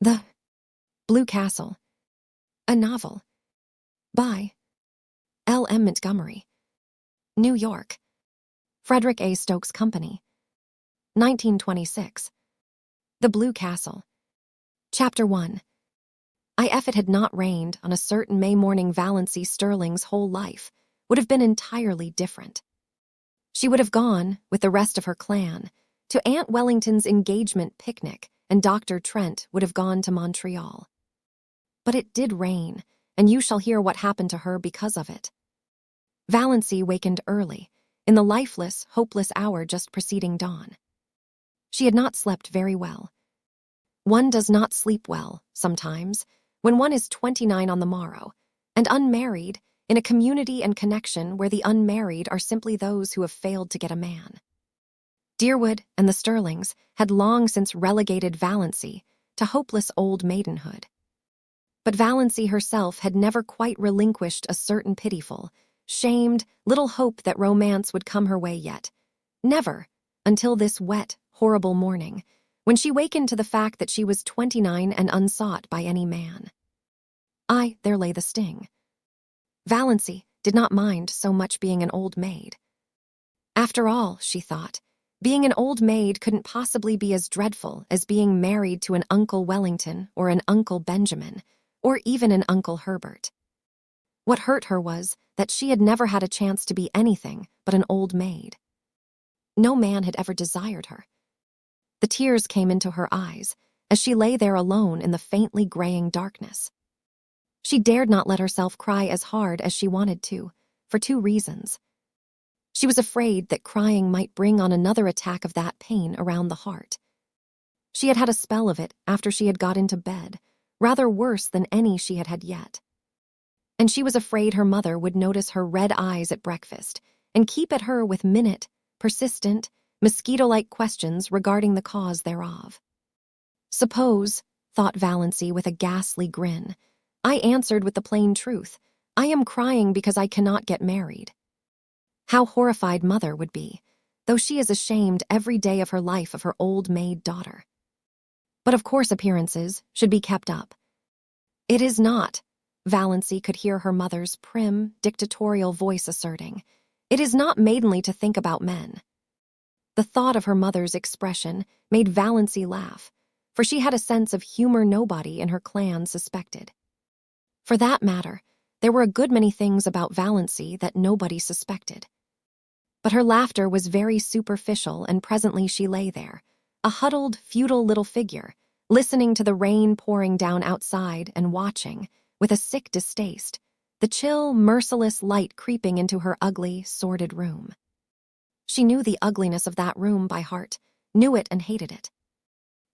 The Blue Castle. A novel. By L. M. Montgomery. New York. Frederick A. Stokes Company. 1926. The Blue Castle. Chapter 1. If it had not rained on a certain May morning, Valancy Stirling's whole life would have been entirely different. She would have gone, with the rest of her clan, to Aunt Wellington's engagement picnic, and Dr. Trent would have gone to Montreal. But it did rain, and you shall hear what happened to her because of it. Valancy wakened early, in the lifeless, hopeless hour just preceding dawn. She had not slept very well. One does not sleep well, sometimes, when one is 29 on the morrow, and unmarried, in a community and connection where the unmarried are simply those who have failed to get a man. Deerwood and the Stirlings had long since relegated Valancy to hopeless old maidenhood. But Valancy herself had never quite relinquished a certain pitiful, shamed little hope that romance would come her way yet. Never, until this wet, horrible morning, when she wakened to the fact that she was 29 and unsought by any man. There lay the sting. Valancy did not mind so much being an old maid. After all, she thought, being an old maid couldn't possibly be as dreadful as being married to an Uncle Wellington or an Uncle Benjamin, or even an Uncle Herbert. What hurt her was that she had never had a chance to be anything but an old maid. No man had ever desired her. The tears came into her eyes as she lay there alone in the faintly graying darkness. She dared not let herself cry as hard as she wanted to, for two reasons. She was afraid that crying might bring on another attack of that pain around the heart. She had had a spell of it after she had got into bed, rather worse than any she had had yet. And she was afraid her mother would notice her red eyes at breakfast and keep at her with persistent, mosquito-like questions regarding the cause thereof. Suppose, thought Valancy with a ghastly grin, I answered with the plain truth, I am crying because I cannot get married. How horrified mother would be, though she is ashamed every day of her life of her old maid daughter. But of course appearances should be kept up. It is not, Valancy could hear her mother's prim, dictatorial voice asserting, it is not maidenly to think about men. The thought of her mother's expression made Valancy laugh, for she had a sense of humor nobody in her clan suspected. For that matter, there were a good many things about Valancy that nobody suspected. But her laughter was very superficial, and presently she lay there, a huddled, futile little figure, listening to the rain pouring down outside and watching, with a sick distaste, the chill, merciless light creeping into her ugly, sordid room. She knew the ugliness of that room by heart, knew it and hated it.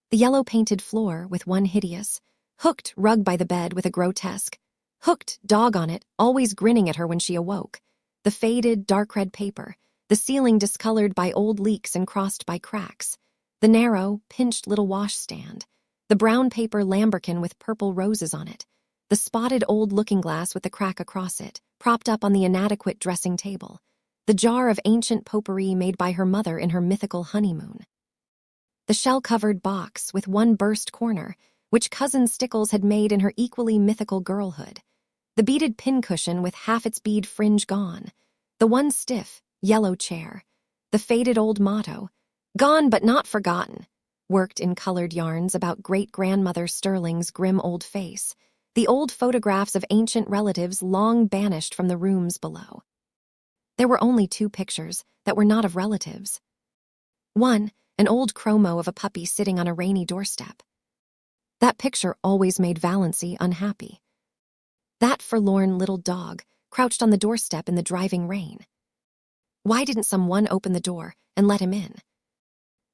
The yellow-painted floor with one hideous, hooked rug by the bed with a grotesque, hooked dog on it, always grinning at her when she awoke, the faded, dark-red paper, the ceiling discolored by old leaks and crossed by cracks, the narrow, pinched little washstand, the brown paper lambrequin with purple roses on it, the spotted old looking-glass with the crack across it, propped up on the inadequate dressing table, the jar of ancient potpourri made by her mother in her mythical honeymoon, the shell-covered box with one burst corner, which Cousin Stickles had made in her equally mythical girlhood, the beaded pincushion with half its bead fringe gone, the one stiff, yellow chair, the faded old motto, "Gone but not forgotten," worked in colored yarns about great-grandmother Stirling's grim old face, the old photographs of ancient relatives long banished from the rooms below. There were only two pictures that were not of relatives. One, an old chromo of a puppy sitting on a rainy doorstep. That picture always made Valancy unhappy. That forlorn little dog crouched on the doorstep in the driving rain. Why didn't someone open the door and let him in?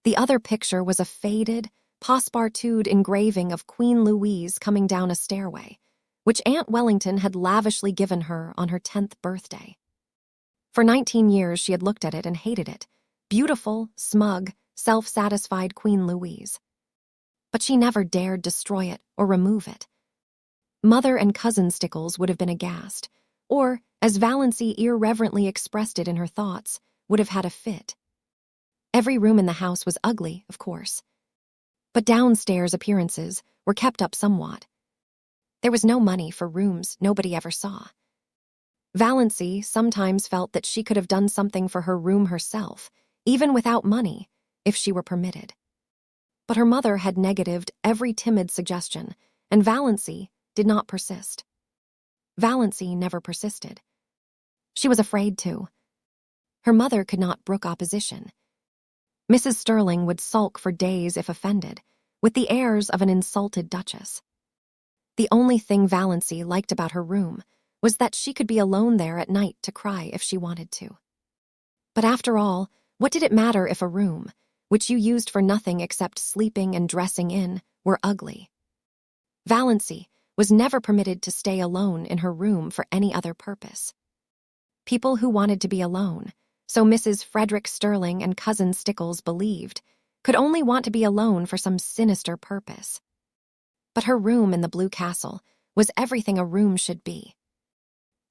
The other picture was a faded, passepartout engraving of Queen Louise coming down a stairway, which Aunt Wellington had lavishly given her on her 10th birthday. For 19 years she had looked at it and hated it. Beautiful, smug, self-satisfied Queen Louise. But she never dared destroy it or remove it. Mother and Cousin Stickles would have been aghast, or, as Valancy irreverently expressed it in her thoughts, would have had a fit. Every room in the house was ugly, of course. But downstairs appearances were kept up somewhat. There was no money for rooms nobody ever saw. Valancy sometimes felt that she could have done something for her room herself, even without money, if she were permitted. But her mother had negatived every timid suggestion, and Valancy did not persist. Valancy never persisted. She was afraid to. Her mother could not brook opposition. Mrs. Stirling would sulk for days if offended, with the airs of an insulted duchess. The only thing Valancy liked about her room was that she could be alone there at night to cry if she wanted to. But after all, what did it matter if a room, which you used for nothing except sleeping and dressing in, were ugly? Valancy was never permitted to stay alone in her room for any other purpose. People who wanted to be alone, so Mrs. Frederick Stirling and Cousin Stickles believed, could only want to be alone for some sinister purpose. But her room in the Blue Castle was everything a room should be.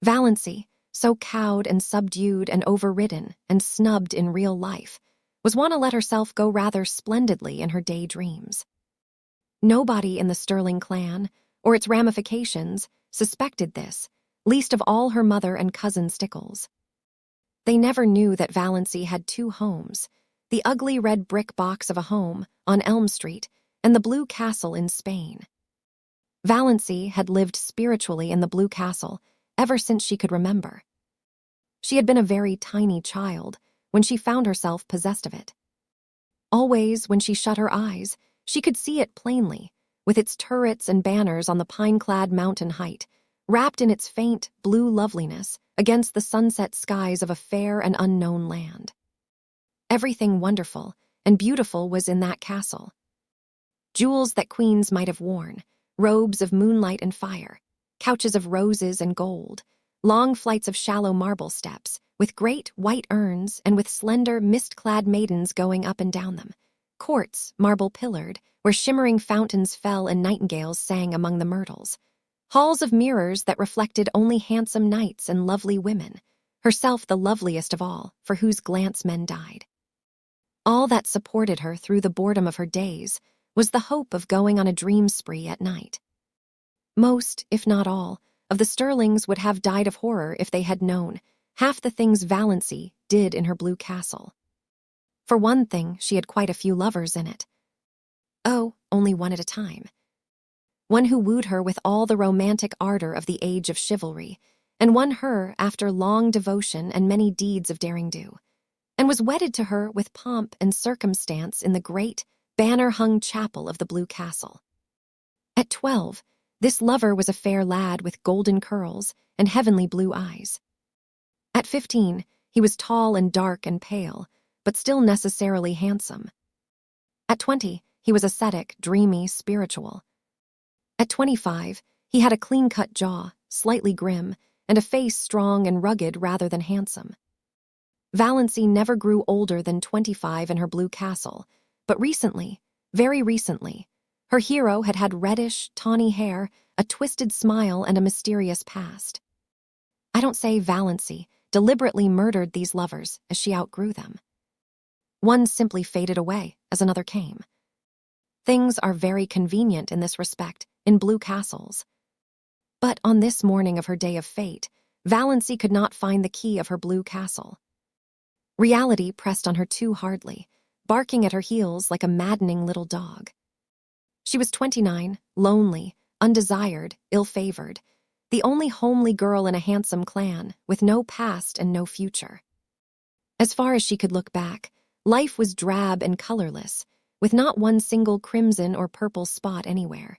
Valancy, so cowed and subdued and overridden and snubbed in real life, was one to let herself go rather splendidly in her daydreams. Nobody in the Stirling clan, or its ramifications, suspected this, least of all her mother and Cousin Stickles. They never knew that Valancy had two homes, the ugly red brick box of a home on Elm Street and the Blue Castle in Spain. Valancy had lived spiritually in the Blue Castle ever since she could remember. She had been a very tiny child when she found herself possessed of it. Always, when she shut her eyes, she could see it plainly, with its turrets and banners on the pine-clad mountain height, wrapped in its faint, blue loveliness against the sunset skies of a fair and unknown land. Everything wonderful and beautiful was in that castle. Jewels that queens might have worn, robes of moonlight and fire, couches of roses and gold, long flights of shallow marble steps, with great white urns and with slender, mist-clad maidens going up and down them, courts marble-pillared, where shimmering fountains fell and nightingales sang among the myrtles, halls of mirrors that reflected only handsome knights and lovely women, herself the loveliest of all, for whose glance men died. All that supported her through the boredom of her days was the hope of going on a dream spree at night. Most, if not all, of the Stirlings would have died of horror if they had known half the things Valancy did in her Blue Castle. For one thing, she had quite a few lovers in it. Oh, only one at a time. One who wooed her with all the romantic ardor of the age of chivalry, and won her after long devotion and many deeds of derring-do, and was wedded to her with pomp and circumstance in the great, banner-hung chapel of the Blue Castle. At 12, this lover was a fair lad with golden curls and heavenly blue eyes. At 15, he was tall and dark and pale, but still necessarily handsome. At 20, he was ascetic, dreamy, spiritual. At 25, he had a clean-cut jaw, slightly grim, and a face strong and rugged rather than handsome. Valancy never grew older than 25 in her Blue Castle, but recently, very recently, her hero had had reddish, tawny hair, a twisted smile, and a mysterious past. I don't say Valancy deliberately murdered these lovers as she outgrew them. One simply faded away as another came. Things are very convenient in this respect in Blue Castles. But on this morning of her day of fate, Valancy could not find the key of her Blue Castle. Reality pressed on her too hardly, barking at her heels like a maddening little dog. She was 29, lonely, undesired, ill-favored, the only homely girl in a handsome clan, with no past and no future. As far as she could look back, life was drab and colorless, with not one single crimson or purple spot anywhere.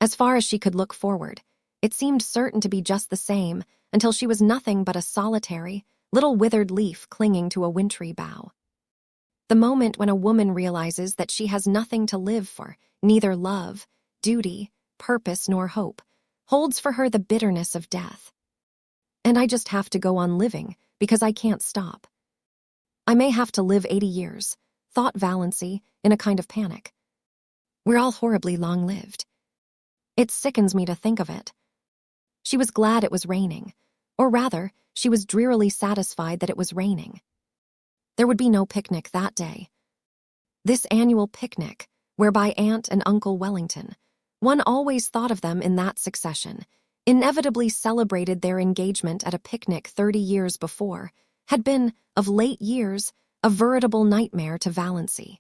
As far as she could look forward, it seemed certain to be just the same until she was nothing but a solitary, little withered leaf clinging to a wintry bough. The moment when a woman realizes that she has nothing to live for, neither love, duty, purpose, nor hope, holds for her the bitterness of death. And I just have to go on living because I can't stop. I may have to live 80 years, thought Valancy in a kind of panic. We're all horribly long-lived. It sickens me to think of it. She was glad it was raining, or rather, she was drearily satisfied that it was raining. There would be no picnic that day. This annual picnic, whereby Aunt and Uncle Wellington, One always thought of them in that succession, inevitably celebrated their engagement at a picnic 30 years before, had been, of late years, a veritable nightmare to Valancy.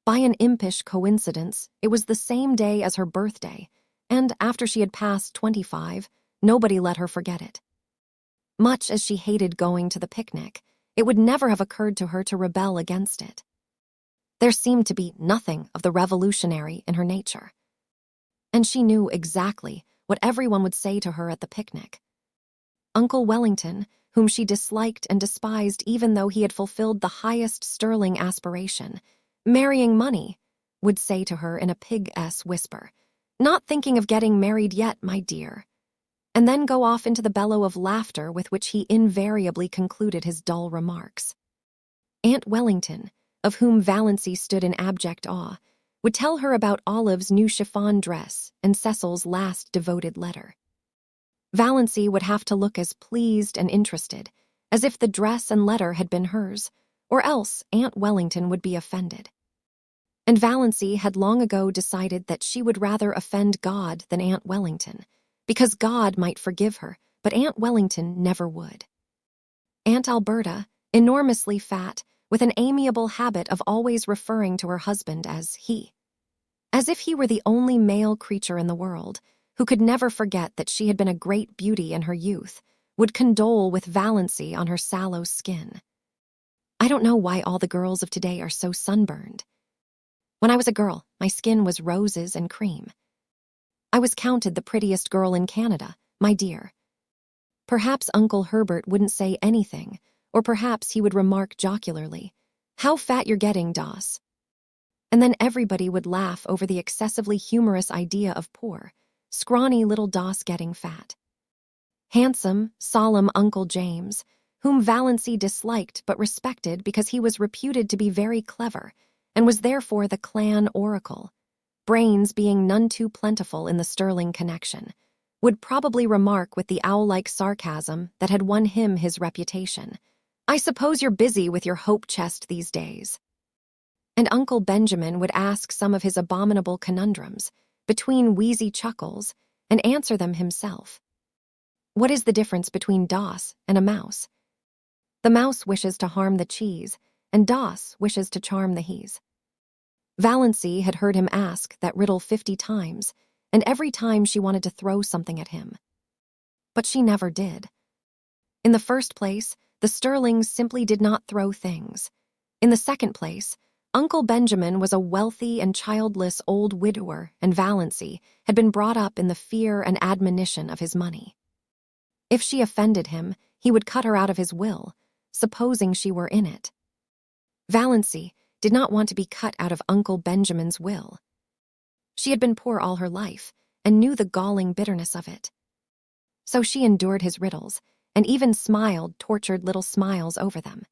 By an impish coincidence, it was the same day as her birthday, and after she had passed 25, nobody let her forget it. Much as she hated going to the picnic, it would never have occurred to her to rebel against it. There seemed to be nothing of the revolutionary in her nature. And she knew exactly what everyone would say to her at the picnic. Uncle Wellington, whom she disliked and despised even though he had fulfilled the highest Stirling aspiration, marrying money, would say to her in a pig-s whisper, "Not thinking of getting married yet, my dear," and then go off into the bellow of laughter with which he invariably concluded his dull remarks. Aunt Wellington, of whom Valancy stood in abject awe, would tell her about Olive's new chiffon dress and Cecil's last devoted letter. Valancy would have to look as pleased and interested as if the dress and letter had been hers, or else Aunt Wellington would be offended. And Valancy had long ago decided that she would rather offend God than Aunt Wellington, because God might forgive her, but Aunt Wellington never would. Aunt Alberta, enormously fat, with an amiable habit of always referring to her husband as he. As if he were the only male creature in the world, who could never forget that she had been a great beauty in her youth, would condole with Valancy on her sallow skin. "I don't know why all the girls of today are so sunburned. When I was a girl, my skin was roses and cream. I was counted the prettiest girl in Canada, my dear." Perhaps Uncle Herbert wouldn't say anything, or perhaps he would remark jocularly, "How fat you're getting, Doss." And then everybody would laugh over the excessively humorous idea of poor, scrawny little Doss getting fat. Handsome, solemn Uncle James, whom Valancy disliked but respected because he was reputed to be very clever and was therefore the clan oracle, brains being none too plentiful in the Stirling connection, would probably remark with the owl-like sarcasm that had won him his reputation, "I suppose you're busy with your hope chest these days." And Uncle Benjamin would ask some of his abominable conundrums, between wheezy chuckles, and answer them himself. What is the difference between Doss and a mouse? The mouse wishes to harm the cheese, and Doss wishes to charm the he's. Valancy had heard him ask that riddle 50 times, and every time she wanted to throw something at him. But she never did. In the first place, the Stirlings simply did not throw things. In the second place, Uncle Benjamin was a wealthy and childless old widower, and Valancy had been brought up in the fear and admonition of his money. If she offended him, he would cut her out of his will, supposing she were in it. Valancy did not want to be cut out of Uncle Benjamin's will. She had been poor all her life, and knew the galling bitterness of it. So she endured his riddles, and even smiled tortured little smiles over them.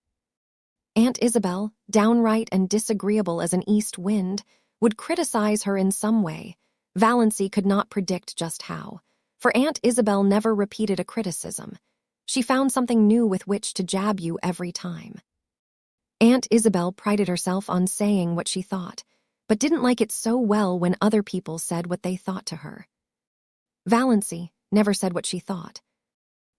Aunt Isabel, downright and disagreeable as an east wind, would criticize her in some way. Valancy could not predict just how, for Aunt Isabel never repeated a criticism. She found something new with which to jab you every time. Aunt Isabel prided herself on saying what she thought, but didn't like it so well when other people said what they thought to her. Valancy never said what she thought.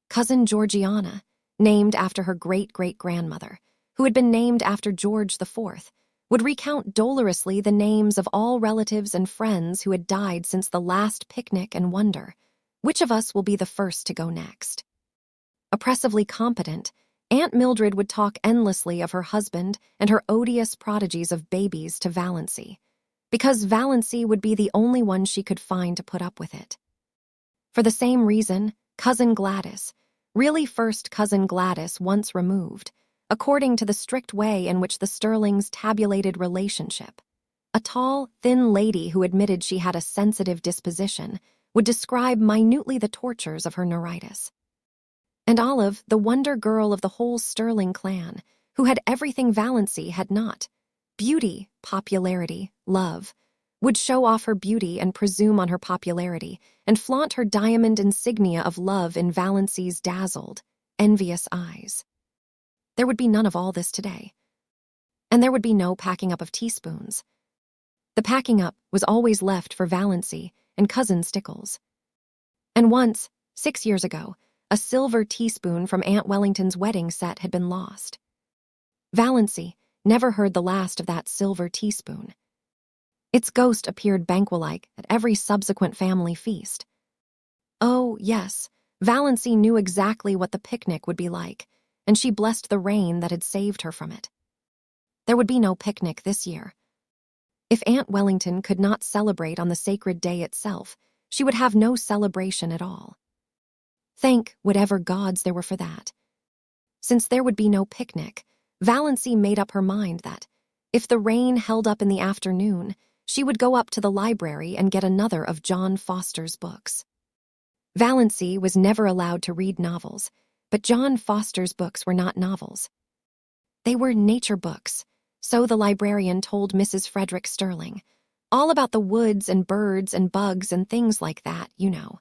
Cousin Georgiana, named after her great-great-grandmother, who had been named after George IV, would recount dolorously the names of all relatives and friends who had died since the last picnic and wonder, which of us will be the first to go next? Oppressively competent, Aunt Mildred would talk endlessly of her husband and her odious prodigies of babies to Valancy, because Valancy would be the only one she could find to put up with it. For the same reason, Cousin Gladys, really first Cousin Gladys once removed, according to the strict way in which the Stirlings tabulated relationship, a tall, thin lady who admitted she had a sensitive disposition, would describe minutely the tortures of her neuritis. And Olive, the wonder girl of the whole Stirling clan, who had everything Valancy had not, beauty, popularity, love, would show off her beauty and presume on her popularity, and flaunt her diamond insignia of love in Valancy's dazzled, envious eyes. There would be none of all this today. And there would be no packing up of teaspoons. The packing up was always left for Valancy and Cousin Stickles. And once, 6 years ago, a silver teaspoon from Aunt Wellington's wedding set had been lost. Valancy never heard the last of that silver teaspoon. Its ghost appeared banquet-like at every subsequent family feast. Oh, yes, Valancy knew exactly what the picnic would be like, and she blessed the rain that had saved her from it. There would be no picnic this year. If Aunt Wellington could not celebrate on the sacred day itself, she would have no celebration at all. Thank whatever gods there were for that. Since there would be no picnic, Valancy made up her mind that, if the rain held up in the afternoon, she would go up to the library and get another of John Foster's books. Valancy was never allowed to read novels, but John Foster's books were not novels. They were nature books, so the librarian told Mrs. Frederick Stirling, all about the woods and birds and bugs and things like that, you know.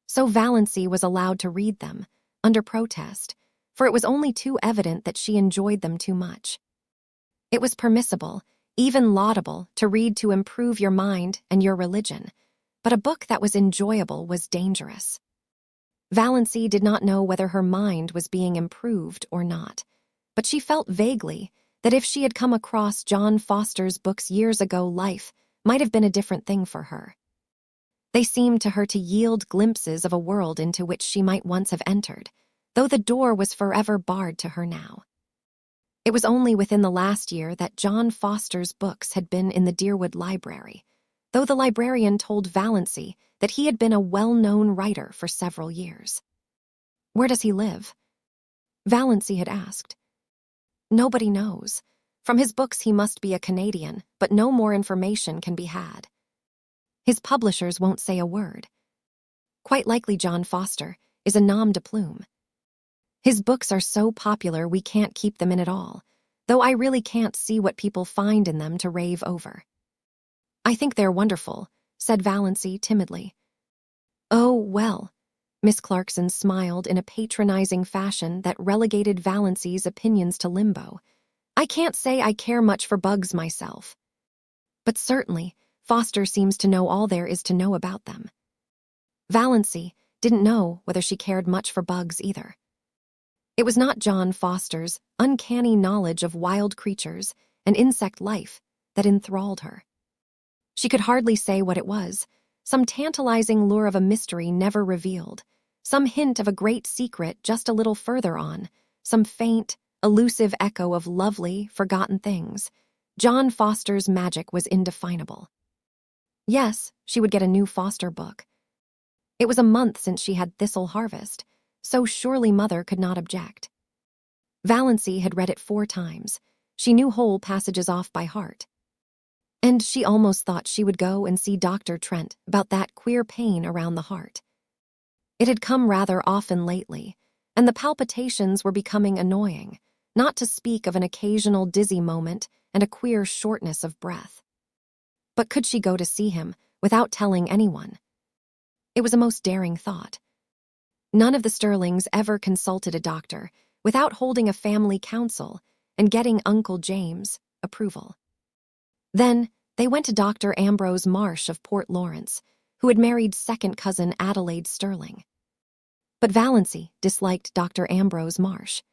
So Valancy was allowed to read them, under protest, for it was only too evident that she enjoyed them too much. It was permissible, even laudable, to read to improve your mind and your religion, but a book that was enjoyable was dangerous. Valancy did not know whether her mind was being improved or not, but she felt vaguely that if she had come across John Foster's books years ago, life might have been a different thing for her. They seemed to her to yield glimpses of a world into which she might once have entered, though the door was forever barred to her now. It was only within the last year that John Foster's books had been in the Deerwood Library, though the librarian told Valancy that he had been a well-known writer for several years. Where does he live? Valancy had asked. Nobody knows. From his books he must be a Canadian, but no more information can be had. His publishers won't say a word. Quite likely John Foster is a nom de plume. His books are so popular we can't keep them in at all, though I really can't see what people find in them to rave over. I think they're wonderful, said Valancy timidly. Oh, well. Miss Clarkson smiled in a patronizing fashion that relegated Valancy's opinions to limbo. I can't say I care much for bugs myself. But certainly, Foster seems to know all there is to know about them. Valancy didn't know whether she cared much for bugs either. It was not John Foster's uncanny knowledge of wild creatures and insect life that enthralled her. She could hardly say what it was, some tantalizing lure of a mystery never revealed, some hint of a great secret just a little further on, some faint, elusive echo of lovely, forgotten things. John Foster's magic was indefinable. Yes, she would get a new Foster book. It was a month since she had Thistle Harvest, so surely Mother could not object. Valancy had read it 4 times. She knew whole passages off by heart. And she almost thought she would go and see Dr. Trent about that queer pain around the heart. It had come rather often lately, and the palpitations were becoming annoying, not to speak of an occasional dizzy moment and a queer shortness of breath. But could she go to see him without telling anyone? It was a most daring thought. None of the Stirlings ever consulted a doctor without holding a family council and getting Uncle James' approval. Then they went to Dr. Ambrose Marsh of Port Lawrence, who had married second cousin Adelaide Stirling. But Valancy disliked Dr. Ambrose Marsh.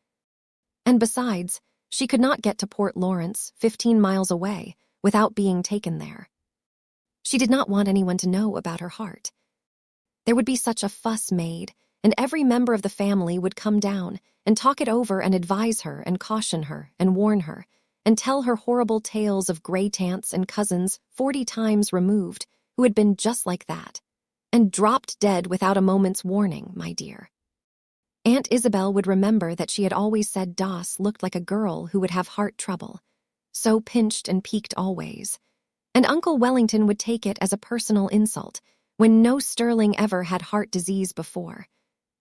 And besides, she could not get to Port Lawrence, 15 miles away, without being taken there. She did not want anyone to know about her heart. There would be such a fuss made, and every member of the family would come down and talk it over and advise her and caution her and warn her, and tell her horrible tales of great-aunts and cousins 40 times removed who had been just like that, and dropped dead without a moment's warning, my dear. Aunt Isabel would remember that she had always said Doss looked like a girl who would have heart trouble, so pinched and peaked always, and Uncle Wellington would take it as a personal insult when no Stirling ever had heart disease before,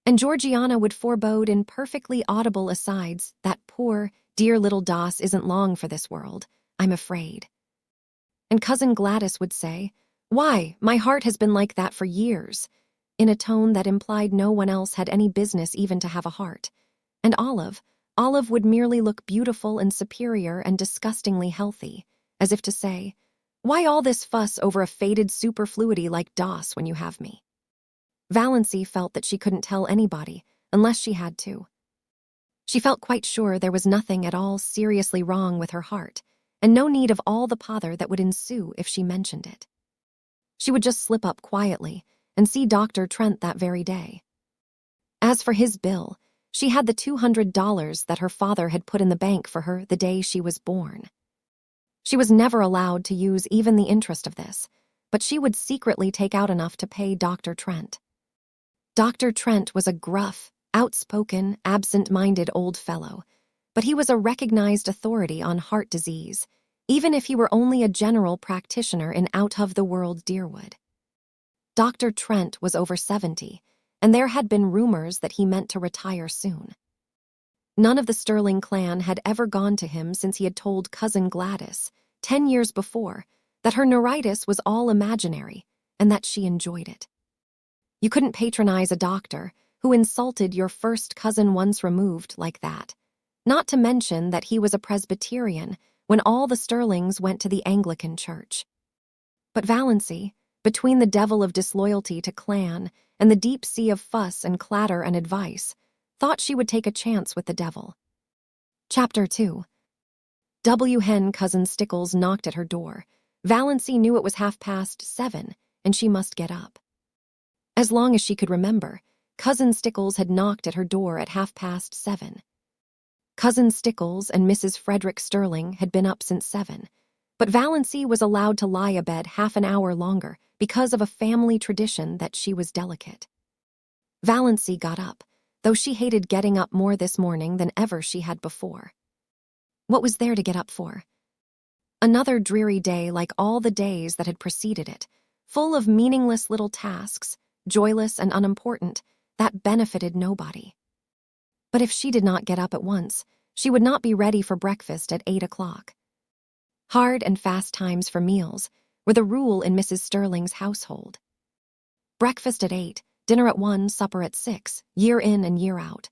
and Georgiana would forebode in perfectly audible asides that poor, dear little Doss isn't long for this world, I'm afraid. And Cousin Gladys would say, Why, my heart has been like that for years, in a tone that implied no one else had any business even to have a heart. And Olive would merely look beautiful and superior and disgustingly healthy, as if to say, Why all this fuss over a faded superfluity like DOS when you have me? Valancy felt that she couldn't tell anybody unless she had to. She felt quite sure there was nothing at all seriously wrong with her heart, and no need of all the pother that would ensue if she mentioned it. She would just slip up quietly and see Dr. Trent that very day. As for his bill, she had the $200 that her father had put in the bank for her the day she was born. She was never allowed to use even the interest of this, but she would secretly take out enough to pay Dr. Trent. Dr. Trent was a gruff, outspoken, absent-minded old fellow, but he was a recognized authority on heart disease, even if he were only a general practitioner in out-of-the-world Deerwood. Dr. Trent was over 70, and there had been rumors that he meant to retire soon. None of the Stirling clan had ever gone to him since he had told Cousin Gladys, 10 years before, that her neuritis was all imaginary and that she enjoyed it. You couldn't patronize a doctor who insulted your first cousin once removed like that, not to mention that he was a Presbyterian when all the Stirlings went to the Anglican church. But Valancy, between the devil of disloyalty to clan and the deep sea of fuss and clatter and advice, thought she would take a chance with the devil. Chapter 2. Hen Cousin Stickles knocked at her door. Valancy knew it was 7:30, and she must get up. As long as she could remember, Cousin Stickles had knocked at her door at 7:30. Cousin Stickles and Mrs. Frederick Stirling had been up since 7, but Valancy was allowed to lie abed half an hour longer because of a family tradition that she was delicate. Valancy got up, though she hated getting up more this morning than ever she had before. What was there to get up for? Another dreary day like all the days that had preceded it, full of meaningless little tasks, joyless and unimportant, that benefited nobody. But if she did not get up at once, she would not be ready for breakfast at 8 o'clock. Hard and fast times for meals were the rule in Mrs. Stirling's household. Breakfast at 8, dinner at 1, supper at 6, year in and year out.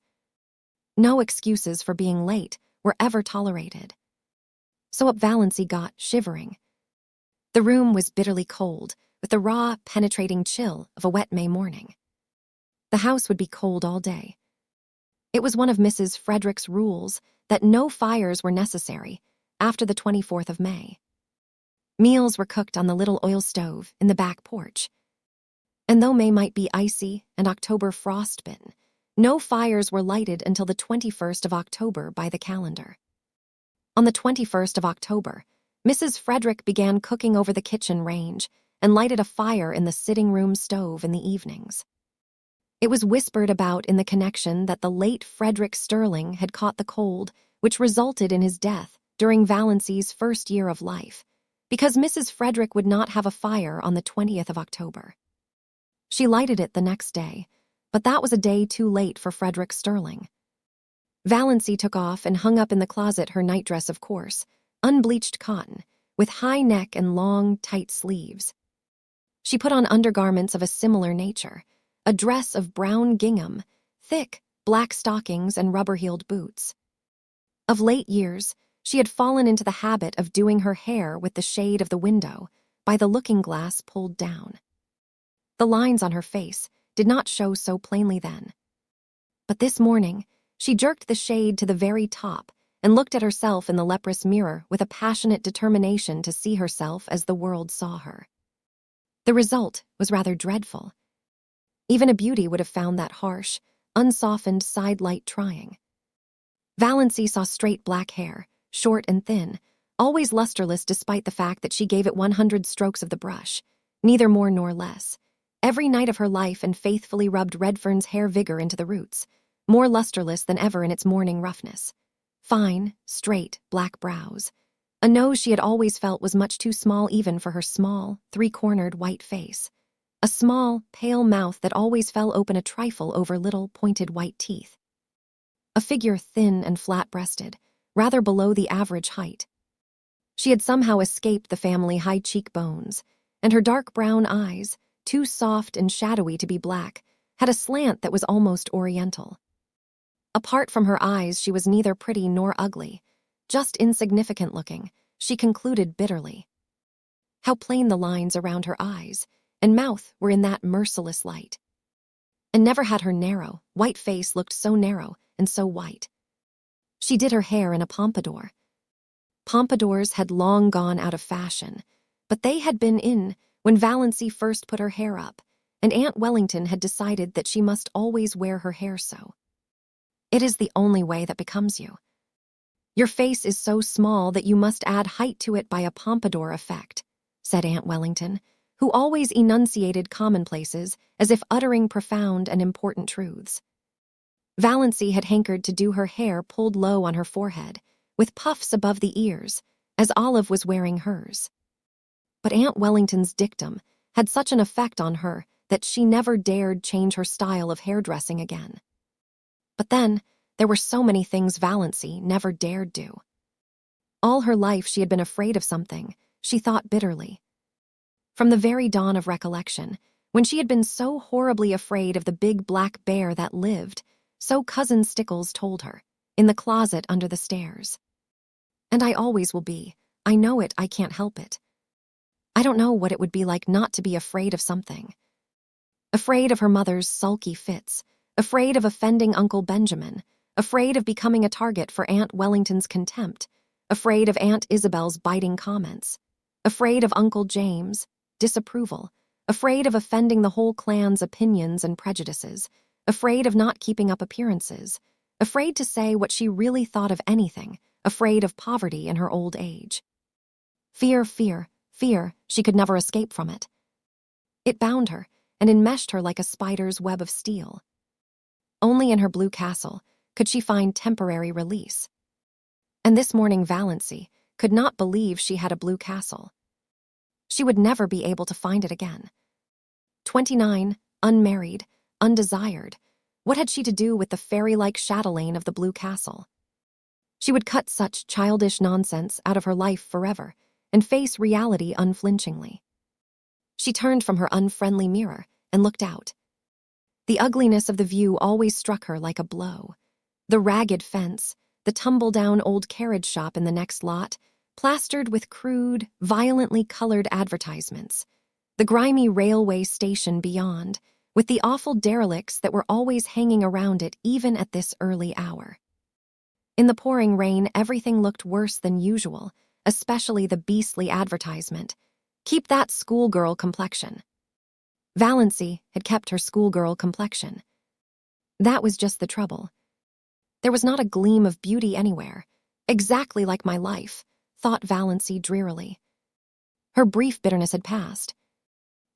No excuses for being late were ever tolerated. So up Valancy got, shivering. The room was bitterly cold, with the raw, penetrating chill of a wet May morning. The house would be cold all day. It was one of Mrs. Frederick's rules that no fires were necessary after the 24th of May. Meals were cooked on the little oil stove in the back porch. And though May might be icy and October frostbitten, no fires were lighted until the 21st of October by the calendar. On the 21st of October, Mrs. Frederick began cooking over the kitchen range and lighted a fire in the sitting room stove in the evenings. It was whispered about in the connection that the late Frederick Stirling had caught the cold, which resulted in his death during Valancy's first year of life, because Mrs. Frederick would not have a fire on the 20th of October. She lighted it the next day, but that was a day too late for Frederick Stirling. Valancy took off and hung up in the closet her nightdress of coarse, unbleached cotton, with high neck and long, tight sleeves. She put on undergarments of a similar nature, a dress of brown gingham, thick, black stockings and rubber-heeled boots. Of late years, she had fallen into the habit of doing her hair with the shade of the window, by the looking-glass pulled down. The lines on her face did not show so plainly then. But this morning, she jerked the shade to the very top and looked at herself in the leprous mirror with a passionate determination to see herself as the world saw her. The result was rather dreadful. Even a beauty would have found that harsh, unsoftened side light trying. Valancy saw straight black hair, short and thin, always lusterless despite the fact that she gave it 100 strokes of the brush, neither more nor less, every night of her life, and faithfully rubbed Redfern's hair vigor into the roots, more lusterless than ever in its morning roughness. Fine, straight, black brows. A nose she had always felt was much too small even for her small, three-cornered white face. A small, pale mouth that always fell open a trifle over little, pointed white teeth. A figure thin and flat-breasted, rather below the average height. She had somehow escaped the family high cheekbones, and her dark brown eyes, too soft and shadowy to be black, had a slant that was almost oriental. Apart from her eyes, she was neither pretty nor ugly, just insignificant-looking, she concluded bitterly. How plain the lines around her eyes and mouth were in that merciless light. And never had her narrow, white face looked so narrow and so white. She did her hair in a pompadour. Pompadours had long gone out of fashion, but they had been in when Valancy first put her hair up, and Aunt Wellington had decided that she must always wear her hair so. It is the only way that becomes you. Your face is so small that you must add height to it by a pompadour effect, said Aunt Wellington, who always enunciated commonplaces as if uttering profound and important truths. Valancy had hankered to do her hair pulled low on her forehead, with puffs above the ears, as Olive was wearing hers. But Aunt Wellington's dictum had such an effect on her that she never dared change her style of hairdressing again. But then, there were so many things Valancy never dared do. All her life she had been afraid of something, she thought bitterly. From the very dawn of recollection, when she had been so horribly afraid of the big black bear that lived, so Cousin Stickles told her, in the closet under the stairs. And I always will be. I know it, I can't help it. I don't know what it would be like not to be afraid of something. Afraid of her mother's sulky fits, afraid of offending Uncle Benjamin, afraid of becoming a target for Aunt Wellington's contempt, afraid of Aunt Isabel's biting comments, afraid of Uncle James' disapproval, afraid of offending the whole clan's opinions and prejudices, afraid of not keeping up appearances, afraid to say what she really thought of anything, afraid of poverty in her old age. Fear, fear, fear, she could never escape from it. It bound her and enmeshed her like a spider's web of steel. Only in her blue castle could she find temporary release. And this morning Valancy could not believe she had a blue castle. She would never be able to find it again. 29, unmarried, undesired, what had she to do with the fairy-like chatelaine of the blue castle? She would cut such childish nonsense out of her life forever and face reality unflinchingly. She turned from her unfriendly mirror and looked out. The ugliness of the view always struck her like a blow. The ragged fence, the tumble-down old carriage shop in the next lot, plastered with crude, violently colored advertisements, the grimy railway station beyond, with the awful derelicts that were always hanging around it even at this early hour. In the pouring rain, everything looked worse than usual, especially the beastly advertisement. Keep that schoolgirl complexion. Valancy had kept her schoolgirl complexion. That was just the trouble. There was not a gleam of beauty anywhere. Exactly like my life, thought Valancy drearily. Her brief bitterness had passed.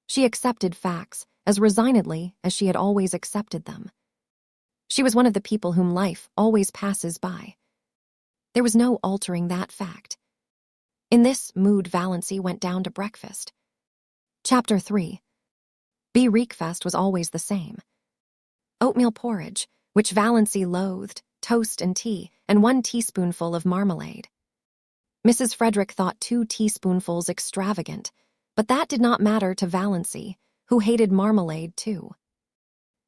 She accepted facts as resignedly as she had always accepted them. She was one of the people whom life always passes by. There was no altering that fact. In this mood, Valancy went down to breakfast. Chapter 3. B. Reekfest was always the same. Oatmeal porridge, which Valancy loathed, toast and tea, and 1 teaspoonful of marmalade. Mrs. Frederick thought 2 teaspoonfuls extravagant, but that did not matter to Valancy, who hated marmalade too.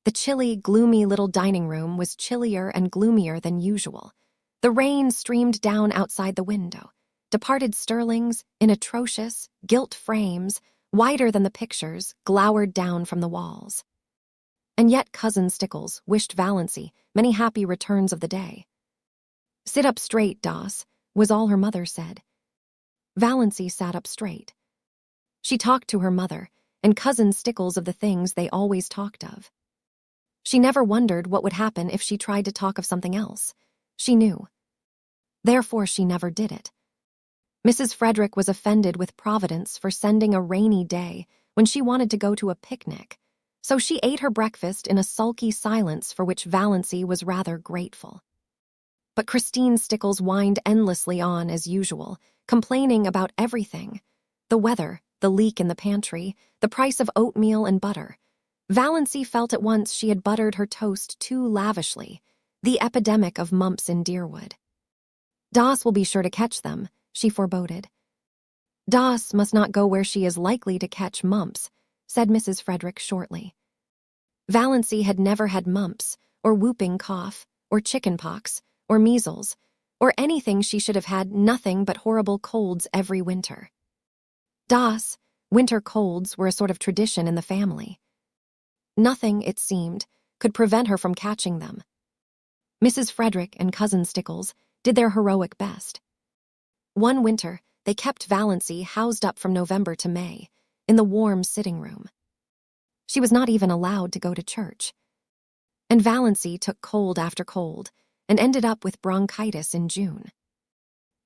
The chilly, gloomy little dining room was chillier and gloomier than usual. The rain streamed down outside the window. Departed Stirlings, in atrocious, gilt frames, wider than the pictures, glowered down from the walls. And yet Cousin Stickles wished Valancy many happy returns of the day. "Sit up straight, Doss," was all her mother said. Valancy sat up straight. She talked to her mother and Cousin Stickles of the things they always talked of. She never wondered what would happen if she tried to talk of something else. She knew. Therefore she never did it. Mrs. Frederick was offended with Providence for sending a rainy day when she wanted to go to a picnic, so she ate her breakfast in a sulky silence for which Valancy was rather grateful. But Christine Stickles whined endlessly on as usual, complaining about everything: the weather, the leak in the pantry, the price of oatmeal and butter. Valancy felt at once she had buttered her toast too lavishly, the epidemic of mumps in Deerwood. Doss will be sure to catch them, she foreboded. Doss must not go where she is likely to catch mumps, said Mrs. Frederick shortly. Valancy had never had mumps, or whooping cough, or chicken pox, or measles, or anything. She should have had nothing but horrible colds every winter. Das, winter colds were a sort of tradition in the family. Nothing, it seemed, could prevent her from catching them. Mrs. Frederick and Cousin Stickles did their heroic best. One winter, they kept Valancy housed up from November to May, in the warm sitting room. She was not even allowed to go to church. And Valancy took cold after cold, and ended up with bronchitis in June.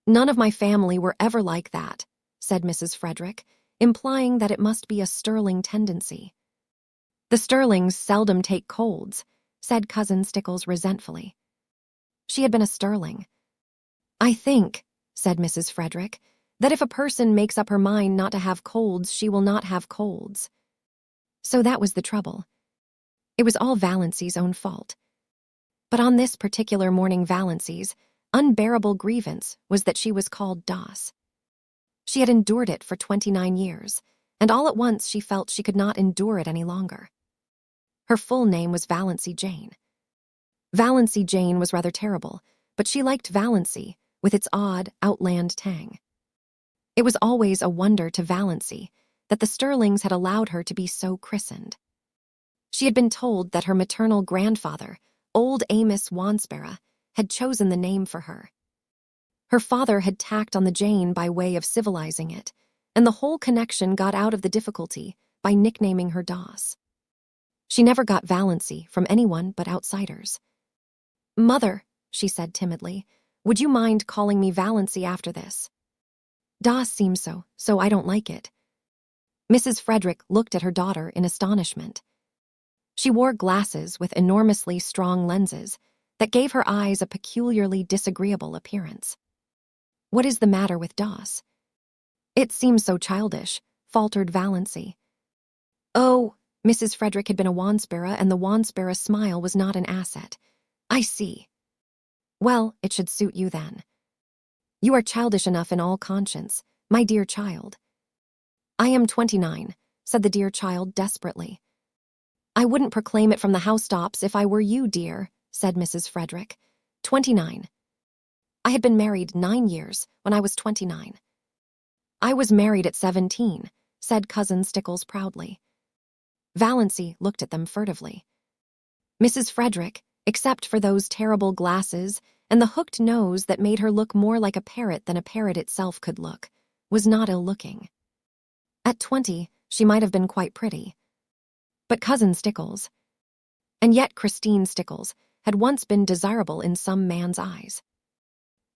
"None of my family were ever like that," said Mrs. Frederick, implying that it must be a Stirling tendency. "The Stirlings seldom take colds," said Cousin Stickles resentfully. She had been a Stirling. "I think," said Mrs. Frederick, "that if a person makes up her mind not to have colds, she will not have colds." So that was the trouble. It was all Valancy's own fault. But on this particular morning, Valancy's unbearable grievance was that she was called Das. She had endured it for 29 years, and all at once she felt she could not endure it any longer. Her full name was Valancy Jane. Valancy Jane was rather terrible, but she liked Valancy, with its odd, outland tang. It was always a wonder to Valancy that the Stirlings had allowed her to be so christened. She had been told that her maternal grandfather, old Amos Wansborough, had chosen the name for her. Her father had tacked on the Jane by way of civilizing it, and the whole connection got out of the difficulty by nicknaming her Das. She never got Valancy from anyone but outsiders. "Mother," she said timidly, "would you mind calling me Valancy after this? Das seems so I don't like it." Mrs. Frederick looked at her daughter in astonishment. She wore glasses with enormously strong lenses that gave her eyes a peculiarly disagreeable appearance. "What is the matter with Das?" "It seems so childish," faltered Valancy. "Oh," Mrs. Frederick had been a Wansborough, and the Wansborough smile was not an asset. "I see. Well, it should suit you then. You are childish enough in all conscience, my dear child." "I am 29, said the dear child desperately. "I wouldn't proclaim it from the housetops if I were you, dear," said Mrs. Frederick. 29. I had been married 9 years when I was 29. "I was married at 17, said Cousin Stickles proudly. Valancy looked at them furtively. Mrs. Frederick, except for those terrible glasses and the hooked nose that made her look more like a parrot than a parrot itself could look, was not ill-looking. At 20, she might have been quite pretty. But Cousin Stickles, and yet Christine Stickles, had once been desirable in some man's eyes.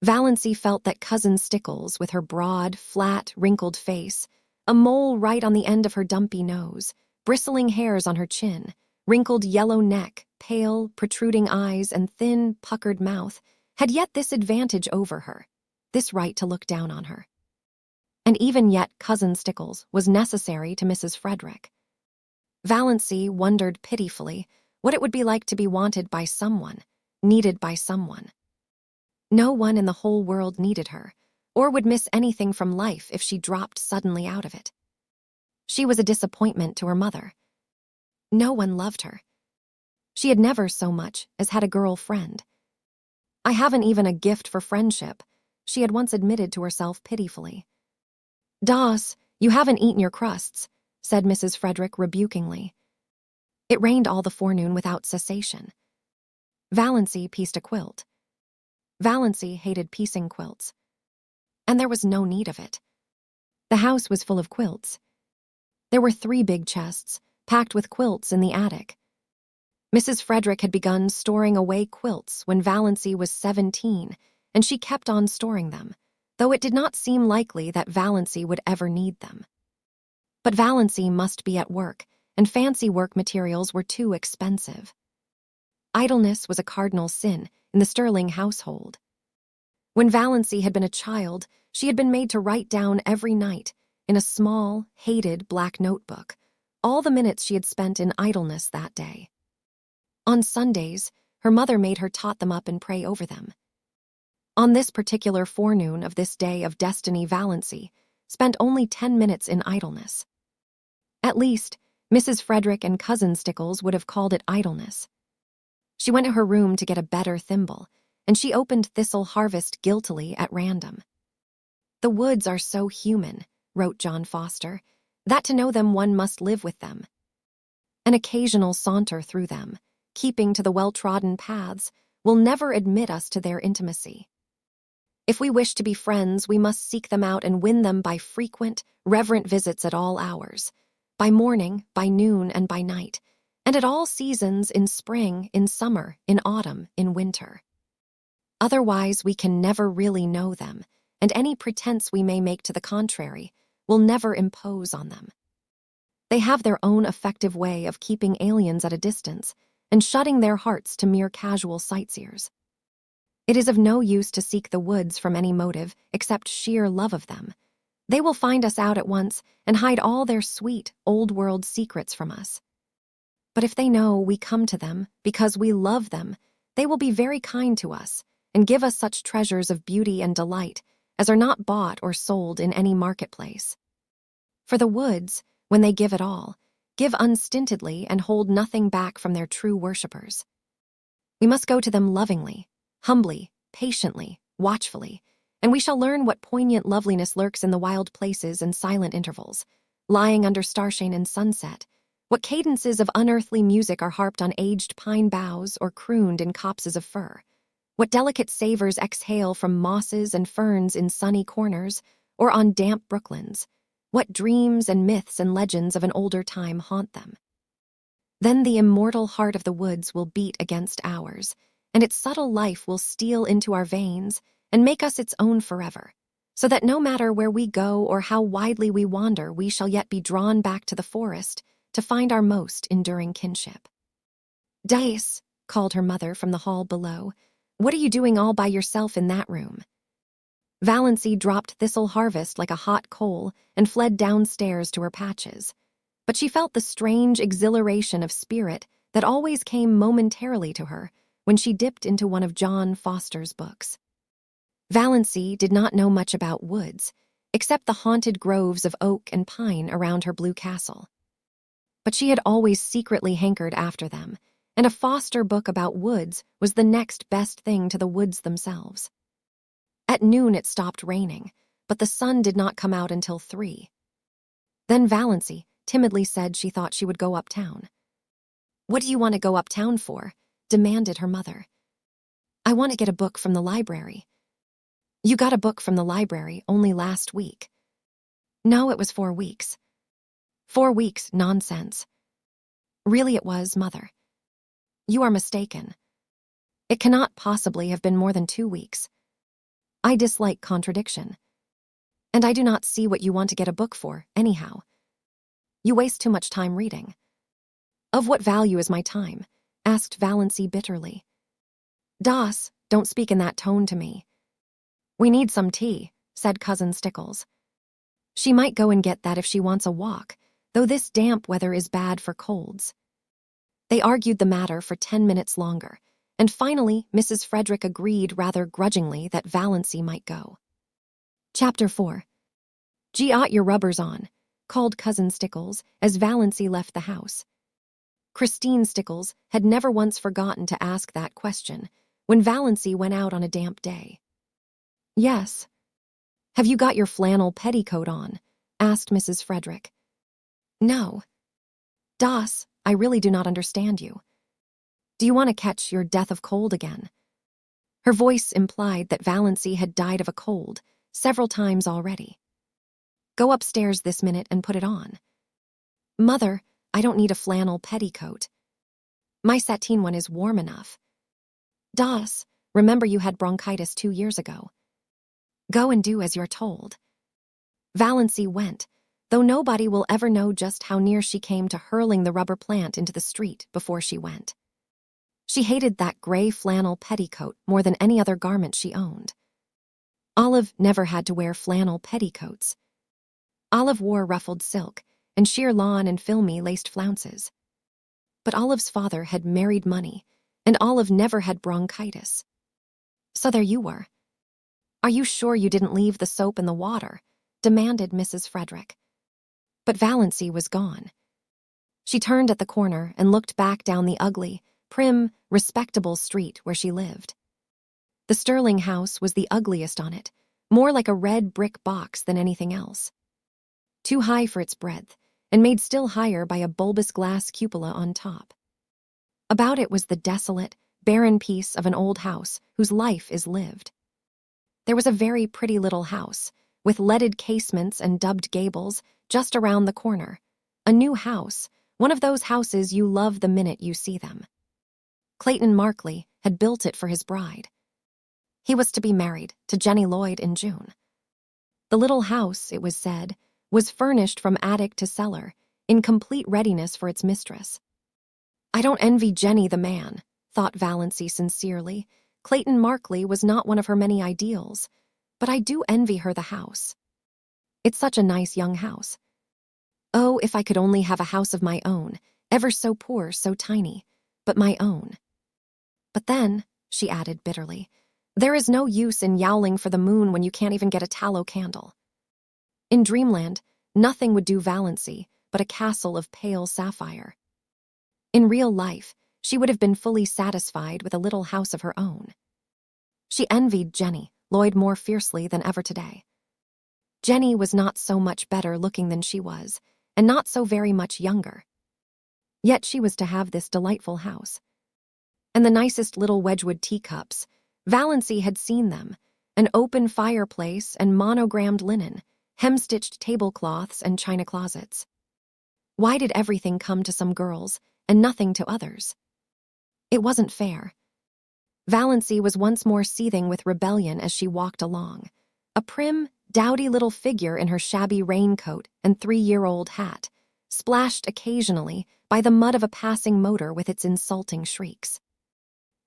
Valancy felt that Cousin Stickles, with her broad, flat, wrinkled face, a mole right on the end of her dumpy nose, bristling hairs on her chin, wrinkled yellow neck, pale, protruding eyes, and thin, puckered mouth, had yet this advantage over her, this right to look down on her. And even yet Cousin Stickles was necessary to Mrs. Frederick. Valancy wondered pitifully what it would be like to be wanted by someone, needed by someone. No one in the whole world needed her, or would miss anything from life if she dropped suddenly out of it. She was a disappointment to her mother. No one loved her. She had never so much as had a girl friend. "I haven't even a gift for friendship," she had once admitted to herself pitifully. "Das, you haven't eaten your crusts," said Mrs. Frederick rebukingly. It rained all the forenoon without cessation. Valancy pieced a quilt. Valancy hated piecing quilts. And there was no need of it. The house was full of quilts. There were 3 big chests, packed with quilts in the attic. Mrs. Frederick had begun storing away quilts when Valancy was 17, and she kept on storing them, though it did not seem likely that Valancy would ever need them. But Valancy must be at work, and fancy work materials were too expensive. Idleness was a cardinal sin in the Stirling household. When Valancy had been a child, she had been made to write down every night, in a small, hated black notebook, all the minutes she had spent in idleness that day. On Sundays, her mother made her tot them up and pray over them. On this particular forenoon of this day of destiny, Valancy spent only 10 minutes in idleness. At least, Mrs. Frederick and Cousin Stickles would have called it idleness. She went to her room to get a better thimble, and she opened Thistle Harvest guiltily at random. "The woods are so human," wrote John Foster, that to know them one must live with them. An occasional saunter through them, keeping to the well-trodden paths, will never admit us to their intimacy. If we wish to be friends, we must seek them out and win them by frequent, reverent visits at all hours, by morning, by noon, and by night, and at all seasons, in spring, in summer, in autumn, in winter. Otherwise, we can never really know them, and any pretense we may make to the contrary will never impose on them. They have their own effective way of keeping aliens at a distance and shutting their hearts to mere casual sightseers. It is of no use to seek the woods from any motive except sheer love of them. They will find us out at once and hide all their sweet, old-world secrets from us. But if they know we come to them because we love them, they will be very kind to us and give us such treasures of beauty and delight as are not bought or sold in any marketplace. For the woods, when they give it all, give unstintedly and hold nothing back from their true worshippers. We must go to them lovingly, humbly, patiently, watchfully, and we shall learn what poignant loveliness lurks in the wild places and silent intervals, lying under starshine and sunset, what cadences of unearthly music are harped on aged pine boughs or crooned in copses of fir, what delicate savors exhale from mosses and ferns in sunny corners or on damp brooklands, what dreams and myths and legends of an older time haunt them. Then the immortal heart of the woods will beat against ours, and its subtle life will steal into our veins and make us its own forever, so that no matter where we go or how widely we wander, we shall yet be drawn back to the forest to find our most enduring kinship. "Dice," called her mother from the hall below, "what are you doing all by yourself in that room?" Valancy dropped Thistle Harvest like a hot coal and fled downstairs to her patches. But she felt the strange exhilaration of spirit that always came momentarily to her when she dipped into one of John Foster's books. Valancy did not know much about woods, except the haunted groves of oak and pine around her blue castle. But she had always secretly hankered after them, and a Foster book about woods was the next best thing to the woods themselves. At noon it stopped raining, but the sun did not come out until 3. Then Valancy timidly said she thought she would go uptown. "What do you want to go uptown for?" demanded her mother. "I want to get a book from the library." "You got a book from the library only last week." "No, it was 4 weeks. 4 weeks, nonsense." "Really it was, Mother." "You are mistaken. It cannot possibly have been more than 2 weeks. I dislike contradiction. And I do not see what you want to get a book for, anyhow. You waste too much time reading." "Of what value is my time?" asked Valancy bitterly. "Doss, don't speak in that tone to me." "We need some tea," said Cousin Stickles. "She might go and get that if she wants a walk, though this damp weather is bad for colds." They argued the matter for 10 minutes longer, and finally Mrs. Frederick agreed rather grudgingly that Valancy might go. Chapter 4. "Gee, ought your rubbers on," called Cousin Stickles as Valancy left the house. Christine Stickles had never once forgotten to ask that question when Valancy went out on a damp day. "Yes." "Have you got your flannel petticoat on?" asked Mrs. Frederick. "No." "Doss, I really do not understand you. Do you want to catch your death of cold again?" Her voice implied that Valancy had died of a cold several times already. "Go upstairs this minute and put it on." "Mother, I don't need a flannel petticoat. My sateen one is warm enough." "Doss, remember you had bronchitis 2 years ago. Go and do as you're told." Valancy went, though nobody will ever know just how near she came to hurling the rubber plant into the street before she went. She hated that gray flannel petticoat more than any other garment she owned. Olive never had to wear flannel petticoats. Olive wore ruffled silk and sheer lawn and filmy laced flounces. But Olive's father had married money, and Olive never had bronchitis. So there you were. "Are you sure you didn't leave the soap in the water?" demanded Mrs. Frederick. But Valancy was gone. She turned at the corner and looked back down the ugly, prim, respectable street where she lived. The Stirling house was the ugliest on it, more like a red brick box than anything else. too high for its breadth, and made still higher by a bulbous glass cupola on top. About it was the desolate, barren piece of an old house whose life is lived. There was a very pretty little house, with leaded casements and dubbed gables, just around the corner. A new house, one of those houses you love the minute you see them. Clayton Markley had built it for his bride. He was to be married to Jenny Lloyd in June. The little house, it was said, was furnished from attic to cellar, in complete readiness for its mistress. I don't envy Jenny the man, thought Valancy sincerely. Clayton Markley was not one of her many ideals, but I do envy her the house. It's such a nice young house. Oh, if I could only have a house of my own, ever so poor, so tiny, but my own. But then, she added bitterly, there is no use in yowling for the moon when you can't even get a tallow candle. In dreamland, nothing would do Valancy but a castle of pale sapphire. In real life, she would have been fully satisfied with a little house of her own. She envied Jenny Lloyd more fiercely than ever today. Jenny was not so much better looking than she was, and not so very much younger. Yet she was to have this delightful house. And the nicest little Wedgwood teacups, Valancy had seen them, an open fireplace and monogrammed linen, hem-stitched tablecloths and china closets. Why did everything come to some girls and nothing to others? It wasn't fair. Valancy was once more seething with rebellion as she walked along, a prim, dowdy little figure in her shabby raincoat and 3-year-old hat, splashed occasionally by the mud of a passing motor with its insulting shrieks.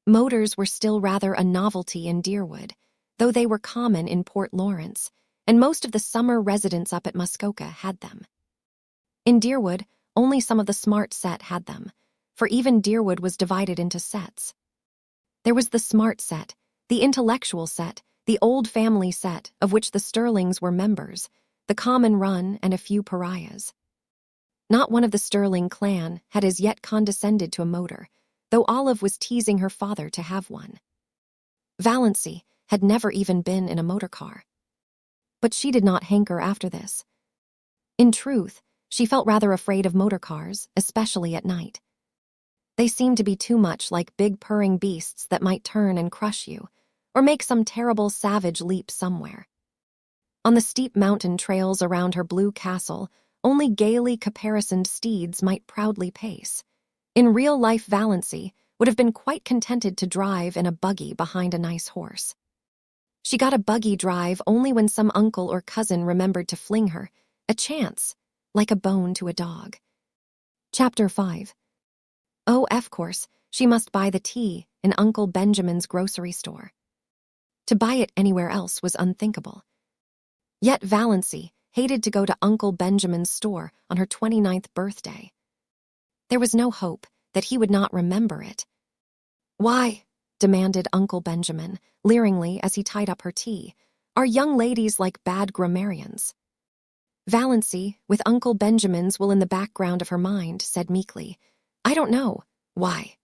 Motors were still rather a novelty in Deerwood, though they were common in Port Lawrence, and most of the summer residents up at Muskoka had them. In Deerwood, only some of the smart set had them, for even Deerwood was divided into sets. There was the smart set, the intellectual set, the old family set, of which the Stirlings were members, the common run, and a few pariahs. Not one of the Stirling clan had as yet condescended to a motor, though Olive was teasing her father to have one. Valancy had never even been in a motor car. But she did not hanker after this. In truth, she felt rather afraid of motor cars, especially at night. They seemed to be too much like big purring beasts that might turn and crush you, or make some terrible savage leap somewhere. On the steep mountain trails around her blue castle, only gaily caparisoned steeds might proudly pace. In real-life Valancy would have been quite contented to drive in a buggy behind a nice horse. She got a buggy drive only when some uncle or cousin remembered to fling her, a chance, like a bone to a dog. Chapter 5. Oh, of course, she must buy the tea in Uncle Benjamin's grocery store. To buy it anywhere else was unthinkable. Yet Valancy hated to go to Uncle Benjamin's store on her 29th birthday. There was no hope that he would not remember it. Why, demanded Uncle Benjamin, leeringly as he tied up her tea, are young ladies like bad grammarians? Valancy, with Uncle Benjamin's will in the background of her mind, said meekly, I don't know. Why?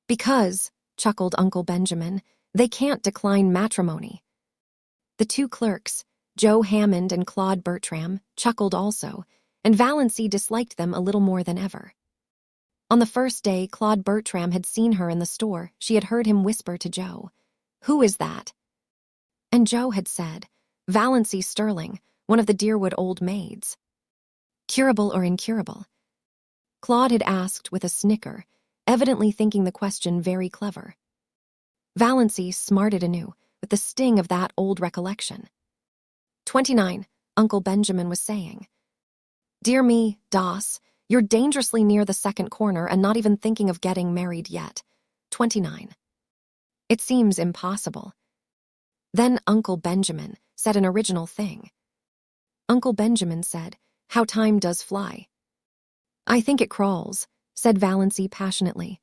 Because, chuckled Uncle Benjamin, they can't decline matrimony. The two clerks, Joe Hammond and Claude Bertram, chuckled also, and Valancy disliked them a little more than ever. On the first day Claude Bertram had seen her in the store, she had heard him whisper to Joe, Who is that? And Joe had said, Valancy Stirling, one of the Deerwood old maids. Curable or incurable? Claude had asked with a snicker, evidently thinking the question very clever. Valancy smarted anew with the sting of that old recollection. 29, Uncle Benjamin was saying. Dear me, Doss, you're dangerously near the second corner and not even thinking of getting married yet. 29. It seems impossible. Then Uncle Benjamin said an original thing. Uncle Benjamin said, How time does fly. I think it crawls, said Valancy passionately.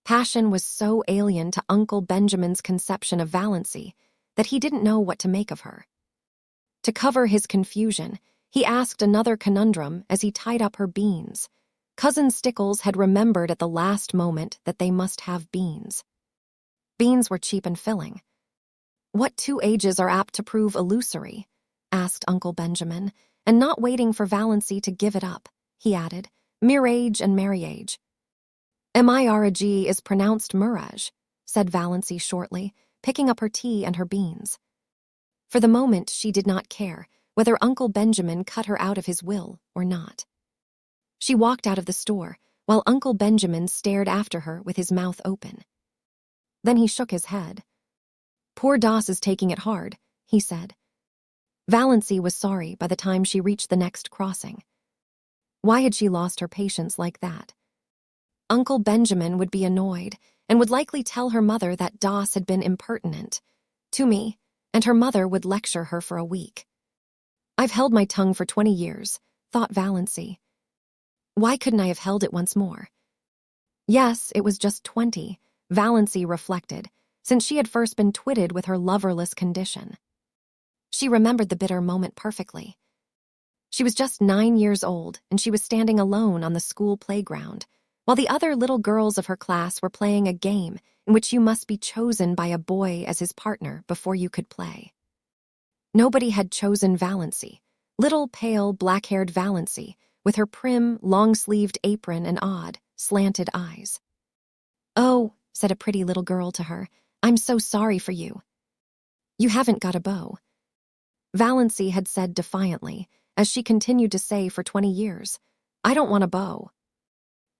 Passion was so alien to Uncle Benjamin's conception of Valancy that he didn't know what to make of her. To cover his confusion, he asked another conundrum as he tied up her beans. Cousin Stickles had remembered at the last moment that they must have beans. Beans were cheap and filling. What two ages are apt to prove illusory? Asked Uncle Benjamin, and not waiting for Valancy to give it up, he added, "Mirage and marriage." "Mirage is pronounced mirage," said Valancy shortly, picking up her tea and her beans. For the moment, she did not care whether Uncle Benjamin cut her out of his will or not. She walked out of the store, while Uncle Benjamin stared after her with his mouth open. Then he shook his head. "Poor Doss is taking it hard," he said. Valancy was sorry by the time she reached the next crossing. Why had she lost her patience like that? Uncle Benjamin would be annoyed and would likely tell her mother that Doss had been impertinent to me, and her mother would lecture her for a week. "I've held my tongue for 20 years, thought Valancy. Why couldn't I have held it once more? Yes, it was just 20, Valancy reflected, since she had first been twitted with her loverless condition. She remembered the bitter moment perfectly. She was just 9 years old, and she was standing alone on the school playground, while the other little girls of her class were playing a game in which you must be chosen by a boy as his partner before you could play. Nobody had chosen Valancy, little pale black-haired Valancy, with her prim, long-sleeved apron and odd, slanted eyes. "Oh," said a pretty little girl to her, "I'm so sorry for you. You haven't got a beau." Valancy had said defiantly, as she continued to say for 20 years, "I don't want a beau."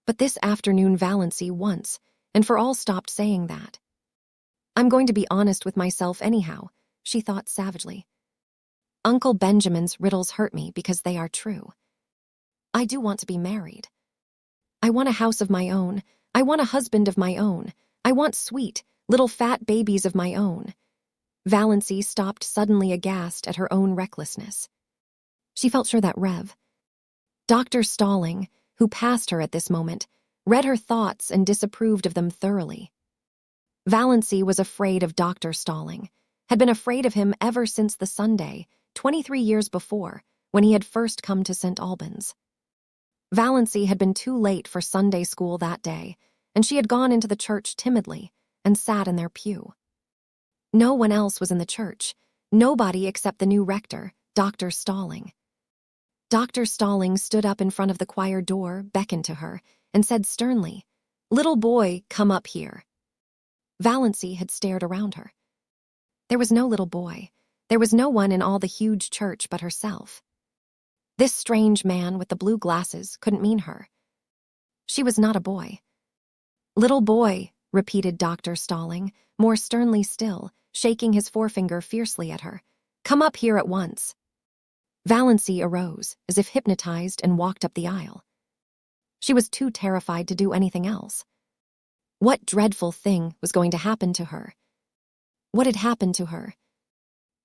But this afternoon Valancy once and for all stopped saying that. "I'm going to be honest with myself anyhow," she thought savagely. "Uncle Benjamin's riddles hurt me because they are true. I do want to be married. I want a house of my own. I want a husband of my own. I want sweet, little fat babies of my own." Valancy stopped suddenly aghast at her own recklessness. She felt sure that Dr. Stirling, who passed her at this moment, read her thoughts and disapproved of them thoroughly. Valancy was afraid of Dr. Stirling, had been afraid of him ever since the Sunday, 23 years before, when he had first come to St. Albans. Valancy had been too late for Sunday school that day, and she had gone into the church timidly and sat in their pew. No one else was in the church, nobody except the new rector, Dr. Stirling. Dr. Stirling stood up in front of the choir door, beckoned to her, and said sternly, "Little boy, come up here." Valancy had stared around her. There was no little boy. There was no one in all the huge church but herself. This strange man with the blue glasses couldn't mean her. She was not a boy. "Little boy," repeated Dr. Stirling, more sternly still, shaking his forefinger fiercely at her. "Come up here at once." Valancy arose, as if hypnotized, and walked up the aisle. She was too terrified to do anything else. What dreadful thing was going to happen to her? What had happened to her?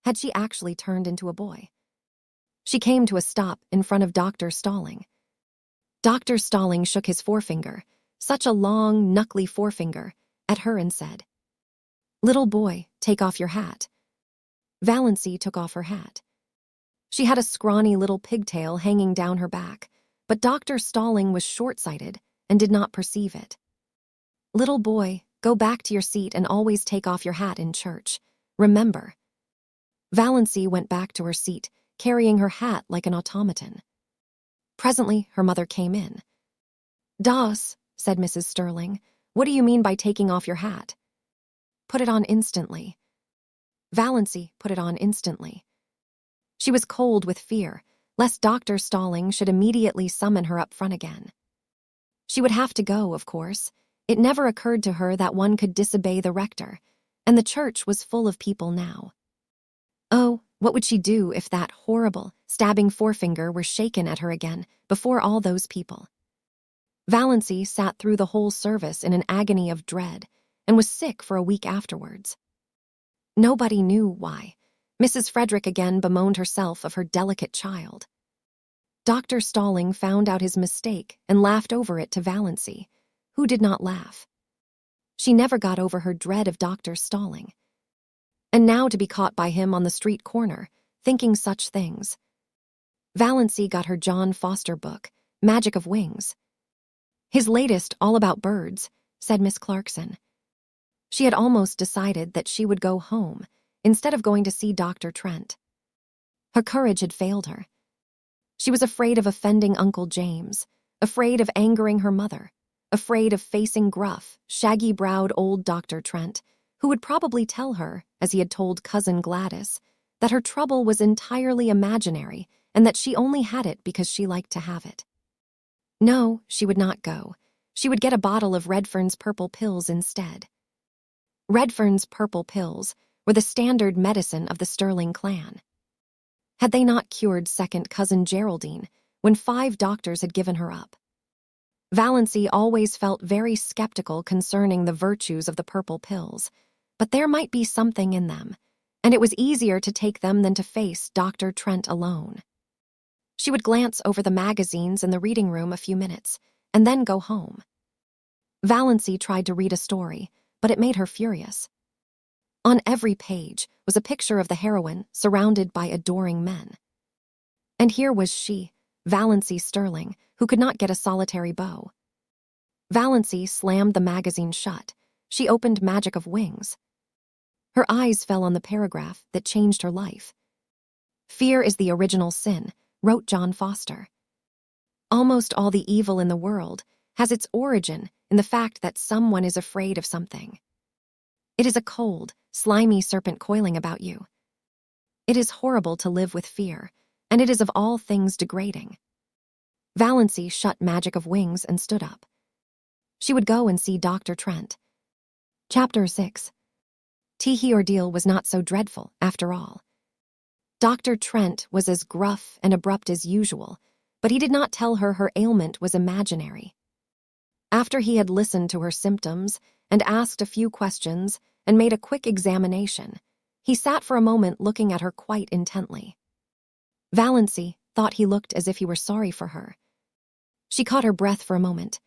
Had she actually turned into a boy? She came to a stop in front of Dr. Stirling. Dr. Stirling shook his forefinger, such a long, knuckly forefinger, at her and said, "Little boy, take off your hat." Valancy took off her hat. She had a scrawny little pigtail hanging down her back, but Dr. Stirling was short-sighted and did not perceive it. "Little boy, go back to your seat and always take off your hat in church. Remember." Valancy went back to her seat, carrying her hat like an automaton. Presently, her mother came in. "Doss," said Mrs. Stirling, "what do you mean by taking off your hat?" "Put it on instantly." Valancy put it on instantly. She was cold with fear, lest Dr. Stirling should immediately summon her up front again. She would have to go, of course. It never occurred to her that one could disobey the rector, and the church was full of people now. Oh, what would she do if that horrible, stabbing forefinger were shaken at her again before all those people? Valancy sat through the whole service in an agony of dread and was sick for a week afterwards. Nobody knew why. Mrs. Frederick again bemoaned herself of her delicate child. Dr. Stirling found out his mistake and laughed over it to Valancy, who did not laugh. She never got over her dread of Dr. Stirling. And now to be caught by him on the street corner, thinking such things. Valancy got her John Foster book, Magic of Wings. "His latest all about birds," said Miss Clarkson. She had almost decided that she would go home, instead of going to see Dr. Trent. Her courage had failed her. She was afraid of offending Uncle James, afraid of angering her mother, afraid of facing gruff, shaggy-browed old Dr. Trent, who would probably tell her, as he had told Cousin Gladys, that her trouble was entirely imaginary and that she only had it because she liked to have it. No, she would not go. She would get a bottle of Redfern's purple pills instead. Redfern's purple pills were the standard medicine of the Stirling clan. Had they not cured second cousin Geraldine when 5 doctors had given her up? Valancy always felt very skeptical concerning the virtues of the purple pills, but there might be something in them, and it was easier to take them than to face Dr. Trent alone. She would glance over the magazines in the reading room a few minutes, and then go home. Valancy tried to read a story, but it made her furious. On every page was a picture of the heroine surrounded by adoring men. And here was she, Valancy Stirling, who could not get a solitary beau. Valancy slammed the magazine shut. She opened Magic of Wings. Her eyes fell on the paragraph that changed her life. "Fear is the original sin," wrote John Foster. "Almost all the evil in the world has its origin in the fact that someone is afraid of something. It is a cold, slimy serpent coiling about you. It is horrible to live with fear, and it is of all things degrading." Valancy shut Magic of Wings and stood up. She would go and see Dr. Trent. Chapter 6. Teehee ordeal was not so dreadful, after all. Dr. Trent was as gruff and abrupt as usual, but he did not tell her her ailment was imaginary. After he had listened to her symptoms and asked a few questions and made a quick examination, he sat for a moment looking at her quite intently. Valancy thought he looked as if he were sorry for her. She caught her breath for a moment.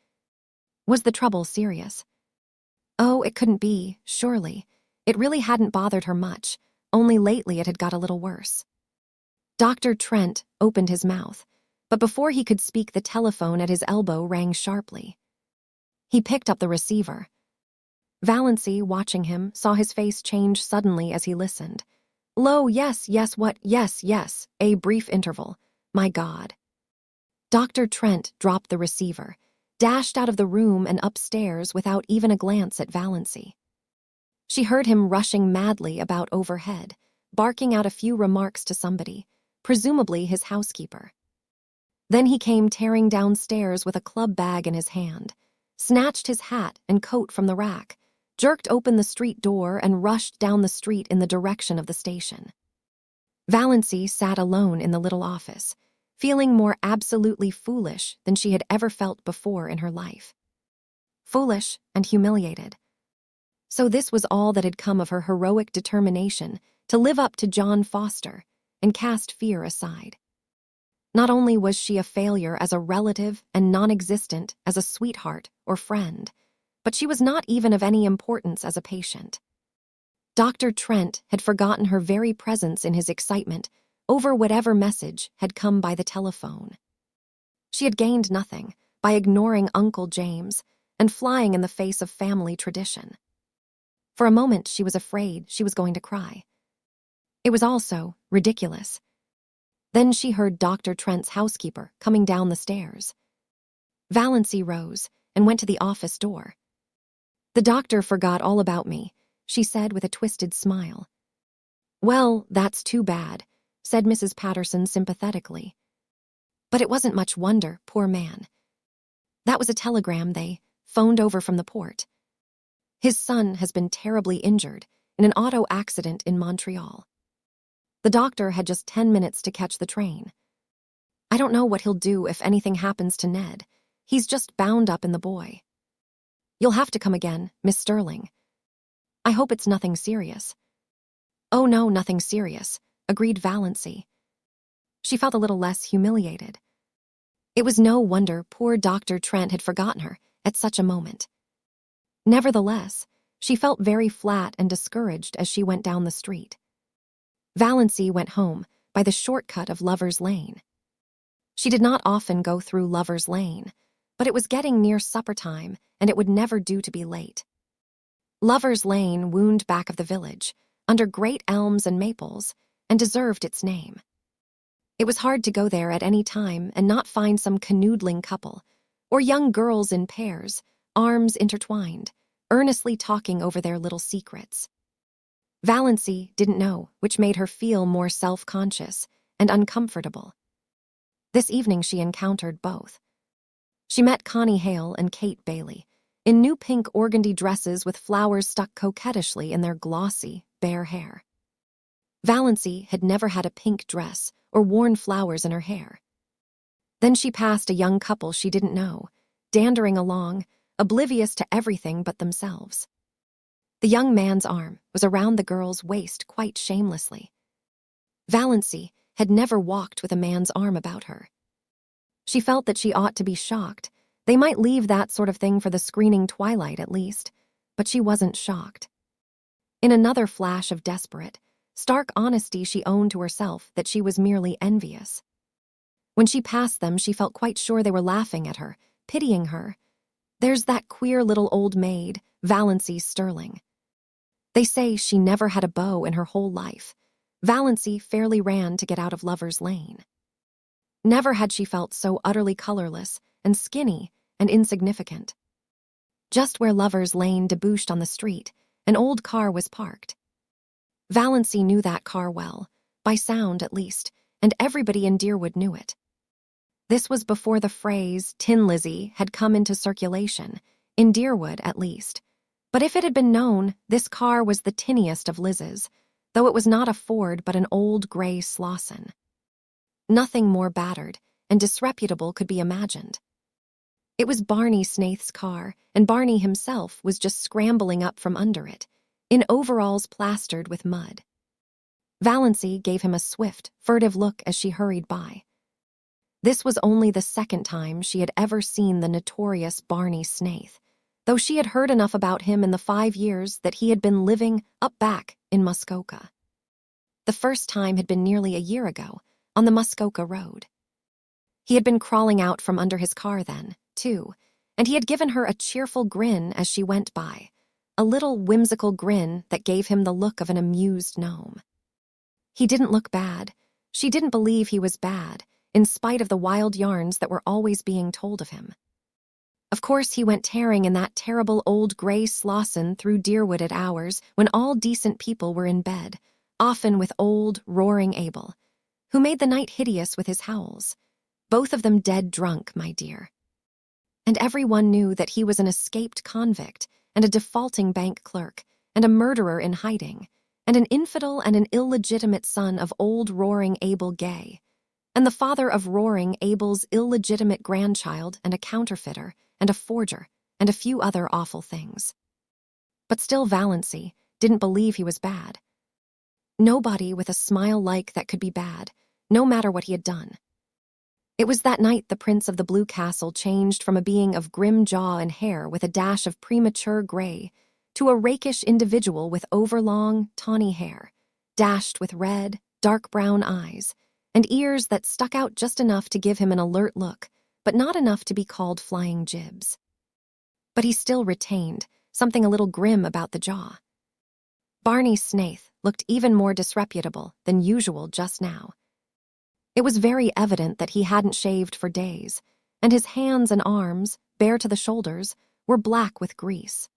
Was the trouble serious? Oh, it couldn't be, surely. It really hadn't bothered her much, only lately it had got a little worse. Dr. Trent opened his mouth, but before he could speak, the telephone at his elbow rang sharply. He picked up the receiver. Valancy, watching him, saw his face change suddenly as he listened. "Lo, yes, what, yes, a brief interval. My God." Dr. Trent dropped the receiver, dashed out of the room and upstairs without even a glance at Valancy. She heard him rushing madly about overhead, barking out a few remarks to somebody, presumably his housekeeper. Then he came tearing downstairs with a club bag in his hand, snatched his hat and coat from the rack, jerked open the street door and rushed down the street in the direction of the station. Valancy sat alone in the little office, feeling more absolutely foolish than she had ever felt before in her life. Foolish and humiliated. So this was all that had come of her heroic determination to live up to John Foster and cast fear aside. Not only was she a failure as a relative and non-existent as a sweetheart or friend, but she was not even of any importance as a patient. Dr. Trent had forgotten her very presence in his excitement over whatever message had come by the telephone. She had gained nothing by ignoring Uncle James and flying in the face of family tradition. For a moment she was afraid she was going to cry. It was also ridiculous. Then she heard Dr. Trent's housekeeper coming down the stairs. Valancy rose and went to the office door. "The doctor forgot all about me," she said with a twisted smile. "Well, that's too bad," said Mrs. Patterson sympathetically. "But it wasn't much wonder, poor man. That was a telegram they phoned over from the port. His son has been terribly injured in an auto accident in Montreal. The doctor had just 10 minutes to catch the train. I don't know what he'll do if anything happens to Ned. He's just bound up in the boy. You'll have to come again, Miss Stirling. I hope it's nothing serious." "Oh no, nothing serious," agreed Valancy. She felt a little less humiliated. It was no wonder poor Dr. Trent had forgotten her at such a moment. Nevertheless, she felt very flat and discouraged as she went down the street. Valancy went home by the shortcut of Lover's Lane. She did not often go through Lover's Lane, but it was getting near supper time and it would never do to be late. Lover's Lane wound back of the village, under great elms and maples, and deserved its name. It was hard to go there at any time and not find some canoodling couple, or young girls in pairs, arms intertwined, earnestly talking over their little secrets. Valancy didn't know, which made her feel more self-conscious and uncomfortable. This evening she encountered both. She met Connie Hale and Kate Bailey, in new pink organdy dresses with flowers stuck coquettishly in their glossy, bare hair. Valancy had never had a pink dress or worn flowers in her hair. Then she passed a young couple she didn't know, dandering along, oblivious to everything but themselves. The young man's arm was around the girl's waist quite shamelessly. Valancy had never walked with a man's arm about her. She felt that she ought to be shocked. They might leave that sort of thing for the screening twilight at least, but she wasn't shocked. In another flash of desperate, stark honesty, she owned to herself that she was merely envious. When she passed them, she felt quite sure they were laughing at her, pitying her. There's that queer little old maid, Valancy Stirling. They say she never had a beau in her whole life. Valancy fairly ran to get out of Lover's Lane. Never had she felt so utterly colorless and skinny and insignificant. Just where Lover's Lane debouched on the street, an old car was parked. Valancy knew that car well, by sound at least, and everybody in Deerwood knew it. This was before the phrase Tin Lizzie had come into circulation, in Deerwood at least. But if it had been known, this car was the tinniest of Liz's, though it was not a Ford but an old gray Slauson. Nothing more battered and disreputable could be imagined. It was Barney Snaith's car, and Barney himself was just scrambling up from under it, in overalls plastered with mud. Valancy gave him a swift, furtive look as she hurried by. This was only the second time she had ever seen the notorious Barney Snaith, though she had heard enough about him in the 5 years that he had been living up back in Muskoka. The first time had been nearly a year ago, on the Muskoka Road. He had been crawling out from under his car then, too, and he had given her a cheerful grin as she went by, a little whimsical grin that gave him the look of an amused gnome. He didn't look bad. She didn't believe he was bad, in spite of the wild yarns that were always being told of him. Of course, he went tearing in that terrible old gray Slauson through Deerwood at hours when all decent people were in bed, often with old, roaring Abel, who made the night hideous with his howls. Both of them dead drunk, my dear. And everyone knew that he was an escaped convict and a defaulting bank clerk and a murderer in hiding and an infidel and an illegitimate son of old roaring Abel Gay, and the father of roaring Abel's illegitimate grandchild and a counterfeiter and a forger and a few other awful things. But still Valancy didn't believe he was bad. Nobody with a smile like that could be bad, no matter what he had done. It was that night the Prince of the Blue Castle changed from a being of grim jaw and hair with a dash of premature gray to a rakish individual with overlong, tawny hair, dashed with red, dark brown eyes, and ears that stuck out just enough to give him an alert look, but not enough to be called flying jibs. But he still retained something a little grim about the jaw. Barney Snaith looked even more disreputable than usual just now. It was very evident that he hadn't shaved for days, and his hands and arms, bare to the shoulders, were black with grease.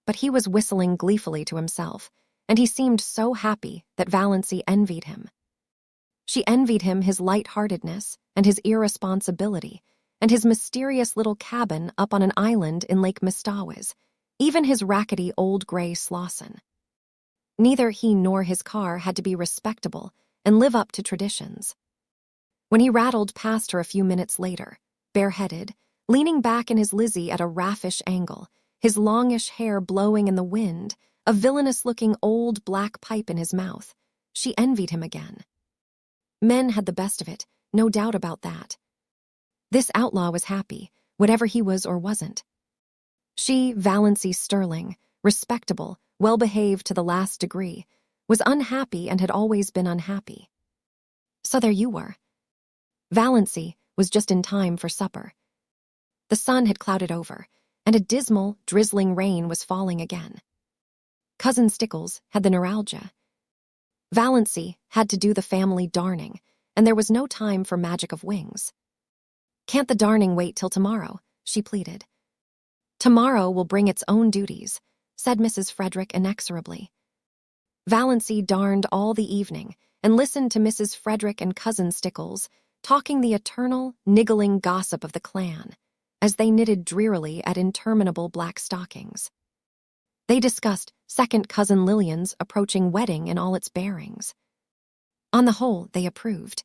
But he was whistling gleefully to himself, and he seemed so happy that Valancy envied him. She envied him his light-heartedness and his irresponsibility and his mysterious little cabin up on an island in Lake Mistawis, even his rackety old gray Slauson. Neither he nor his car had to be respectable and live up to traditions. When he rattled past her a few minutes later, bareheaded, leaning back in his Lizzie at a raffish angle, his longish hair blowing in the wind, a villainous-looking old black pipe in his mouth, she envied him again. Men had the best of it, no doubt about that. This outlaw was happy, whatever he was or wasn't. She, Valancy Stirling, respectable, well-behaved to the last degree, was unhappy and had always been unhappy. So there you were. Valancy was just in time for supper. The sun had clouded over, and a dismal, drizzling rain was falling again. Cousin Stickles had the neuralgia. Valancy had to do the family darning, and there was no time for magic of wings. "Can't the darning wait till tomorrow?" she pleaded. "Tomorrow will bring its own duties," said Mrs. Frederick inexorably. Valancy darned all the evening and listened to Mrs. Frederick and Cousin Stickles talking the eternal, niggling gossip of the clan as they knitted drearily at interminable black stockings. They discussed second cousin Lillian's approaching wedding in all its bearings. On the whole, they approved.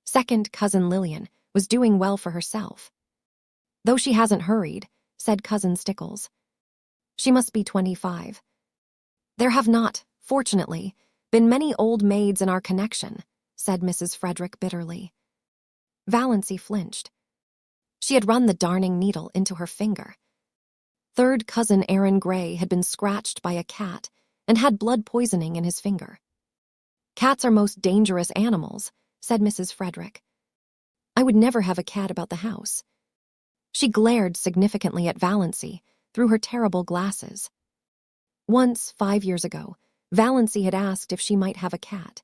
Second cousin Lillian was doing well for herself. "Though she hasn't hurried," said Cousin Stickles. "She must be 25. There have not, fortunately, been many old maids in our connection," said Mrs. Frederick bitterly. Valancy flinched. She had run the darning needle into her finger. Third cousin Aaron Gray had been scratched by a cat and had blood poisoning in his finger. "Cats are most dangerous animals," said Mrs. Frederick. "I would never have a cat about the house." She glared significantly at Valancy through her terrible glasses. Once, 5 years ago, Valancy had asked if she might have a cat.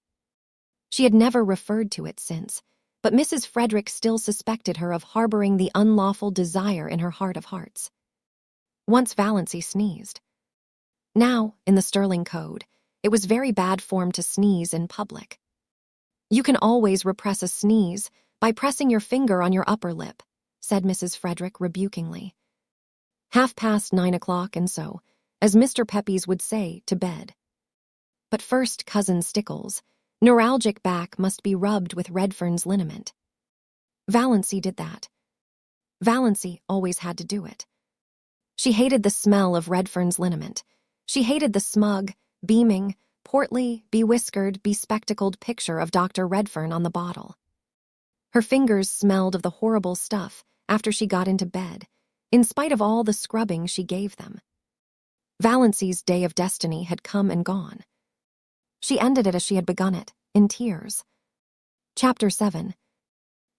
She had never referred to it since, but Mrs. Frederick still suspected her of harboring the unlawful desire in her heart of hearts. Once Valancy sneezed. Now, in the Stirling Code, it was very bad form to sneeze in public. "You can always repress a sneeze by pressing your finger on your upper lip," said Mrs. Frederick rebukingly. 9:30, and so, as Mr. Pepys would say, to bed. But first Cousin Stickles' neuralgic back must be rubbed with Redfern's liniment. Valancy did that. Valancy always had to do it. She hated the smell of Redfern's liniment. She hated the smug, beaming, portly, bewhiskered, bespectacled picture of Dr. Redfern on the bottle. Her fingers smelled of the horrible stuff after she got into bed, in spite of all the scrubbing she gave them. Valancy's day of destiny had come and gone. She ended it as she had begun it, in tears. Chapter 7.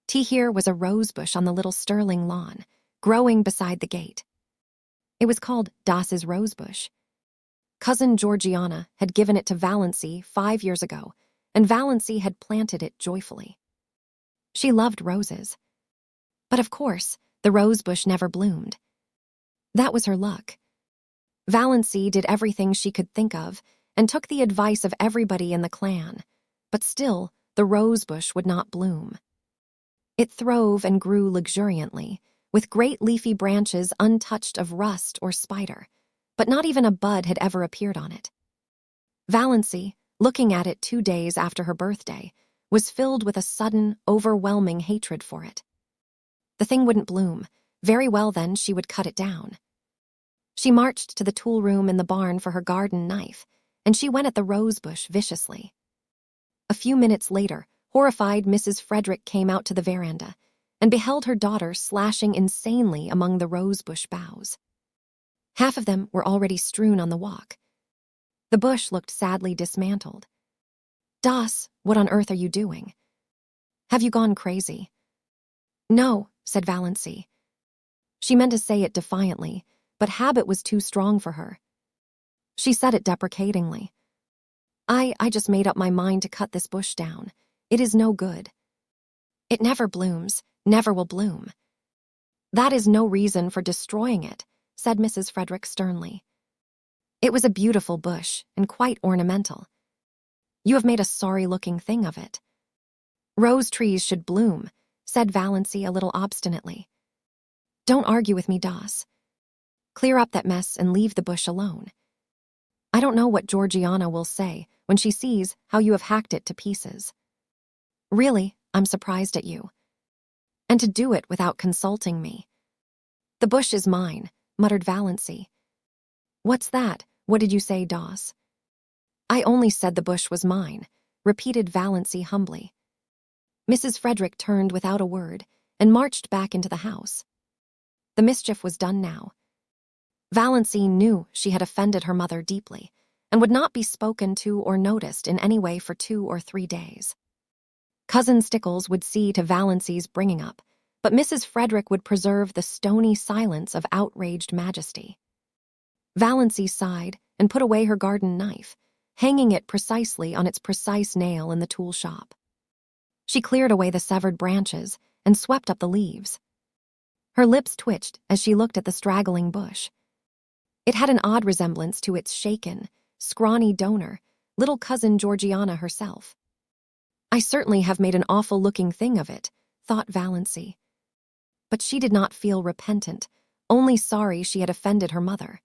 Here was a rosebush on the little Stirling lawn, growing beside the gate. It was called Das's rosebush. Cousin Georgiana had given it to Valancy 5 years ago, and Valancy had planted it joyfully. She loved roses. But of course, the rosebush never bloomed. That was her luck. Valancy did everything she could think of and took the advice of everybody in the clan, but still the rosebush would not bloom. It throve and grew luxuriantly, with great leafy branches untouched of rust or spider, but not even a bud had ever appeared on it. Valancy, looking at it 2 days after her birthday, was filled with a sudden, overwhelming hatred for it. The thing wouldn't bloom. Very well then, she would cut it down. She marched to the tool room in the barn for her garden knife, and she went at the rosebush viciously. A few minutes later, horrified Mrs. Frederick came out to the veranda and beheld her daughter slashing insanely among the rosebush boughs. Half of them were already strewn on the walk. The bush looked sadly dismantled. "Das, what on earth are you doing? Have you gone crazy?" "No," said Valancy. She meant to say it defiantly, but habit was too strong for her. She said it deprecatingly. I just made up my mind to cut this bush down. It is no good. It never blooms, never will bloom." "That is no reason for destroying it," said Mrs. Frederick sternly. "It was a beautiful bush and quite ornamental. You have made a sorry-looking thing of it." "Rose trees should bloom," said Valancy a little obstinately. "Don't argue with me, Das. Clear up that mess and leave the bush alone. I don't know what Georgiana will say when she sees how you have hacked it to pieces. Really, I'm surprised at you. And to do it without consulting me." "The bush is mine," muttered Valancy. "What's that? What did you say, Das?" "I only said the bush was mine," repeated Valancy humbly. Mrs. Frederick turned without a word and marched back into the house. The mischief was done now. Valancy knew she had offended her mother deeply and would not be spoken to or noticed in any way for 2 or 3 days. Cousin Stickles would see to Valancy's bringing up, but Mrs. Frederick would preserve the stony silence of outraged majesty. Valancy sighed and put away her garden knife, hanging it precisely on its precise nail in the tool shop. She cleared away the severed branches and swept up the leaves. Her lips twitched as she looked at the straggling bush. It had an odd resemblance to its shaken, scrawny donor, little cousin Georgiana herself. I certainly have made an awful-looking thing of it, thought Valancy. But she did not feel repentant, only sorry she had offended her mother.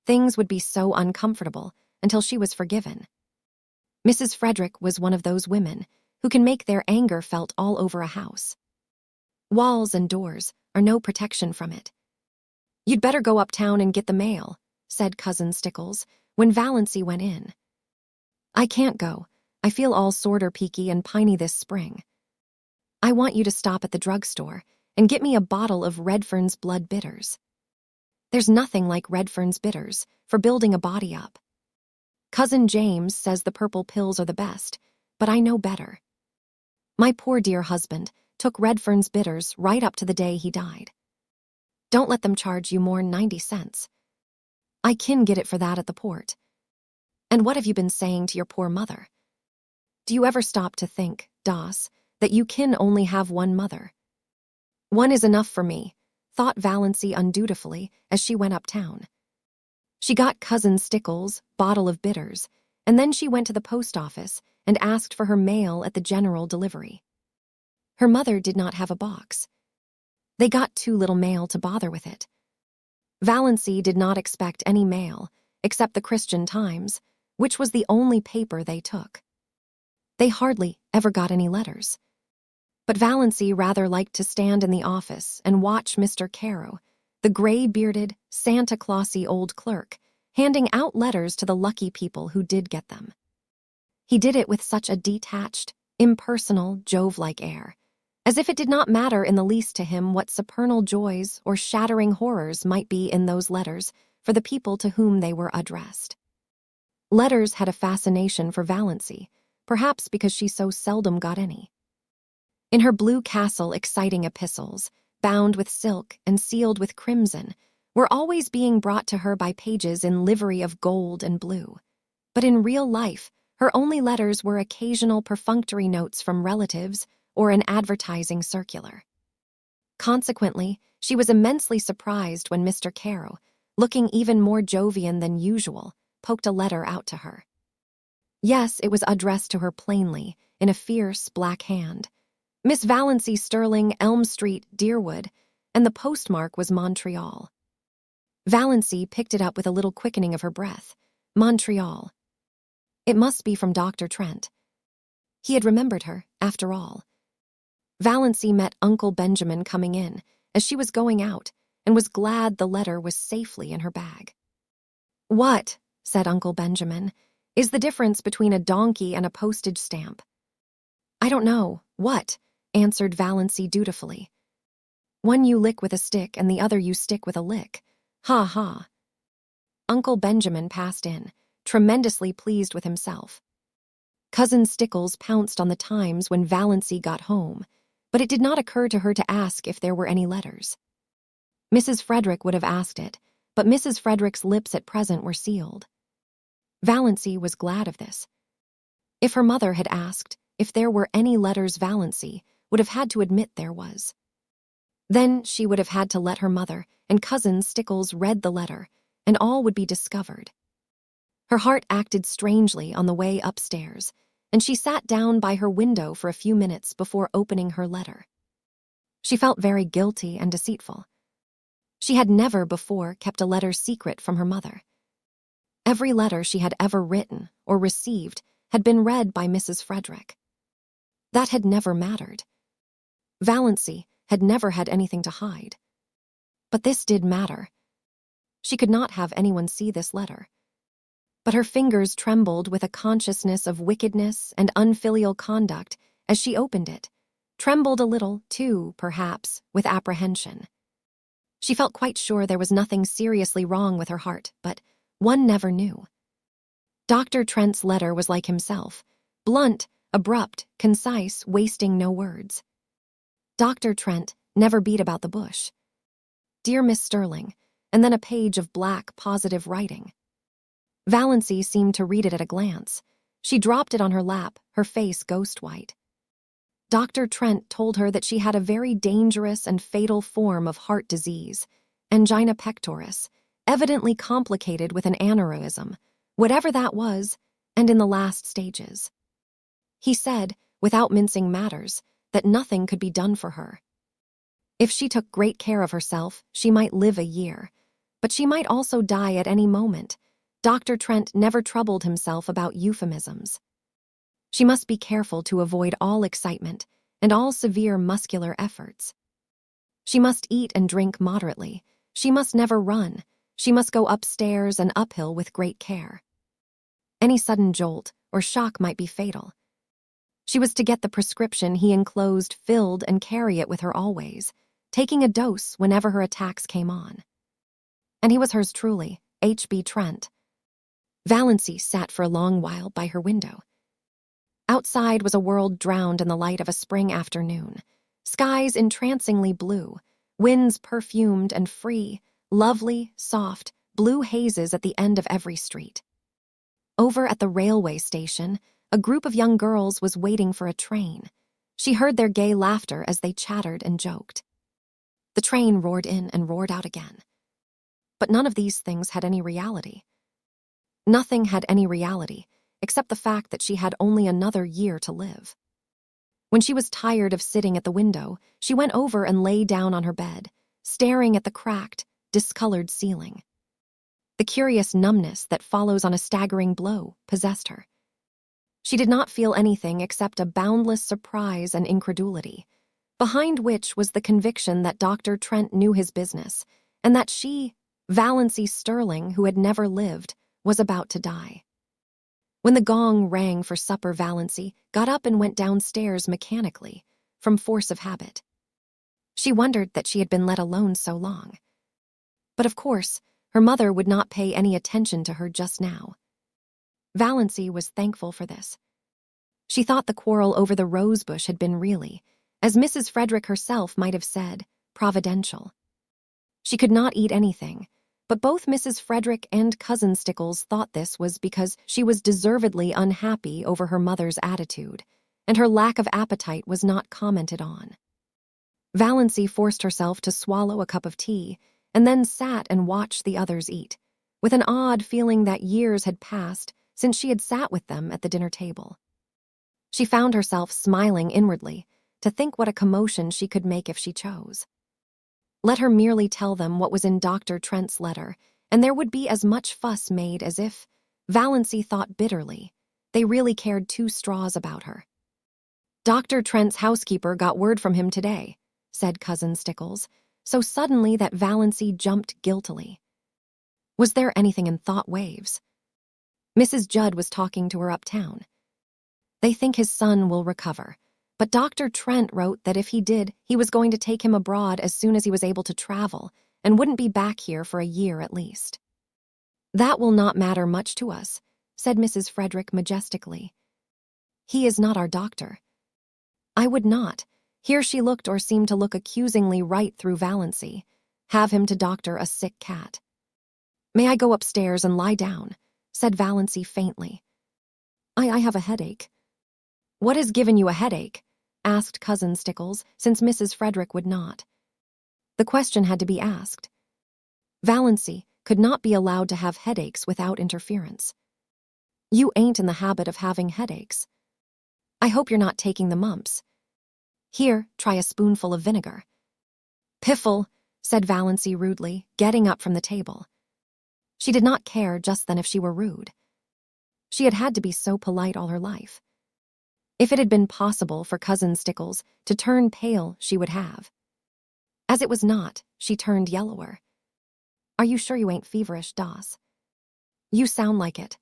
Things would be so uncomfortable until she was forgiven. Mrs. Frederick was one of those women who can make their anger felt all over a house. Walls and doors are no protection from it. "You'd better go uptown and get the mail," said Cousin Stickles when Valancy went in. "I can't go. I feel all sorter peaky and piney this spring. I want you to stop at the drugstore and get me a bottle of Redfern's Blood Bitters. There's nothing like Redfern's Bitters for building a body up. Cousin James says the purple pills are the best, but I know better. My poor dear husband took Redfern's Bitters right up to the day he died. Don't let them charge you more'n 90 cents. I kin get it for that at the port. And what have you been saying to your poor mother? Do you ever stop to think, Doss, that you kin only have one mother?" "One is enough for me," thought Valancy undutifully as she went uptown. She got Cousin Stickles' bottle of bitters, and then she went to the post office and asked for her mail at the general delivery. Her mother did not have a box. They got too little mail to bother with it. Valancy did not expect any mail, except the Christian Times, which was the only paper they took. They hardly ever got any letters. But Valancy rather liked to stand in the office and watch Mr. Caro, the gray-bearded, Santa Clausy old clerk, handing out letters to the lucky people who did get them. He did it with such a detached, impersonal, Jove-like air, as if it did not matter in the least to him what supernal joys or shattering horrors might be in those letters for the people to whom they were addressed. Letters had a fascination for Valancy, perhaps because she so seldom got any. In her blue castle, exciting epistles, bound with silk and sealed with crimson, were always being brought to her by pages in livery of gold and blue. But in real life, her only letters were occasional perfunctory notes from relatives or an advertising circular. Consequently, she was immensely surprised when Mr. Caro, looking even more Jovian than usual, poked a letter out to her. Yes, it was addressed to her plainly, in a fierce black hand. Miss Valancy Stirling, Elm Street, Deerwood, and the postmark was Montreal. Valancy picked it up with a little quickening of her breath. Montreal. It must be from Dr. Trent. He had remembered her, after all. Valancy met Uncle Benjamin coming in, as she was going out, and was glad the letter was safely in her bag. "What," said Uncle Benjamin, "is the difference between a donkey and a postage stamp?" "I don't know. What?" answered Valancy dutifully. "One you lick with a stick and the other you stick with a lick. Ha ha." Uncle Benjamin passed in, tremendously pleased with himself. Cousin Stickles pounced on the Times when Valancy got home, but it did not occur to her to ask if there were any letters. Mrs. Frederick would have asked it, but Mrs. Frederick's lips at present were sealed. Valancy was glad of this. If her mother had asked if there were any letters, Valancy would have had to admit there was. Then she would have had to let her mother and Cousin Stickles read the letter, and all would be discovered. Her heart acted strangely on the way upstairs, and she sat down by her window for a few minutes before opening her letter. She felt very guilty and deceitful. She had never before kept a letter secret from her mother. Every letter she had ever written or received had been read by Mrs. Frederick. That had never mattered. Valancy had never had anything to hide. But this did matter. She could not have anyone see this letter. But her fingers trembled with a consciousness of wickedness and unfilial conduct as she opened it, trembled a little, too, perhaps, with apprehension. She felt quite sure there was nothing seriously wrong with her heart, but one never knew. Dr. Trent's letter was like himself, blunt, abrupt, concise, wasting no words. Dr. Trent never beat about the bush. "Dear Miss Stirling," and then a page of black, positive writing. Valancy seemed to read it at a glance. She dropped it on her lap, her face ghost-white. Dr. Trent told her that she had a very dangerous and fatal form of heart disease, angina pectoris, evidently complicated with an aneurysm, whatever that was, and in the last stages. He said, without mincing matters, that nothing could be done for her. If she took great care of herself, she might live a year, but she might also die at any moment. Dr. Trent never troubled himself about euphemisms. She must be careful to avoid all excitement and all severe muscular efforts. She must eat and drink moderately. She must never run. She must go upstairs and uphill with great care. Any sudden jolt or shock might be fatal. She was to get the prescription he enclosed filled and carry it with her always, taking a dose whenever her attacks came on. And he was hers truly, H.B. Trent. Valancy sat for a long while by her window. Outside was a world drowned in the light of a spring afternoon, skies entrancingly blue, winds perfumed and free, lovely, soft, blue hazes at the end of every street. Over at the railway station, a group of young girls was waiting for a train. She heard their gay laughter as they chattered and joked. The train roared in and roared out again. But none of these things had any reality. Nothing had any reality, except the fact that she had only another year to live. When she was tired of sitting at the window, she went over and lay down on her bed, staring at the cracked, discolored ceiling. The curious numbness that follows on a staggering blow possessed her. She did not feel anything except a boundless surprise and incredulity, behind which was the conviction that Dr. Trent knew his business, and that she, Valancy Stirling, who had never lived, was about to die. When the gong rang for supper, Valancy got up and went downstairs mechanically, from force of habit. She wondered that she had been let alone so long. But of course, her mother would not pay any attention to her just now. Valancy was thankful for this. She thought the quarrel over the rosebush had been really, as Mrs. Frederick herself might have said, providential. She could not eat anything, but both Mrs. Frederick and Cousin Stickles thought this was because she was deservedly unhappy over her mother's attitude, and her lack of appetite was not commented on. Valancy forced herself to swallow a cup of tea, and then sat and watched the others eat, with an odd feeling that years had passed since she had sat with them at the dinner table. She found herself smiling inwardly to think what a commotion she could make if she chose. Let her merely tell them what was in Dr. Trent's letter, and there would be as much fuss made as if, Valancy thought bitterly, they really cared two straws about her. Dr. Trent's housekeeper got word from him today, said Cousin Stickles, so suddenly that Valancy jumped guiltily. Was there anything in thought waves? Mrs. Judd was talking to her uptown. They think his son will recover, but Dr. Trent wrote that if he did, he was going to take him abroad as soon as he was able to travel and wouldn't be back here for a year at least. That will not matter much to us, said Mrs. Frederick majestically. He is not our doctor. I would not. Here she looked or seemed to look accusingly right through Valancy. Have him to doctor a sick cat. May I go upstairs and lie down? Said Valancy faintly. I have a headache. What has given you a headache? Asked Cousin Stickles, since Mrs. Frederick would not. The question had to be asked. Valancy could not be allowed to have headaches without interference. You ain't in the habit of having headaches. I hope you're not taking the mumps. Here, try a spoonful of vinegar. Piffle, said Valancy rudely, getting up from the table. She did not care just then if she were rude. She had had to be so polite all her life. If it had been possible for Cousin Stickles to turn pale, she would have. As it was not, she turned yellower. Are you sure you ain't feverish, Doss? You sound like it.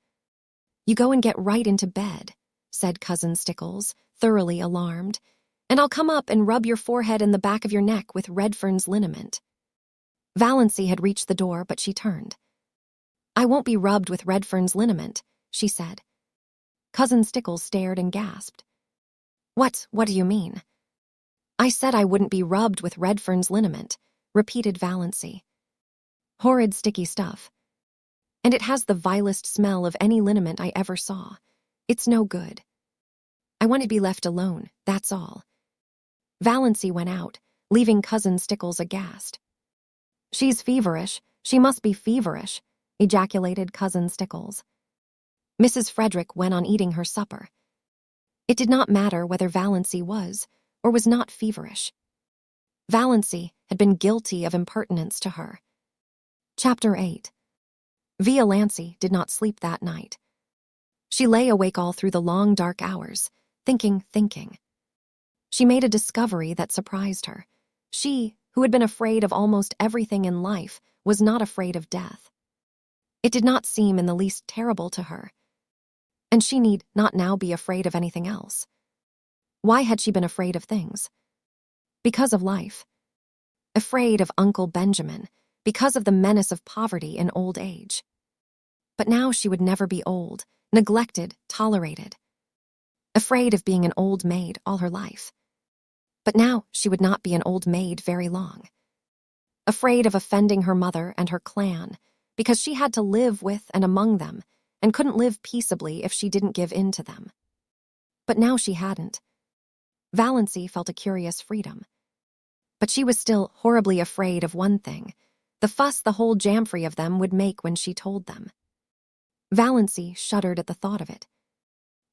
You go and get right into bed, said Cousin Stickles, thoroughly alarmed, and I'll come up and rub your forehead and the back of your neck with Redfern's liniment. Valancy had reached the door, but she turned. I won't be rubbed with Redfern's liniment, she said. Cousin Stickles stared and gasped. What do you mean? I said I wouldn't be rubbed with Redfern's liniment, repeated Valancy. Horrid sticky stuff. And it has the vilest smell of any liniment I ever saw. It's no good. I want to be left alone, that's all. Valancy went out, leaving Cousin Stickles aghast. "She's feverish. She must be feverish," ejaculated Cousin Stickles. Mrs. Frederick went on eating her supper. It did not matter whether Valancy was or was not feverish. Valancy had been guilty of impertinence to her. Chapter 8. Valancy did not sleep that night. She lay awake all through the long dark hours, thinking. She made a discovery that surprised her. She, who had been afraid of almost everything in life, was not afraid of death. It did not seem in the least terrible to her, and she need not now be afraid of anything else. Why had she been afraid of things? Because of life. Afraid of Uncle Benjamin, because of the menace of poverty in old age. But now she would never be old, neglected, tolerated. Afraid of being an old maid all her life. But now she would not be an old maid very long. Afraid of offending her mother and her clan, because she had to live with and among them, and couldn't live peaceably if she didn't give in to them. But now she hadn't. Valancy felt a curious freedom. But she was still horribly afraid of one thing, the fuss the whole jamfrey of them would make when she told them. Valancy shuddered at the thought of it.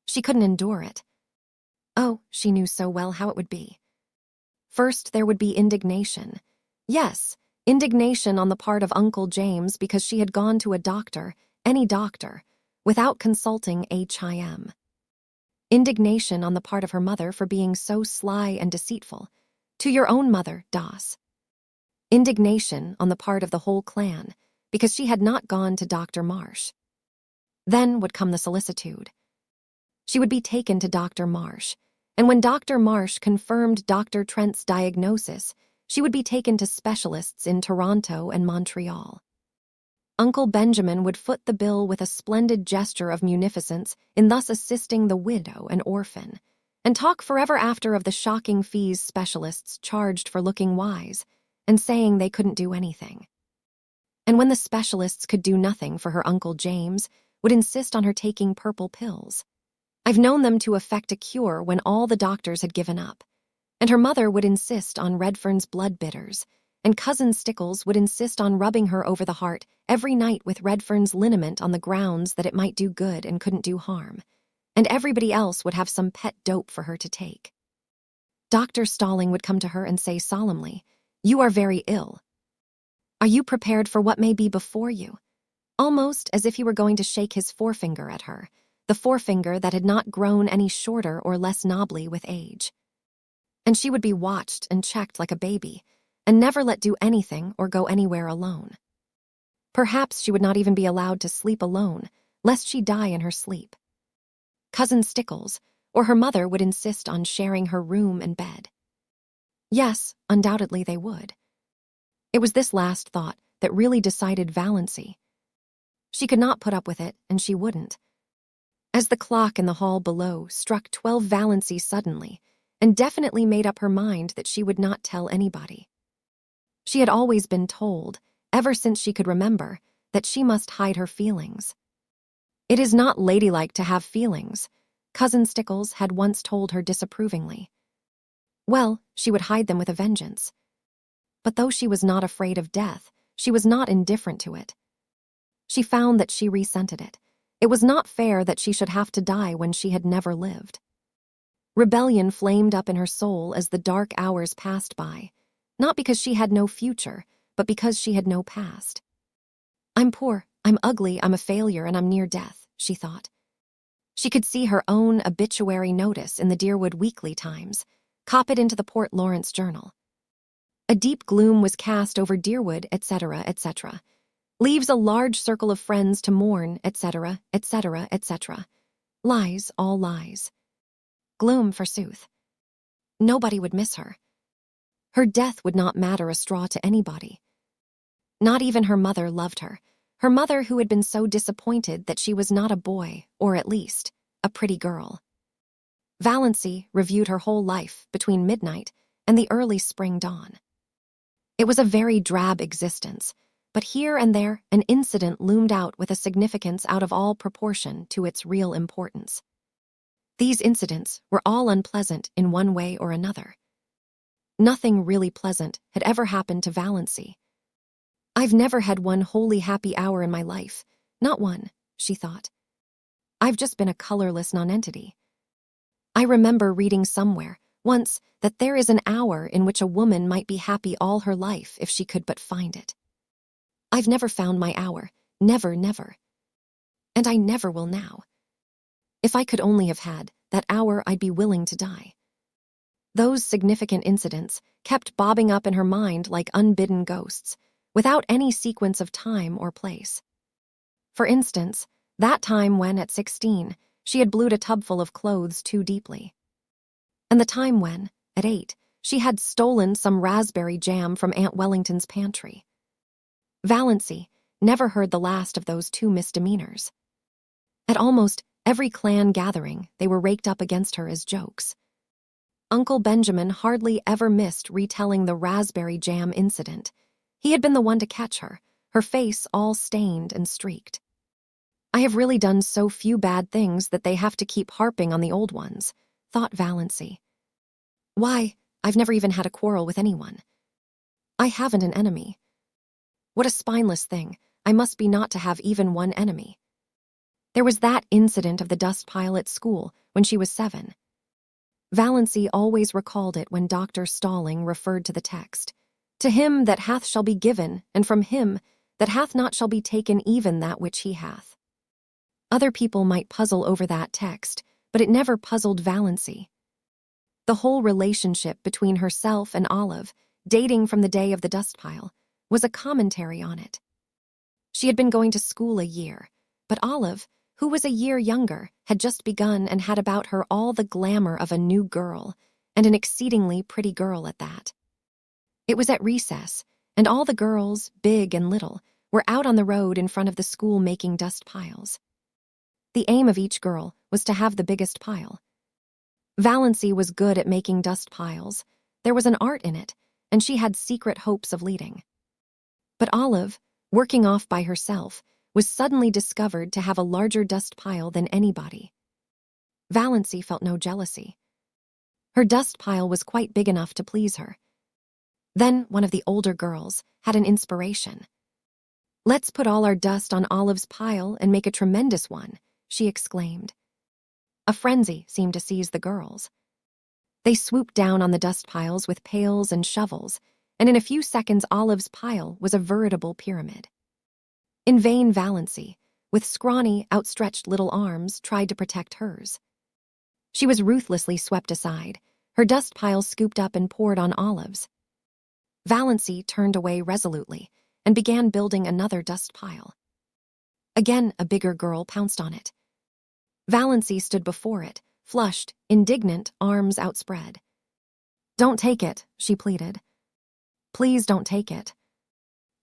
She couldn't endure it. Oh, she knew so well how it would be. First, there would be indignation. Yes, indignation on the part of Uncle James because she had gone to a doctor, any doctor, without consulting HIM. Indignation on the part of her mother for being so sly and deceitful. To your own mother, Das. Indignation on the part of the whole clan because she had not gone to Dr. Marsh. Then would come the solicitude. She would be taken to Dr. Marsh, and when Dr. Marsh confirmed Dr. Trent's diagnosis, she would be taken to specialists in Toronto and Montreal. Uncle Benjamin would foot the bill with a splendid gesture of munificence in thus assisting the widow and orphan, and talk forever after of the shocking fees specialists charged for looking wise, and saying they couldn't do anything. And when the specialists could do nothing for her Uncle James, would insist on her taking purple pills. I've known them to effect a cure when all the doctors had given up. And her mother would insist on Redfern's blood bitters, and Cousin Stickles would insist on rubbing her over the heart every night with Redfern's liniment on the grounds that it might do good and couldn't do harm, and everybody else would have some pet dope for her to take. Dr. Stirling would come to her and say solemnly, "You are very ill. Are you prepared for what may be before you?" Almost as if he were going to shake his forefinger at her, the forefinger that had not grown any shorter or less knobbly with age. And she would be watched and checked like a baby, and never let do anything or go anywhere alone. Perhaps she would not even be allowed to sleep alone, lest she die in her sleep. Cousin Stickles or her mother would insist on sharing her room and bed. Yes, undoubtedly they would. It was this last thought that really decided Valancy. She could not put up with it, and she wouldn't. As the clock in the hall below struck 12, Valancy suddenly and definitely made up her mind that she would not tell anybody. She had always been told, ever since she could remember, that she must hide her feelings. It is not ladylike to have feelings, Cousin Stickles had once told her disapprovingly. Well, she would hide them with a vengeance. But though she was not afraid of death, she was not indifferent to it. She found that she resented it. It was not fair that she should have to die when she had never lived. Rebellion flamed up in her soul as the dark hours passed by, not because she had no future, but because she had no past. I'm poor, I'm ugly, I'm a failure, and I'm near death, she thought. She could see her own obituary notice in the Deerwood Weekly Times, copied into the Port Lawrence Journal. A deep gloom was cast over Deerwood, etc., etc. Leaves a large circle of friends to mourn, etc., etc., etc. Lies, all lies. Gloom, forsooth. Nobody would miss her. Her death would not matter a straw to anybody. Not even her mother loved her mother who had been so disappointed that she was not a boy, or at least, a pretty girl. Valancy reviewed her whole life between midnight and the early spring dawn. It was a very drab existence, but here and there an incident loomed out with a significance out of all proportion to its real importance. These incidents were all unpleasant in one way or another. Nothing really pleasant had ever happened to Valancy. I've never had one wholly happy hour in my life. Not one, she thought. I've just been a colorless nonentity. I remember reading somewhere, once, that there is an hour in which a woman might be happy all her life if she could but find it. I've never found my hour. Never, never. And I never will now. If I could only have had that hour, I'd be willing to die. Those significant incidents kept bobbing up in her mind like unbidden ghosts, without any sequence of time or place. For instance, that time when, at 16, she had blued a tubful of clothes too deeply. And the time when, at 8, she had stolen some raspberry jam from Aunt Wellington's pantry. Valancy never heard the last of those two misdemeanors. At almost every clan gathering, they were raked up against her as jokes. Uncle Benjamin hardly ever missed retelling the raspberry jam incident. He had been the one to catch her, her face all stained and streaked. I have really done so few bad things that they have to keep harping on the old ones, thought Valancy. Why, I've never even had a quarrel with anyone. I haven't an enemy. What a spineless thing I must be not to have even one enemy. There was that incident of the dust pile at school when she was 7. Valancy always recalled it when Dr. Stirling referred to the text. To him that hath shall be given, and from him that hath not shall be taken even that which he hath. Other people might puzzle over that text, but it never puzzled Valancy. The whole relationship between herself and Olive, dating from the day of the dust pile, was a commentary on it. She had been going to school a year, but Olive, who was a year younger, had just begun and had about her all the glamour of a new girl, and an exceedingly pretty girl at that. It was at recess, and all the girls, big and little, were out on the road in front of the school making dust piles. The aim of each girl was to have the biggest pile. Valancy was good at making dust piles. There was an art in it, and she had secret hopes of leading. But Olive, working off by herself, was suddenly discovered to have a larger dust pile than anybody. Valancy felt no jealousy. Her dust pile was quite big enough to please her. Then one of the older girls had an inspiration. "Let's put all our dust on Olive's pile and make a tremendous one," she exclaimed. A frenzy seemed to seize the girls. They swooped down on the dust piles with pails and shovels, and in a few seconds Olive's pile was a veritable pyramid. In vain Valancy, with scrawny, outstretched little arms, tried to protect hers. She was ruthlessly swept aside, her dust pile scooped up and poured on Olive's. Valancy turned away resolutely and began building another dust pile. Again a bigger girl pounced on it. Valancy stood before it, flushed, indignant, arms outspread. "Don't take it," she pleaded. "Please don't take it."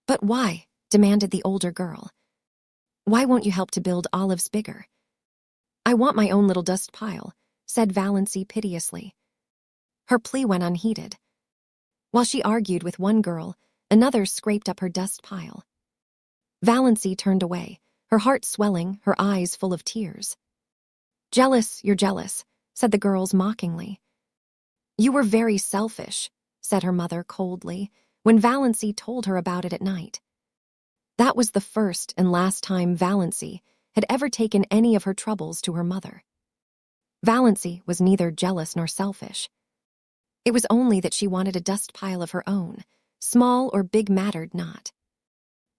"But why?" demanded the older girl. "Why won't you help to build Olive's bigger?" "I want my own little dust pile," said Valancy piteously. Her plea went unheeded. While she argued with one girl, another scraped up her dust pile. Valancy turned away, her heart swelling, her eyes full of tears. "Jealous, you're jealous," said the girls mockingly. "You were very selfish," said her mother coldly, when Valancy told her about it at night. That was the first and last time Valancy had ever taken any of her troubles to her mother. Valancy was neither jealous nor selfish. It was only that she wanted a dust pile of her own, small or big mattered not.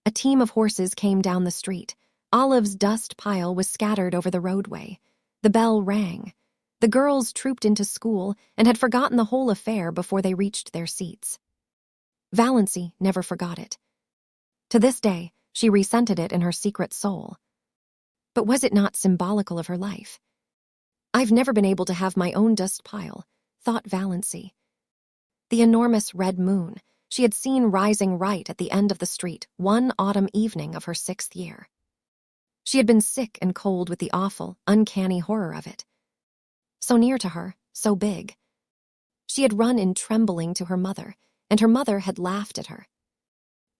A team of horses came down the street. Olive's dust pile was scattered over the roadway. The bell rang. The girls trooped into school and had forgotten the whole affair before they reached their seats. Valancy never forgot it. To this day, she resented it in her secret soul. But was it not symbolical of her life? "I've never been able to have my own dust pile," thought Valancy. The enormous red moon she had seen rising right at the end of the street one autumn evening of her 6th year. She had been sick and cold with the awful, uncanny horror of it. So near to her, so big. She had run in trembling to her mother, and her mother had laughed at her.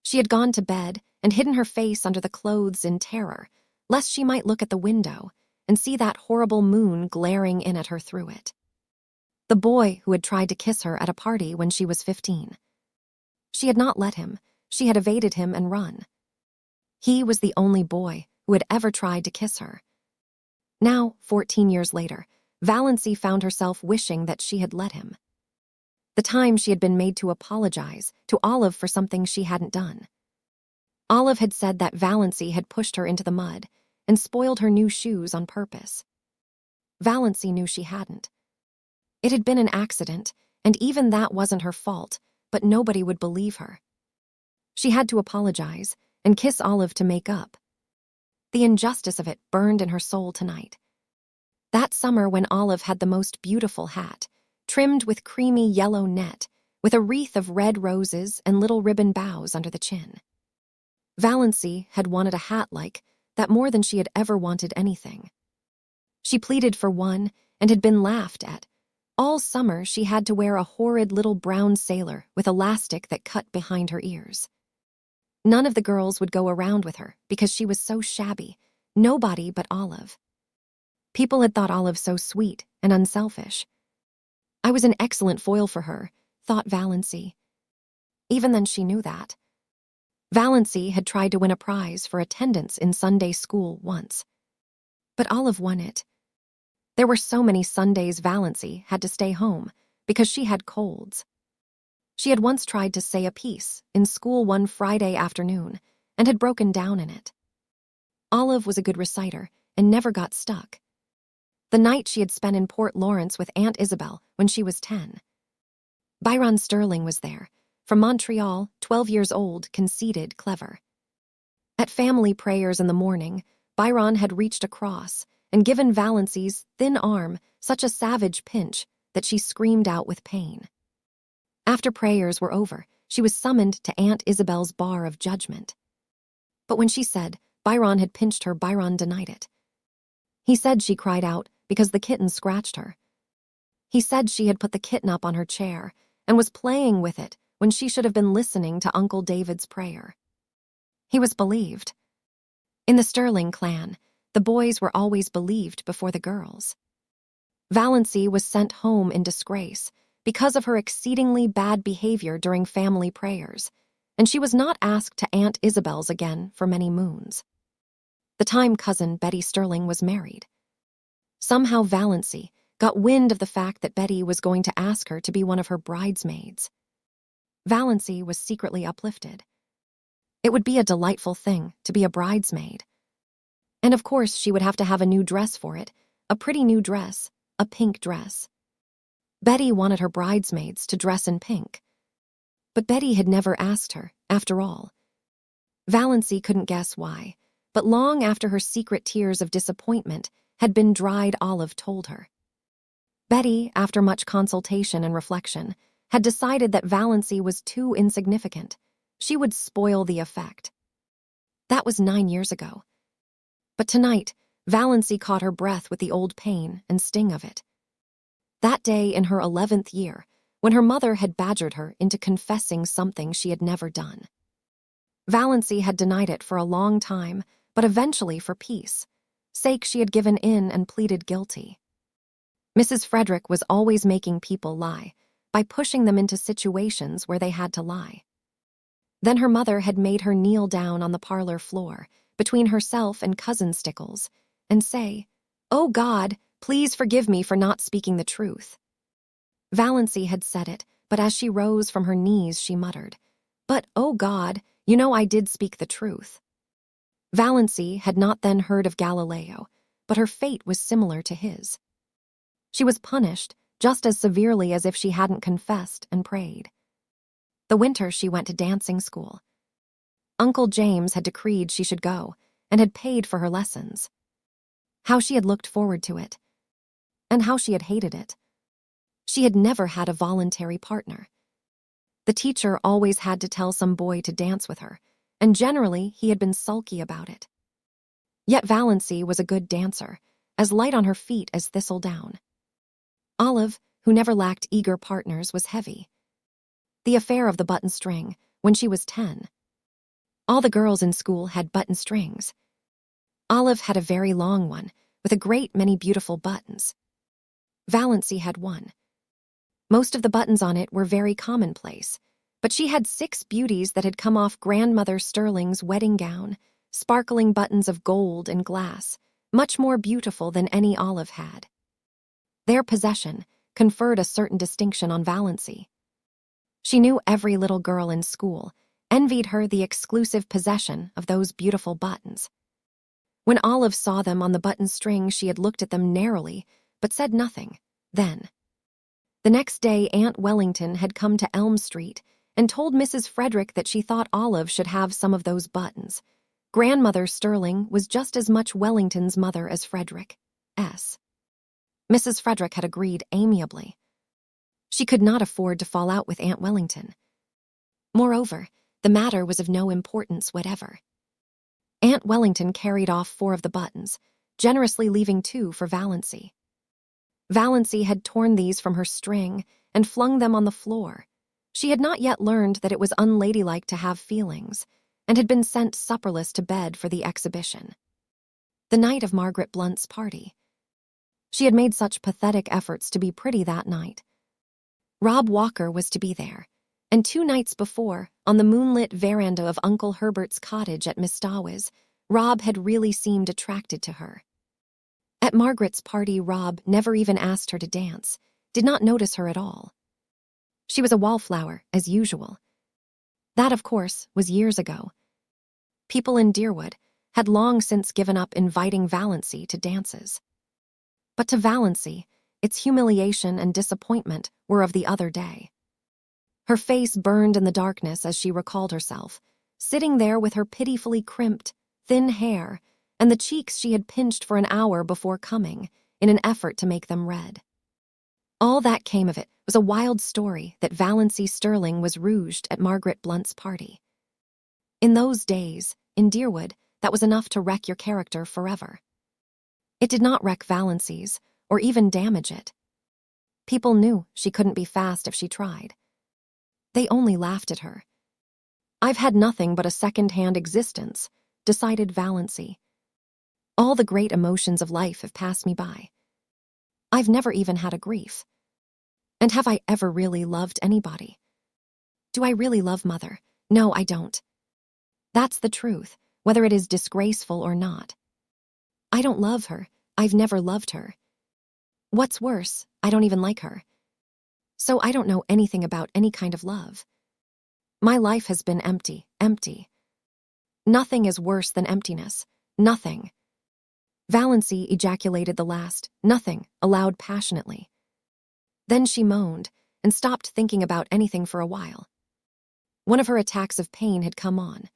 She had gone to bed and hidden her face under the clothes in terror, lest she might look at the window and see that horrible moon glaring in at her through it. the boy who had tried to kiss her at a party when she was 15. She had not let him. She had evaded him and run. He was the only boy who had ever tried to kiss her. Now, 14 years later, Valancy found herself wishing that she had let him. The time she had been made to apologize to Olive for something she hadn't done. Olive had said that Valancy had pushed her into the mud and spoiled her new shoes on purpose. Valancy knew she hadn't. It had been an accident, and even that wasn't her fault, but nobody would believe her. She had to apologize and kiss Olive to make up. The injustice of it burned in her soul tonight. That summer when Olive had the most beautiful hat, trimmed with creamy yellow net, with a wreath of red roses and little ribbon bows under the chin. Valancy had wanted a hat like that more than she had ever wanted anything. She pleaded for one and had been laughed at. All summer she had to wear a horrid little brown sailor with elastic that cut behind her ears. None of the girls would go around with her because she was so shabby, nobody but Olive. People had thought Olive so sweet and unselfish. I was an excellent foil for her, thought Valancy. Even then she knew that. Valancy had tried to win a prize for attendance in Sunday school once. But Olive won it. There were so many Sundays Valancy had to stay home because she had colds. She had once tried to say a piece in school one Friday afternoon and had broken down in it. Olive was a good reciter and never got stuck. The night she had spent in Port Lawrence with Aunt Isabel when she was 10. Valancy Stirling was there, from Montreal, 12 years old, conceited, clever. At family prayers in the morning, Byron had reached across and given Valancy's thin arm such a savage pinch that she screamed out with pain. After prayers were over, she was summoned to Aunt Isabel's bar of judgment. But when she said Byron had pinched her, Byron denied it. He said she cried out because the kitten scratched her. He said she had put the kitten up on her chair and was playing with it when she should have been listening to Uncle David's prayer. He was believed. In the Stirling clan, the boys were always believed before the girls. Valancy was sent home in disgrace because of her exceedingly bad behavior during family prayers, and she was not asked to Aunt Isabel's again for many moons. The time cousin Betty Stirling was married. Somehow Valancy got wind of the fact that Betty was going to ask her to be one of her bridesmaids. Valancy was secretly uplifted. It would be a delightful thing to be a bridesmaid. And of course she would have to have a new dress for it, a pretty new dress, a pink dress. Betty wanted her bridesmaids to dress in pink. But Betty had never asked her, after all. Valancy couldn't guess why, but long after her secret tears of disappointment had been dried, Olive told her. Betty, after much consultation and reflection, had decided that Valancy was too insignificant. She would spoil the effect. That was 9 years ago. But tonight, Valancy caught her breath with the old pain and sting of it. That day in her 11th year, when her mother had badgered her into confessing something she had never done. Valancy had denied it for a long time, but eventually for peace' sake she had given in and pleaded guilty. Mrs. Frederick was always making people lie, by pushing them into situations where they had to lie. Then her mother had made her kneel down on the parlor floor, between herself and Cousin Stickles, and say, "Oh God, please forgive me for not speaking the truth." Valancy had said it, but as she rose from her knees she muttered, "But, oh God, you know I did speak the truth." Valancy had not then heard of Galileo, but her fate was similar to his. She was punished just as severely as if she hadn't confessed and prayed. The winter she went to dancing school. Uncle James had decreed she should go and had paid for her lessons. How she had looked forward to it, and how she had hated it. She had never had a voluntary partner. The teacher always had to tell some boy to dance with her, and generally he had been sulky about it. Yet Valancy was a good dancer, as light on her feet as thistledown. Olive, who never lacked eager partners, was heavy. The affair of the button string, when she was 10. All the girls in school had button strings. Olive had a very long one, with a great many beautiful buttons. Valancy had one. Most of the buttons on it were very commonplace, but she had 6 beauties that had come off Grandmother Stirling's wedding gown, sparkling buttons of gold and glass, much more beautiful than any Olive had. Their possession conferred a certain distinction on Valancy. She knew every little girl in school envied her the exclusive possession of those beautiful buttons. When Olive saw them on the button string, she had looked at them narrowly, but said nothing. Then, the next day, Aunt Wellington had come to Elm Street and told Mrs. Frederick that she thought Olive should have some of those buttons. Grandmother Stirling was just as much Wellington's mother as Frederick. Mrs. Frederick had agreed amiably. She could not afford to fall out with Aunt Wellington. Moreover, the matter was of no importance whatever. Aunt Wellington carried off 4 of the buttons, generously leaving 2 for Valancy. Valancy had torn these from her string and flung them on the floor. She had not yet learned that it was unladylike to have feelings, and had been sent supperless to bed for the exhibition. The night of Margaret Blunt's party. She had made such pathetic efforts to be pretty that night. Rob Walker was to be there, and 2 nights before, on the moonlit veranda of Uncle Herbert's cottage at Mistawa's, Rob had really seemed attracted to her. At Margaret's party, Rob never even asked her to dance, did not notice her at all. She was a wallflower, as usual. That, of course, was years ago. People in Deerwood had long since given up inviting Valancy to dances. But to Valancy, its humiliation and disappointment were of the other day. Her face burned in the darkness as she recalled herself, sitting there with her pitifully crimped, thin hair and the cheeks she had pinched for an hour before coming, in an effort to make them red. All that came of it was a wild story that Valancy Stirling was rouged at Margaret Blunt's party. In those days, in Deerwood, that was enough to wreck your character forever. It did not wreck Valancy's, or even damage it. People knew she couldn't be fast if she tried. They only laughed at her. "I've had nothing but a second-hand existence," decided Valancy. "All the great emotions of life have passed me by. I've never even had a grief. And have I ever really loved anybody? Do I really love Mother? No, I don't. That's the truth, whether it is disgraceful or not. I don't love her. I've never loved her. What's worse, I don't even like her. So I don't know anything about any kind of love. My life has been empty, empty. Nothing is worse than emptiness. Nothing." Valancy ejaculated the last "nothing" aloud passionately. Then she moaned and stopped thinking about anything for a while. One of her attacks of pain had come on.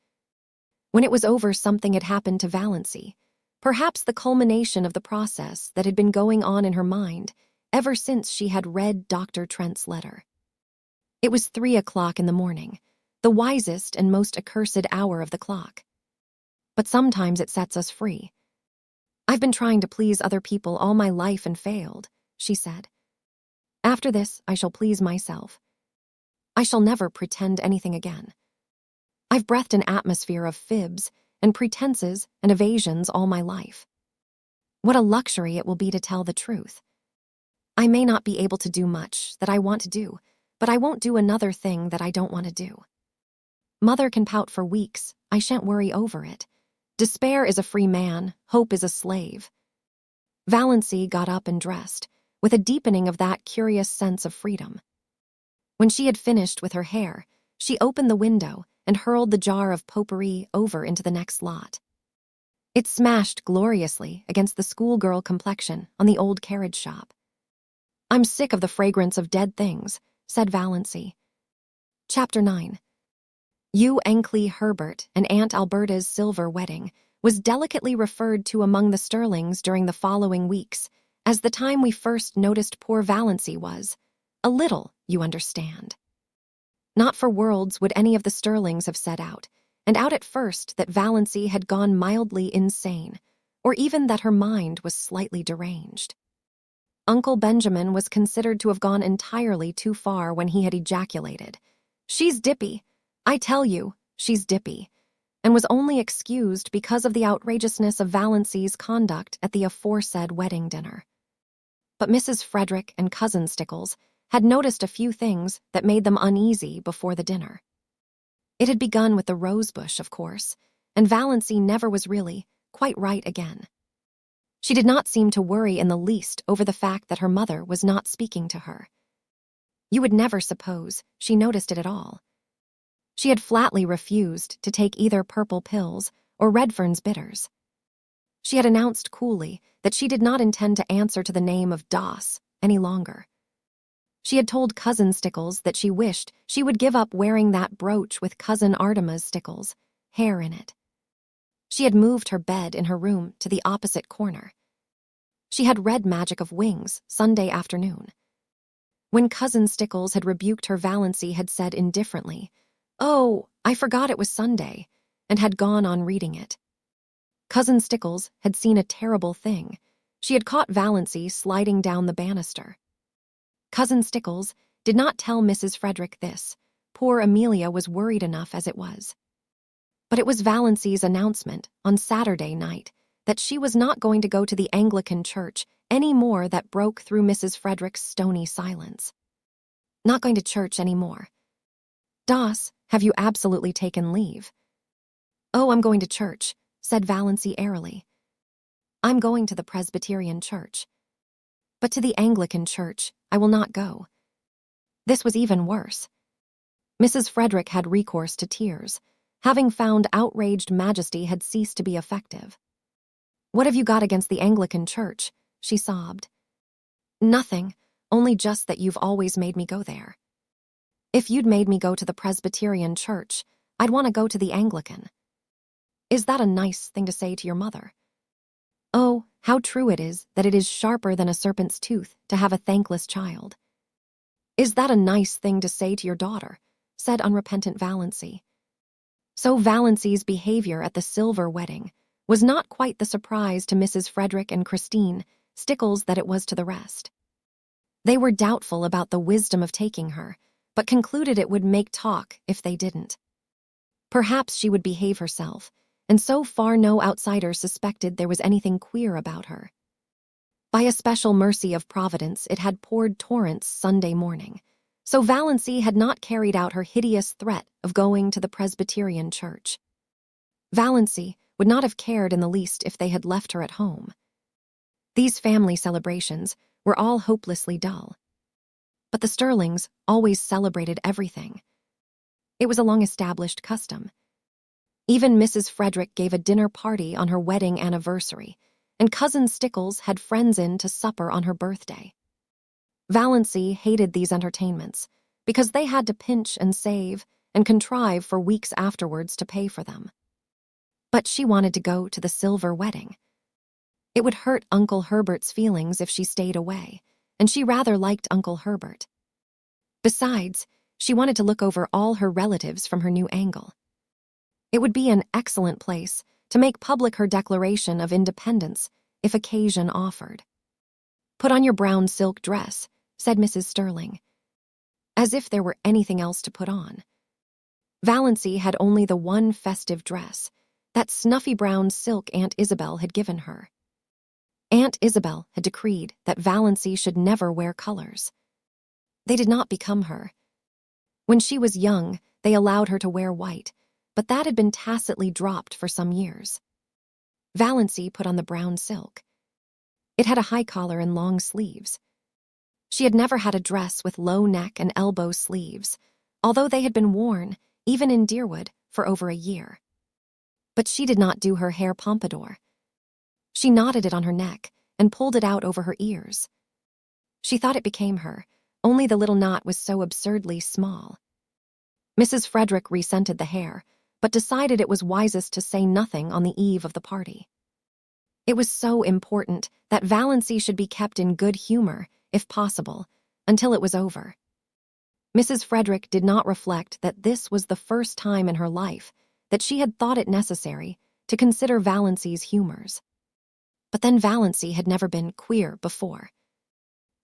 When it was over, something had happened to Valancy, perhaps the culmination of the process that had been going on in her mind ever since she had read Dr. Trent's letter. It was 3 o'clock in the morning, the wisest and most accursed hour of the clock. But sometimes it sets us free. "I've been trying to please other people all my life and failed," she said. "After this, I shall please myself. I shall never pretend anything again. I've breathed an atmosphere of fibs and pretenses and evasions all my life. What a luxury it will be to tell the truth. I may not be able to do much that I want to do, but I won't do another thing that I don't want to do. Mother can pout for weeks. I shan't worry over it. Despair is a free man. Hope is a slave." Valancy got up and dressed, with a deepening of that curious sense of freedom. When she had finished with her hair, she opened the window and hurled the jar of potpourri over into the next lot. It smashed gloriously against the schoolgirl complexion on the old carriage shop. "I'm sick of the fragrance of dead things," said Valancy. Chapter 9. Hugh Enkley Herbert and Aunt Alberta's silver wedding was delicately referred to among the Stirlings during the following weeks as the time we first noticed poor Valancy was. A little, you understand. Not for worlds would any of the Stirlings have set out, and out at first, that Valancy had gone mildly insane, or even that her mind was slightly deranged. Uncle Benjamin was considered to have gone entirely too far when he had ejaculated, "She's dippy. I tell you, she's dippy," and was only excused because of the outrageousness of Valancy's conduct at the aforesaid wedding dinner. But Mrs. Frederick and Cousin Stickles had noticed a few things that made them uneasy before the dinner. It had begun with the rosebush, of course, and Valancy never was really quite right again. She did not seem to worry in the least over the fact that her mother was not speaking to her. You would never suppose she noticed it at all. She had flatly refused to take either purple pills or Redfern's bitters. She had announced coolly that she did not intend to answer to the name of Doss any longer. She had told Cousin Stickles that she wished she would give up wearing that brooch with Cousin Artemis Stickles' hair in it. She had moved her bed in her room to the opposite corner. She had read Magic of Wings Sunday afternoon. When Cousin Stickles had rebuked her, Valancy had said indifferently, "Oh, I forgot it was Sunday," and had gone on reading it. Cousin Stickles had seen a terrible thing. She had caught Valancy sliding down the banister. Cousin Stickles did not tell Mrs. Frederick this. Poor Amelia was worried enough as it was. But it was Valancy's announcement on Saturday night that she was not going to go to the Anglican church any more that broke through Mrs. Frederick's stony silence. Not going to church any more. "Doss, have you absolutely taken leave?" "Oh, I'm going to church," said Valancy airily. "I'm going to the Presbyterian church. But to the Anglican church, I will not go." This was even worse. Mrs. Frederick had recourse to tears, having found outraged majesty had ceased to be effective. "What have you got against the Anglican church?" she sobbed. "Nothing, only just that you've always made me go there. If you'd made me go to the Presbyterian church, I'd want to go to the Anglican." "Is that a nice thing to say to your mother?" "Oh, how true it is that it is sharper than a serpent's tooth to have a thankless child." "Is that a nice thing to say to your daughter?" said unrepentant Valancy. So Valancy's behavior at the silver wedding was not quite the surprise to Mrs. Frederick and Christine Stickles that it was to the rest. They were doubtful about the wisdom of taking her, but concluded it would make talk if they didn't. Perhaps she would behave herself, and so far no outsider suspected there was anything queer about her. By a special mercy of Providence, it had poured torrents Sunday morning, so Valancy had not carried out her hideous threat of going to the Presbyterian church. Valancy would not have cared in the least if they had left her at home. These family celebrations were all hopelessly dull. But the Stirlings always celebrated everything. It was a long-established custom. Even Mrs. Frederick gave a dinner party on her wedding anniversary, and Cousin Stickles had friends in to supper on her birthday. Valancy hated these entertainments because they had to pinch and save and contrive for weeks afterwards to pay for them. But she wanted to go to the silver wedding. It would hurt Uncle Herbert's feelings if she stayed away, and she rather liked Uncle Herbert. Besides, she wanted to look over all her relatives from her new angle. It would be an excellent place to make public her declaration of independence if occasion offered. "Put on your brown silk dress," said Mrs. Stirling, as if there were anything else to put on. Valancy had only the one festive dress, that snuffy brown silk Aunt Isabel had given her. Aunt Isabel had decreed that Valancy should never wear colors. They did not become her. When she was young, they allowed her to wear white, but that had been tacitly dropped for some years. Valancy put on the brown silk. It had a high collar and long sleeves. She had never had a dress with low neck and elbow sleeves, although they had been worn, even in Deerwood, for over a year. But she did not do her hair pompadour. She knotted it on her neck and pulled it out over her ears. She thought it became her, only the little knot was so absurdly small. Mrs. Frederick resented the hair, but decided it was wisest to say nothing on the eve of the party. It was so important that Valancy should be kept in good humor, if possible, until it was over. Mrs. Frederick did not reflect that this was the first time in her life that she had thought it necessary to consider Valancy's humors. But then Valancy had never been queer before.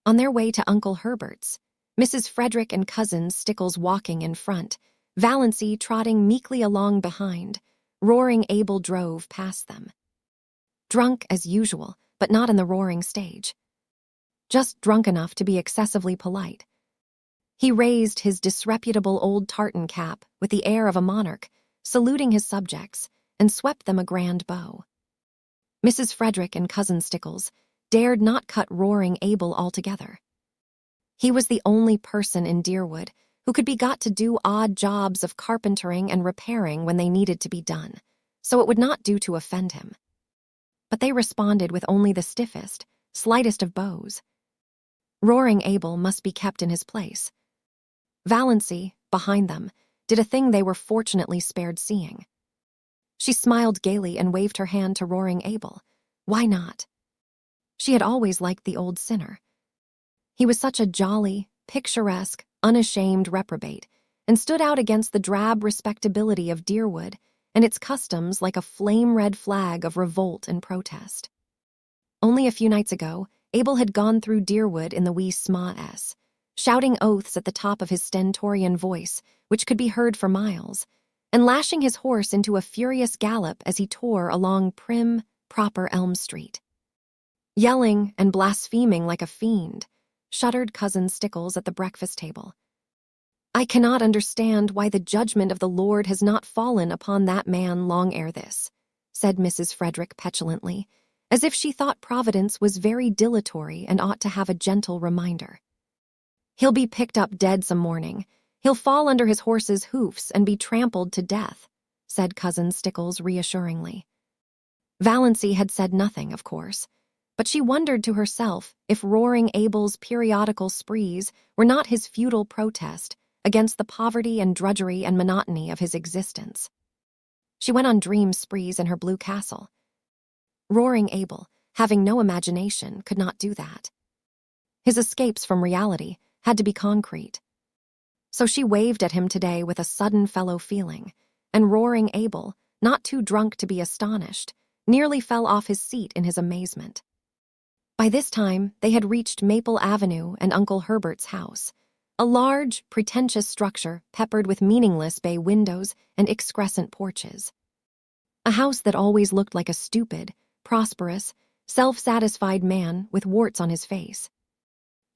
On their way to Uncle Herbert's, Mrs. Frederick and Cousin Stickles walking in front, Valancy trotting meekly along behind, roaring Abel drove past them. Drunk as usual, but not in the roaring stage. Just drunk enough to be excessively polite. He raised his disreputable old tartan cap with the air of a monarch, saluting his subjects, and swept them a grand bow. Mrs. Frederick and Cousin Stickles dared not cut roaring Abel altogether. He was the only person in Deerwood who could be got to do odd jobs of carpentering and repairing when they needed to be done, so it would not do to offend him. But they responded with only the stiffest, slightest of bows. Roaring Abel must be kept in his place. Valancy, behind them, did a thing they were fortunately spared seeing. She smiled gaily and waved her hand to Roaring Abel. Why not? She had always liked the old sinner. He was such a jolly, picturesque, unashamed reprobate, and stood out against the drab respectability of Deerwood and its customs like a flame-red flag of revolt and protest. Only a few nights ago, Abel had gone through Deerwood in the wee sma', shouting oaths at the top of his stentorian voice, which could be heard for miles, and lashing his horse into a furious gallop as he tore along prim, proper Elm Street. Yelling and blaspheming like a fiend, shuddered Cousin Stickles at the breakfast table. I cannot understand why the judgment of the Lord has not fallen upon that man long ere this, said Mrs. Frederick petulantly, as if she thought Providence was very dilatory and ought to have a gentle reminder. He'll be picked up dead some morning. He'll fall under his horse's hoofs and be trampled to death, said Cousin Stickles reassuringly. Valancy had said nothing, of course, but she wondered to herself if Roaring Abel's periodical sprees were not his futile protest against the poverty and drudgery and monotony of his existence. She went on dream sprees in her blue castle. Roaring Abel, having no imagination, could not do that. His escapes from reality had to be concrete. So she waved at him today with a sudden fellow feeling, and Roaring Abel, not too drunk to be astonished, nearly fell off his seat in his amazement. By this time, they had reached Maple Avenue and Uncle Herbert's house, a large, pretentious structure peppered with meaningless bay windows and excrescent porches. A house that always looked like a stupid, prosperous, self-satisfied man with warts on his face.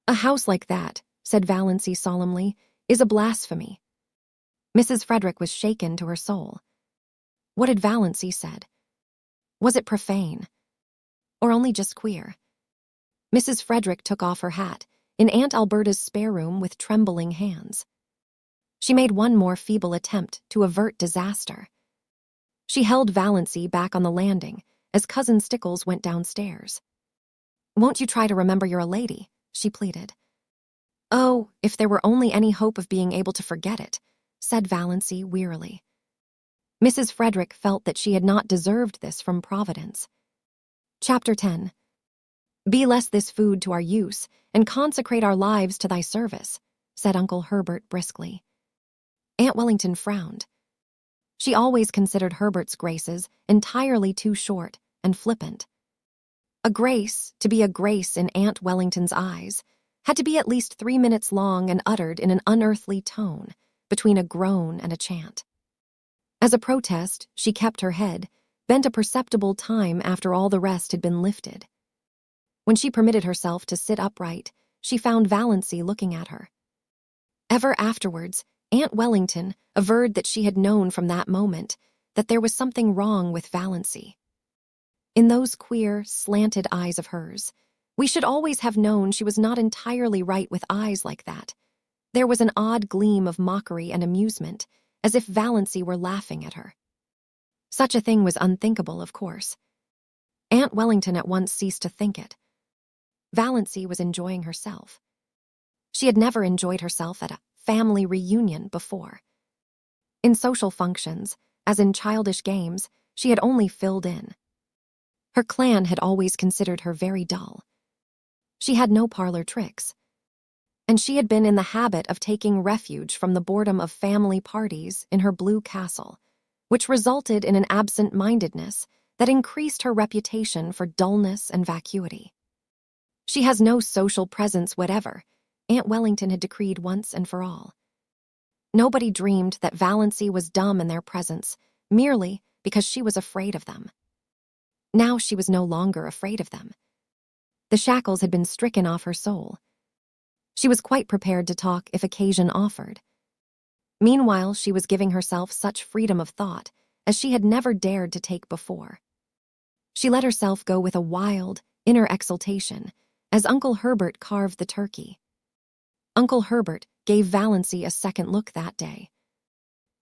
A house like that, said Valancy solemnly, is a blasphemy. Mrs. Frederick was shaken to her soul. What had Valancy said? Was it profane? Or only just queer? Mrs. Frederick took off her hat in Aunt Alberta's spare room with trembling hands. She made one more feeble attempt to avert disaster. She held Valancy back on the landing as Cousin Stickles went downstairs. Won't you try to remember you're a lady? She pleaded. Oh, if there were only any hope of being able to forget it, said Valancy wearily. Mrs. Frederick felt that she had not deserved this from Providence. Chapter 10. Be less this food to our use, and consecrate our lives to thy service, said Uncle Herbert briskly. Aunt Wellington frowned. She always considered Herbert's graces entirely too short and flippant. A grace, to be a grace in Aunt Wellington's eyes, had to be at least 3 minutes long and uttered in an unearthly tone, between a groan and a chant. As a protest, she kept her head, bent a perceptible time after all the rest had been lifted. When she permitted herself to sit upright, she found Valancy looking at her. Ever afterwards, Aunt Wellington averred that she had known from that moment that there was something wrong with Valancy. In those queer, slanted eyes of hers, we should always have known she was not entirely right with eyes like that. There was an odd gleam of mockery and amusement, as if Valancy were laughing at her. Such a thing was unthinkable, of course. Aunt Wellington at once ceased to think it. Valancy was enjoying herself. She had never enjoyed herself at a family reunion before. In social functions, as in childish games, she had only filled in. Her clan had always considered her very dull. She had no parlor tricks, and she had been in the habit of taking refuge from the boredom of family parties in her blue castle, which resulted in an absent-mindedness that increased her reputation for dullness and vacuity. She has no social presence whatever, Aunt Wellington had decreed once and for all. Nobody dreamed that Valancy was dumb in their presence, merely because she was afraid of them. Now she was no longer afraid of them. The shackles had been stricken off her soul. She was quite prepared to talk if occasion offered. Meanwhile, she was giving herself such freedom of thought as she had never dared to take before. She let herself go with a wild, inner exultation as Uncle Herbert carved the turkey. Uncle Herbert gave Valancy a second look that day.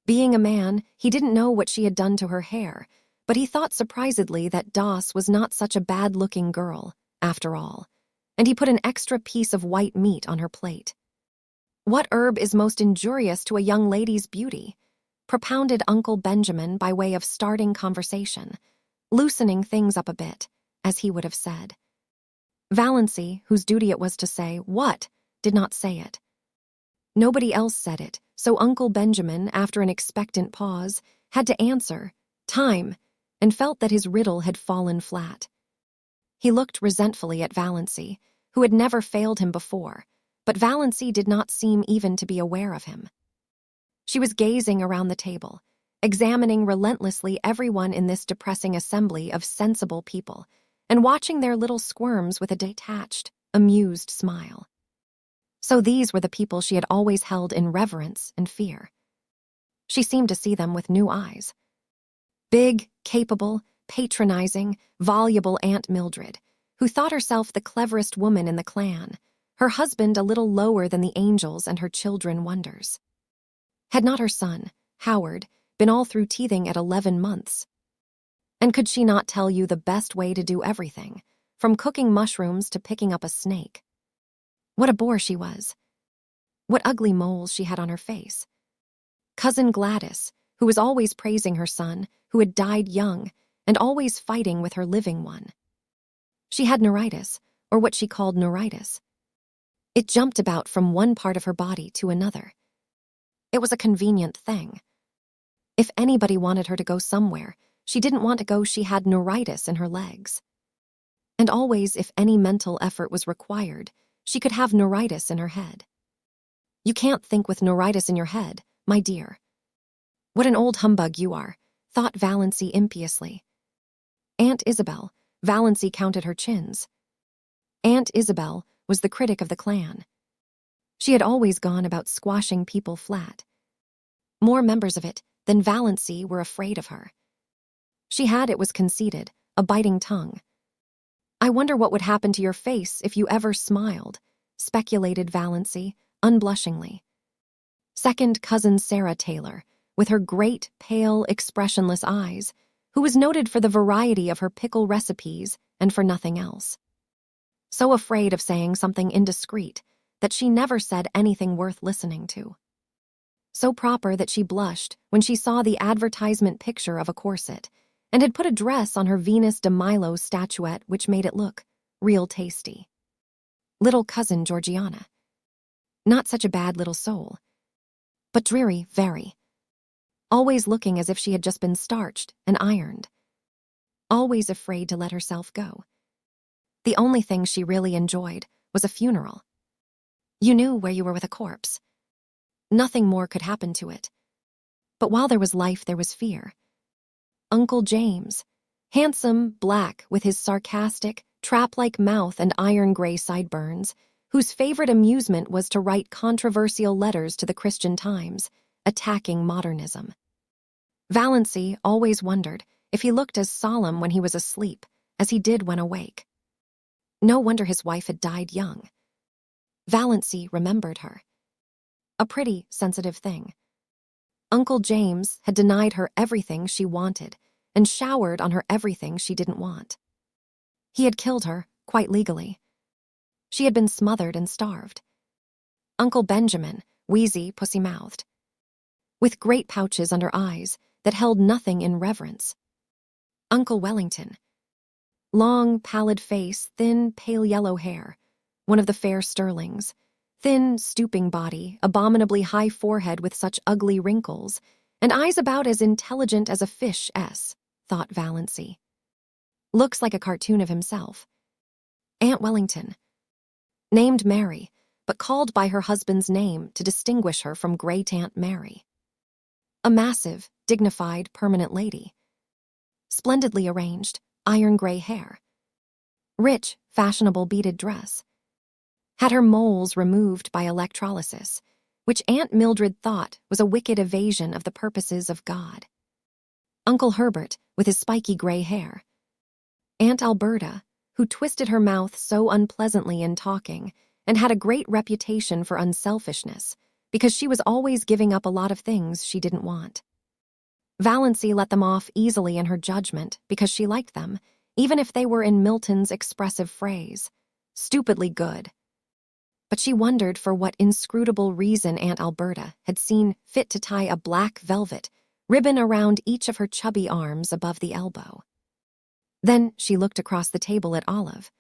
Being a man, he didn't know what she had done to her hair, but he thought surprisedly that Doss was not such a bad-looking girl, after all, and he put an extra piece of white meat on her plate. "What herb is most injurious to a young lady's beauty?" propounded Uncle Benjamin by way of starting conversation, loosening things up a bit, as he would have said. Valancy, whose duty it was to say, "What?" did not say it. Nobody else said it, so Uncle Benjamin, after an expectant pause, had to answer, "Time," and felt that his riddle had fallen flat. He looked resentfully at Valancy, who had never failed him before, but Valancy did not seem even to be aware of him. She was gazing around the table, examining relentlessly everyone in this depressing assembly of sensible people, and watching their little squirms with a detached, amused smile. So these were the people she had always held in reverence and fear. She seemed to see them with new eyes. Big, capable, patronizing, voluble Aunt Mildred, who thought herself the cleverest woman in the clan, her husband a little lower than the angels and her children wonders. Had not her son, Howard, been all through teething at 11 months? And could she not tell you the best way to do everything, from cooking mushrooms to picking up a snake? What a bore she was. What ugly moles she had on her face. Cousin Gladys, who was always praising her son, who had died young, and always fighting with her living one. She had neuritis, or what she called neuritis. It jumped about from one part of her body to another. It was a convenient thing. If anybody wanted her to go somewhere, she didn't want to go. She had neuritis in her legs. And always, if any mental effort was required, she could have neuritis in her head. You can't think with neuritis in your head, my dear. What an old humbug you are, thought Valancy impiously. Aunt Isabel, Valancy counted her chins. Aunt Isabel was the critic of the clan. She had always gone about squashing people flat. More members of it than Valancy were afraid of her. She had, it was conceded, a biting tongue. "I wonder what would happen to your face if you ever smiled," speculated Valancy, unblushingly. Second cousin Sarah Taylor, with her great, pale, expressionless eyes, who was noted for the variety of her pickle recipes and for nothing else. So afraid of saying something indiscreet that she never said anything worth listening to. So proper that she blushed when she saw the advertisement picture of a corset and had put a dress on her Venus de Milo statuette which made it look real tasty. Little cousin Georgiana. Not such a bad little soul, but dreary, very. Always looking as if she had just been starched and ironed. Always afraid to let herself go. The only thing she really enjoyed was a funeral. You knew where you were with a corpse. Nothing more could happen to it. But while there was life, there was fear. Uncle James, handsome, black, with his sarcastic, trap-like mouth and iron-gray sideburns, whose favorite amusement was to write controversial letters to the Christian Times, attacking modernism. Valancy always wondered if he looked as solemn when he was asleep as he did when awake. No wonder his wife had died young. Valancy remembered her. A pretty, sensitive thing. Uncle James had denied her everything she wanted and showered on her everything she didn't want. He had killed her, quite legally. She had been smothered and starved. Uncle Benjamin, wheezy, pussy-mouthed, with great pouches under eyes that held nothing in reverence. Uncle Wellington, long, pallid face, thin, pale yellow hair, one of the fair Stirlings, thin, stooping body, abominably high forehead with such ugly wrinkles, and eyes about as intelligent as a fish, thought Valancy. Looks like a cartoon of himself. Aunt Wellington, named Mary, but called by her husband's name to distinguish her from Great Aunt Mary. A massive, dignified, permanent lady. Splendidly arranged, iron-gray hair. Rich, fashionable beaded dress. had her moles removed by electrolysis, which Aunt Mildred thought was a wicked evasion of the purposes of God. Uncle Herbert, with his spiky gray hair. Aunt Alberta, who twisted her mouth so unpleasantly in talking and had a great reputation for unselfishness because she was always giving up a lot of things she didn't want. Valancy let them off easily in her judgment because she liked them, even if they were in Milton's expressive phrase, stupidly good. But she wondered for what inscrutable reason Aunt Alberta had seen fit to tie a black velvet ribbon around each of her chubby arms above the elbow. Then she looked across the table at Olive.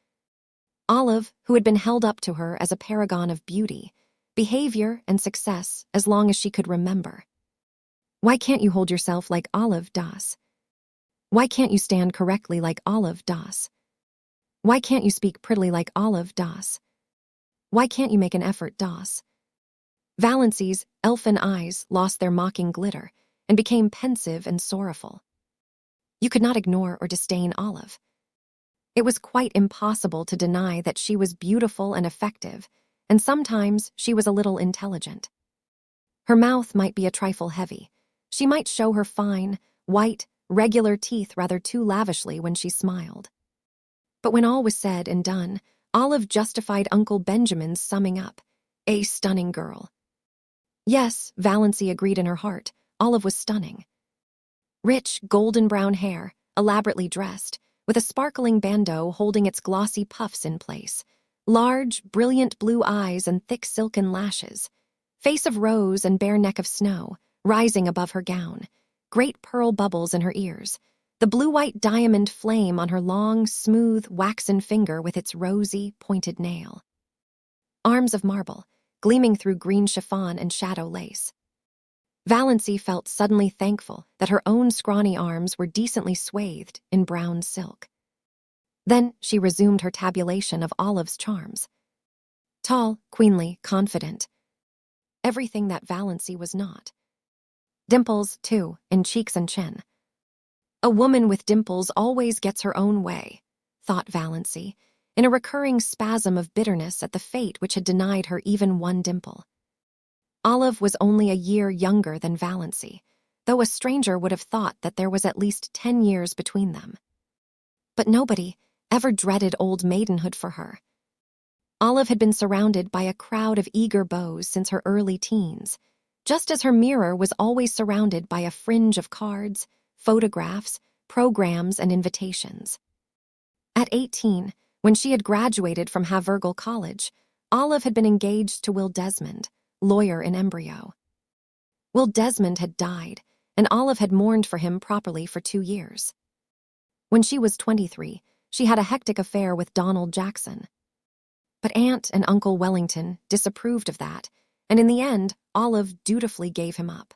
Olive, who had been held up to her as a paragon of beauty, behavior, and success as long as she could remember. Why can't you hold yourself like Olive does? Why can't you stand correctly like Olive does? Why can't you speak prettily like Olive does? Why can't you make an effort, does? Valancy's elfin eyes lost their mocking glitter and became pensive and sorrowful. You could not ignore or disdain Olive. It was quite impossible to deny that she was beautiful and effective, and sometimes she was a little intelligent. Her mouth might be a trifle heavy. She might show her fine, white, regular teeth rather too lavishly when she smiled. But when all was said and done, Olive justified Uncle Benjamin's summing up, a stunning girl. Yes, Valancy agreed in her heart, Olive was stunning. Rich, golden brown hair, elaborately dressed, with a sparkling bandeau holding its glossy puffs in place, large, brilliant blue eyes and thick silken lashes, face of rose and bare neck of snow, rising above her gown, great pearl bubbles in her ears, the blue-white diamond flame on her long, smooth, waxen finger with its rosy, pointed nail. Arms of marble, gleaming through green chiffon and shadow lace. Valancy felt suddenly thankful that her own scrawny arms were decently swathed in brown silk. Then she resumed her tabulation of Olive's charms. Tall, queenly, confident. Everything that Valancy was not. Dimples, too, in cheeks and chin. A woman with dimples always gets her own way, thought Valancy, in a recurring spasm of bitterness at the fate which had denied her even one dimple. Olive was only a year younger than Valancy, though a stranger would have thought that there was at least 10 years between them. But nobody ever dreaded old maidenhood for her. Olive had been surrounded by a crowd of eager beaux since her early teens, just as her mirror was always surrounded by a fringe of cards, photographs, programs, and invitations. At 18, when she had graduated from Havergal College, Olive had been engaged to Will Desmond, lawyer in embryo. Will Desmond had died, and Olive had mourned for him properly for 2 years. When she was 23, she had a hectic affair with Donald Jackson. But Aunt and Uncle Wellington disapproved of that, and in the end, Olive dutifully gave him up.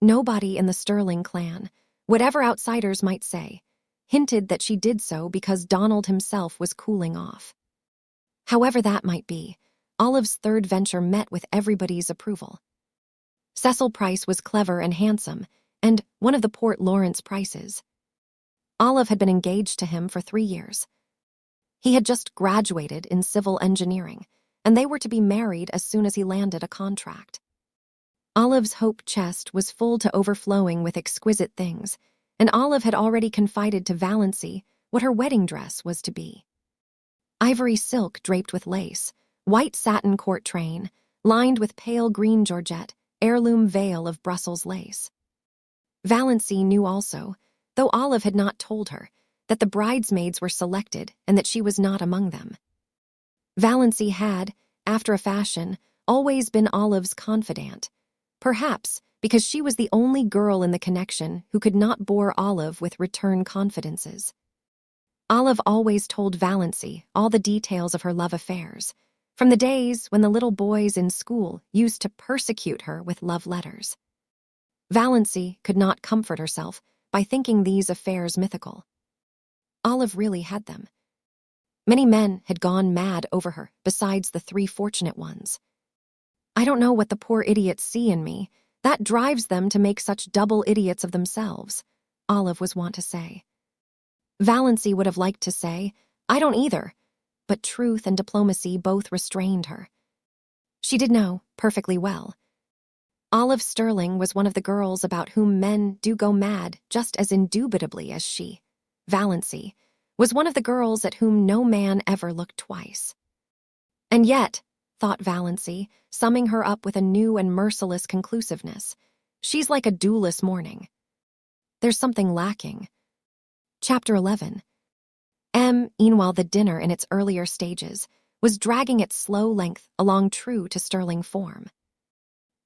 Nobody in the Stirling clan, whatever outsiders might say, hinted that she did so because Donald himself was cooling off. However that might be, Olive's third venture met with everybody's approval. Cecil Price was clever and handsome, and one of the Port Lawrence Prices. Olive had been engaged to him for 3 years. He had just graduated in civil engineering, and they were to be married as soon as he landed a contract. Olive's hope chest was full to overflowing with exquisite things, and Olive had already confided to Valancy what her wedding dress was to be. Ivory silk draped with lace, white satin court train, lined with pale green georgette, heirloom veil of Brussels lace. Valancy knew also, though Olive had not told her, that the bridesmaids were selected and that she was not among them. Valancy had, after a fashion, always been Olive's confidant, perhaps because she was the only girl in the connection who could not bore Olive with return confidences. Olive always told Valancy all the details of her love affairs, from the days when the little boys in school used to persecute her with love letters. Valancy could not comfort herself by thinking these affairs mythical. Olive really had them. Many men had gone mad over her besides the 3 fortunate ones. I don't know what the poor idiots see in me. That drives them to make such double idiots of themselves, Olive was wont to say. Valancy would have liked to say, I don't either, but truth and diplomacy both restrained her. She did know, perfectly well. Olive Stirling was one of the girls about whom men do go mad just as indubitably as she, Valancy, was one of the girls at whom no man ever looked twice. And yet, thought Valancy, summing her up with a new and merciless conclusiveness, she's like a dewless morning. There's something lacking. Chapter 11. Meanwhile, the dinner in its earlier stages was dragging its slow length along true to Stirling form.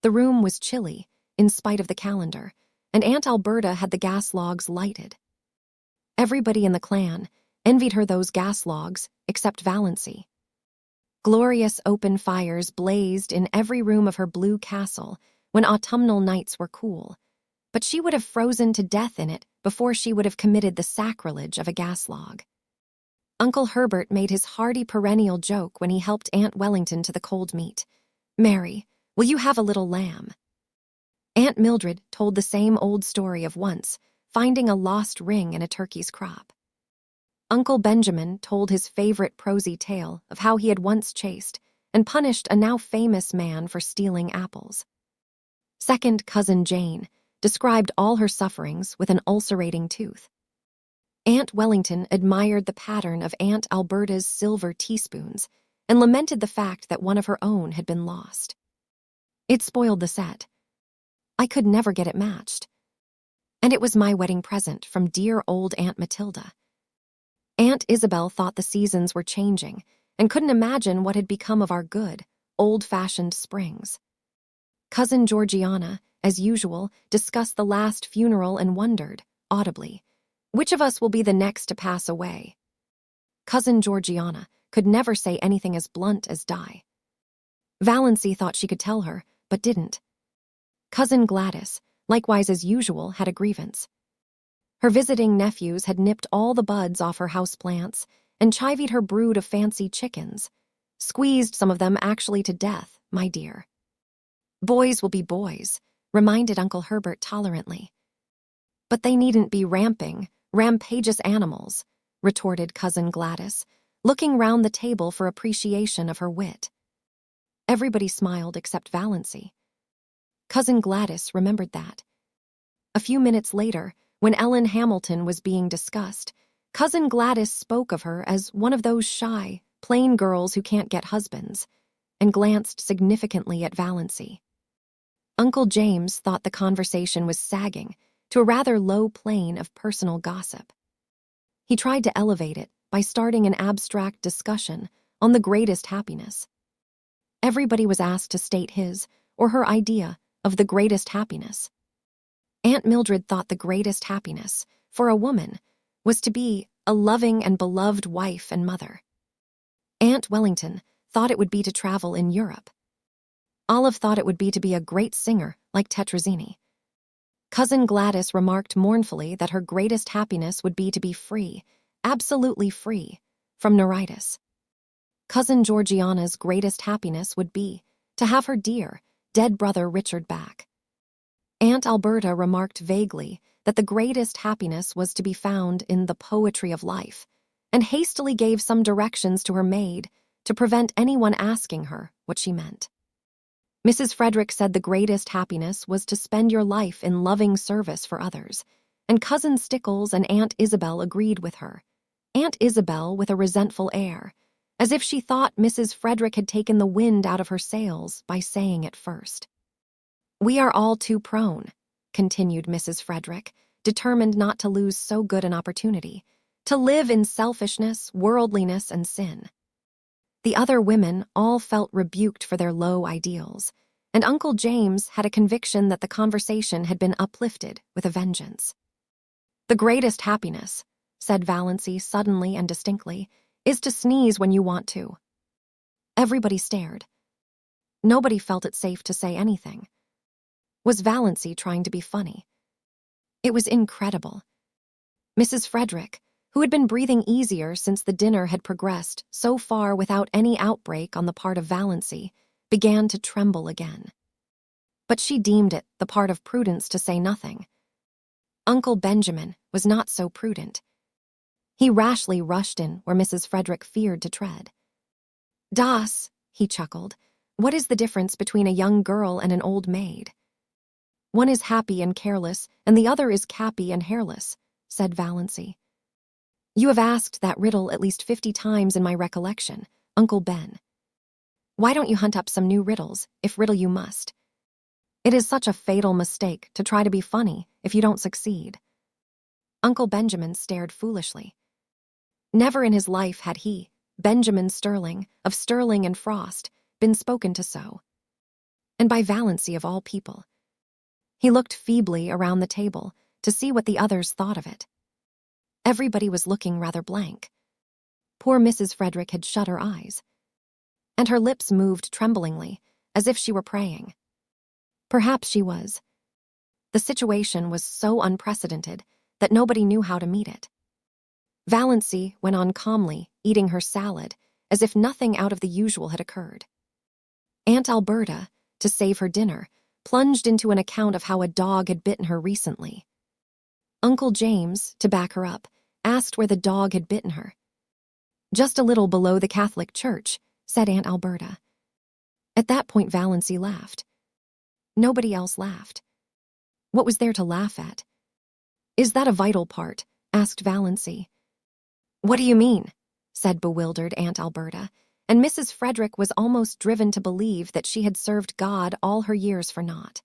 The room was chilly, in spite of the calendar, and Aunt Alberta had the gas logs lighted. Everybody in the clan envied her those gas logs, except Valancy. Glorious open fires blazed in every room of her blue castle when autumnal nights were cool, but she would have frozen to death in it before she would have committed the sacrilege of a gas log. Uncle Herbert made his hearty perennial joke when he helped Aunt Wellington to the cold meat. "Mary, will you have a little lamb?" Aunt Mildred told the same old story of once finding a lost ring in a turkey's crop. Uncle Benjamin told his favorite prosy tale of how he had once chased and punished a now famous man for stealing apples. Second cousin Jane described all her sufferings with an ulcerating tooth. Aunt Wellington admired the pattern of Aunt Alberta's silver teaspoons and lamented the fact that one of her own had been lost. It spoiled the set. I could never get it matched. And it was my wedding present from dear old Aunt Matilda. Aunt Isabel thought the seasons were changing and couldn't imagine what had become of our good, old-fashioned springs. Cousin Georgiana, as usual, discussed the last funeral and wondered, audibly, which of us will be the next to pass away? Cousin Georgiana could never say anything as blunt as die. Valancy thought she could tell her, but didn't. Cousin Gladys, likewise as usual, had a grievance. Her visiting nephews had nipped all the buds off her houseplants and chivied her brood of fancy chickens, squeezed some of them actually to death, my dear. Boys will be boys, reminded Uncle Herbert tolerantly. But they needn't be rampageous animals, retorted Cousin Gladys, looking round the table for appreciation of her wit. Everybody smiled except Valancy. Cousin Gladys remembered that. A few minutes later, when Ellen Hamilton was being discussed, Cousin Gladys spoke of her as one of those shy, plain girls who can't get husbands, and glanced significantly at Valancy. Uncle James thought the conversation was sagging to a rather low plane of personal gossip. He tried to elevate it by starting an abstract discussion on the greatest happiness. Everybody was asked to state his or her idea of the greatest happiness. Aunt Mildred thought the greatest happiness, for a woman, was to be a loving and beloved wife and mother. Aunt Wellington thought it would be to travel in Europe. Olive thought it would be to be a great singer like Tetrazzini. Cousin Gladys remarked mournfully that her greatest happiness would be to be free, absolutely free, from neuritis. Cousin Georgiana's greatest happiness would be to have her dear, dead brother Richard back. Aunt Alberta remarked vaguely that the greatest happiness was to be found in the poetry of life, and hastily gave some directions to her maid to prevent anyone asking her what she meant. Mrs. Frederick said the greatest happiness was to spend your life in loving service for others, and Cousin Stickles and Aunt Isabel agreed with her, Aunt Isabel with a resentful air, as if she thought Mrs. Frederick had taken the wind out of her sails by saying it first. "We are all too prone," continued Mrs. Frederick, determined not to lose so good an opportunity, "to live in selfishness, worldliness, and sin." The other women all felt rebuked for their low ideals, and Uncle James had a conviction that the conversation had been uplifted with a vengeance. "The greatest happiness," said Valancy suddenly and distinctly, "is to sneeze when you want to." Everybody stared. Nobody felt it safe to say anything. Was Valancy trying to be funny? It was incredible. Mrs. Frederick, who had been breathing easier since the dinner had progressed so far without any outbreak on the part of Valancy, began to tremble again. But she deemed it the part of prudence to say nothing. Uncle Benjamin was not so prudent. He rashly rushed in where Mrs. Frederick feared to tread. "Das," he chuckled, "what is the difference between a young girl and an old maid?" "One is happy and careless, and the other is cappy and hairless," said Valancy. "You have asked that riddle at least 50 times in my recollection, Uncle Ben. Why don't you hunt up some new riddles, if riddle you must? It is such a fatal mistake to try to be funny if you don't succeed." Uncle Benjamin stared foolishly. Never in his life had he, Benjamin Stirling, of Stirling and Frost, been spoken to so. And by Valancy of all people. He looked feebly around the table to see what the others thought of it. Everybody was looking rather blank. Poor Mrs. Frederick had shut her eyes, and her lips moved tremblingly, as if she were praying. Perhaps she was. The situation was so unprecedented that nobody knew how to meet it. Valancy went on calmly, eating her salad, as if nothing out of the usual had occurred. Aunt Alberta, to save her dinner, plunged into an account of how a dog had bitten her recently. Uncle James, to back her up, asked where the dog had bitten her. "Just a little below the Catholic Church," said Aunt Alberta. At that point Valancy laughed. Nobody else laughed. What was there to laugh at? "Is that a vital part?" asked Valancy. "What do you mean?" said bewildered Aunt Alberta, and Mrs. Frederick was almost driven to believe that she had served God all her years for naught.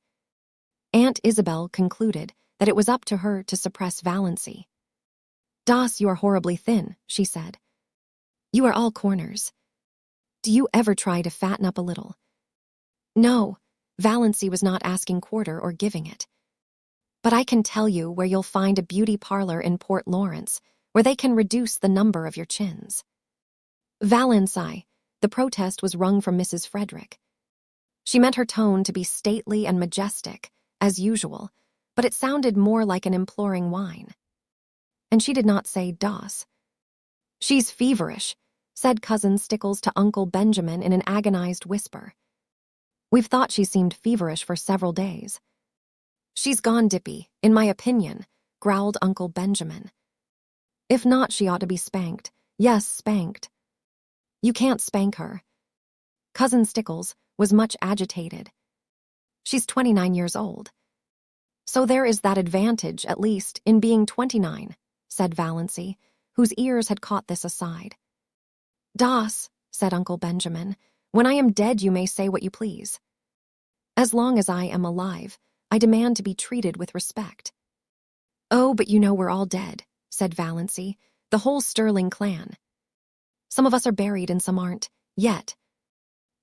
Aunt Isabel concluded that it was up to her to suppress Valancy. "Das, you are horribly thin," she said. "You are all corners. Do you ever try to fatten up a little?" No, Valancy was not asking quarter or giving it. "But I can tell you where you'll find a beauty parlor in Port Lawrence, where they can reduce the number of your chins." "Valancy," the protest was wrung from Mrs. Frederick. She meant her tone to be stately and majestic, as usual, but it sounded more like an imploring whine. And she did not say "Das." "She's feverish," said Cousin Stickles to Uncle Benjamin in an agonized whisper. "We've thought she seemed feverish for several days." "She's gone dippy, in my opinion," growled Uncle Benjamin. "If not, she ought to be spanked. Yes, spanked." "You can't spank her." Cousin Stickles was much agitated. "She's 29 years old. So there is that advantage, at least, in being 29, said Valancy, whose ears had caught this aside. "Das," said Uncle Benjamin, "when I am dead you may say what you please. As long as I am alive, I demand to be treated with respect." "Oh, but you know we're all dead," said Valancy, "the whole Stirling clan. Some of us are buried and some aren't, yet.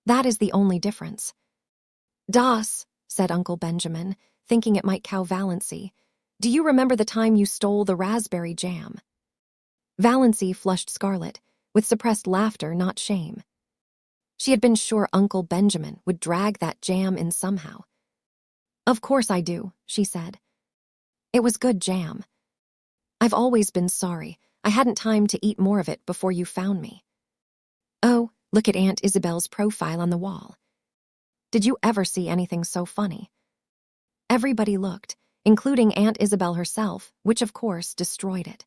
That is the only difference." "Das," said Uncle Benjamin, thinking it might cow Valancy, "do you remember the time you stole the raspberry jam?" Valancy flushed scarlet, with suppressed laughter, not shame. She had been sure Uncle Benjamin would drag that jam in somehow. "Of course I do," she said. "It was good jam. I've always been sorry I hadn't time to eat more of it before you found me. Oh, look at Aunt Isabel's profile on the wall. Did you ever see anything so funny?" Everybody looked, including Aunt Isabel herself, which of course destroyed it.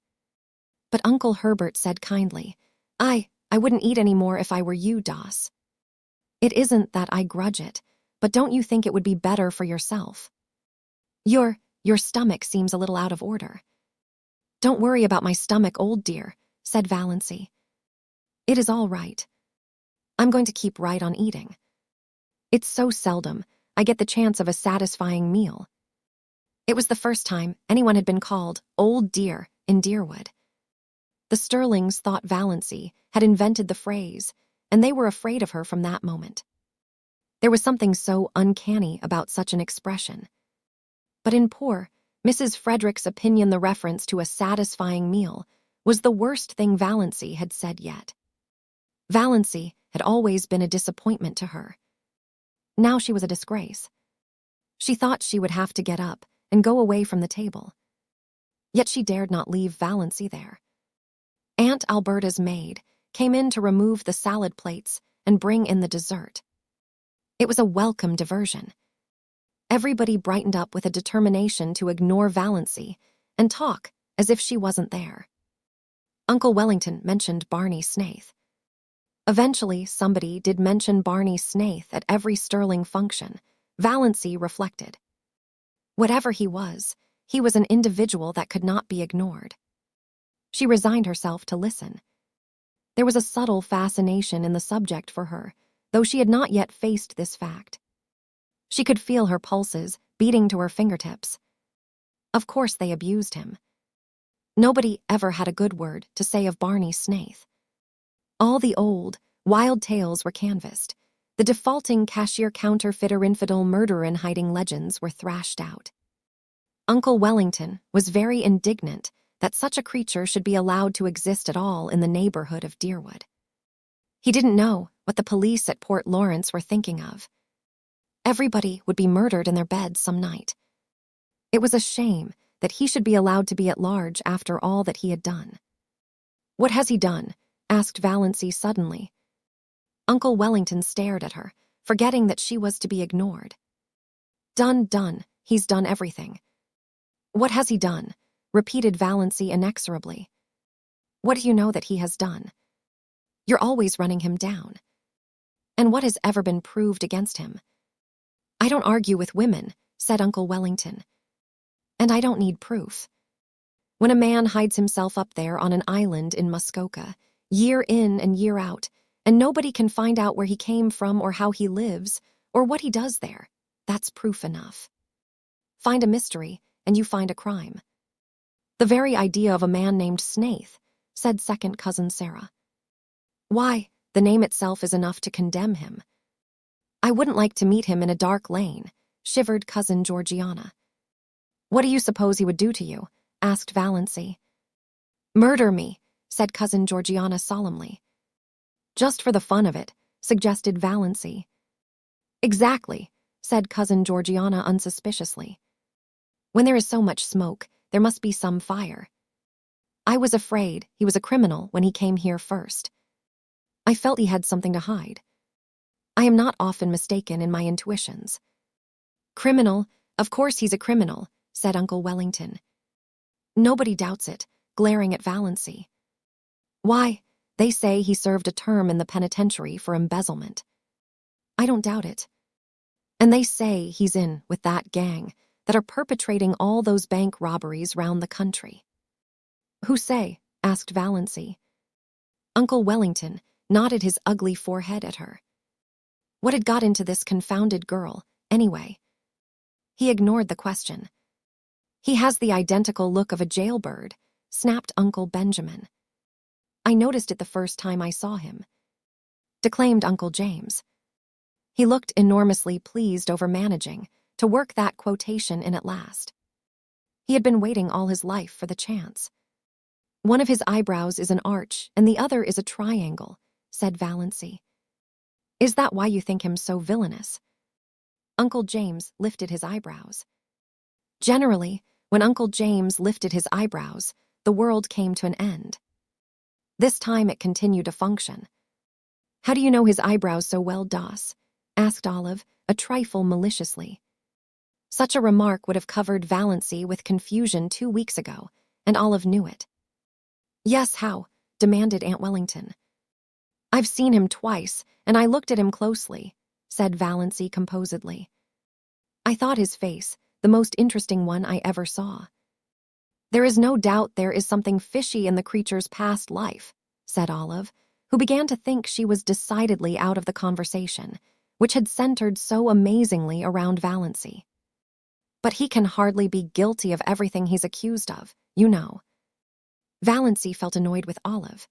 But Uncle Herbert said kindly, I wouldn't eat any more if I were you, Das. It isn't that I grudge it, but don't you think it would be better for yourself? Your stomach seems a little out of order." "Don't worry about my stomach, old dear," said Valancy. "It is all right. I'm going to keep right on eating. It's so seldom I get the chance of a satisfying meal." It was the first time anyone had been called old dear in Deerwood. The Stirlings thought Valancy had invented the phrase, and they were afraid of her from that moment. There was something so uncanny about such an expression. But in poor Mrs. Frederick's opinion, the reference to a satisfying meal was the worst thing Valancy had said yet. Valancy had always been a disappointment to her. Now she was a disgrace. She thought she would have to get up and go away from the table. Yet she dared not leave Valancy there. Aunt Alberta's maid came in to remove the salad plates and bring in the dessert. It was a welcome diversion. Everybody brightened up with a determination to ignore Valancy and talk as if she wasn't there. Uncle Wellington mentioned Barney Snaith. Eventually, somebody did mention Barney Snaith at every Stirling function, Valancy reflected. Whatever he was an individual that could not be ignored. She resigned herself to listen. There was a subtle fascination in the subject for her, though she had not yet faced this fact. She could feel her pulses beating to her fingertips. Of course they abused him. Nobody ever had a good word to say of Barney Snaith. All the old, wild tales were canvassed. The defaulting cashier counterfeiter infidel murderer in hiding legends were thrashed out. Uncle Wellington was very indignant that such a creature should be allowed to exist at all in the neighborhood of Deerwood. He didn't know what the police at Port Lawrence were thinking of. Everybody would be murdered in their beds some night. It was a shame that he should be allowed to be at large after all that he had done. "What has he done?" asked Valancy suddenly. Uncle Wellington stared at her, forgetting that she was to be ignored. Done, he's done everything." "What has he done?" repeated Valancy inexorably. "What do you know that he has done? You're always running him down. And what has ever been proved against him?" "I don't argue with women," said Uncle Wellington. "And I don't need proof. When a man hides himself up there on an island in Muskoka, year in and year out, and nobody can find out where he came from or how he lives or what he does there, that's proof enough. Find a mystery, and you find a crime." "The very idea of a man named Snaith," said second cousin Sarah. "Why, the name itself is enough to condemn him." "I wouldn't like to meet him in a dark lane," shivered cousin Georgiana. "What do you suppose he would do to you?" asked Valancy. "Murder me," said cousin Georgiana solemnly. "Just for the fun of it," suggested Valancy. "Exactly," said cousin Georgiana unsuspiciously. "When there is so much smoke, there must be some fire. I was afraid he was a criminal when he came here first. I felt he had something to hide. I am not often mistaken in my intuitions." "Criminal? Of course he's a criminal," said Uncle Wellington. Nobody doubts it, glaring at Valancy. "Why, they say he served a term in the penitentiary for embezzlement." "I don't doubt it. And they say he's in with that gang that are perpetrating all those bank robberies round the country." "Who say?" asked Valancy. Uncle Wellington nodded his ugly forehead at her. What had got into this confounded girl, anyway? He ignored the question. "He has the identical look of a jailbird," snapped Uncle Benjamin. "I noticed it the first time I saw him," declaimed Uncle James. He looked enormously pleased over managing to work that quotation in at last. He had been waiting all his life for the chance. "One of his eyebrows is an arch and the other is a triangle," said Valancy. "Is that why you think him so villainous?" Uncle James lifted his eyebrows. Generally, when Uncle James lifted his eyebrows, the world came to an end. This time it continued to function. "How do you know his eyebrows so well, Doss?" asked Olive, a trifle maliciously. Such a remark would have covered Valancy with confusion 2 weeks ago, and Olive knew it. "Yes, how?" demanded Aunt Wellington. "I've seen him twice, and I looked at him closely," said Valancy composedly. "I thought his face the most interesting one I ever saw." "There is no doubt there is something fishy in the creature's past life," said Olive, who began to think she was decidedly out of the conversation, which had centered so amazingly around Valancy. "But he can hardly be guilty of everything he's accused of, you know." Valancy felt annoyed with Olive.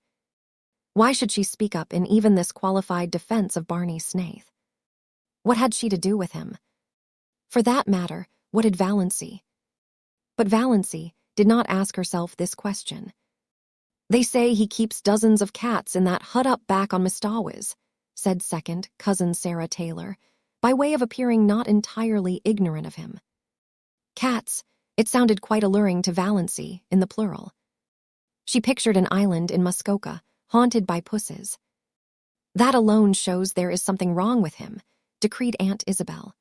Why should she speak up in even this qualified defense of Barney Snaith? What had she to do with him? For that matter, what did Valancy? But Valancy did not ask herself this question. "They say he keeps dozens of cats in that hut up back on Mistawiz," said second cousin Sarah Taylor, by way of appearing not entirely ignorant of him. Cats, it sounded quite alluring to Valancy, in the plural. She pictured an island in Muskoka, haunted by pusses. "That alone shows there is something wrong with him," decreed Aunt Isabel.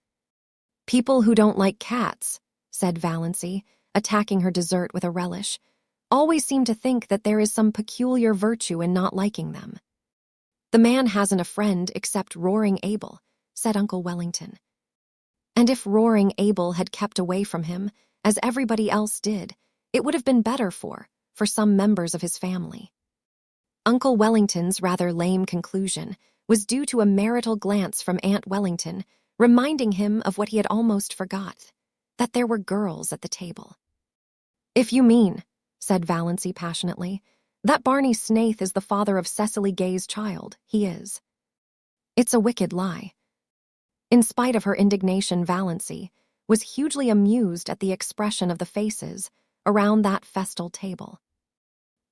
"People who don't like cats," said Valancy, attacking her dessert with a relish, always seem to think that there is some peculiar virtue in not liking them. "The man hasn't a friend except Roaring Abel," said Uncle Wellington. And if Roaring Abel had kept away from him, as everybody else did, it would have been better for some members of his family. Uncle Wellington's rather lame conclusion was due to a marital glance from Aunt Wellington, reminding him of what he had almost forgot, that there were girls at the table. "If you mean," said Valancy passionately, "that Barney Snaith is the father of Cecily Gay's child, he is. It's a wicked lie." In spite of her indignation, Valancy was hugely amused at the expression of the faces around that festal table.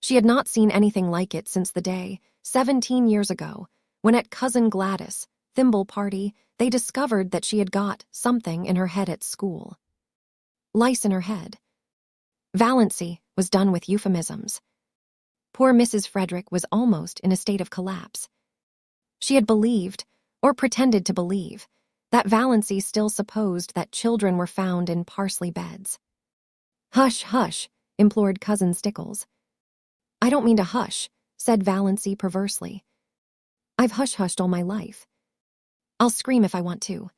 She had not seen anything like it since the day, 17 years ago, when at Cousin Gladys' thimble party they discovered that she had got something in her head at school. Lice in her head. Valancy was done with euphemisms. Poor Mrs. Frederick was almost in a state of collapse. She had believed, or pretended to believe, that Valancy still supposed that children were found in parsley beds. "Hush, hush," implored Cousin Stickles. "I don't mean to hush," said Valancy perversely. "I've hush-hushed all my life. I'll scream if I want to.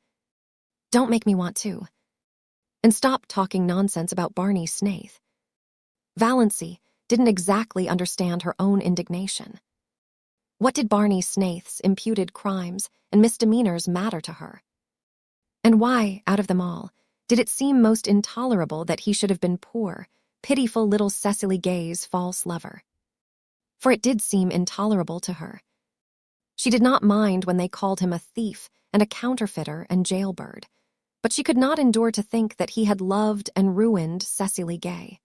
Don't make me want to. And stop talking nonsense about Barney Snaith." Valancy didn't exactly understand her own indignation. What did Barney Snaith's imputed crimes and misdemeanors matter to her? And why, out of them all, did it seem most intolerable that he should have been poor, pitiful little Cecily Gay's false lover? For it did seem intolerable to her. She did not mind when they called him a thief and a counterfeiter and jailbird, but she could not endure to think that he had loved and ruined Cecily Gay.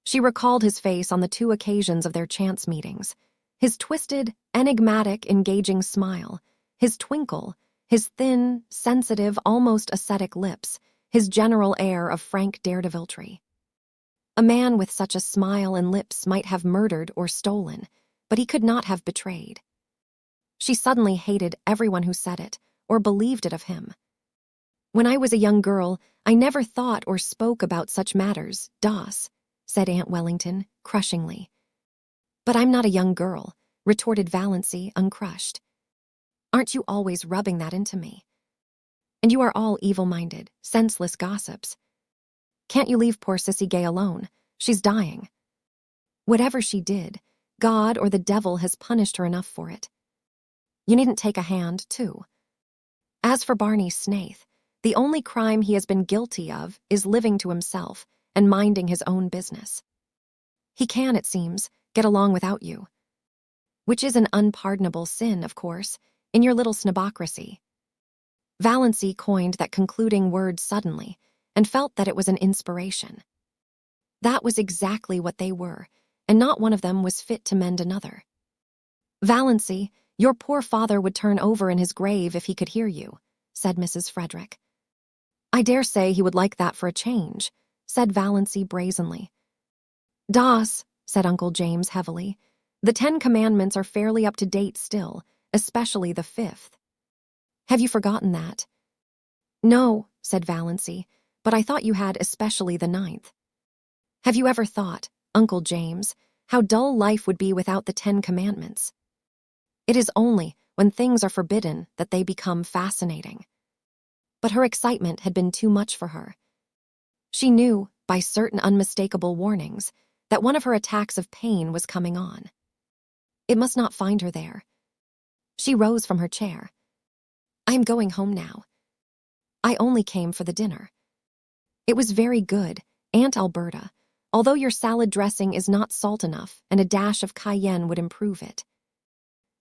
She recalled his face on the 2 occasions of their chance meetings, his twisted, enigmatic, engaging smile, his twinkle, his thin, sensitive, almost ascetic lips, his general air of frank daredeviltry. A man with such a smile and lips might have murdered or stolen, but he could not have betrayed. She suddenly hated everyone who said it or believed it of him. "When I was a young girl, I never thought or spoke about such matters, Doss," said Aunt Wellington, crushingly. "But I'm not a young girl," retorted Valancy, uncrushed. "Aren't you always rubbing that into me? And you are all evil-minded, senseless gossips. Can't you leave poor Sissy Gay alone? She's dying. Whatever she did, God or the devil has punished her enough for it. You needn't take a hand, too. As for Barney Snaith, the only crime he has been guilty of is living to himself and minding his own business. He can, it seems, get along without you. Which is an unpardonable sin, of course, in your little snobocracy." Valancy coined that concluding word suddenly and felt that it was an inspiration. That was exactly what they were, and not one of them was fit to mend another. "Valancy, your poor father would turn over in his grave if he could hear you," said Mrs. Frederick. "I dare say he would like that for a change," said Valancy brazenly. "Doss," said Uncle James heavily, "the 10 Commandments are fairly up to date still, especially the 5th. Have you forgotten that?" "No," said Valancy, "but I thought you had especially the 9th. Have you ever thought, Uncle James, how dull life would be without the 10 Commandments? It is only when things are forbidden that they become fascinating." But her excitement had been too much for her. She knew, by certain unmistakable warnings, that one of her attacks of pain was coming on. It must not find her there. She rose from her chair. "I am going home now. I only came for the dinner. It was very good, Aunt Alberta, although your salad dressing is not salt enough and a dash of cayenne would improve it."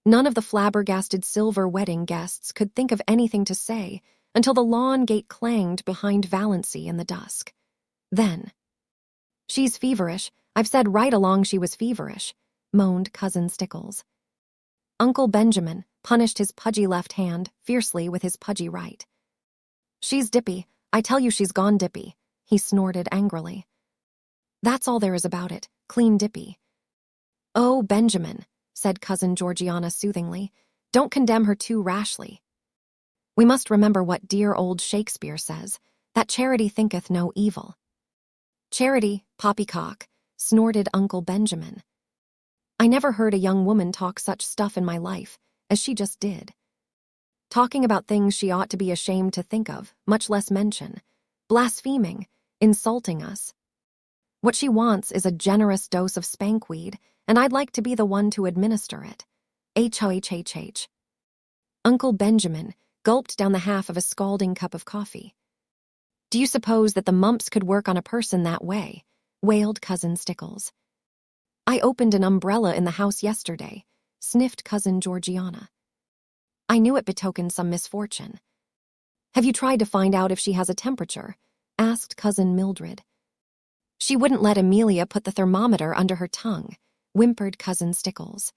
None of the flabbergasted silver wedding guests could think of anything to say until the lawn gate clanged behind Valancy in the dusk. Then, "She's feverish. I've said right along she was feverish," moaned Cousin Stickles. Uncle Benjamin punished his pudgy left hand fiercely with his pudgy right. "She's dippy. I tell you she's gone dippy," he snorted angrily. "That's all there is about it, clean dippy." "Oh, Benjamin," said Cousin Georgiana soothingly, "don't condemn her too rashly. We must remember what dear old Shakespeare says, that charity thinketh no evil." "Charity, poppycock," snorted Uncle Benjamin. I never heard a young woman talk such stuff in my life, as she just did. Talking about things she ought to be ashamed to think of, much less mention. Blaspheming, insulting us. What she wants is a generous dose of spankweed, and I'd like to be the one to administer it. H-H-H-H. Uncle Benjamin gulped down the half of a scalding cup of coffee. Do you suppose that the mumps could work on a person that way? Wailed Cousin Stickles. I opened an umbrella in the house yesterday, sniffed Cousin Georgiana. I knew it betokened some misfortune. Have you tried to find out if she has a temperature? Asked Cousin Mildred. She wouldn't let Amelia put the thermometer under her tongue, whimpered Cousin Stickles.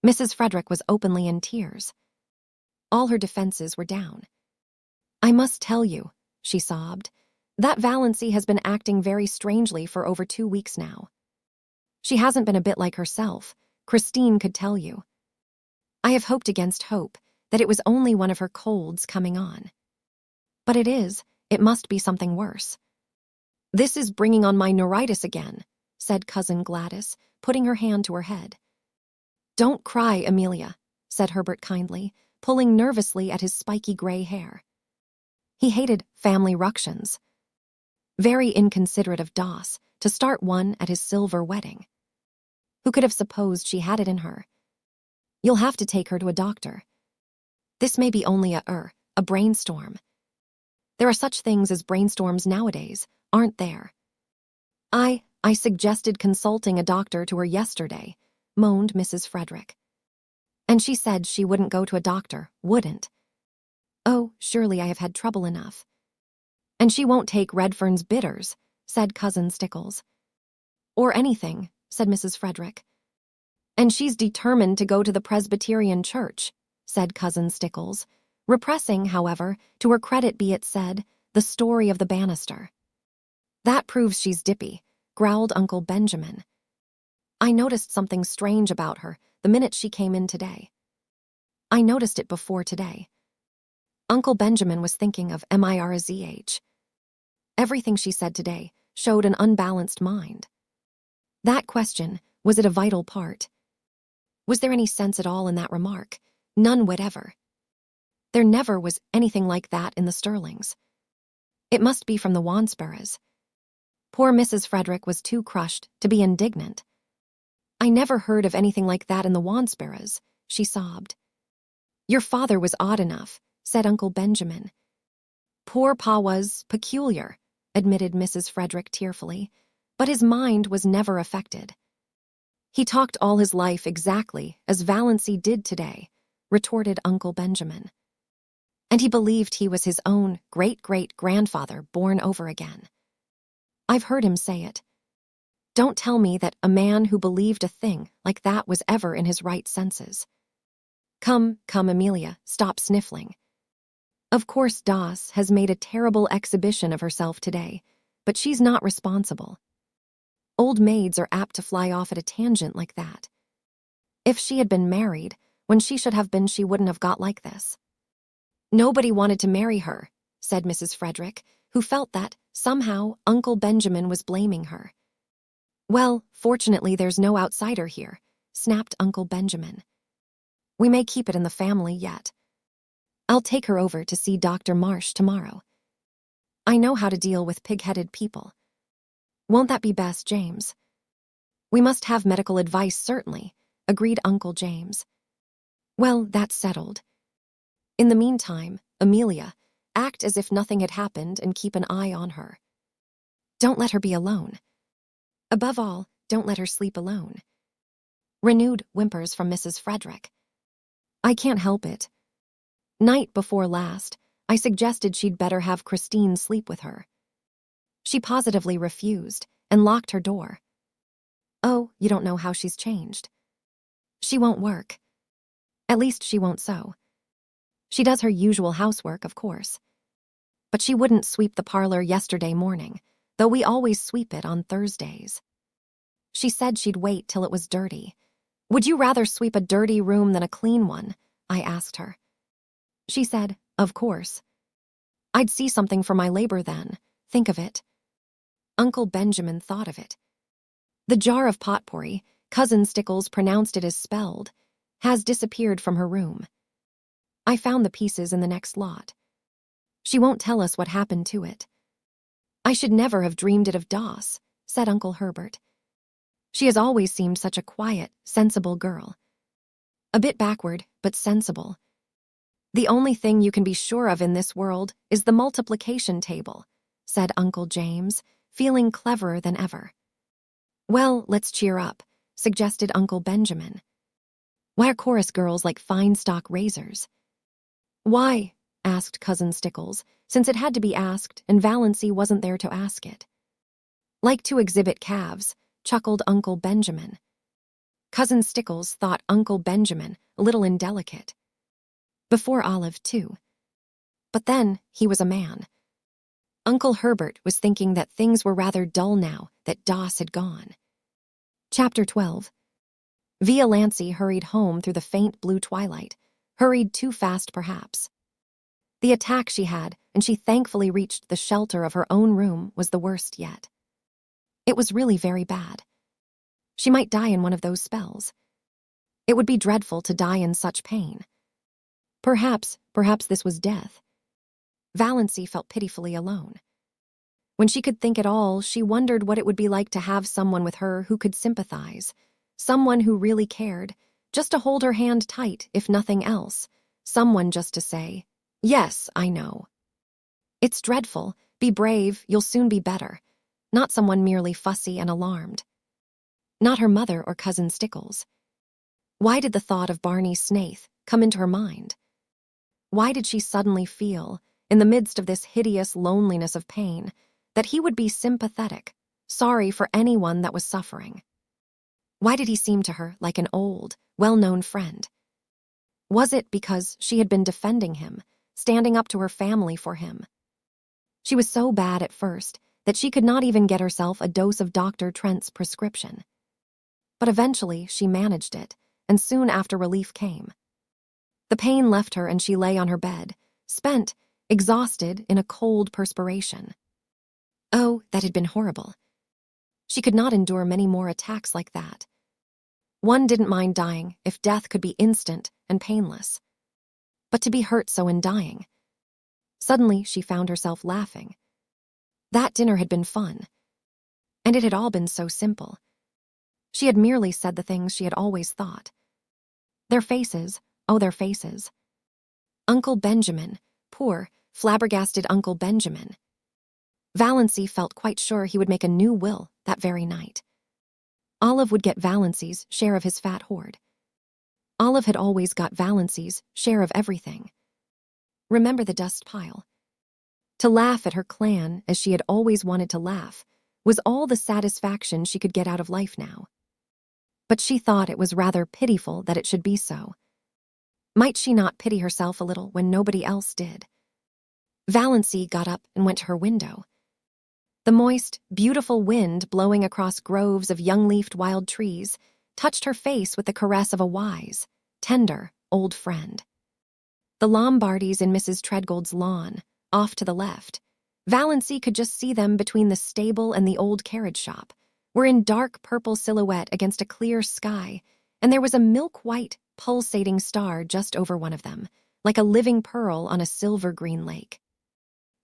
Mrs. Frederick was openly in tears. All her defenses were down. I must tell you, she sobbed, that Valancy has been acting very strangely for over 2 weeks now. She hasn't been a bit like herself, Christine could tell you. I have hoped against hope that it was only one of her colds coming on. But it must be something worse. This is bringing on my neuritis again, said Cousin Gladys, putting her hand to her head. Don't cry, Amelia, said Herbert kindly, pulling nervously at his spiky gray hair. He hated family ructions. Very inconsiderate of Doss to start one at his silver wedding. Who could have supposed she had it in her? You'll have to take her to a doctor. This may be only a brainstorm. There are such things as brainstorms nowadays, aren't there? I suggested consulting a doctor to her yesterday, moaned Mrs. Frederick. And she said she wouldn't go to a doctor, wouldn't. Oh, surely I have had trouble enough. And she won't take Redfern's bitters, said Cousin Stickles. Or anything, said Mrs. Frederick. And she's determined to go to the Presbyterian church, said Cousin Stickles, repressing, however, to her credit be it said, the story of the banister. That proves she's dippy, growled Uncle Benjamin. I noticed something strange about her the minute she came in today. I noticed it before today. Uncle Benjamin was thinking of Mirzh. Everything she said today showed an unbalanced mind. That question, was it a vital part? Was there any sense at all in that remark? None whatever. There never was anything like that in the Stirlings. It must be from the Wansburghs. Poor Mrs. Frederick was too crushed to be indignant. I never heard of anything like that in the Wansburghs, she sobbed. Your father was odd enough, said Uncle Benjamin. Poor Pa was peculiar, admitted Mrs. Frederick tearfully, but his mind was never affected. He talked all his life exactly as Valancy did today, retorted Uncle Benjamin. And he believed he was his own great-great-grandfather born over again. I've heard him say it. Don't tell me that a man who believed a thing like that was ever in his right senses. Come, Amelia, stop sniffling. Of course Doss has made a terrible exhibition of herself today, but she's not responsible. Old maids are apt to fly off at a tangent like that. If she had been married, when she should have been, she wouldn't have got like this. Nobody wanted to marry her, said Mrs. Frederick, who felt that, somehow, Uncle Benjamin was blaming her. Well, fortunately there's no outsider here, snapped Uncle Benjamin. We may keep it in the family yet. I'll take her over to see Dr. Marsh tomorrow. I know how to deal with pig-headed people. Won't that be best, James? We must have medical advice, certainly, agreed Uncle James. Well, that's settled. In the meantime, Amelia, act as if nothing had happened and keep an eye on her. Don't let her be alone. Above all, don't let her sleep alone. Renewed whimpers from Mrs. Frederick. I can't help it. Night before last, I suggested she'd better have Christine sleep with her. She positively refused and locked her door. Oh, you don't know how she's changed. She won't work. At least she won't sew. She does her usual housework, of course. But she wouldn't sweep the parlor yesterday morning, though we always sweep it on Thursdays. She said she'd wait till it was dirty. Would you rather sweep a dirty room than a clean one? I asked her. She said, of course. I'd see something for my labor then. Think of it. Uncle Benjamin thought of it. The jar of potpourri, Cousin Stickles pronounced it as spelled, has disappeared from her room. I found the pieces in the next lot. She won't tell us what happened to it. I should never have dreamed it of Doss, said Uncle Herbert. She has always seemed such a quiet, sensible girl. A bit backward, but sensible. The only thing you can be sure of in this world is the multiplication table, said Uncle James, feeling cleverer than ever. Well, let's cheer up, suggested Uncle Benjamin. Why are chorus girls like fine stock razors? Why? Asked Cousin Stickles, since it had to be asked and Valancy wasn't there to ask it. Like to exhibit calves, chuckled Uncle Benjamin. Cousin Stickles thought Uncle Benjamin a little indelicate. Before Olive, too. But then he was a man. Uncle Herbert was thinking that things were rather dull now that Doss had gone. Chapter 12. Valancy hurried home through the faint blue twilight, hurried too fast perhaps. The attack she had, and she thankfully reached the shelter of her own room, was the worst yet. It was really very bad. She might die in one of those spells. It would be dreadful to die in such pain. Perhaps this was death. Valancy felt pitifully alone. When she could think at all, she wondered what it would be like to have someone with her who could sympathize, someone who really cared, just to hold her hand tight, if nothing else, someone just to say, "Yes, I know. It's dreadful, be brave, you'll soon be better," not someone merely fussy and alarmed. Not her mother or Cousin Stickles. Why did the thought of Barney Snaith come into her mind? Why did she suddenly feel, in the midst of this hideous loneliness of pain, that he would be sympathetic, sorry for anyone that was suffering? Why did he seem to her like an old, well-known friend? Was it because she had been defending him, standing up to her family for him? She was so bad at first that she could not even get herself a dose of Dr. Trent's prescription. But eventually she managed it, and soon after relief came. The pain left her and she lay on her bed, spent, exhausted in a cold perspiration. Oh, that had been horrible. She could not endure many more attacks like that. One didn't mind dying if death could be instant and painless. But to be hurt so in dying. Suddenly she found herself laughing. That dinner had been fun. And it had all been so simple. She had merely said the things she had always thought. Their faces, oh, their faces. Uncle Benjamin, poor, flabbergasted Uncle Benjamin. Valancy felt quite sure he would make a new will that very night. Olive would get Valancy's share of his fat hoard. Olive had always got Valancy's share of everything. Remember the dust pile? To laugh at her clan as she had always wanted to laugh was all the satisfaction she could get out of life now. But she thought it was rather pitiful that it should be so. Might she not pity herself a little when nobody else did? Valancy got up and went to her window. The moist, beautiful wind blowing across groves of young-leafed wild trees touched her face with the caress of a wise, tender, old friend. The Lombardys in Mrs. Treadgold's lawn, off to the left, Valancy could just see them between the stable and the old carriage shop, were in dark purple silhouette against a clear sky, and there was a milk-white, pulsating star just over one of them, like a living pearl on a silver-green lake.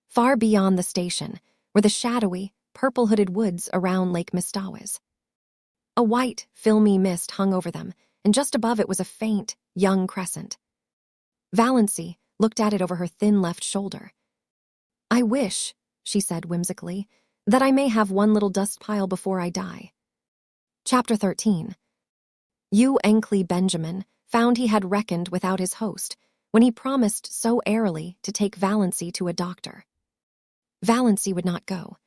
Far beyond the station were the shadowy, purple-hooded woods around Lake Mistawis. A white, filmy mist hung over them, and just above it was a faint, young crescent. Valancy looked at it over her thin left shoulder. "I wish," she said whimsically, "that I may have one little dust pile before I die." Chapter 13. Uncle Benjamin found he had reckoned without his host when he promised so airily to take Valancy to a doctor. Valancy would not go.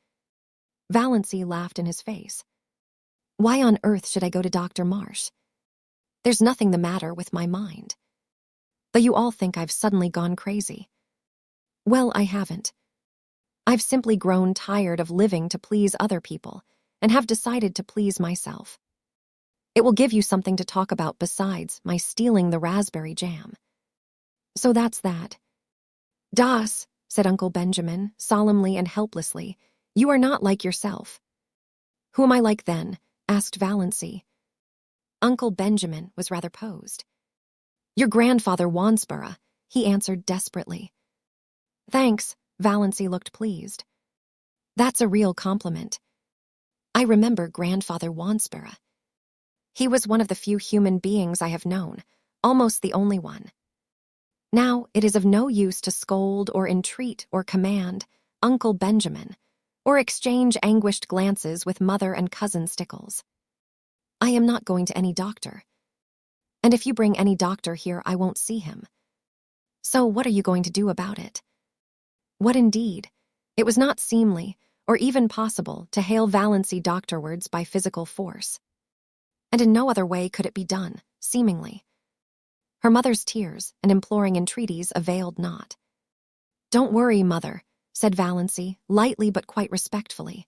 Valancy laughed in his face. "Why on earth should I go to Dr. Marsh? There's nothing the matter with my mind. Though you all think I've suddenly gone crazy. Well, I haven't. I've simply grown tired of living to please other people and have decided to please myself. It will give you something to talk about besides my stealing the raspberry jam. So that's that." "Das," said Uncle Benjamin, solemnly and helplessly, "you are not like yourself." "Who am I like then?" asked Valancy. Uncle Benjamin was rather posed. Your grandfather Wansborough, he answered desperately. Thanks, Valancy looked pleased. That's a real compliment. I remember Grandfather Wansborough. He was one of the few human beings I have known, almost the only one. Now it is of no use to scold or entreat or command Uncle Benjamin, or exchange anguished glances with Mother and Cousin Stickles. I am not going to any doctor. And if you bring any doctor here, I won't see him. So what are you going to do about it? What indeed? It was not seemly, or even possible, to hail Valancy doctorwards by physical force. And in no other way could it be done, seemingly. Her mother's tears and imploring entreaties availed not. Don't worry, Mother, said Valancy, lightly but quite respectfully.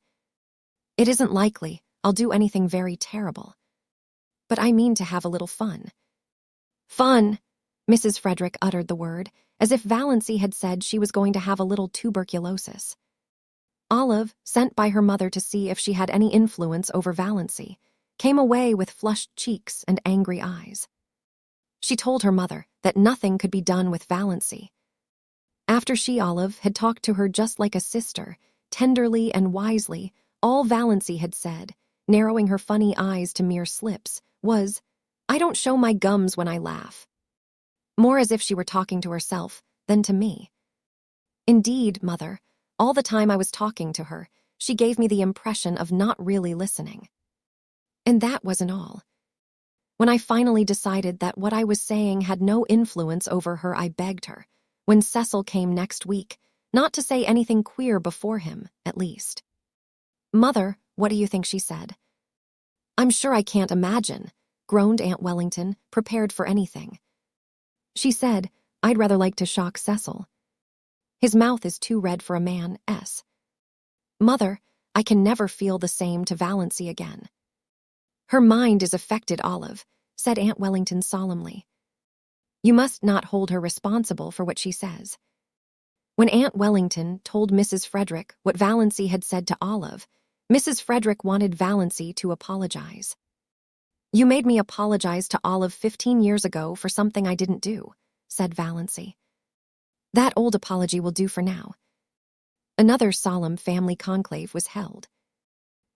It isn't likely I'll do anything very terrible. But I mean to have a little fun. Fun! Mrs. Frederick uttered the word, as if Valancy had said she was going to have a little tuberculosis. Olive, sent by her mother to see if she had any influence over Valancy, came away with flushed cheeks and angry eyes. She told her mother that nothing could be done with Valancy. After she, Olive, had talked to her just like a sister, tenderly and wisely, all Valancy had said, narrowing her funny eyes to mere slips, was, I don't show my gums when I laugh. More as if she were talking to herself than to me. Indeed, Mother, all the time I was talking to her, she gave me the impression of not really listening. And that wasn't all. When I finally decided that what I was saying had no influence over her, I begged her, when Cecil came next week, not to say anything queer before him, at least. Mother, what do you think she said? I'm sure I can't imagine, groaned Aunt Wellington, prepared for anything. She said, I'd rather like to shock Cecil. His mouth is too red for a man, S. Mother, I can never feel the same to Valancy again. Her mind is affected, Olive, said Aunt Wellington solemnly. You must not hold her responsible for what she says. When Aunt Wellington told Mrs. Frederick what Valancy had said to Olive, Mrs. Frederick wanted Valancy to apologize. You made me apologize to Olive 15 years ago for something I didn't do, said Valancy. That old apology will do for now. Another solemn family conclave was held.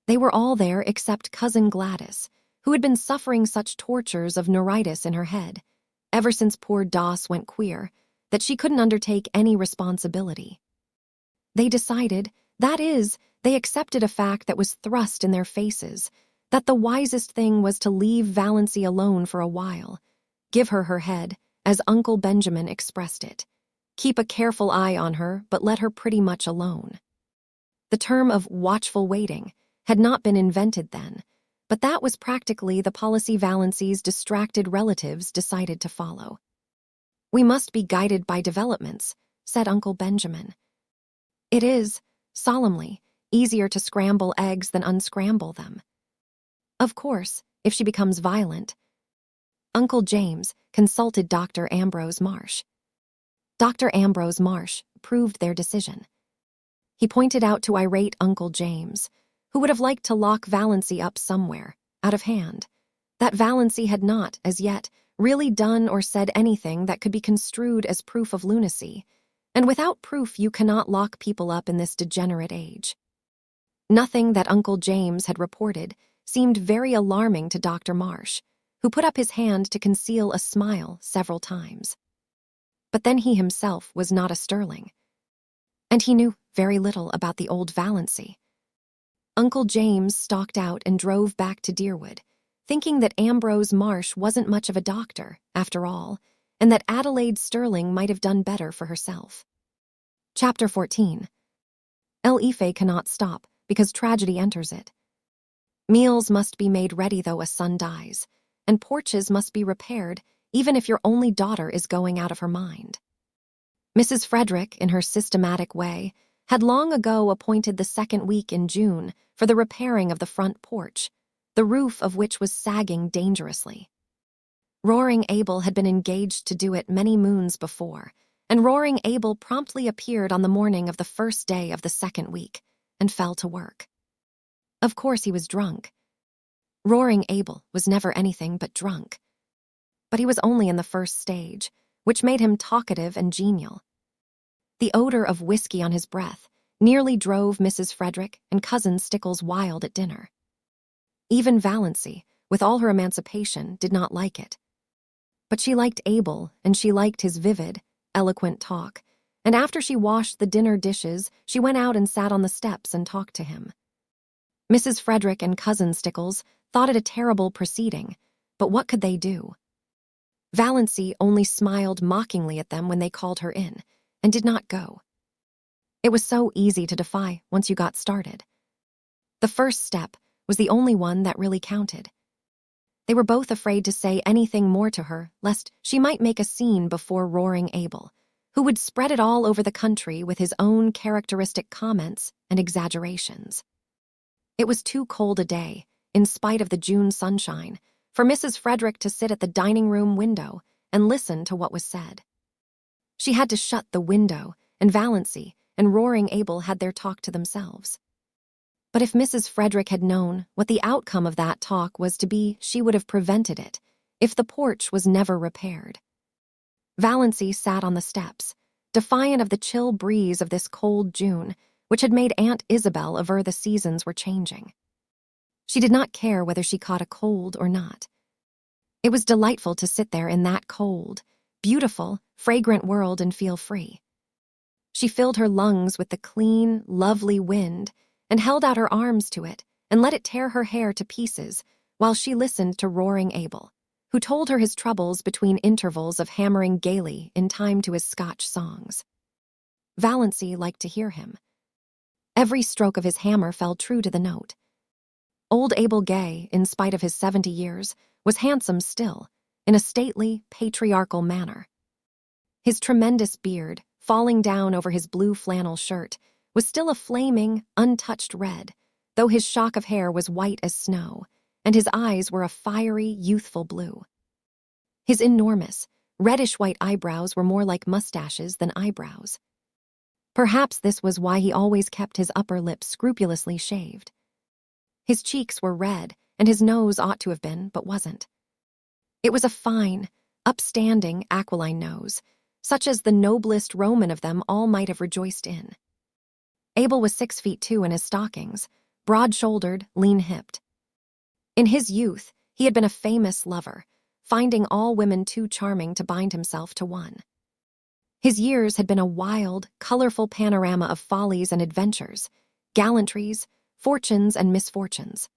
They were all there except Cousin Gladys, who had been suffering such tortures of neuritis in her head, ever since poor Doss went queer, that she couldn't undertake any responsibility. They decided, that is, they accepted a fact that was thrust in their faces, that the wisest thing was to leave Valancy alone for a while, give her her head, as Uncle Benjamin expressed it, keep a careful eye on her, but let her pretty much alone. The term of watchful waiting had not been invented then, but that was practically the policy Valancy's distracted relatives decided to follow. We must be guided by developments, said Uncle Benjamin. It is, solemnly, easier to scramble eggs than unscramble them. Of course, if she becomes violent. Uncle James consulted Dr. Ambrose Marsh. Dr. Ambrose Marsh approved their decision. He pointed out to irate Uncle James, who would have liked to lock Valancy up somewhere, out of hand, that Valancy had not, as yet, really done or said anything that could be construed as proof of lunacy, and without proof you cannot lock people up in this degenerate age. Nothing that Uncle James had reported seemed very alarming to Dr. Marsh, who put up his hand to conceal a smile several times. But then he himself was not a Stirling, and he knew very little about the old Valancy. Uncle James stalked out and drove back to Deerwood, thinking that Ambrose Marsh wasn't much of a doctor, after all, and that Adelaide Stirling might have done better for herself. Chapter 14. El Ife cannot stop, because tragedy enters it. Meals must be made ready though a son dies, and porches must be repaired even if your only daughter is going out of her mind. Mrs. Frederick, in her systematic way, had long ago appointed the second week in June for the repairing of the front porch, the roof of which was sagging dangerously. Roaring Abel had been engaged to do it many moons before, and Roaring Abel promptly appeared on the morning of the first day of the second week and fell to work. Of course he was drunk. Roaring Abel was never anything but drunk. But he was only in the first stage, which made him talkative and genial. The odor of whiskey on his breath nearly drove Mrs. Frederick and Cousin Stickles wild at dinner. Even Valancy, with all her emancipation, did not like it. But she liked Abel, and she liked his vivid, eloquent talk, and after she washed the dinner dishes, she went out and sat on the steps and talked to him. Mrs. Frederick and Cousin Stickles thought it a terrible proceeding, but what could they do? Valancy only smiled mockingly at them when they called her in, and did not go. It was so easy to defy once you got started. The first step was the only one that really counted. They were both afraid to say anything more to her, lest she might make a scene before Roaring Abel, who would spread it all over the country with his own characteristic comments and exaggerations. It was too cold a day, in spite of the June sunshine, for Mrs. Frederick to sit at the dining room window and listen to what was said. She had to shut the window, and Valancy and Roaring Abel had their talk to themselves. But if Mrs. Frederick had known what the outcome of that talk was to be, she would have prevented it, if the porch was never repaired. Valancy sat on the steps, defiant of the chill breeze of this cold June, which had made Aunt Isabel aver the seasons were changing. She did not care whether she caught a cold or not. It was delightful to sit there in that cold, beautiful, fragrant world and feel free. She filled her lungs with the clean, lovely wind and held out her arms to it and let it tear her hair to pieces while she listened to Roaring Abel, who told her his troubles between intervals of hammering gaily in time to his Scotch songs. Valancy liked to hear him. Every stroke of his hammer fell true to the note. Old Abel Gay, in spite of his 70 years, was handsome still, in a stately, patriarchal manner. His tremendous beard, falling down over his blue flannel shirt, was still a flaming, untouched red, though his shock of hair was white as snow, and his eyes were a fiery, youthful blue. His enormous, reddish-white eyebrows were more like mustaches than eyebrows. Perhaps this was why he always kept his upper lip scrupulously shaved. His cheeks were red, and his nose ought to have been, but wasn't. It was a fine, upstanding, aquiline nose, such as the noblest Roman of them all might have rejoiced in. Abel was 6'2" in his stockings, broad-shouldered, lean-hipped. In his youth, he had been a famous lover, finding all women too charming to bind himself to one. His years had been a wild, colorful panorama of follies and adventures, gallantries, fortunes and misfortunes.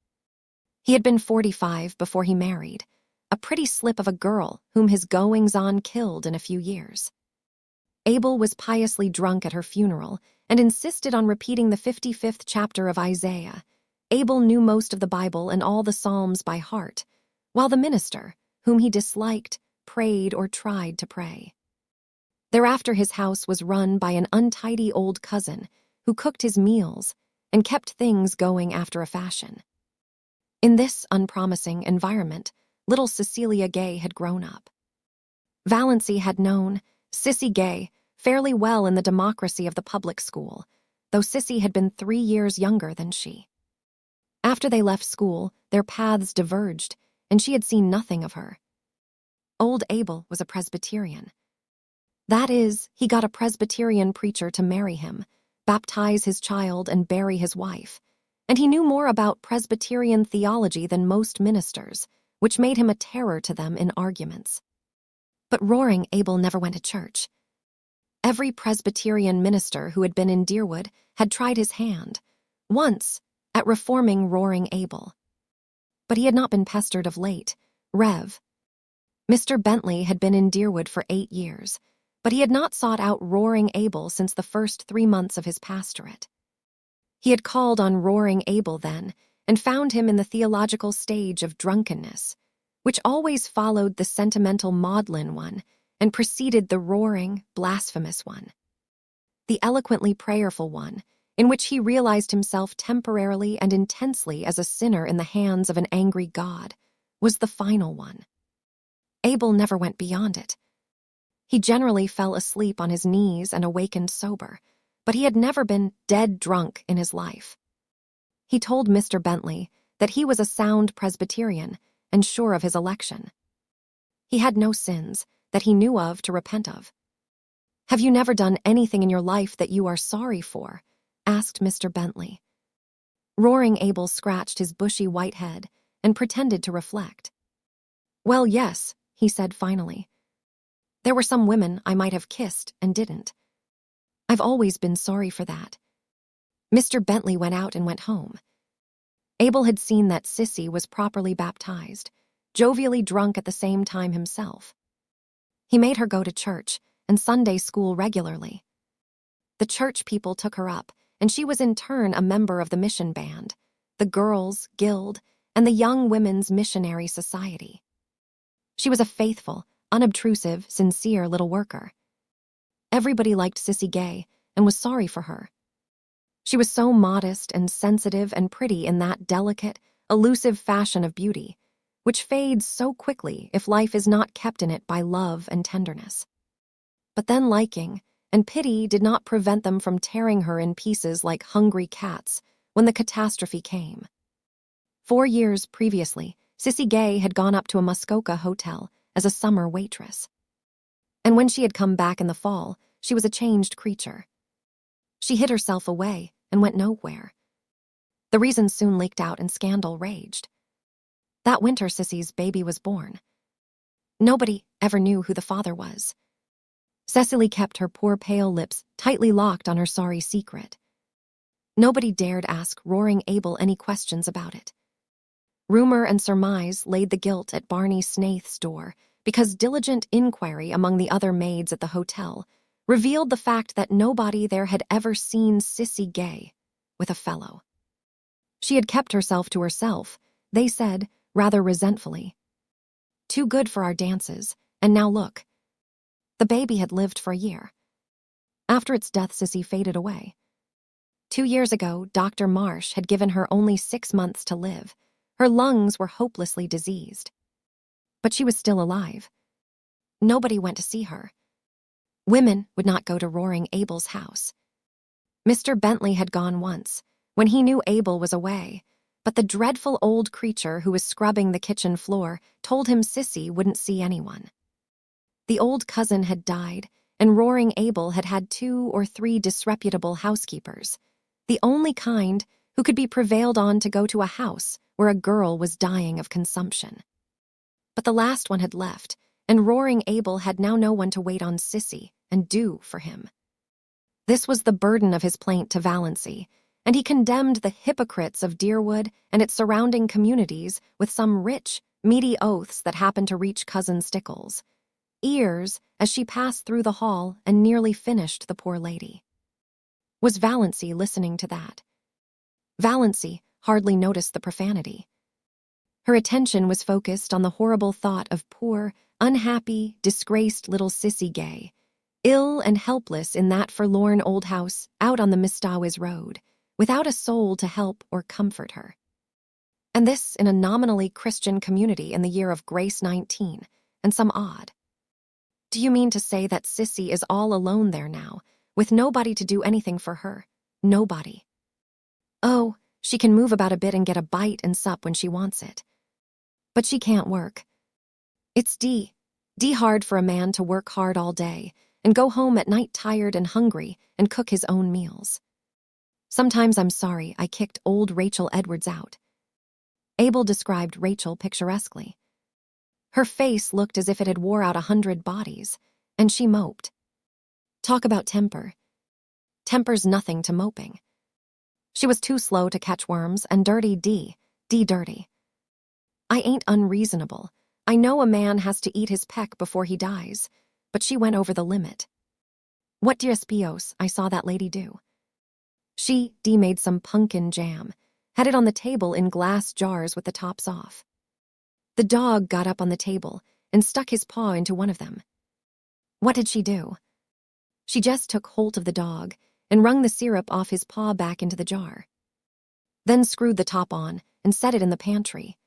He had been 45 before he married, a pretty slip of a girl whom his goings-on killed in a few years. Abel was piously drunk at her funeral and insisted on repeating the 55th chapter of Isaiah. Abel knew most of the Bible and all the Psalms by heart, while the minister, whom he disliked, prayed or tried to pray. Thereafter his house was run by an untidy old cousin who cooked his meals and kept things going after a fashion. In this unpromising environment, little Cecilia Gay had grown up. Valancy had known Sissy Gay fairly well in the democracy of the public school, though Sissy had been 3 years younger than she. After they left school, their paths diverged, and she had seen nothing of her. Old Abel was a Presbyterian. That is, he got a Presbyterian preacher to marry him, baptize his child, and bury his wife, and he knew more about Presbyterian theology than most ministers, which made him a terror to them in arguments. But Roaring Abel never went to church. Every Presbyterian minister who had been in Deerwood had tried his hand, once, at reforming Roaring Abel. But he had not been pestered of late. Rev. Mr. Bentley had been in Deerwood for 8 years, but he had not sought out Roaring Abel since the first 3 months of his pastorate. He had called on Roaring Abel then, and found him in the theological stage of drunkenness, which always followed the sentimental maudlin one and preceded the roaring, blasphemous one. The eloquently prayerful one, in which he realized himself temporarily and intensely as a sinner in the hands of an angry God, was the final one. Abel never went beyond it. He generally fell asleep on his knees and awakened sober, but he had never been dead drunk in his life. He told Mr. Bentley that he was a sound Presbyterian and sure of his election. He had no sins that he knew of to repent of. "Have you never done anything in your life that you are sorry for?" asked Mr. Bentley. Roaring Abel scratched his bushy white head and pretended to reflect. "Well, yes," he said finally. "There were some women I might have kissed and didn't. I've always been sorry for that." Mr. Bentley went out and went home. Abel had seen that Sissy was properly baptized, jovially drunk at the same time himself. He made her go to church and Sunday school regularly. The church people took her up, and she was in turn a member of the mission band, the Girls' Guild, and the Young Women's Missionary Society. She was a faithful, unobtrusive, sincere little worker. Everybody liked Sissy Gay and was sorry for her. She was so modest and sensitive and pretty in that delicate, elusive fashion of beauty, which fades so quickly if life is not kept in it by love and tenderness. But then liking and pity did not prevent them from tearing her in pieces like hungry cats when the catastrophe came. 4 years previously, Sissy Gay had gone up to a Muskoka hotel as a summer waitress. And when she had come back in the fall, she was a changed creature. She hid herself away and went nowhere. The reason soon leaked out and scandal raged. That winter Sissy's baby was born. Nobody ever knew who the father was. Cecily kept her poor pale lips tightly locked on her sorry secret. Nobody dared ask Roaring Abel any questions about it. Rumor and surmise laid the guilt at Barney Snaith's door because diligent inquiry among the other maids at the hotel revealed the fact that nobody there had ever seen Sissy Gay with a fellow. She had kept herself to herself, they said, rather resentfully. Too good for our dances, and now look. The baby had lived for a year. After its death, Sissy faded away. 2 years ago, Dr. Marsh had given her only 6 months to live. Her lungs were hopelessly diseased. But she was still alive. Nobody went to see her. Women would not go to Roaring Abel's house. Mr. Bentley had gone once, when he knew Abel was away, but the dreadful old creature who was scrubbing the kitchen floor told him Sissy wouldn't see anyone. The old cousin had died, and Roaring Abel had had 2 or 3 disreputable housekeepers, the only kind who could be prevailed on to go to a house where a girl was dying of consumption. But the last one had left, and Roaring Abel had now no one to wait on Sissy and do for him. This was the burden of his plaint to Valancy, and he condemned the hypocrites of Deerwood and its surrounding communities with some rich, meaty oaths that happened to reach Cousin Stickles' ears as she passed through the hall and nearly finished the poor lady. Was Valancy listening to that? Valancy hardly noticed the profanity. Her attention was focused on the horrible thought of poor, unhappy, disgraced little Sissy Gay, ill and helpless in that forlorn old house out on the Mistawis Road, without a soul to help or comfort her. And this in a nominally Christian community in the year of Grace 19, and some odd. Do you mean to say that Sissy is all alone there now, with nobody to do anything for her? Nobody. Oh, she can move about a bit and get a bite and sup when she wants it. But she can't work. It's D hard for a man to work hard all day and go home at night tired and hungry and cook his own meals. Sometimes I'm sorry I kicked old Rachel Edwards out. Abel described Rachel picturesquely. Her face looked as if it had wore out 100 bodies, and she moped. Talk about temper. Temper's nothing to moping. She was too slow to catch worms, and dirty D dirty. I ain't unreasonable. I know a man has to eat his peck before he dies, but she went over the limit. What espios I saw that lady do. She made some pumpkin jam, had it on the table in glass jars with the tops off. The dog got up on the table and stuck his paw into one of them. What did she do? She just took hold of the dog and wrung the syrup off his paw back into the jar. Then screwed the top on and set it in the pantry.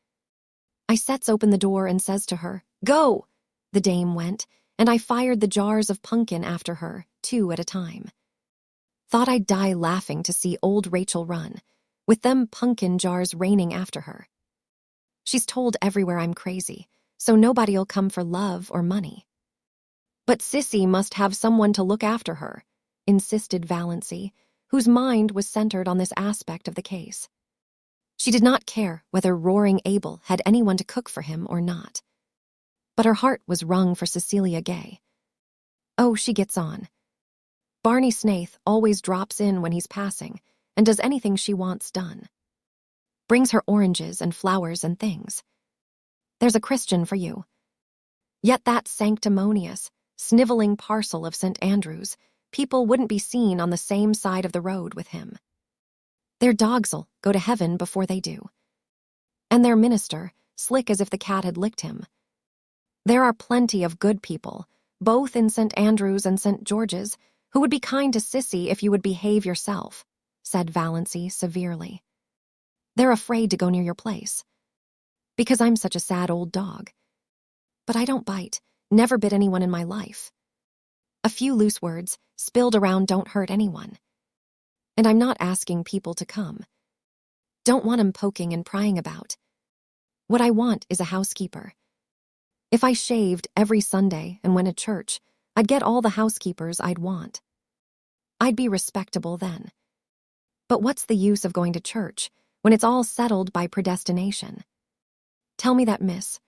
I sets open the door and says to her, "Go!" The dame went, and I fired the jars of pumpkin after her, 2 at a time. Thought I'd die laughing to see old Rachel run, with them pumpkin jars raining after her. She's told everywhere I'm crazy, so nobody'll come for love or money. But Sissy must have someone to look after her, insisted Valancy, whose mind was centered on this aspect of the case. She did not care whether Roaring Abel had anyone to cook for him or not. But her heart was wrung for Cecilia Gay. Oh, she gets on. Barney Snaith always drops in when he's passing and does anything she wants done. Brings her oranges and flowers and things. There's a Christian for you. Yet that sanctimonious, sniveling parcel of St. Andrew's, people wouldn't be seen on the same side of the road with him. Their dogs'll go to heaven before they do. And their minister, slick as if the cat had licked him. There are plenty of good people, both in St. Andrew's and St. George's, who would be kind to Sissy if you would behave yourself, said Valancy severely. They're afraid to go near your place. Because I'm such a sad old dog. But I don't bite, never bit anyone in my life. A few loose words, spilled around, don't hurt anyone. And I'm not asking people to come. Don't want 'em poking and prying about. What I want is a housekeeper. If I shaved every Sunday and went to church, I'd get all the housekeepers I'd want. I'd be respectable then. But what's the use of going to church when it's all settled by predestination? Tell me that, miss.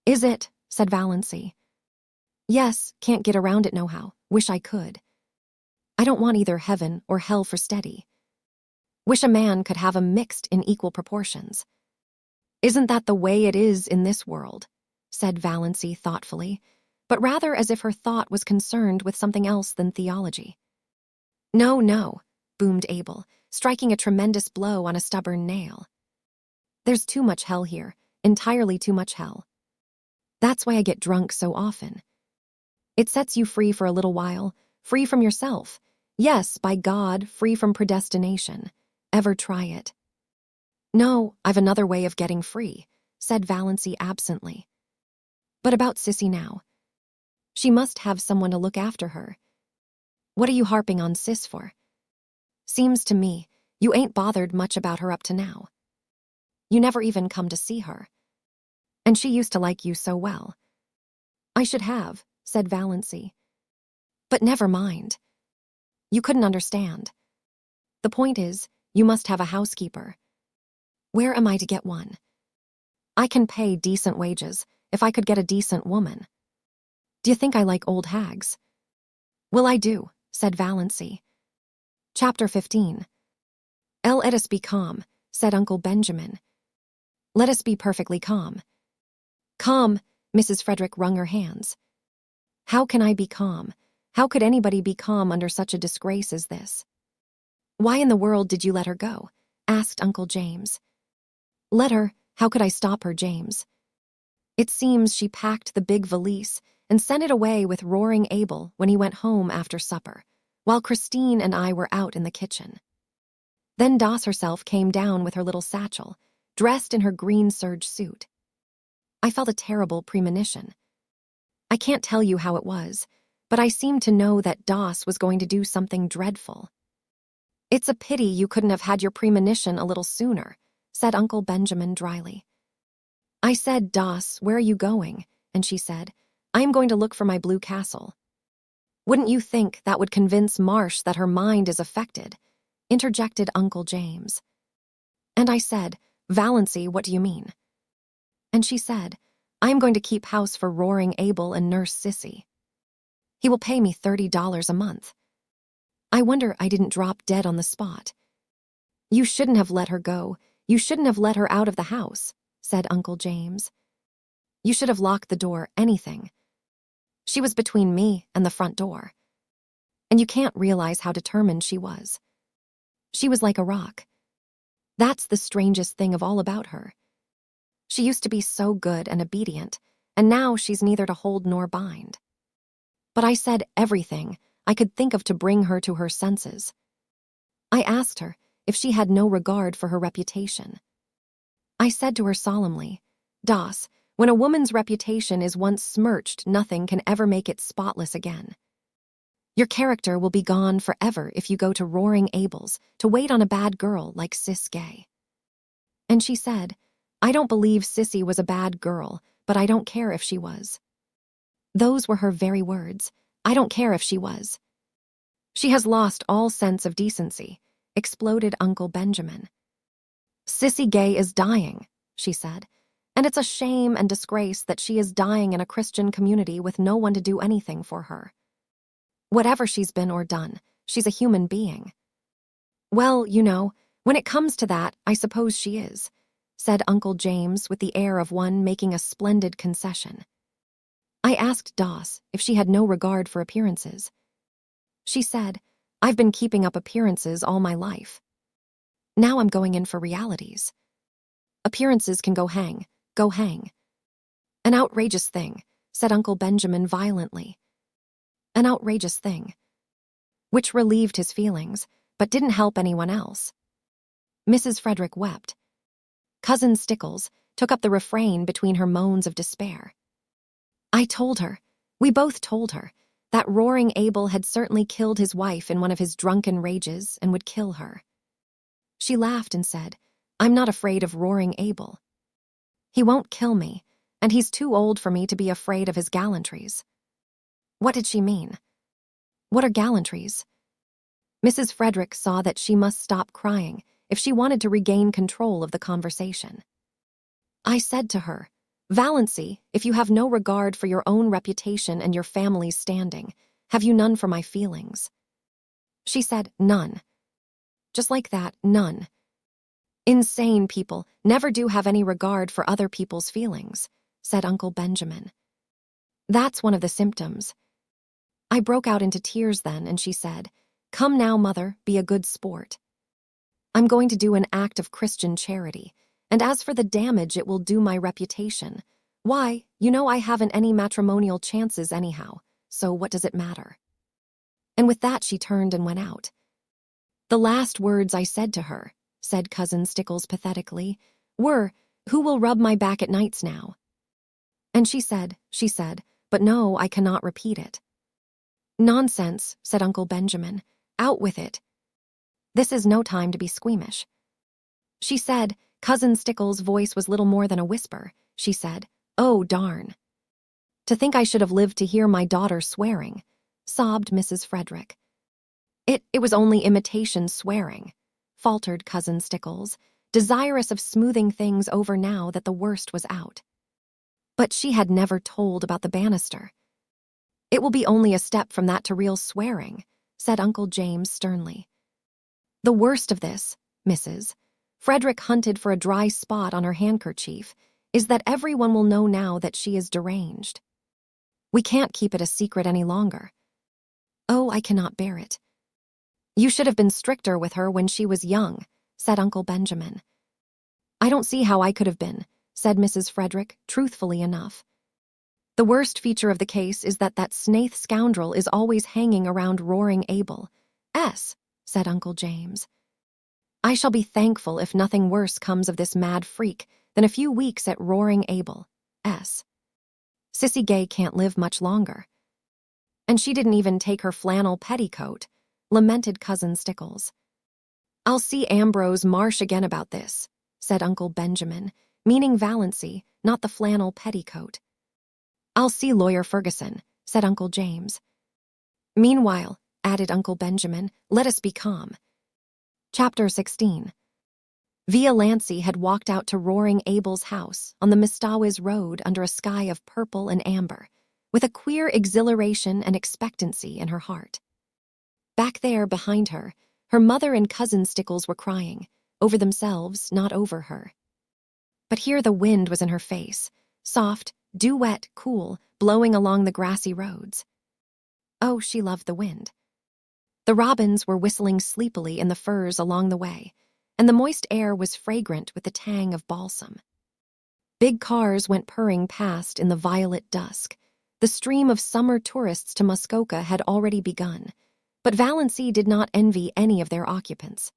Is it? Said Valancy. Yes, can't get around it nohow. Wish I could. I don't want either heaven or hell for steady. Wish a man could have 'em mixed in equal proportions. Isn't that the way it is in this world? Said Valancy thoughtfully, but rather as if her thought was concerned with something else than theology. No, no, boomed Abel, striking a tremendous blow on a stubborn nail. There's too much hell here, entirely too much hell. That's why I get drunk so often. It sets you free for a little while, free from yourself. Yes, by God, free from predestination. Ever try it? No, I've another way of getting free, said Valancy absently. But about Sissy now. She must have someone to look after her. What are you harping on Sis for? Seems to me you ain't bothered much about her up to now. You never even come to see her. And she used to like you so well. I should have, said Valancy. But never mind. You couldn't understand. The point is, you must have a housekeeper. Where am I to get one? I can pay decent wages if I could get a decent woman. Do you think I like old hags? Well, I do, said Valancy. Chapter 15. Let us be calm, said Uncle Benjamin. Let us be perfectly calm. Calm, Mrs. Frederick wrung her hands. How can I be calm? How could anybody be calm under such a disgrace as this? Why in the world did you let her go? Asked Uncle James. Let her? How could I stop her, James? It seems she packed the big valise and sent it away with Roaring Abel when he went home after supper, while Christine and I were out in the kitchen. Then Doss herself came down with her little satchel, dressed in her green serge suit. I felt a terrible premonition. I can't tell you how it was, but I seemed to know that Doss was going to do something dreadful. It's a pity you couldn't have had your premonition a little sooner, said Uncle Benjamin dryly. I said, Doss, where are you going? And she said, I am going to look for my blue castle. Wouldn't you think that would convince Marsh that her mind is affected? Interjected Uncle James. And I said, Valancy, what do you mean? And she said, I am going to keep house for Roaring Abel and Nurse Sissy. He will pay me $30 a month. I wonder I didn't drop dead on the spot. You shouldn't have let her go. You shouldn't have let her out of the house, said Uncle James. You should have locked the door, anything. She was between me and the front door. And you can't realize how determined she was. She was like a rock. That's the strangest thing of all about her. She used to be so good and obedient, and now she's neither to hold nor bind. But I said everything I could think of to bring her to her senses. I asked her if she had no regard for her reputation. I said to her solemnly, Doss, when a woman's reputation is once smirched, nothing can ever make it spotless again. Your character will be gone forever if you go to Roaring Abel's to wait on a bad girl like Sis Gay. And she said, I don't believe Sissy was a bad girl, but I don't care if she was. Those were her very words. I don't care if she was. She has lost all sense of decency, exploded Uncle Benjamin. Sissy Gay is dying, she said, and it's a shame and disgrace that she is dying in a Christian community with no one to do anything for her. Whatever she's been or done, she's a human being. Well, you know, when it comes to that, I suppose she is, said Uncle James with the air of one making a splendid concession. I asked Doss if she had no regard for appearances. She said, I've been keeping up appearances all my life. Now I'm going in for realities. Appearances can go hang. An outrageous thing, said Uncle Benjamin violently. An outrageous thing. Which relieved his feelings, but didn't help anyone else. Mrs. Frederick wept. Cousin Stickles took up the refrain between her moans of despair. I told her, we both told her, that Roaring Abel had certainly killed his wife in one of his drunken rages and would kill her. She laughed and said, I'm not afraid of Roaring Abel. He won't kill me, and he's too old for me to be afraid of his gallantries. What did she mean? What are gallantries? Mrs. Frederick saw that she must stop crying if she wanted to regain control of the conversation. I said to her, Valancy, if you have no regard for your own reputation and your family's standing, have you none for my feelings? She said, none. Just like that, none. Insane people never do have any regard for other people's feelings, said Uncle Benjamin. That's one of the symptoms. I broke out into tears then, and she said, Come now, Mother, be a good sport. I'm going to do an act of Christian charity, and as for the damage it will do my reputation, why, you know I haven't any matrimonial chances anyhow, so what does it matter? And with that she turned and went out. The last words I said to her, said Cousin Stickles pathetically, were, Who will rub my back at nights now? And she said, but no, I cannot repeat it. Nonsense, said Uncle Benjamin. Out with it. This is no time to be squeamish. She said, Cousin Stickles' voice was little more than a whisper. She said, Oh, darn. To think I should have lived to hear my daughter swearing, sobbed Mrs. Frederick. It was only imitation swearing, faltered Cousin Stickles, desirous of smoothing things over now that the worst was out. But she had never told about the banister. It will be only a step from that to real swearing, said Uncle James sternly. The worst of this, Mrs. Frederick hunted for a dry spot on her handkerchief, is that everyone will know now that she is deranged. We can't keep it a secret any longer. Oh, I cannot bear it. You should have been stricter with her when she was young, said Uncle Benjamin. I don't see how I could have been, said Mrs. Frederick, truthfully enough. The worst feature of the case is that Snaith scoundrel is always hanging around Roaring Abel. Said Uncle James. I shall be thankful if nothing worse comes of this mad freak than a few weeks at Roaring Abel. Sissy Gay can't live much longer. And she didn't even take her flannel petticoat, lamented Cousin Stickles. I'll see Ambrose Marsh again about this, said Uncle Benjamin, meaning Valancy, not the flannel petticoat. I'll see Lawyer Ferguson, said Uncle James. Meanwhile, added Uncle Benjamin, let us be calm. Chapter 16. Valancy had walked out to Roaring Abel's house on the Mistawiz Road under a sky of purple and amber, with a queer exhilaration and expectancy in her heart. Back there, behind her, her mother and Cousin Stickles were crying, over themselves, not over her. But here the wind was in her face, soft, dew-wet, cool, blowing along the grassy roads. Oh, she loved the wind. The robins were whistling sleepily in the firs along the way, and the moist air was fragrant with the tang of balsam. Big cars went purring past in the violet dusk. The stream of summer tourists to Muskoka had already begun, but Valancy did not envy any of their occupants.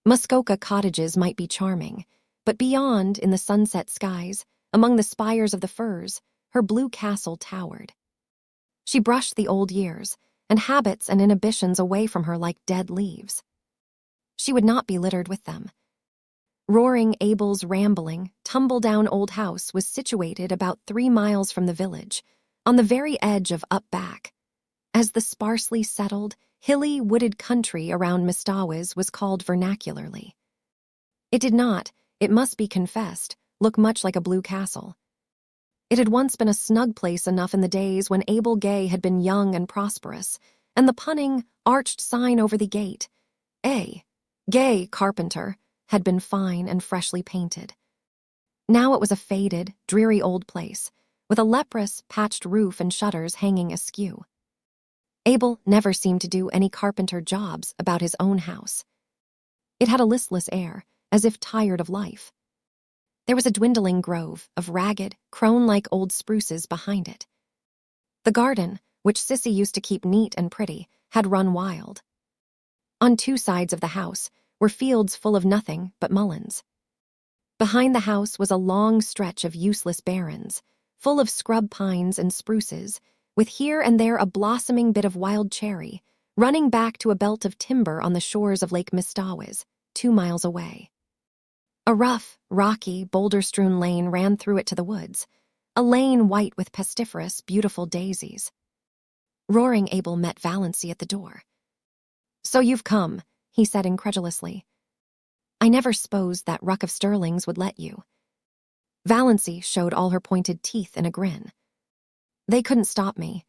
Muskoka cottages might be charming, but beyond, in the sunset skies, among the spires of the firs, her blue castle towered. She brushed the old years, and habits and inhibitions away from her like dead leaves. She would not be littered with them. Roaring Abel's rambling, tumble-down old house was situated about 3 miles from the village, on the very edge of Up Back, as the sparsely settled, hilly, wooded country around Mistawis was called vernacularly. It did not, it must be confessed, look much like a blue castle. It had once been a snug place enough in the days when Abel Gay had been young and prosperous, and the punning, arched sign over the gate, A. Gay, Carpenter, had been fine and freshly painted. Now it was a faded, dreary old place, with a leprous, patched roof and shutters hanging askew. Abel never seemed to do any carpenter jobs about his own house. It had a listless air, as if tired of life. There was a dwindling grove of ragged, crone-like old spruces behind it. The garden, which Sissy used to keep neat and pretty, had run wild. On 2 sides of the house were fields full of nothing but mulleins. Behind the house was a long stretch of useless barrens, full of scrub pines and spruces, with here and there a blossoming bit of wild cherry, running back to a belt of timber on the shores of Lake Mistawis, 2 miles away. A rough, rocky, boulder-strewn lane ran through it to the woods, a lane white with pestiferous, beautiful daisies. Roaring Abel met Valancy at the door. "So you've come," he said incredulously. "I never supposed that ruck of Stirlings would let you." Valancy showed all her pointed teeth in a grin. "They couldn't stop me."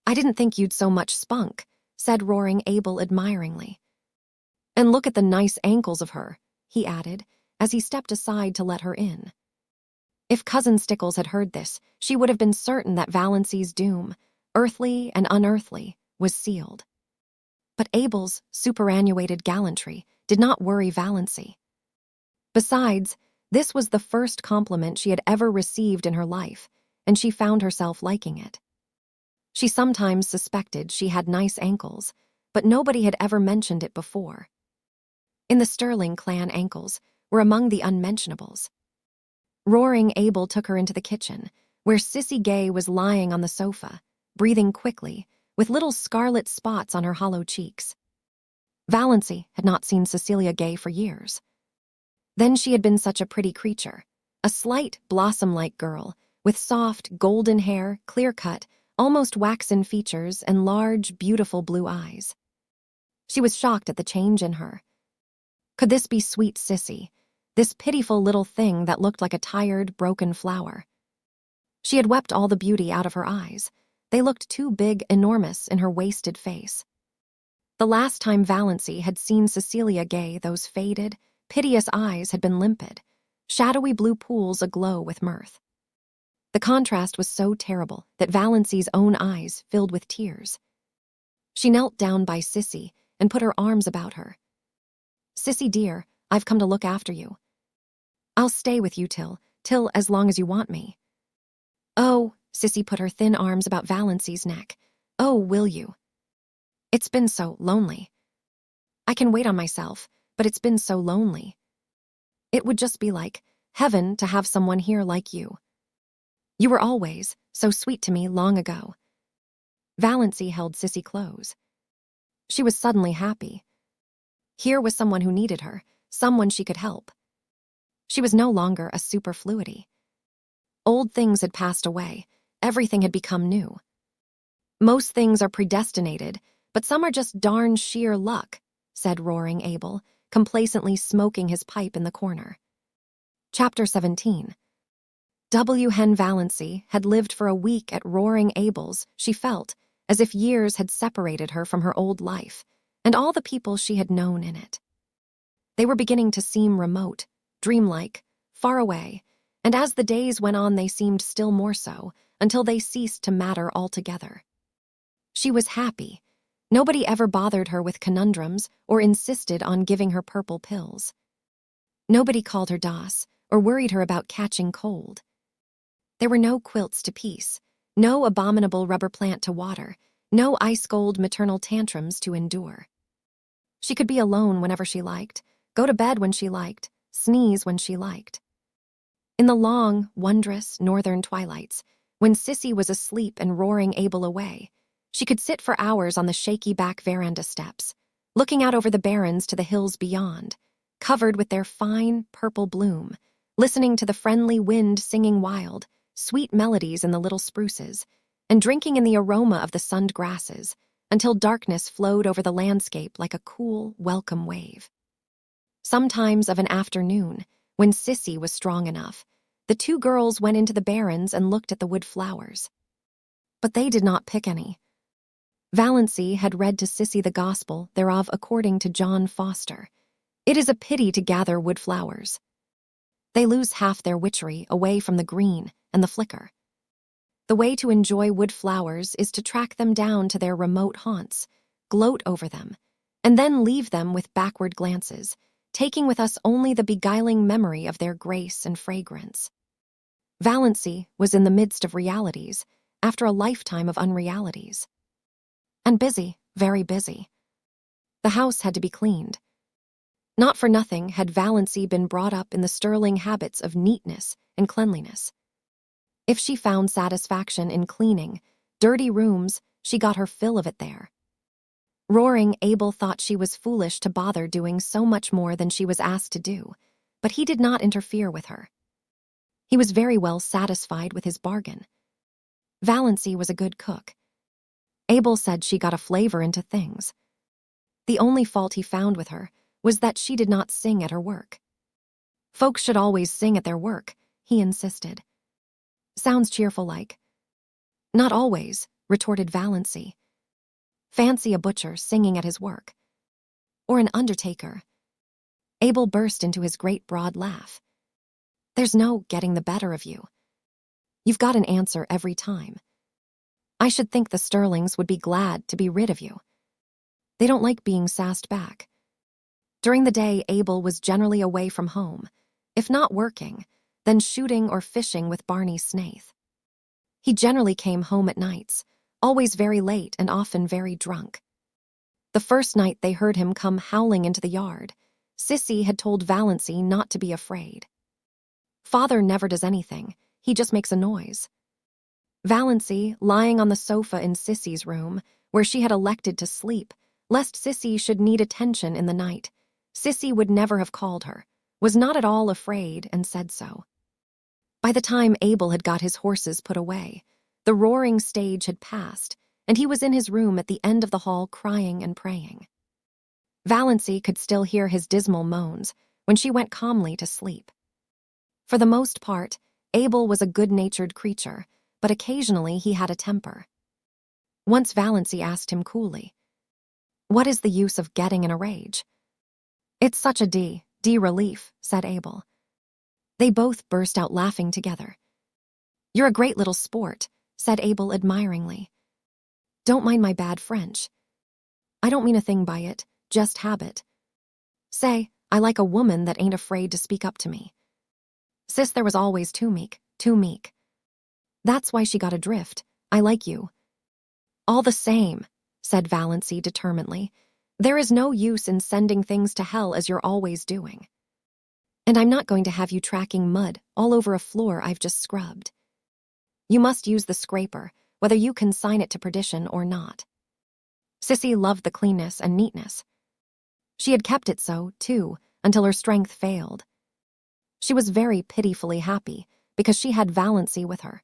"I didn't think you'd so much spunk," said Roaring Abel admiringly. "And look at the nice ankles of her," he added, as he stepped aside to let her in. If Cousin Stickles had heard this, she would have been certain that Valancy's doom, earthly and unearthly, was sealed. But Abel's superannuated gallantry did not worry Valancy. Besides, this was the first compliment she had ever received in her life, and she found herself liking it. She sometimes suspected she had nice ankles, but nobody had ever mentioned it before. In the Stirling clan, ankles were among the unmentionables. Roaring Abel took her into the kitchen, where Sissy Gay was lying on the sofa, breathing quickly, with little scarlet spots on her hollow cheeks. Valancy had not seen Cecilia Gay for years. Then she had been such a pretty creature, a slight, blossom-like girl, with soft, golden hair, clear-cut, almost waxen features, and large, beautiful blue eyes. She was shocked at the change in her. Could this be sweet Sissy, this pitiful little thing that looked like a tired, broken flower? She had wept all the beauty out of her eyes. They looked too big, enormous in her wasted face. The last time Valancy had seen Cecilia Gay, those faded, piteous eyes had been limpid, shadowy blue pools aglow with mirth. The contrast was so terrible that Valancy's own eyes filled with tears. She knelt down by Sissy and put her arms about her. "Sissy dear, I've come to look after you. I'll stay with you till as long as you want me." "Oh," Sissy put her thin arms about Valancy's neck. "Oh, will you? It's been so lonely. I can wait on myself, but it's been so lonely. It would just be like heaven to have someone here like you. You were always so sweet to me long ago." Valancy held Sissy close. She was suddenly happy. Here was someone who needed her, someone she could help. She was no longer a superfluity. Old things had passed away, everything had become new. "Most things are predestinated, but some are just darn sheer luck," said Roaring Abel, complacently smoking his pipe in the corner. Chapter 17. Hen Valancy had lived for a week at Roaring Abel's. She felt as if years had separated her from her old life, and all the people she had known in it. They were beginning to seem remote, dreamlike, far away, and as the days went on they seemed still more so, until they ceased to matter altogether. She was happy. Nobody ever bothered her with conundrums or insisted on giving her purple pills. Nobody called her Doss or worried her about catching cold. There were no quilts to piece, no abominable rubber plant to water, no ice-cold maternal tantrums to endure. She could be alone whenever she liked, go to bed when she liked, sneeze when she liked. In the long, wondrous northern twilights, when Sissy was asleep and Roaring Abel away, She could sit for hours on the shaky back veranda steps, looking out over the barrens to the hills beyond, covered with their fine, purple bloom, listening to the friendly wind singing wild, sweet melodies in the little spruces, and drinking in the aroma of the sunned grasses until darkness flowed over the landscape like a cool, welcome wave. Sometimes of an afternoon, when Sissy was strong enough, the two girls went into the barrens and looked at the wood flowers. But they did not pick any. Valancy had read to Sissy the gospel thereof according to John Foster. It is a pity to gather wood flowers. They lose half their witchery away from the green and the flicker. The way to enjoy wood flowers is to track them down to their remote haunts, gloat over them, and then leave them with backward glances, taking with us only the beguiling memory of their grace and fragrance. Valancy was in the midst of realities after a lifetime of unrealities. And busy, very busy. The house had to be cleaned. Not for nothing had Valancy been brought up in the Stirling habits of neatness and cleanliness. If she found satisfaction in cleaning dirty rooms, she got her fill of it there. Roaring Abel thought she was foolish to bother doing so much more than she was asked to do, but he did not interfere with her. He was very well satisfied with his bargain. Valancy was a good cook. Abel said she got a flavor into things. The only fault he found with her was that she did not sing at her work. Folks should always sing at their work, he insisted. Sounds cheerful like. Not always, retorted Valancy. Fancy a butcher singing at his work. Or an undertaker. Abel burst into his great broad laugh. There's no getting the better of you. You've got an answer every time. I should think the Stirlings would be glad to be rid of you. They don't like being sassed back. During the day, Abel was generally away from home. If not working, then shooting or fishing with Barney Snaith. He generally came home at nights, always very late and often very drunk. The first night they heard him come howling into the yard, Sissy had told Valancy not to be afraid. Father never does anything, he just makes a noise. Valancy, lying on the sofa in Sissy's room, where she had elected to sleep, lest Sissy should need attention in the night. Sissy would never have called her, was not at all afraid, and said so. By the time Abel had got his horses put away, the roaring stage had passed, and he was in his room at the end of the hall crying and praying. Valancy could still hear his dismal moans when she went calmly to sleep. For the most part, Abel was a good-natured creature, but occasionally he had a temper. Once Valancy asked him coolly, "What is the use of getting in a rage?" "It's such a D relief," said Abel. They both burst out laughing together. "You're a great little sport," said Abel admiringly. "Don't mind my bad French. I don't mean a thing by it, just habit. Say, I like a woman that ain't afraid to speak up to me. Sis there was always too meek. That's why she got adrift. I like you." "All the same," said Valancy determinedly, "there is no use in sending things to hell as you're always doing. And I'm not going to have you tracking mud all over a floor I've just scrubbed. You must use the scraper, whether you consign it to perdition or not." Sissy loved the cleanness and neatness. She had kept it so, too, until her strength failed. She was very pitifully happy because she had Valancy with her.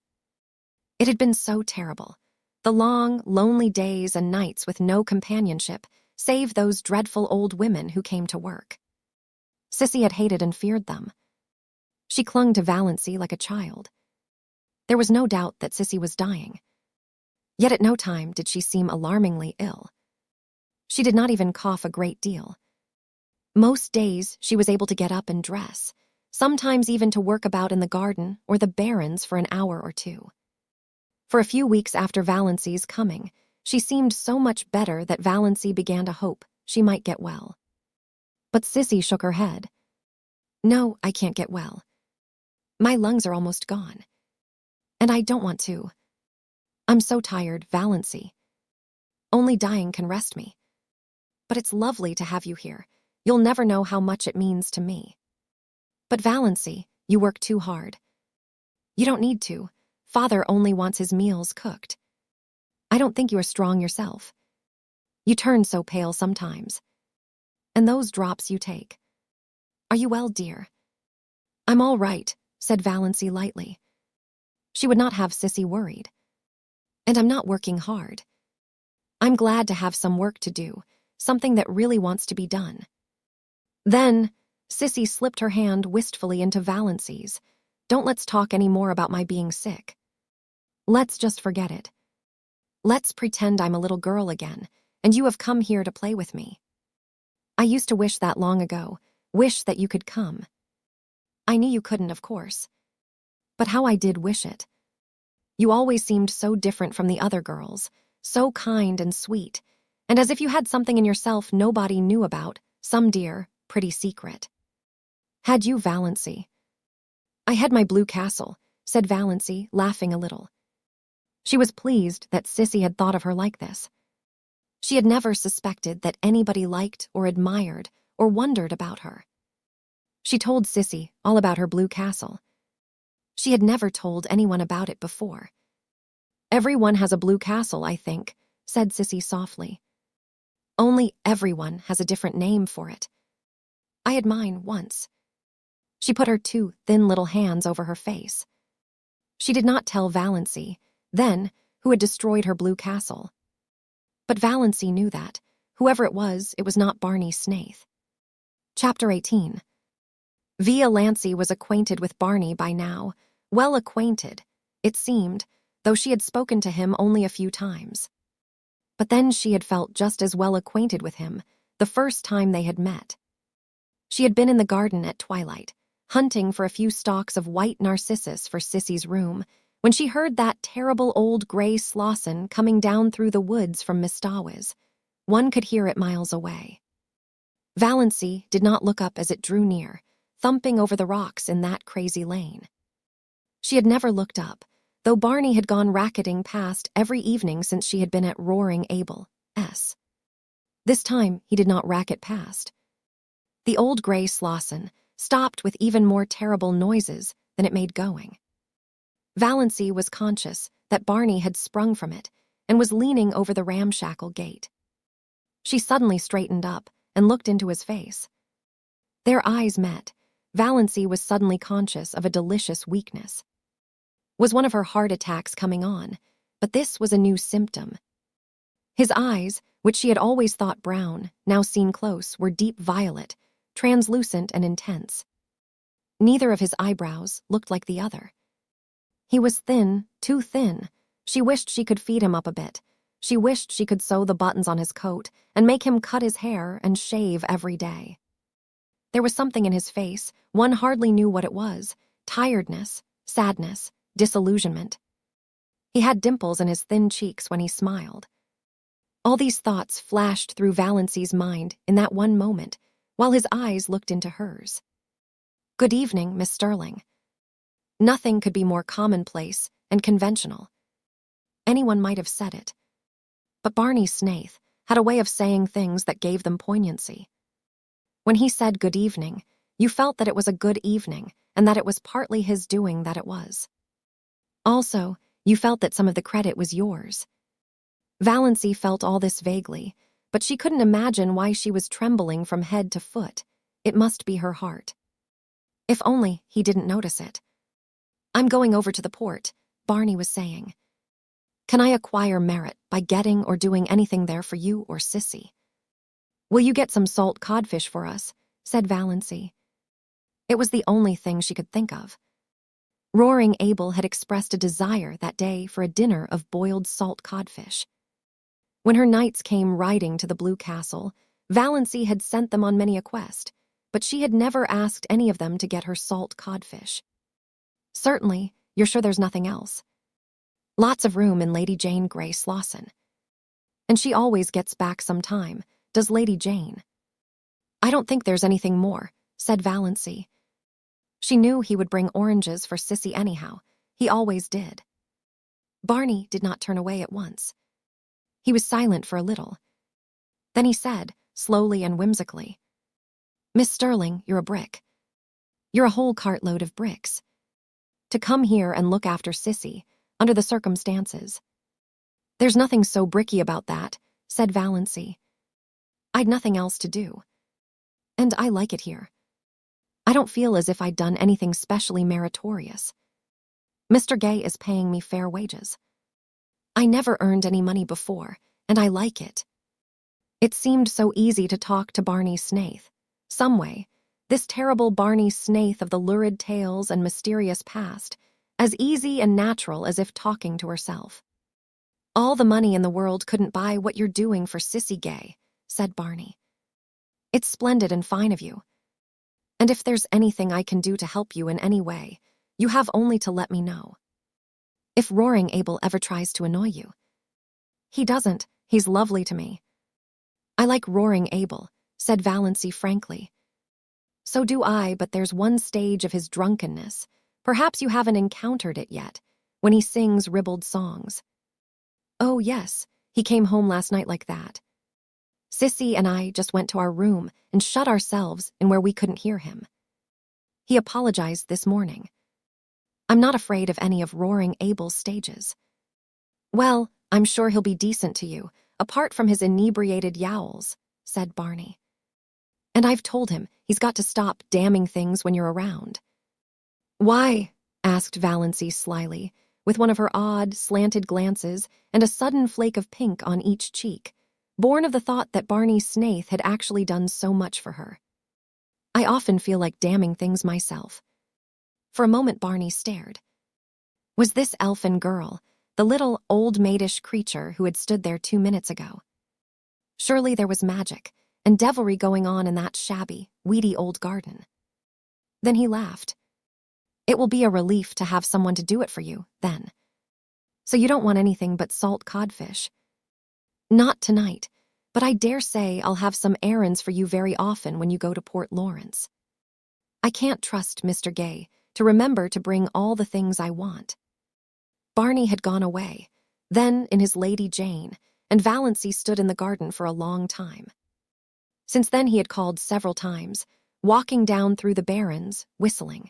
It had been so terrible. The long, lonely days and nights with no companionship, save those dreadful old women who came to work. Sissy had hated and feared them. She clung to Valancy like a child. There was no doubt that Sissy was dying. Yet at no time did she seem alarmingly ill. She did not even cough a great deal. Most days she was able to get up and dress, sometimes even to work about in the garden or the barrens for an hour or two. For a few weeks after Valancy's coming, she seemed so much better that Valancy began to hope she might get well. But Sissy shook her head. "No, I can't get well. My lungs are almost gone. And I don't want to. I'm so tired, Valancy. Only dying can rest me. But it's lovely to have you here. You'll never know how much it means to me. But Valancy, you work too hard. You don't need to. Father only wants his meals cooked. I don't think you are strong yourself. You turn so pale sometimes. And those drops you take. Are you well, dear? I'm all right, said Valancy lightly. She would not have Sissy worried. And I'm not working hard. I'm glad to have some work to do, something that really wants to be done. Then, Sissy slipped her hand wistfully into Valancy's. Don't let's talk any more about my being sick. Let's just forget it. Let's pretend I'm a little girl again, and you have come here to play with me. I used to wish that long ago, wish that you could come. I knew you couldn't, of course. But how I did wish it. You always seemed so different from the other girls, so kind and sweet, and as if you had something in yourself nobody knew about, some dear, pretty secret. Had you, Valancy? I had my blue castle, said Valancy, laughing a little. She was pleased that Sissy had thought of her like this. She had never suspected that anybody liked or admired or wondered about her. She told Sissy all about her blue castle. She had never told anyone about it before. Everyone has a blue castle, I think, said Sissy softly. Only everyone has a different name for it. I had mine once. She put her two thin little hands over her face. She did not tell Valancy, then, who had destroyed her blue castle. But Valancy knew that, whoever it was not Barney Snaith. Chapter 18. Valancy was acquainted with Barney by now, well acquainted, it seemed, though she had spoken to him only a few times. But then she had felt just as well acquainted with him the first time they had met. She had been in the garden at twilight, hunting for a few stalks of white narcissus for Sissy's room, when she heard that terrible old gray Slosson coming down through the woods from Mistawa's. One could hear it miles away. Valancy did not look up as it drew near, thumping over the rocks in that crazy lane. She had never looked up, though Barney had gone racketing past every evening since she had been at Roaring Abel's. This time he did not racket past. The old gray Slosson stopped with even more terrible noises than it made going. Valancy was conscious that Barney had sprung from it and was leaning over the ramshackle gate. She suddenly straightened up and looked into his face. Their eyes met. Valancy was suddenly conscious of a delicious weakness. Was one of her heart attacks coming on? But this was a new symptom. His eyes, which she had always thought brown, now seen close, were deep violet, translucent and intense. Neither of his eyebrows looked like the other. He was thin, too thin. She wished she could feed him up a bit. She wished she could sew the buttons on his coat and make him cut his hair and shave every day. There was something in his face, one hardly knew what it was, tiredness, sadness, disillusionment. He had dimples in his thin cheeks when he smiled. All these thoughts flashed through Valancy's mind in that one moment, while his eyes looked into hers. Good evening, Miss Stirling. Nothing could be more commonplace and conventional. Anyone might have said it. But Barney Snaith had a way of saying things that gave them poignancy. When he said good evening, you felt that it was a good evening and that it was partly his doing that it was. Also, you felt that some of the credit was yours. Valancy felt all this vaguely, but she couldn't imagine why she was trembling from head to foot. It must be her heart. If only he didn't notice it. I'm going over to the port, Barney was saying. Can I acquire merit by getting or doing anything there for you or Sissy? Will you get some salt codfish for us? Said Valancy. It was the only thing she could think of. Roaring Abel had expressed a desire that day for a dinner of boiled salt codfish. When her knights came riding to the Blue Castle, Valancy had sent them on many a quest, but she had never asked any of them to get her salt codfish. Certainly, you're sure there's nothing else. Lots of room in Lady Jane Grey Slosson. And she always gets back some time, does Lady Jane. I don't think there's anything more, said Valancy. She knew he would bring oranges for Sissy anyhow. He always did. Barney did not turn away at once. He was silent for a little. Then he said, slowly and whimsically, Miss Stirling, you're a brick. You're a whole cartload of bricks. To come here and look after Sissy, under the circumstances. "There's nothing so bricky about that," said Valancy. "I'd nothing else to do. And I like it here. I don't feel as if I'd done anything specially meritorious. Mr. Gay is paying me fair wages. I never earned any money before, and I like it." It seemed so easy to talk to Barney Snaith. Someway, this terrible Barney Snaith of the lurid tales and mysterious past, as easy and natural as if talking to herself. "All the money in the world couldn't buy what you're doing for Sissy Gay," said Barney. "It's splendid and fine of you. And if there's anything I can do to help you in any way, you have only to let me know. If Roaring Abel ever tries to annoy you." "He doesn't. He's lovely to me." "I like Roaring Abel," said Valancy frankly. "So do I, but there's one stage of his drunkenness, perhaps you haven't encountered it yet, when he sings ribald songs." "Oh, yes, he came home last night like that. Sissy and I just went to our room and shut ourselves in where we couldn't hear him. He apologized this morning. I'm not afraid of any of Roaring Abel's stages." "Well, I'm sure he'll be decent to you, apart from his inebriated yowls," said Barney. "And I've told him he's got to stop damning things when you're around." "Why?" asked Valancy slyly, with one of her odd, slanted glances and a sudden flake of pink on each cheek, born of the thought that Barney Snaith had actually done so much for her. "I often feel like damning things myself." For a moment Barney stared. Was this elfin girl the little, old-maidish creature who had stood there 2 minutes ago? Surely there was magic and devilry going on in that shabby, weedy old garden. Then he laughed. "It will be a relief to have someone to do it for you, then. So you don't want anything but salt codfish?" "Not tonight, but I dare say I'll have some errands for you very often when you go to Port Lawrence. I can't trust Mr. Gay to remember to bring all the things I want." Barney had gone away, then in his Lady Jane, and Valancy stood in the garden for a long time. Since then he had called several times, walking down through the barrens, whistling.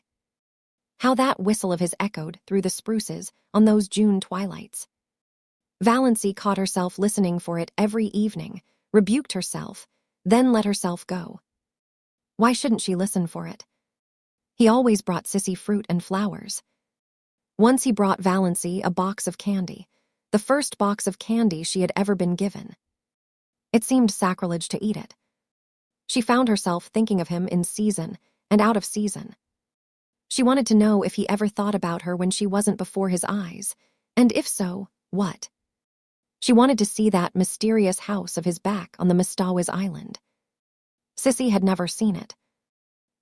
How that whistle of his echoed through the spruces on those June twilights. Valancy caught herself listening for it every evening, rebuked herself, then let herself go. Why shouldn't she listen for it? He always brought Sissy fruit and flowers. Once he brought Valancy a box of candy, the first box of candy she had ever been given. It seemed sacrilege to eat it. She found herself thinking of him in season and out of season. She wanted to know if he ever thought about her when she wasn't before his eyes, and if so, what? She wanted to see that mysterious house of his back on the Mistawis Island. Sissy had never seen it.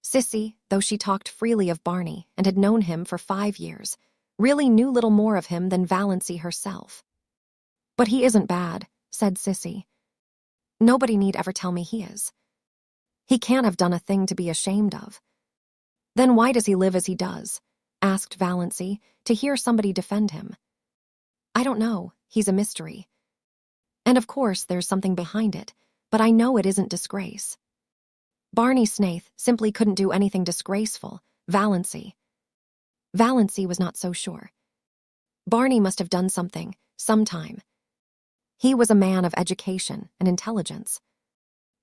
Sissy, though she talked freely of Barney and had known him for 5 years, really knew little more of him than Valancy herself. "But he isn't bad," said Sissy. "Nobody need ever tell me he is. He can't have done a thing to be ashamed of." "Then why does he live as he does?" asked Valancy, to hear somebody defend him. "I don't know. He's a mystery. And of course there's something behind it, but I know it isn't disgrace. Barney Snaith simply couldn't do anything disgraceful, Valancy." Valancy was not so sure. Barney must have done something, sometime. He was a man of education and intelligence.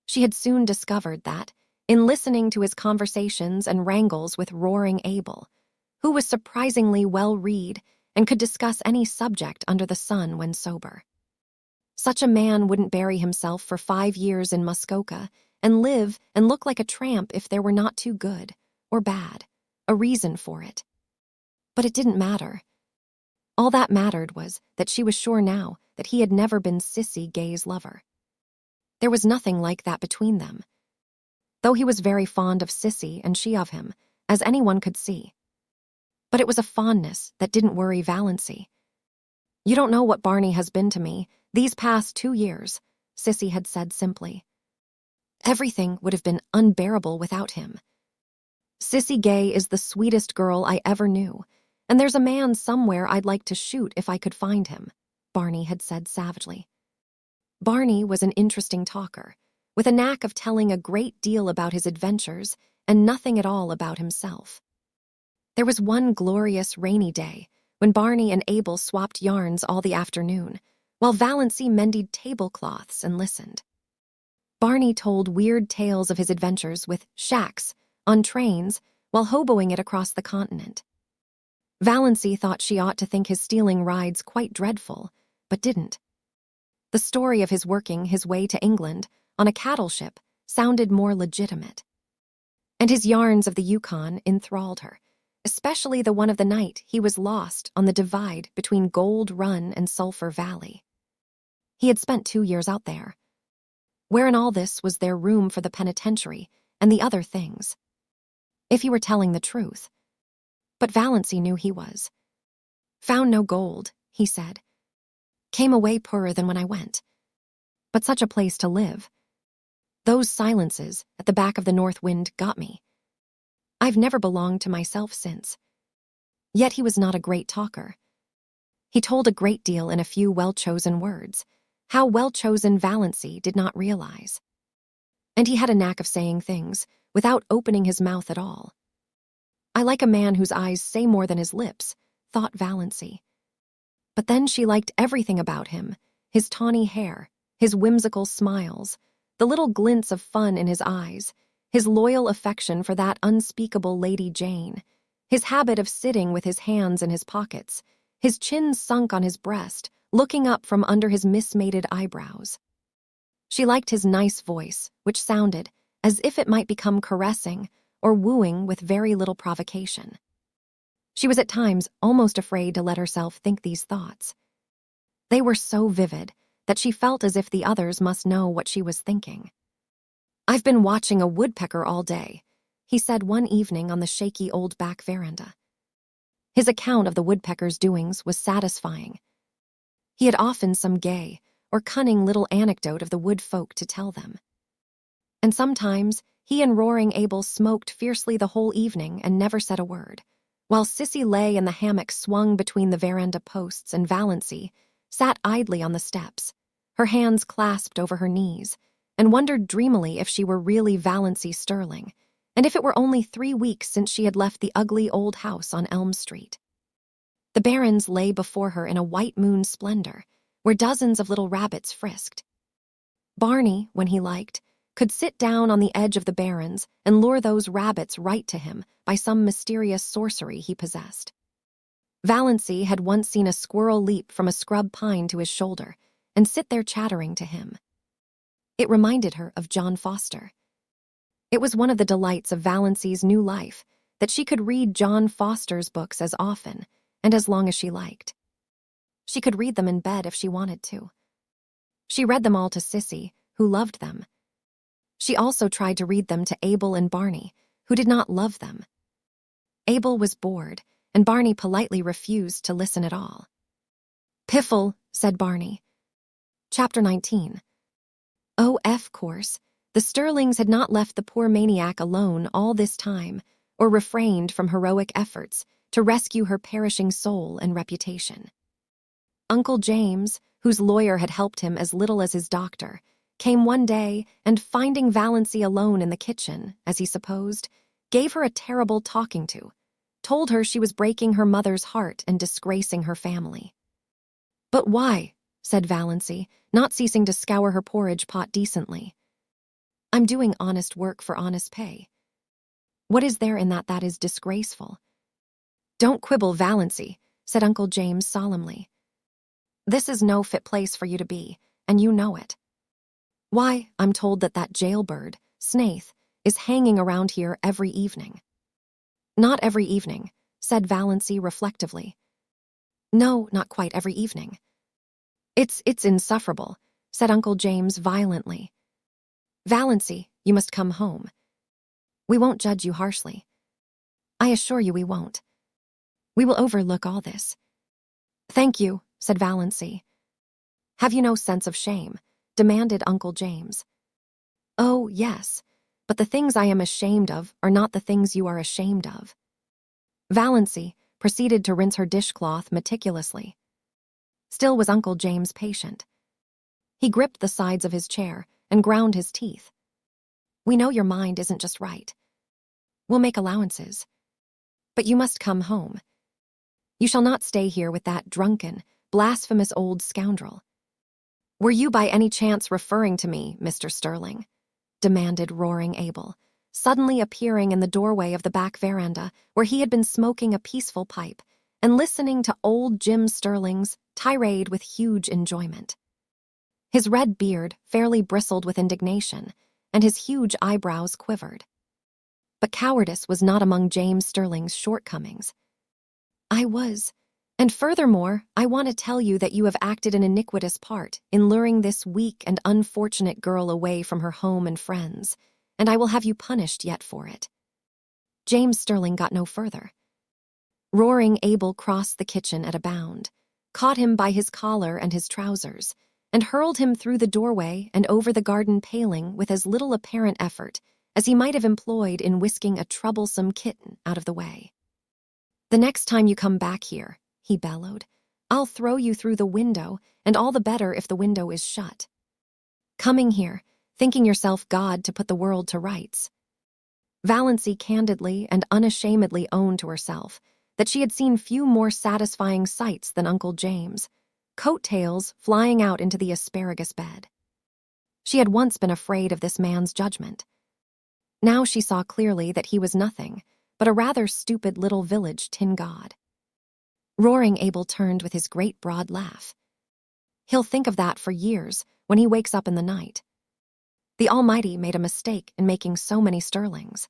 She had soon discovered that, in listening to his conversations and wrangles with Roaring Abel, who was surprisingly well-read and could discuss any subject under the sun when sober. Such a man wouldn't bury himself for 5 years in Muskoka and live and look like a tramp if there were not too good, or bad, a reason for it. But it didn't matter. All that mattered was that she was sure now that he had never been Sissy Gay's lover. There was nothing like that between them, though he was very fond of Sissy and she of him, as anyone could see. But it was a fondness that didn't worry Valancy. "You don't know what Barney has been to me these past 2 years, Sissy had said simply. "Everything would have been unbearable without him. Sissy Gay is the sweetest girl I ever knew, and there's a man somewhere I'd like to shoot if I could find him," Barney had said savagely. Barney was an interesting talker, with a knack of telling a great deal about his adventures and nothing at all about himself. There was one glorious rainy day when Barney and Abel swapped yarns all the afternoon, while Valancy mended tablecloths and listened. Barney told weird tales of his adventures with shacks on trains while hoboing it across the continent. Valancy thought she ought to think his stealing rides quite dreadful, but didn't. The story of his working his way to England on a cattle ship sounded more legitimate. And his yarns of the Yukon enthralled her, especially the one of the night he was lost on the divide between Gold Run and Sulphur Valley. He had spent 2 years out there. Where in all this was there room for the penitentiary and the other things? If he were telling the truth. But Valancy knew he was. Found no gold, he said. Came away poorer than when I went. But such a place to live. Those silences at the back of the north wind got me. I've never belonged to myself since. Yet he was not a great talker. He told a great deal in a few well-chosen words. How well-chosen Valancy did not realize. And he had a knack of saying things without opening his mouth at all. I like a man whose eyes say more than his lips, thought Valancy. But then she liked everything about him, his tawny hair, his whimsical smiles, the little glints of fun in his eyes, his loyal affection for that unspeakable Lady Jane, his habit of sitting with his hands in his pockets, his chin sunk on his breast, looking up from under his mismated eyebrows. She liked his nice voice, which sounded as if it might become caressing or wooing with very little provocation. She was at times almost afraid to let herself think these thoughts. They were so vivid that she felt as if the others must know what she was thinking. I've been watching a woodpecker all day, he said one evening on the shaky old back veranda. His account of the woodpecker's doings was satisfying. He had often some gay or cunning little anecdote of the wood folk to tell them. And sometimes he and Roaring Abel smoked fiercely the whole evening and never said a word, while Sissy lay in the hammock swung between the veranda posts and Valancy sat idly on the steps, her hands clasped over her knees, and wondered dreamily if she were really Valancy Stirling, and if it were only 3 weeks since she had left the ugly old house on Elm Street. The barrens lay before her in a white moon splendor, where dozens of little rabbits frisked. Barney, when he liked, could sit down on the edge of the barrens and lure those rabbits right to him by some mysterious sorcery he possessed. Valancy had once seen a squirrel leap from a scrub pine to his shoulder and sit there chattering to him. It reminded her of John Foster. It was one of the delights of Valancy's new life that she could read John Foster's books as often and as long as she liked. She could read them in bed if she wanted to. She read them all to Sissy, who loved them. She also tried to read them to Abel and Barney, who did not love them. Abel was bored, and Barney politely refused to listen at all. "Piffle," said Barney. Chapter 19. Oh, of course, the Stirlings had not left the poor maniac alone all this time, or refrained from heroic efforts to rescue her perishing soul and reputation. Uncle James, whose lawyer had helped him as little as his doctor, came one day and, finding Valancy alone in the kitchen, as he supposed, gave her a terrible talking to, told her she was breaking her mother's heart and disgracing her family. "But why?" said Valancy, not ceasing to scour her porridge pot decently. "I'm doing honest work for honest pay. What is there in that is disgraceful?" "Don't quibble, Valancy," said Uncle James solemnly. "This is no fit place for you to be, and you know it. Why, I'm told that jailbird, Snaith, is hanging around here every evening." "Not every evening," said Valancy reflectively. "No, not quite every evening." It's insufferable," said Uncle James violently. "Valancy, you must come home. We won't judge you harshly. I assure you we won't. We will overlook all this." "Thank you," said Valancy. "Have you no sense of shame?" demanded Uncle James. "Oh, yes, but the things I am ashamed of are not the things you are ashamed of." Valancy proceeded to rinse her dishcloth meticulously. Still was Uncle James patient. He gripped the sides of his chair and ground his teeth. "We know your mind isn't just right. We'll make allowances. But you must come home. You shall not stay here with that drunken, blasphemous old scoundrel. "Were you by any chance referring to me, Mr. Stirling?" demanded roaring Abel, suddenly appearing in the doorway of the back veranda where he had been smoking a peaceful pipe and listening to old Jim Stirling's tirade with huge enjoyment. His red beard fairly bristled with indignation, and his huge eyebrows quivered. But cowardice was not among James Stirling's shortcomings. "I was. And furthermore, I want to tell you that you have acted an iniquitous part in luring this weak and unfortunate girl away from her home and friends, and I will have you punished yet for it." James Stirling got no further. Roaring Abel crossed the kitchen at a bound, caught him by his collar and his trousers, and hurled him through the doorway and over the garden paling with as little apparent effort as he might have employed in whisking a troublesome kitten out of the way. "The next time you come back here," he bellowed, "I'll throw you through the window, and all the better if the window is shut. Coming here, thinking yourself God to put the world to rights." Valancy candidly and unashamedly owned to herself that she had seen few more satisfying sights than Uncle James, coattails flying out into the asparagus bed. She had once been afraid of this man's judgment. Now she saw clearly that he was nothing but a rather stupid little village tin god. Roaring Abel turned with his great broad laugh. "He'll think of that for years when he wakes up in the night. The Almighty made a mistake in making so many Stirlings.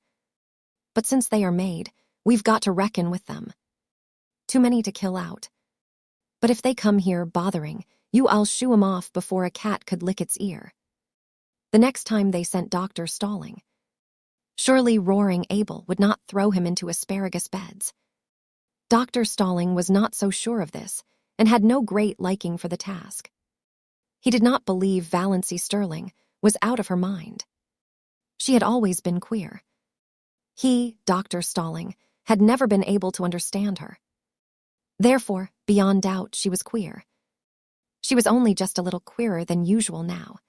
But since they are made, we've got to reckon with them. Too many to kill out. But if they come here bothering you, I'll shoo 'em off before a cat could lick its ear." The next time they sent Dr. Stirling. Surely Roaring Abel would not throw him into asparagus beds. Dr. Stirling was not so sure of this, and had no great liking for the task. He did not believe Valancy Stirling was out of her mind. She had always been queer. He, Dr. Stirling, had never been able to understand her. Therefore, beyond doubt, she was queer. She was only just a little queerer than usual now.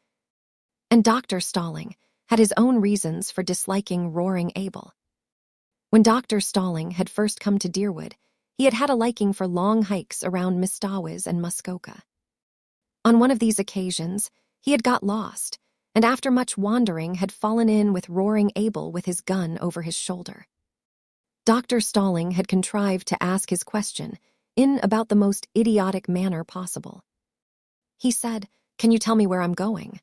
And Dr. Stirling had his own reasons for disliking Roaring Abel. When Dr. Stirling had first come to Deerwood, he had had a liking for long hikes around Mistawis and Muskoka. On one of these occasions, he had got lost, and after much wandering had fallen in with Roaring Abel with his gun over his shoulder. Dr. Stirling had contrived to ask his question in about the most idiotic manner possible. He said, "Can you tell me where I'm going?"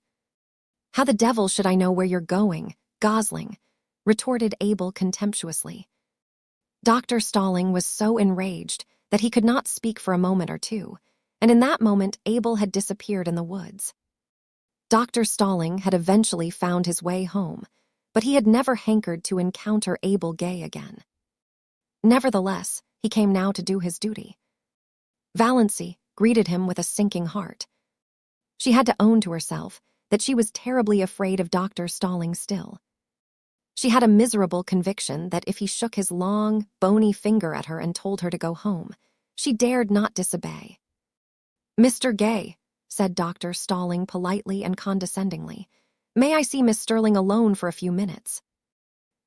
"How the devil should I know where you're going, gosling?" retorted Abel contemptuously. Dr. Stirling was so enraged that he could not speak for a moment or two, and in that moment Abel had disappeared in the woods. Dr. Stirling had eventually found his way home, but he had never hankered to encounter Abel Gay again. Nevertheless, he came now to do his duty. Valancy greeted him with a sinking heart. She had to own to herself that she was terribly afraid of Dr. Stirling still. She had a miserable conviction that if he shook his long, bony finger at her and told her to go home, she dared not disobey. "Mr. Gay," said Dr. Stirling politely and condescendingly, "may I see Miss Stirling alone for a few minutes?"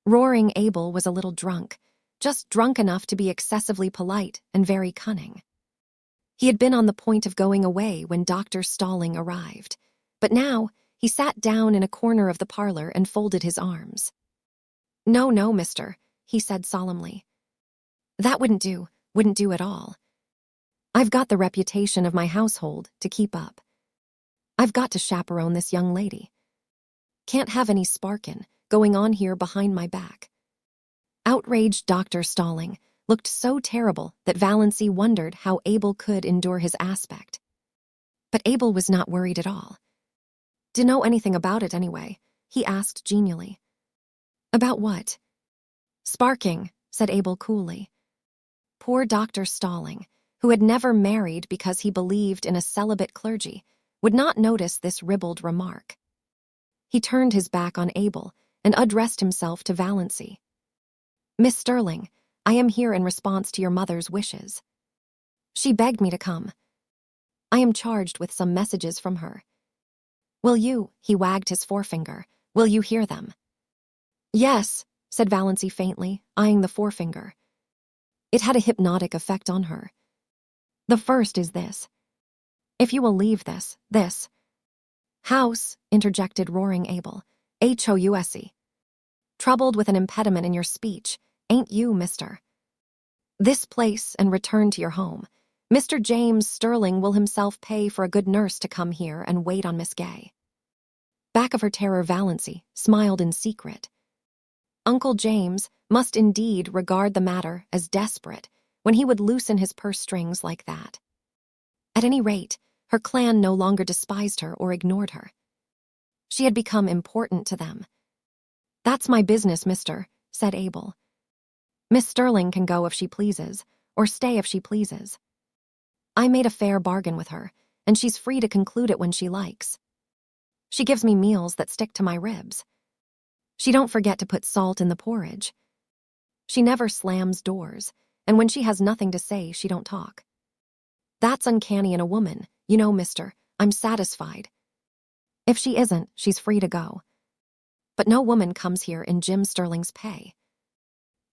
Roaring Abel was a little drunk, just drunk enough to be excessively polite and very cunning. He had been on the point of going away when Dr. Stirling arrived, but now he sat down in a corner of the parlor and folded his arms. "No, no, mister," he said solemnly. "That wouldn't do at all. I've got the reputation of my household to keep up. I've got to chaperone this young lady. Can't have any sparkin' going on here behind my back." Outraged Dr. Stirling looked so terrible that Valancy wondered how Abel could endure his aspect. But Abel was not worried at all. "Do know anything about it anyway?" he asked genially. "About what?" "Sparking," said Abel coolly. Poor Dr. Stirling, who had never married because he believed in a celibate clergy, would not notice this ribald remark. He turned his back on Abel and addressed himself to Valancy. "Miss Stirling, I am here in response to your mother's wishes. She begged me to come. I am charged with some messages from her. Will you," he wagged his forefinger, "will you hear them?" "Yes," said Valancy faintly, eyeing the forefinger. It had a hypnotic effect on her. "The first is this. If you will leave this, House, interjected roaring Abel. House. Troubled with an impediment in your speech, ain't you, mister? This place and return to your home. Mr. James Stirling will himself pay for a good nurse to come here and wait on Miss Gay. Back of her terror, Valancy smiled in secret. Uncle James must indeed regard the matter as desperate when he would loosen his purse strings like that. At any rate, her clan no longer despised her or ignored her. She had become important to them. That's my business, mister, said Abel. Miss Stirling can go if she pleases, or stay if she pleases. I made a fair bargain with her, and she's free to conclude it when she likes. She gives me meals that stick to my ribs. She don't forget to put salt in the porridge. She never slams doors, and when she has nothing to say, she don't talk. That's uncanny in a woman, you know, mister. I'm satisfied. If she isn't, she's free to go. But no woman comes here in Jim Stirling's pay.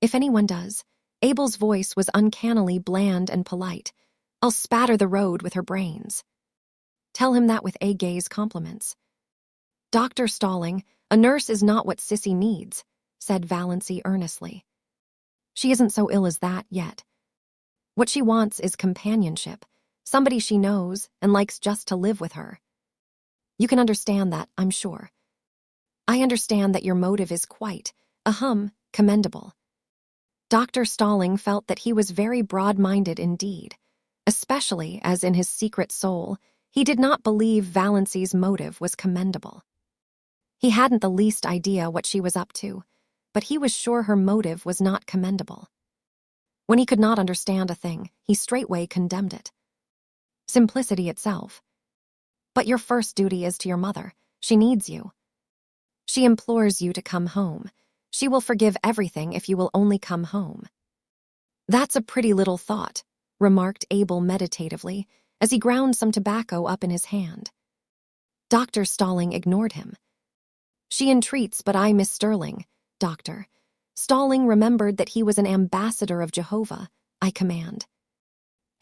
If anyone does, Abel's voice was uncannily bland and polite. I'll spatter the road with her brains. Tell him that with A. Gay's compliments. Dr. Stirling, a nurse is not what Sissy needs, said Valancy earnestly. She isn't so ill as that yet. What she wants is companionship, somebody she knows and likes just to live with her. You can understand that, I'm sure. I understand that your motive is quite, commendable. Dr. Stirling felt that he was very broad-minded indeed, especially as in his secret soul he did not believe Valancy's motive was commendable. He hadn't the least idea what she was up to, but he was sure her motive was not commendable. When he could not understand a thing, he straightway condemned it. Simplicity itself. But your first duty is to your mother. She needs you. She implores you to come home. She will forgive everything if you will only come home. That's a pretty little thought, remarked Abel meditatively, as he ground some tobacco up in his hand. Dr. Stirling ignored him. She entreats, but I, Miss Stirling, doctor. Stirling remembered that he was an ambassador of Jehovah. I command.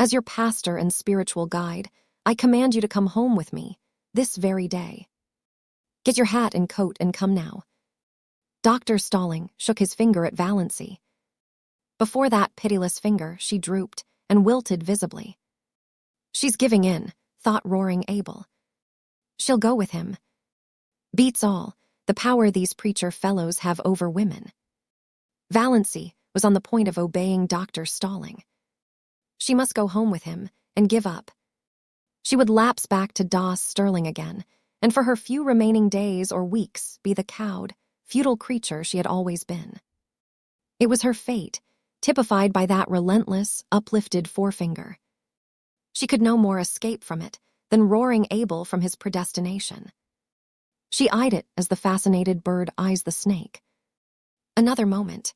As your pastor and spiritual guide, I command you to come home with me, this very day. Get your hat and coat and come now. Dr. Stirling shook his finger at Valancy. Before that pitiless finger, she drooped and wilted visibly. She's giving in, thought roaring Abel. She'll go with him. Beats all, the power these preacher fellows have over women. Valancy was on the point of obeying Dr. Stirling. She must go home with him and give up. She would lapse back to Doss Stirling again, and for her few remaining days or weeks be the cowed, futile creature she had always been. It was her fate, typified by that relentless, uplifted forefinger. She could no more escape from it than roaring Abel from his predestination. She eyed it as the fascinated bird eyes the snake. Another moment.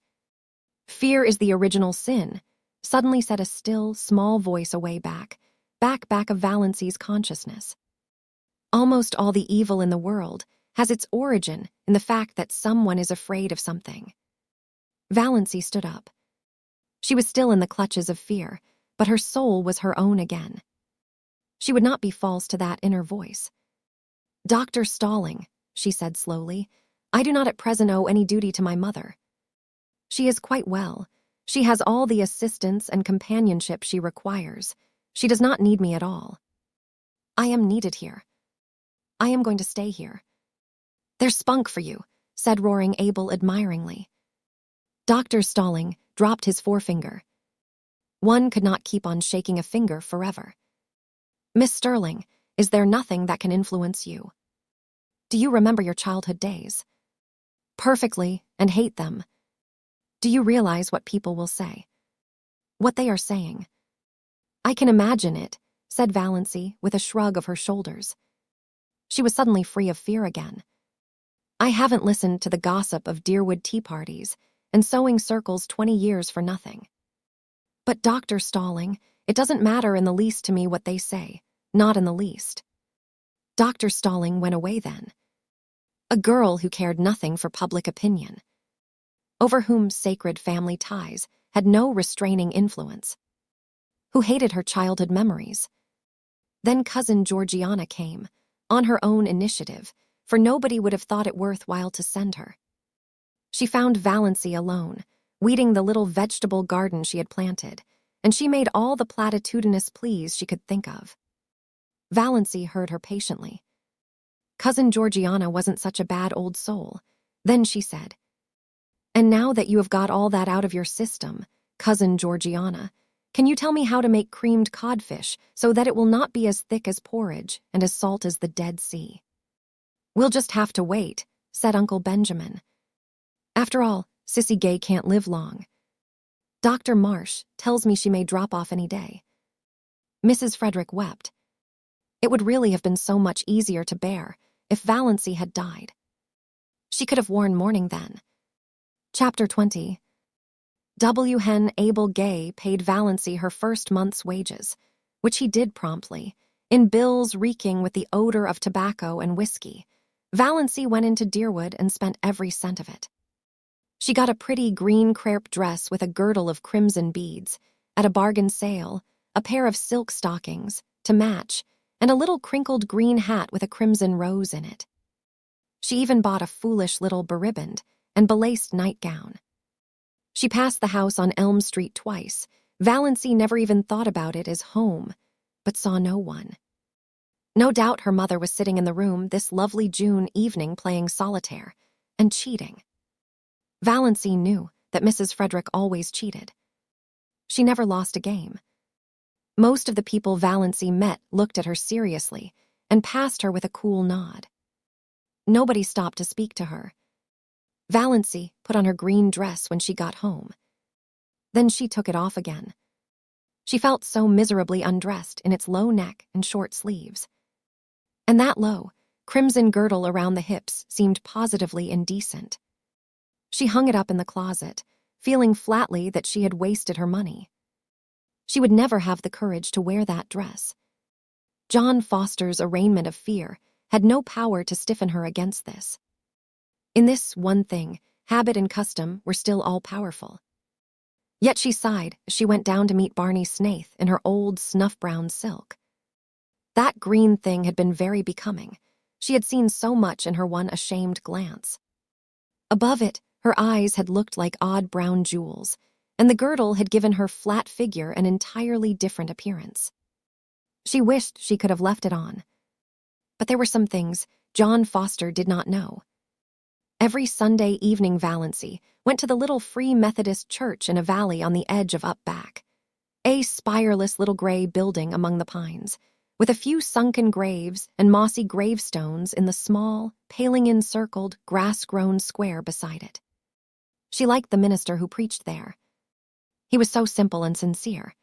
Fear is the original sin, suddenly said a still, small voice away back of Valancy's consciousness. Almost all the evil in the world has its origin in the fact that someone is afraid of something. Valancy stood up. She was still in the clutches of fear, but her soul was her own again. She would not be false to that inner voice. Dr. Stirling, she said slowly, I do not at present owe any duty to my mother. She is quite well. She has all the assistance and companionship she requires. She does not need me at all. I am needed here. I am going to stay here. There's spunk for you, said roaring Abel admiringly. Dr. Stirling dropped his forefinger. One could not keep on shaking a finger forever. Miss Stirling, is there nothing that can influence you? Do you remember your childhood days? Perfectly, and hate them. Do you realize what people will say? What they are saying? I can imagine it, said Valancy with a shrug of her shoulders. She was suddenly free of fear again. I haven't listened to the gossip of Deerwood tea parties and sewing circles 20 years for nothing. But Dr. Stirling, it doesn't matter in the least to me what they say, not in the least. Dr. Stirling went away then. A girl who cared nothing for public opinion, over whom sacred family ties had no restraining influence, who hated her childhood memories. Then cousin Georgiana came, on her own initiative, for nobody would have thought it worthwhile to send her. She found Valancy alone, weeding the little vegetable garden she had planted, and she made all the platitudinous pleas she could think of. Valancy heard her patiently. Cousin Georgiana wasn't such a bad old soul. Then she said, "And now that you have got all that out of your system, Cousin Georgiana, can you tell me how to make creamed codfish so that it will not be as thick as porridge and as salt as the Dead Sea?" "We'll just have to wait," said Uncle Benjamin. "After all, Sissy Gay can't live long. Dr. Marsh tells me she may drop off any day." Mrs. Frederick wept. It would really have been so much easier to bear if Valancy had died. She could have worn mourning then. Chapter 20. W. Hen Abel Gay paid Valancy her first month's wages, which he did promptly, in bills reeking with the odor of tobacco and whiskey. Valancy went into Deerwood and spent every cent of it. She got a pretty green crepe dress with a girdle of crimson beads, at a bargain sale, a pair of silk stockings, to match, and a little crinkled green hat with a crimson rose in it. She even bought a foolish little beriband and belaced nightgown. She passed the house on Elm Street twice. Valancy never even thought about it as home, but saw no one. No doubt her mother was sitting in the room this lovely June evening playing solitaire and cheating. Valancy knew that Mrs. Frederick always cheated. She never lost a game. Most of the people Valancy met looked at her seriously and passed her with a cool nod. Nobody stopped to speak to her. Valancy put on her green dress when she got home. Then she took it off again. She felt so miserably undressed in its low neck and short sleeves. And that low, crimson girdle around the hips seemed positively indecent. She hung it up in the closet, feeling flatly that she had wasted her money. She would never have the courage to wear that dress. John Foster's arraignment of fear had no power to stiffen her against this. In this one thing, habit and custom were still all-powerful. Yet she sighed as she went down to meet Barney Snaith in her old snuff-brown silk. That green thing had been very becoming. She had seen so much in her one ashamed glance. Above it, her eyes had looked like odd brown jewels, and the girdle had given her flat figure an entirely different appearance. She wished she could have left it on. But there were some things John Foster did not know. Every Sunday evening Valancy went to the little Free Methodist church in a valley on the edge of Up Back, a spireless little gray building among the pines, with a few sunken graves and mossy gravestones in the small, paling-encircled, grass-grown square beside it. She liked the minister who preached there. He was so simple and sincere.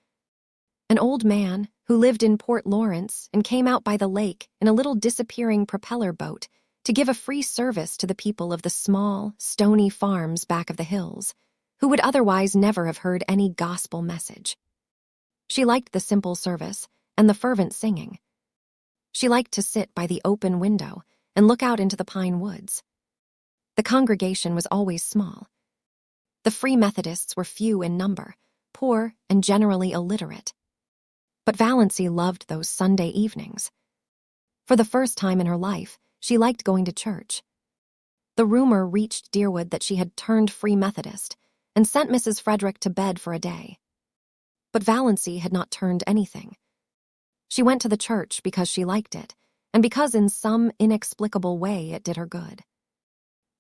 An old man who lived in Port Lawrence and came out by the lake in a little disappearing propeller boat to give a free service to the people of the small, stony farms back of the hills, who would otherwise never have heard any gospel message. She liked the simple service and the fervent singing. She liked to sit by the open window and look out into the pine woods. The congregation was always small. The Free Methodists were few in number, poor and generally illiterate. But Valancy loved those Sunday evenings. For the first time in her life, she liked going to church. The rumor reached Deerwood that she had turned Free Methodist and sent Mrs. Frederick to bed for a day. But Valancy had not turned anything. She went to the church because she liked it, and because in some inexplicable way it did her good.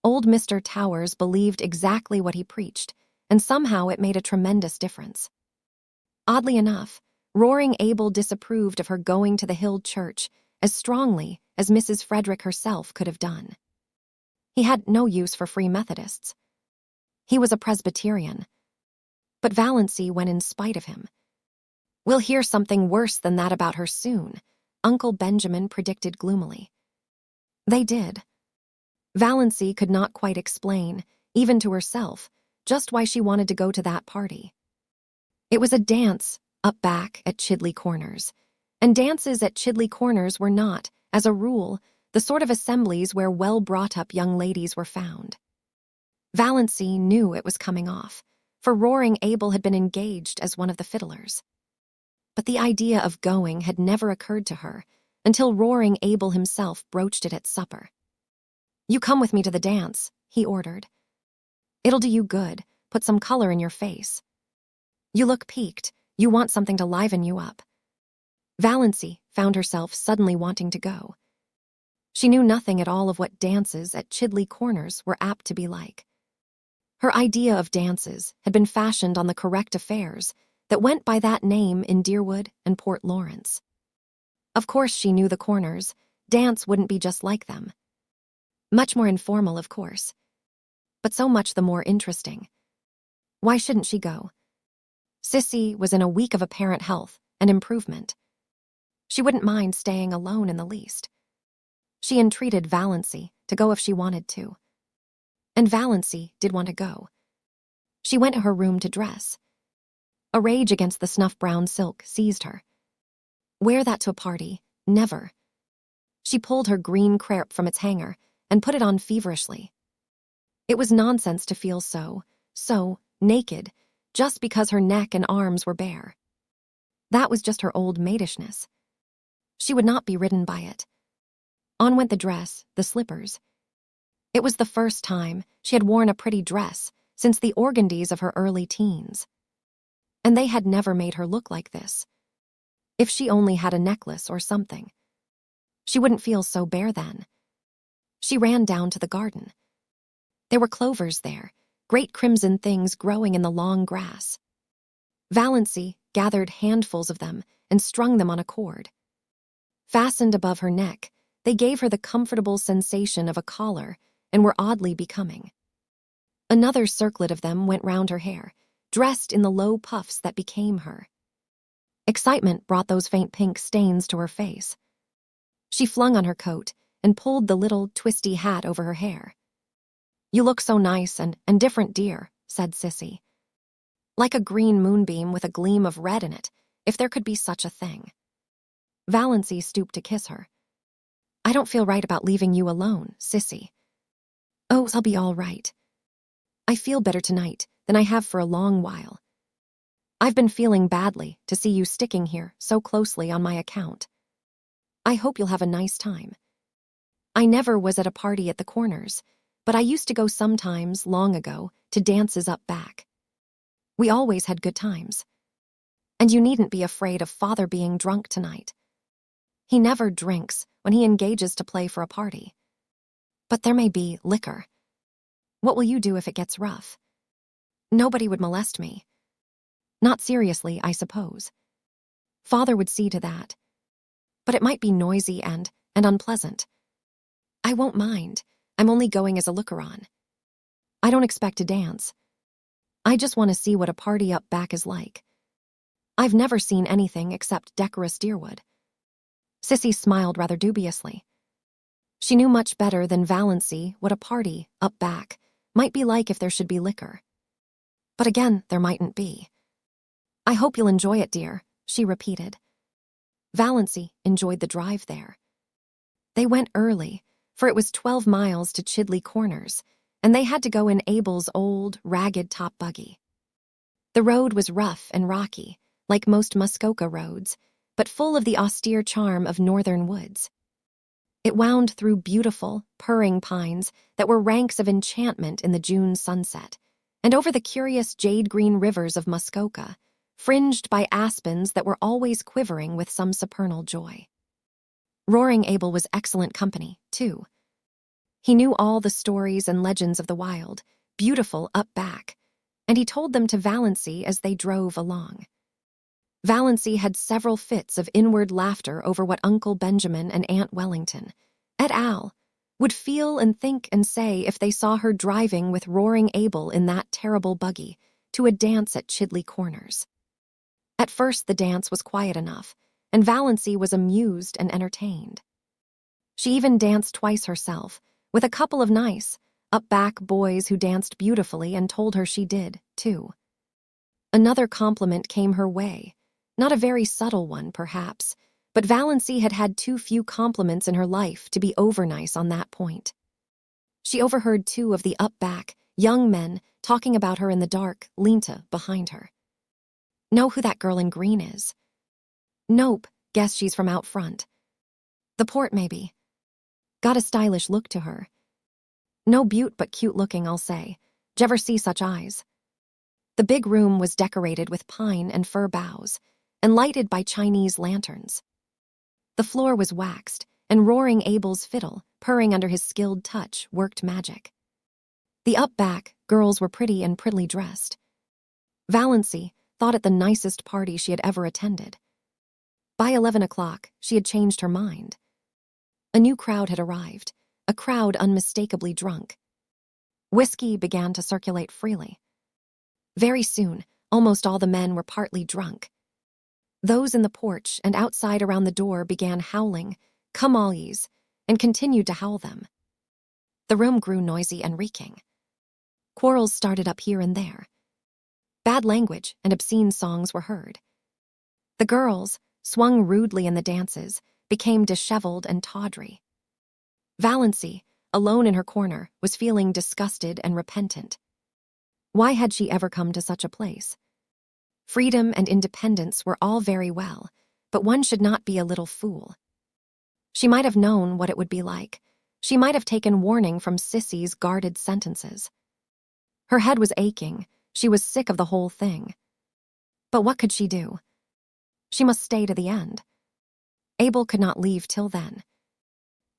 Old Mr. Towers believed exactly what he preached, and somehow it made a tremendous difference. Oddly enough, Roaring Abel disapproved of her going to the Hill Church as strongly as Mrs. Frederick herself could have done. He had no use for Free Methodists. He was a Presbyterian. But Valancy went in spite of him. "We'll hear something worse than that about her soon," Uncle Benjamin predicted gloomily. They did. Valancy could not quite explain, even to herself, just why she wanted to go to that party. It was a dance up back at Chidley Corners, and dances at Chidley Corners were not, as a rule, the sort of assemblies where well-brought-up young ladies were found. Valancy knew it was coming off, for Roaring Abel had been engaged as one of the fiddlers. But the idea of going had never occurred to her, until roaring Abel himself broached it at supper. "You come with me to the dance," he ordered. "It'll do you good, put some color in your face. You look peaked, you want something to liven you up." Valancy found herself suddenly wanting to go. She knew nothing at all of what dances at Chidley Corners were apt to be like. Her idea of dances had been fashioned on the correct affairs that went by that name in Deerwood and Port Lawrence. Of course she knew the Corners. Dance wouldn't be just like them. Much more informal, of course, but so much the more interesting. Why shouldn't she go? Sissy was in a week of apparent health and improvement. She wouldn't mind staying alone in the least. She entreated Valancy to go if she wanted to. And Valancy did want to go. She went to her room to dress. A rage against the snuff-brown silk seized her. Wear that to a party? Never. She pulled her green crepe from its hanger and put it on feverishly. It was nonsense to feel so naked, just because her neck and arms were bare. That was just her old maidishness. She would not be ridden by it. On went the dress, the slippers. It was the first time she had worn a pretty dress since the organdies of her early teens. And they had never made her look like this. If she only had a necklace or something. She wouldn't feel so bare then. She ran down to the garden. There were clovers there, great crimson things growing in the long grass. Valancy gathered handfuls of them and strung them on a cord. Fastened above her neck, they gave her the comfortable sensation of a collar and were oddly becoming. Another circlet of them went round her hair, dressed in the low puffs that became her. Excitement brought those faint pink stains to her face. She flung on her coat and pulled the little twisty hat over her hair. "You look so nice and different, dear," said Sissy. "Like a green moonbeam with a gleam of red in it, if there could be such a thing." Valancy stooped to kiss her. "I don't feel right about leaving you alone, Sissy." "Oh, I'll be all right. I feel better tonight than I have for a long while. I've been feeling badly to see you sticking here so closely on my account. I hope you'll have a nice time. I never was at a party at the Corners, but I used to go sometimes long ago to dances up back. We always had good times. And you needn't be afraid of Father being drunk tonight. He never drinks when he engages to play for a party. But there may be liquor. What will you do if it gets rough? Nobody would molest me. Not seriously, I suppose. Father would see to that. But it might be noisy and unpleasant. I won't mind. I'm only going as a looker-on. I don't expect to dance. I just want to see what a party up back is like. I've never seen anything except decorous Deerwood." Sissy smiled rather dubiously. She knew much better than Valancy what a party up back might be like if there should be liquor. But again, there mightn't be. "I hope you'll enjoy it, dear," she repeated. Valancy enjoyed the drive there. They went early, for it was 12 miles to Chidley Corners, and they had to go in Abel's old, ragged top buggy. The road was rough and rocky, like most Muskoka roads, but full of the austere charm of northern woods. It wound through beautiful, purring pines that were ranks of enchantment in the June sunset, and over the curious jade-green rivers of Muskoka, fringed by aspens that were always quivering with some supernal joy. Roaring Abel was excellent company, too. He knew all the stories and legends of the wild, beautiful up back, and he told them to Valancy as they drove along. Valancy had several fits of inward laughter over what Uncle Benjamin and Aunt Wellington, et al., would feel and think and say if they saw her driving with Roaring Abel in that terrible buggy to a dance at Chidley Corners. At first the dance was quiet enough, and Valancy was amused and entertained. She even danced twice herself, with a couple of nice, up-back boys who danced beautifully and told her she did, too. Another compliment came her way, not a very subtle one, perhaps, but Valancy had had too few compliments in her life to be overnice on that point. She overheard 2 of the up-back, young men talking about her in the dark, Linta behind her. "Know who that girl in green is?" "Nope, guess she's from out front." The port, maybe. Got a stylish look to her. No beaut but cute looking, I'll say. J'ever see such eyes? The big room was decorated with pine and fir boughs, and lighted by Chinese lanterns. The floor was waxed, and roaring Abel's fiddle, purring under his skilled touch, worked magic. The up-back girls were pretty and prettily dressed. Valancy thought it the nicest party she had ever attended. By 11 o'clock, she had changed her mind. A new crowd had arrived, a crowd unmistakably drunk. Whiskey began to circulate freely. Very soon, almost all the men were partly drunk. Those in the porch and outside around the door began howling, "Come all ye's," and continued to howl them. The room grew noisy and reeking. Quarrels started up here and there. Bad language and obscene songs were heard. The girls, swung rudely in the dances, became disheveled and tawdry. Valancy, alone in her corner, was feeling disgusted and repentant. Why had she ever come to such a place? Freedom and independence were all very well, but one should not be a little fool. She might have known what it would be like. She might have taken warning from Sissy's guarded sentences. Her head was aching. She was sick of the whole thing. But what could she do? She must stay to the end. Abel could not leave till then.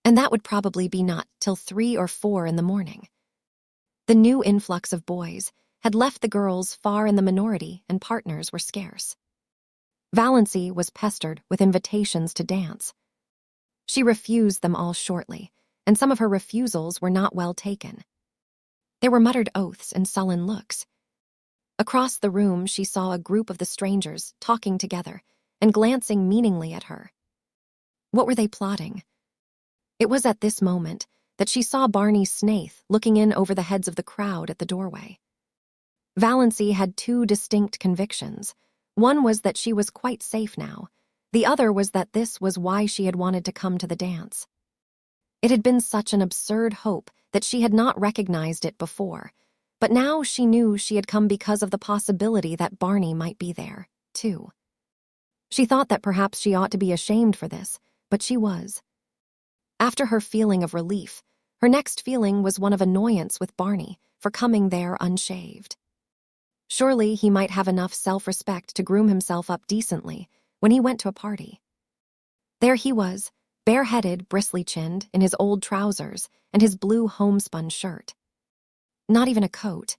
And that would probably be not till 3 or 4 in the morning. The new influx of boys had left the girls far in the minority, and partners were scarce. Valancy was pestered with invitations to dance. She refused them all shortly, and some of her refusals were not well taken. There were muttered oaths and sullen looks. Across the room she saw a group of the strangers talking together and glancing meaningly at her. What were they plotting? It was at this moment that she saw Barney Snaith looking in over the heads of the crowd at the doorway. Valancy had 2 distinct convictions. One was that she was quite safe now. The other was that this was why she had wanted to come to the dance. It had been such an absurd hope that she had not recognized it before, but now she knew she had come because of the possibility that Barney might be there, too. She thought that perhaps she ought to be ashamed for this, but she was. After her feeling of relief, her next feeling was one of annoyance with Barney for coming there unshaved. Surely he might have enough self-respect to groom himself up decently when he went to a party. There he was, bareheaded, bristly-chinned, in his old trousers and his blue homespun shirt. Not even a coat.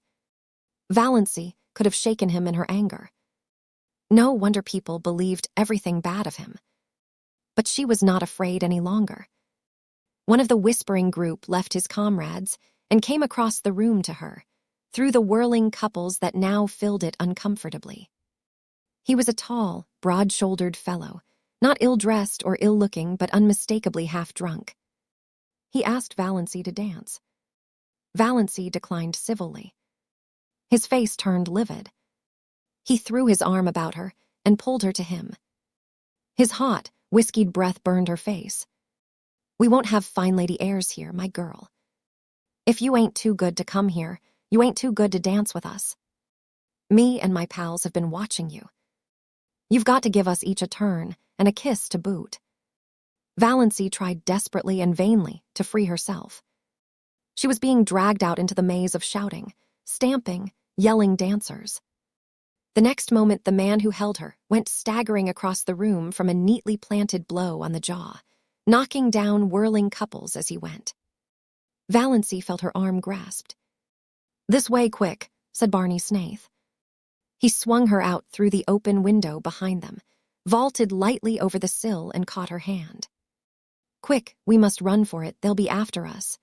Valancy could have shaken him in her anger. No wonder people believed everything bad of him. But she was not afraid any longer. One of the whispering group left his comrades and came across the room to her, through the whirling couples that now filled it uncomfortably. He was a tall, broad-shouldered fellow, not ill-dressed or ill-looking, but unmistakably half-drunk. He asked Valancy to dance. Valancy declined civilly. His face turned livid. He threw his arm about her and pulled her to him. His hot, whiskied breath burned her face. "We won't have fine lady airs here, my girl. If you ain't too good to come here, you ain't too good to dance with us. Me and my pals have been watching you. You've got to give us each a turn and a kiss to boot." Valancy tried desperately and vainly to free herself. She was being dragged out into the maze of shouting, stamping, yelling dancers. The next moment, the man who held her went staggering across the room from a neatly planted blow on the jaw, knocking down whirling couples as he went. Valancy felt her arm grasped. "This way, quick," said Barney Snaith. He swung her out through the open window behind them, vaulted lightly over the sill and caught her hand. "Quick, we must run for it, they'll be after us."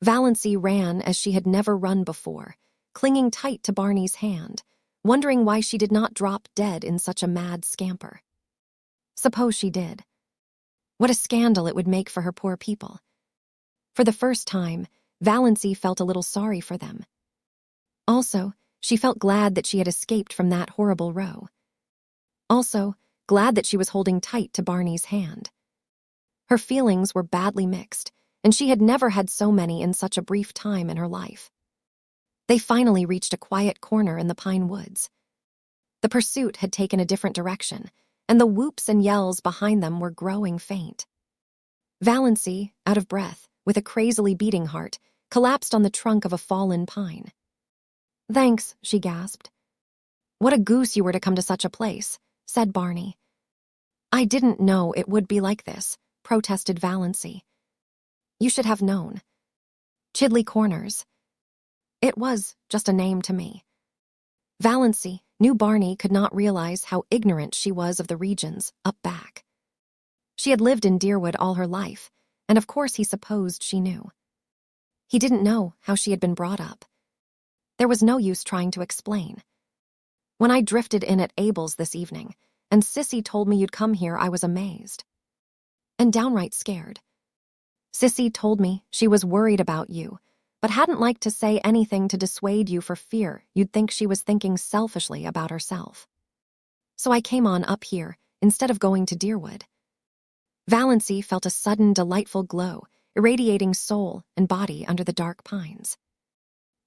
Valancy ran as she had never run before, clinging tight to Barney's hand, wondering why she did not drop dead in such a mad scamper. Suppose she did. What a scandal it would make for her poor people. For the first time, Valancy felt a little sorry for them. Also, she felt glad that she had escaped from that horrible row. Also, glad that she was holding tight to Barney's hand. Her feelings were badly mixed, and she had never had so many in such a brief time in her life. They finally reached a quiet corner in the pine woods. The pursuit had taken a different direction, and the whoops and yells behind them were growing faint. Valancy, out of breath, with a crazily beating heart, collapsed on the trunk of a fallen pine. "Thanks," she gasped. "What a goose you were to come to such a place," said Barney. "I didn't know it would be like this," protested Valancy. "You should have known. Chidley Corners. It was just a name to me." Valancy knew Barney could not realize how ignorant she was of the regions up back. She had lived in Deerwood all her life, and of course he supposed she knew. He didn't know how she had been brought up. There was no use trying to explain. "When I drifted in at Abel's this evening, and Sissy told me you'd come here, I was amazed. And downright scared. Sissy told me she was worried about you, but hadn't liked to say anything to dissuade you for fear you'd think she was thinking selfishly about herself. So I came on up here instead of going to Deerwood." Valancy felt a sudden delightful glow, irradiating soul and body under the dark pines.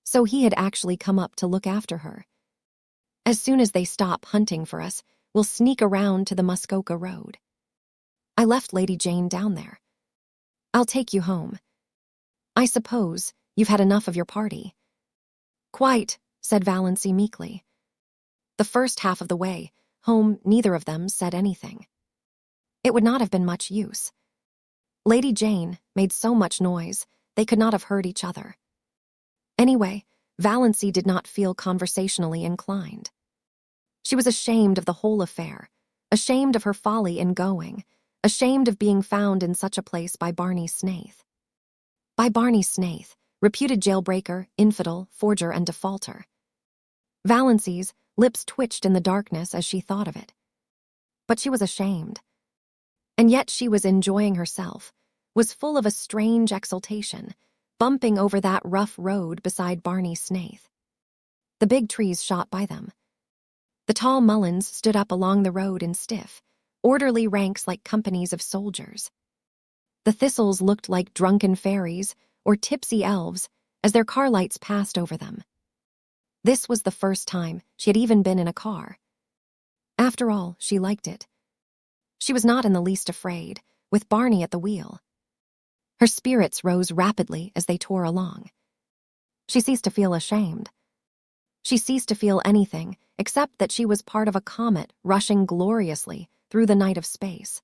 So he had actually come up to look after her. "As soon as they stop hunting for us, we'll sneak around to the Muskoka Road. I left Lady Jane down there. I'll take you home. I suppose you've had enough of your party." "Quite," said Valancy meekly. The first half of the way home, neither of them said anything. It would not have been much use. Lady Jane made so much noise they could not have heard each other. Anyway, Valancy did not feel conversationally inclined. She was ashamed of the whole affair, ashamed of her folly in going, ashamed of being found in such a place by Barney Snaith. By Barney Snaith, reputed jailbreaker, infidel, forger, and defaulter. Valancy's lips twitched in the darkness as she thought of it. But she was ashamed. And yet she was enjoying herself, was full of a strange exultation, bumping over that rough road beside Barney Snaith. The big trees shot by them. The tall mulleins stood up along the road in stiff, orderly ranks like companies of soldiers. The thistles looked like drunken fairies or tipsy elves as their car lights passed over them. This was the first time she had even been in a car. After all, she liked it. She was not in the least afraid, with Barney at the wheel. Her spirits rose rapidly as they tore along. She ceased to feel ashamed. She ceased to feel anything except that she was part of a comet rushing gloriously through the night of space.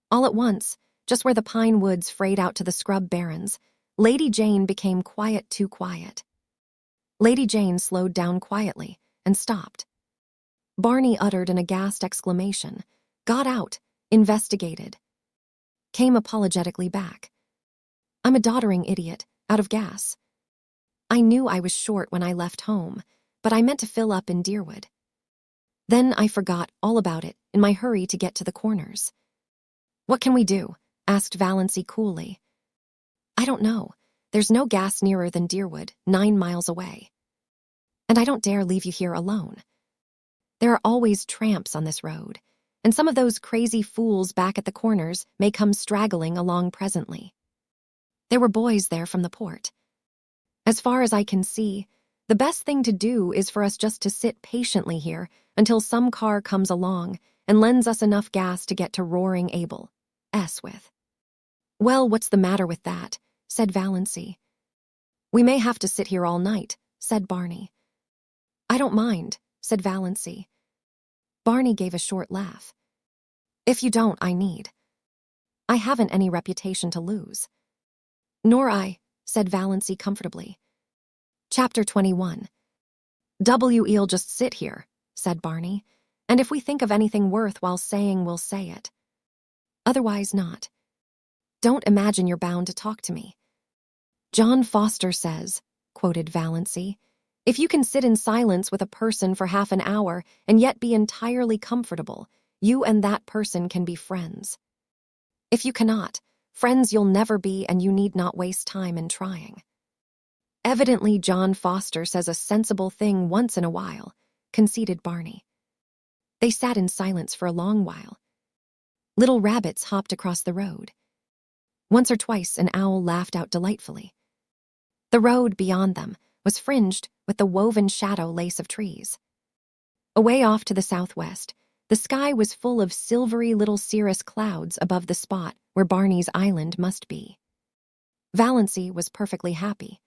All at once, just where the pine woods frayed out to the scrub barrens, Lady Jane became quiet, too quiet. Lady Jane slowed down quietly and stopped. Barney uttered an aghast exclamation, got out, investigated. Came apologetically back. "I'm a doddering idiot, out of gas. I knew I was short when I left home, but I meant to fill up in Deerwood. Then I forgot all about it in my hurry to get to the Corners." "What can we do?" asked Valancy coolly. "I don't know. There's no gas nearer than Deerwood, 9 miles away. And I don't dare leave you here alone. There are always tramps on this road, and some of those crazy fools back at the Corners may come straggling along presently. There were boys there from the port. As far as I can see, the best thing to do is for us just to sit patiently here until some car comes along and lends us enough gas to get to Roaring Abel's with." "Well, what's the matter with that?" said Valancy. "We may have to sit here all night," said Barney. "I don't mind," said Valancy. Barney gave a short laugh. "If you don't, I need. I haven't any reputation to lose." "Nor I," said Valancy comfortably. Chapter 21. "We'll just sit here," said Barney, "and if we think of anything worth while saying, we'll say it. Otherwise not. Don't imagine you're bound to talk to me." "John Foster says," quoted Valancy, "if you can sit in silence with a person for half an hour and yet be entirely comfortable, you and that person can be friends. If you cannot, friends you'll never be, and you need not waste time in trying." "Evidently John Foster says a sensible thing once in a while," conceded Barney. They sat in silence for a long while. Little rabbits hopped across the road. Once or twice an owl laughed out delightfully. The road beyond them was fringed with the woven shadow lace of trees. Away off to the southwest, the sky was full of silvery little cirrus clouds above the spot where Barney's island must be. Valancy was perfectly happy.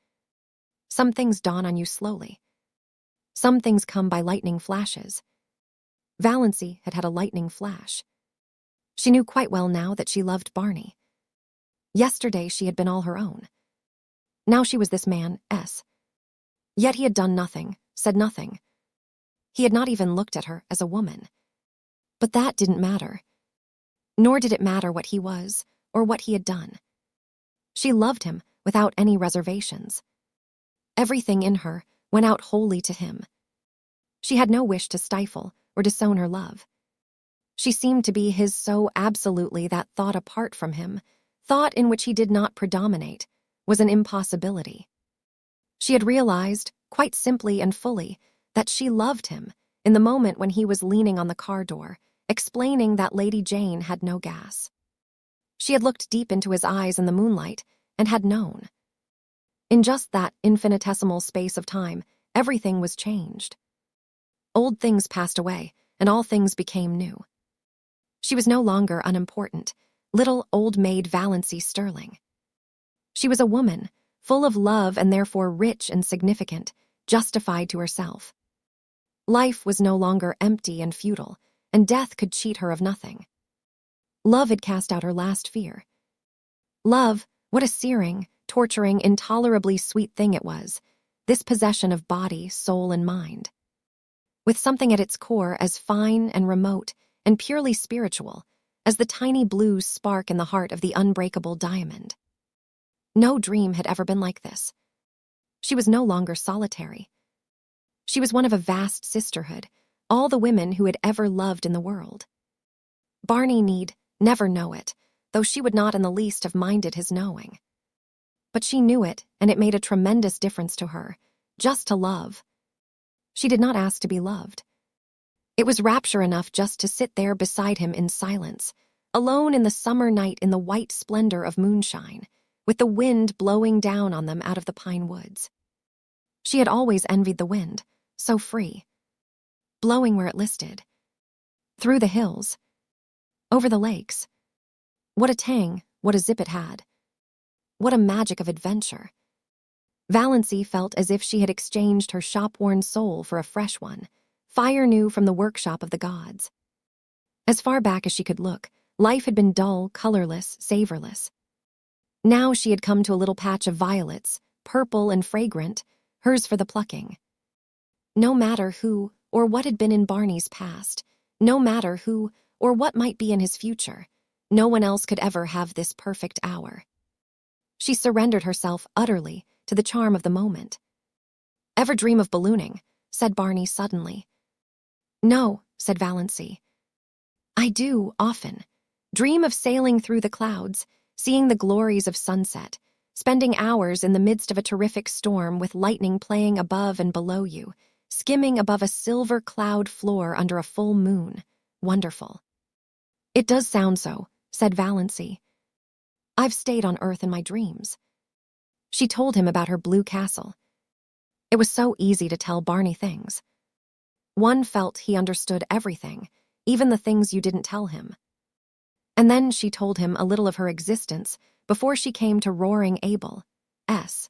Some things dawn on you slowly. Some things come by lightning flashes. Valancy had had a lightning flash. She knew quite well now that she loved Barney. Yesterday she had been all her own. Now she was this man, S. Yet he had done nothing, said nothing. He had not even looked at her as a woman. But that didn't matter. Nor did it matter what he was or what he had done. She loved him without any reservations. Everything in her went out wholly to him. She had no wish to stifle or disown her love. She seemed to be his so absolutely that thought apart from him, thought in which he did not predominate, was an impossibility. She had realized, quite simply and fully, that she loved him in the moment when he was leaning on the car door, explaining that Lady Jane had no gas. She had looked deep into his eyes in the moonlight and had known. In just that infinitesimal space of time, everything was changed. Old things passed away, and all things became new. She was no longer unimportant, little old-maid Valancy Stirling. She was a woman, full of love and therefore rich and significant, justified to herself. Life was no longer empty and futile, and death could cheat her of nothing. Love had cast out her last fear. Love, what a searing, torturing, intolerably sweet thing it was, this possession of body, soul, and mind. With something at its core as fine and remote and purely spiritual as the tiny blue spark in the heart of the unbreakable diamond. No dream had ever been like this. She was no longer solitary. She was one of a vast sisterhood, all the women who had ever loved in the world. Barney need never know it, though she would not in the least have minded his knowing. But she knew it, and it made a tremendous difference to her, just to love. She did not ask to be loved. It was rapture enough just to sit there beside him in silence, alone in the summer night in the white splendor of moonshine, with the wind blowing down on them out of the pine woods. She had always envied the wind, so free, blowing where it listed, through the hills, over the lakes. What a tang, what a zip it had. What a magic of adventure. Valancy felt as if she had exchanged her shop-worn soul for a fresh one, fire new from the workshop of the gods. As far back as she could look, life had been dull, colorless, savorless. Now she had come to a little patch of violets, purple and fragrant, hers for the plucking. No matter who or what had been in Barney's past, no matter who or what might be in his future, no one else could ever have this perfect hour. She surrendered herself utterly to the charm of the moment. "Ever dream of ballooning?" said Barney suddenly. "No," said Valancy. "I do, often. Dream of sailing through the clouds, seeing the glories of sunset, spending hours in the midst of a terrific storm with lightning playing above and below you, skimming above a silver cloud floor under a full moon. Wonderful." "It does sound so," said Valancy. "I've stayed on Earth in my dreams." She told him about her blue castle. It was so easy to tell Barney things. One felt he understood everything, even the things you didn't tell him. And then she told him a little of her existence before she came to Roaring Abel, S.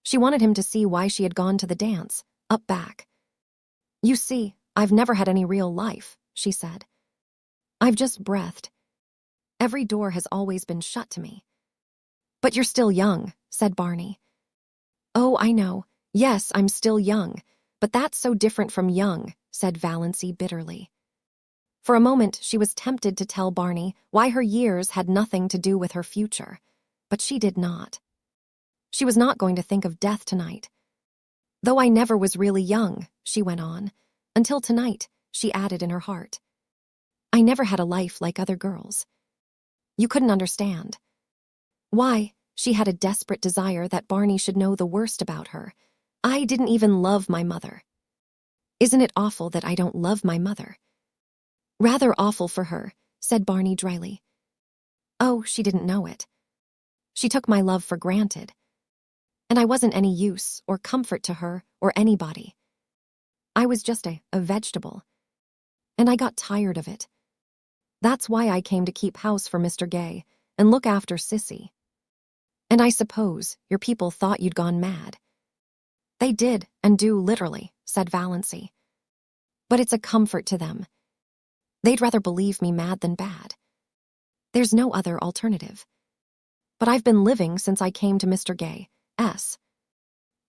She wanted him to see why she had gone to the dance, up back. "You see, I've never had any real life," she said. "I've just breathed. Every door has always been shut to me." "But you're still young," said Barney. "Oh, I know. Yes, I'm still young, but that's so different from young," said Valancy bitterly. For a moment, she was tempted to tell Barney why her years had nothing to do with her future, but she did not. She was not going to think of death tonight. "Though I never was really young," she went on, "until tonight," she added in her heart. "I never had a life like other girls. You couldn't understand. Why, she had a desperate desire that Barney should know the worst about her. I didn't even love my mother. Isn't it awful that I don't love my mother?" "Rather awful for her," said Barney dryly. "Oh, she didn't know it. She took my love for granted. And I wasn't any use or comfort to her or anybody. I was just a vegetable. And I got tired of it. That's why I came to keep house for Mr. Gay, and look after Sissy. And I suppose your people thought you'd gone mad. They did and do, literally, said Valancy. But it's a comfort to them. They'd rather believe me mad than bad. There's no other alternative. But I've been living since I came to Mr. Gay's.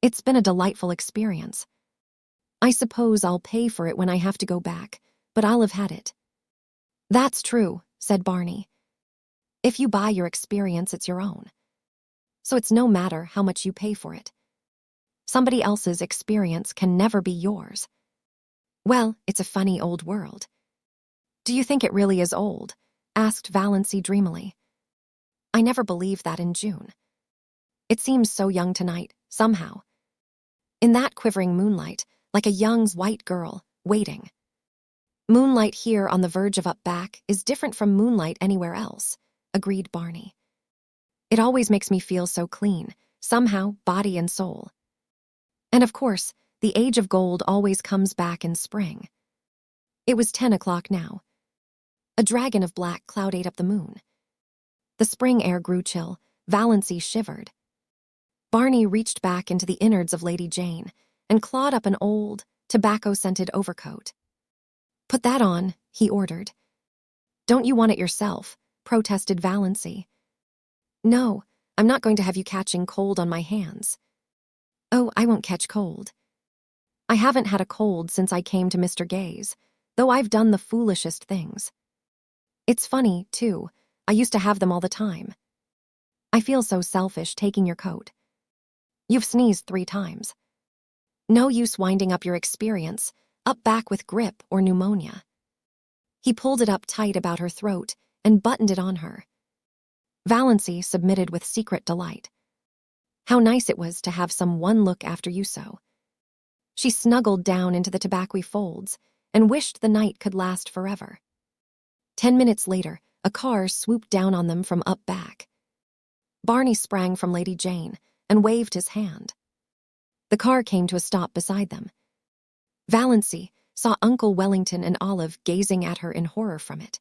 It's been a delightful experience. I suppose I'll pay for it when I have to go back, but I'll have had it. That's true, said Barney. If you buy your experience, it's your own. So it's no matter how much you pay for it. Somebody else's experience can never be yours. Well, it's a funny old world. Do you think it really is old? Asked Valancy dreamily. I never believed that in June. It seems so young tonight, somehow. In that quivering moonlight, like a young white girl, waiting. Moonlight here on the verge of up back is different from moonlight anywhere else, agreed Barney. It always makes me feel so clean, somehow, body and soul. And of course, the age of gold always comes back in spring. It was 10 o'clock now. A dragon of black cloud ate up the moon. The spring air grew chill. Valancy shivered. Barney reached back into the innards of Lady Jane and clawed up an old, tobacco-scented overcoat. Put that on, he ordered. Don't you want it yourself? Protested Valancy. No, I'm not going to have you catching cold on my hands. Oh, I won't catch cold. I haven't had a cold since I came to Mr. Gay's, though I've done the foolishest things. It's funny, too. I used to have them all the time. I feel so selfish taking your coat. You've sneezed 3 times. No use winding up your experience, up back with grip or pneumonia. He pulled it up tight about her throat and buttoned it on her. Valancy submitted with secret delight. How nice it was to have someone look after you so. She snuggled down into the tobacco folds and wished the night could last forever. 10 minutes later, a car swooped down on them from up back. Barney sprang from Lady Jane and waved his hand. The car came to a stop beside them. Valancy saw Uncle Wellington and Olive gazing at her in horror from it.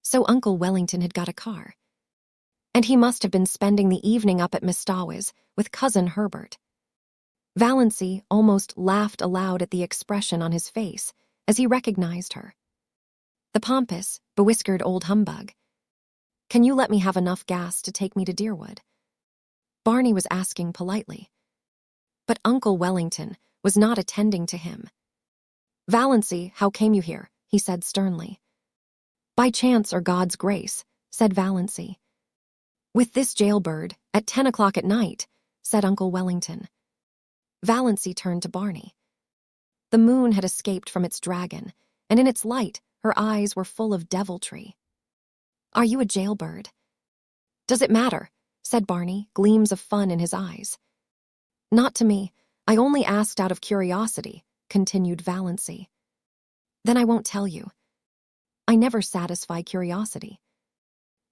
So Uncle Wellington had got a car. And he must have been spending the evening up at Miss Staw's with Cousin Herbert. Valancy almost laughed aloud at the expression on his face as he recognized her. The pompous, bewhiskered old humbug. Can you let me have enough gas to take me to Deerwood? Barney was asking politely. But Uncle Wellington was not attending to him. Valancy, how came you here? He said sternly. By chance or God's grace, said Valancy. With this jailbird, at 10 o'clock at night, said Uncle Wellington. Valancy turned to Barney. The moon had escaped from its dragon, and in its light, her eyes were full of deviltry. Are you a jailbird? Does it matter? Said Barney, gleams of fun in his eyes. Not to me. I only asked out of curiosity, continued Valancy. Then I won't tell you. I never satisfy curiosity.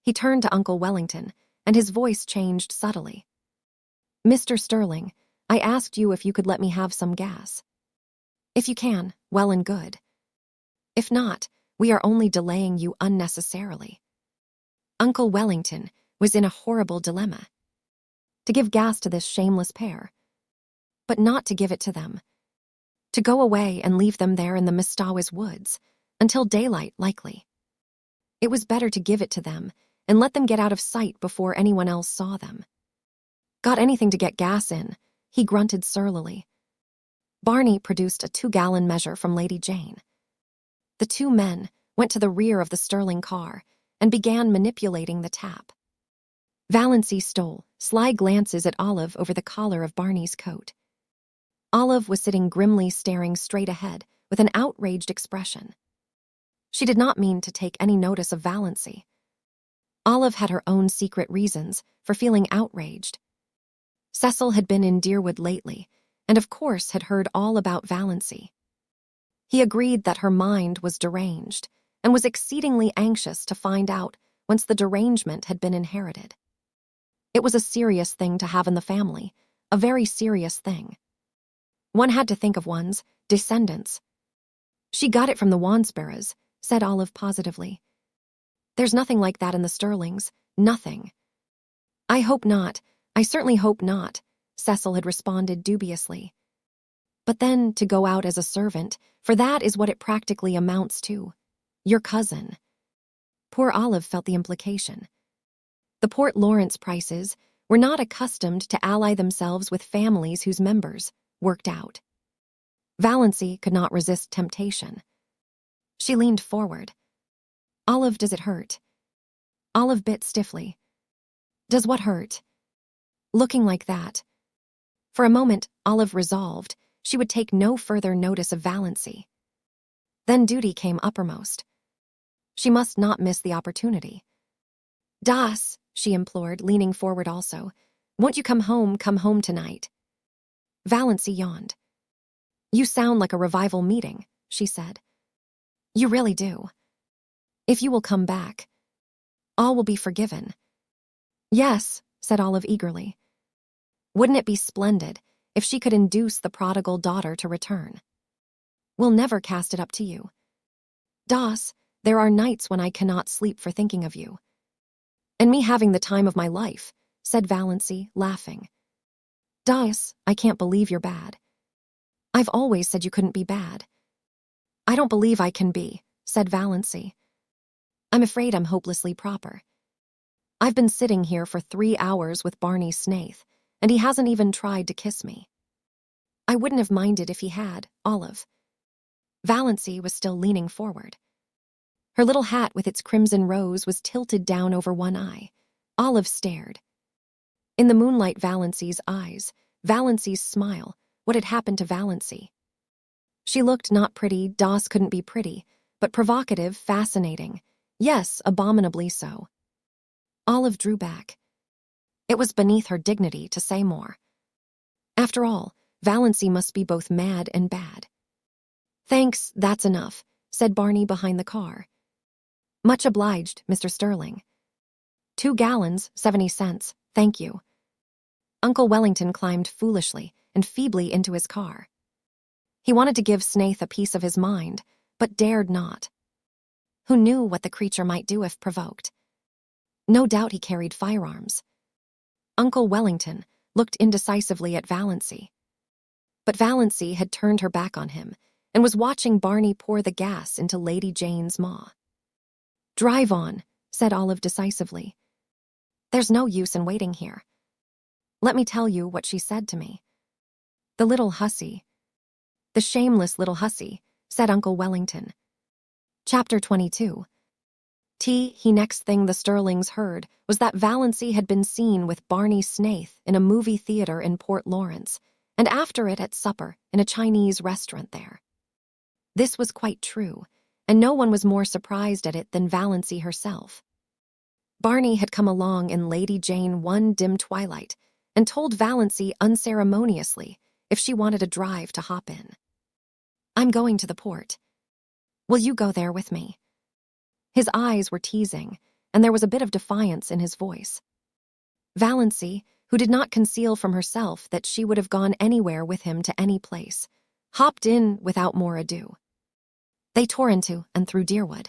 He turned to Uncle Wellington, and his voice changed subtly. Mr. Stirling, I asked you if you could let me have some gas. If you can, well and good. If not, we are only delaying you unnecessarily. Uncle Wellington was in a horrible dilemma. To give gas to this shameless pair, but not to give it to them. To go away and leave them there in the Mistawas woods, until daylight likely. It was better to give it to them and let them get out of sight before anyone else saw them. Got anything to get gas in, he grunted surlily. Barney produced a 2-gallon measure from Lady Jane. The 2 men went to the rear of the Stirling car and began manipulating the tap. Valancy stole sly glances at Olive over the collar of Barney's coat. Olive was sitting grimly staring straight ahead with an outraged expression. She did not mean to take any notice of Valancy. Olive had her own secret reasons for feeling outraged. Cecil had been in Deerwood lately, and of course had heard all about Valancy. He agreed that her mind was deranged, and was exceedingly anxious to find out once the derangement had been inherited. It was a serious thing to have in the family, a very serious thing. One had to think of one's descendants. She got it from the Wansparrows, said Olive positively. There's nothing like that in the Stirlings, Nothing. I hope not. I certainly hope not, Cecil had responded dubiously. But then to go out as a servant, for that is what it practically amounts to. Your cousin. Poor Olive felt the implication. The Port Lawrence Prices were not accustomed to ally themselves with families whose members worked out. Valancy could not resist temptation. She leaned forward. Olive, does it hurt? Olive bit stiffly. Does what hurt? Looking like that. For a moment, Olive resolved she would take no further notice of Valancy. Then duty came uppermost. She must not miss the opportunity. Das, she implored, leaning forward also. Won't you come home tonight? Valancy yawned. You sound like a revival meeting, she said. You really do. If you will come back, all will be forgiven. Yes, said Olive eagerly. Wouldn't it be splendid if she could induce the prodigal daughter to return? We'll never cast it up to you. Das, there are nights when I cannot sleep for thinking of you. And me having the time of my life, said Valancy, laughing. Das, I can't believe you're bad. I've always said you couldn't be bad. I don't believe I can be, said Valancy. I'm afraid I'm hopelessly proper. I've been sitting here for 3 hours with Barney Snaith, and he hasn't even tried to kiss me. I wouldn't have minded if he had, Olive. Valancy was still leaning forward. Her little hat with its crimson rose was tilted down over one eye. Olive stared. In the moonlight, Valancy's eyes, Valancy's smile, what had happened to Valancy? She looked not pretty, Das couldn't be pretty, but provocative, fascinating. Yes, abominably so. Olive drew back. It was beneath her dignity to say more. After all, Valancy must be both mad and bad. Thanks, that's enough, said Barney behind the car. Much obliged, Mr. Stirling. 2 gallons, 70 cents, thank you. Uncle Wellington climbed foolishly and feebly into his car. He wanted to give Snaith a piece of his mind, but dared not. Who knew what the creature might do if provoked? No doubt he carried firearms. Uncle Wellington looked indecisively at Valancy. But Valancy had turned her back on him and was watching Barney pour the gas into Lady Jane's maw. Drive on, said Olive decisively. There's no use in waiting here. Let me tell you what she said to me. The little hussy. The shameless little hussy, said Uncle Wellington. Chapter 22. Next thing the Stirlings heard was that Valancy had been seen with Barney Snaith in a movie theater in Port Lawrence, and after it at supper in a Chinese restaurant there. This was quite true, and no one was more surprised at it than Valancy herself. Barney had come along in Lady Jane one dim twilight and told Valancy unceremoniously if she wanted a drive to hop in. I'm going to the port. Will you go there with me? His eyes were teasing, and there was a bit of defiance in his voice. Valancy, who did not conceal from herself that she would have gone anywhere with him to any place, hopped in without more ado. They tore into and through Deerwood.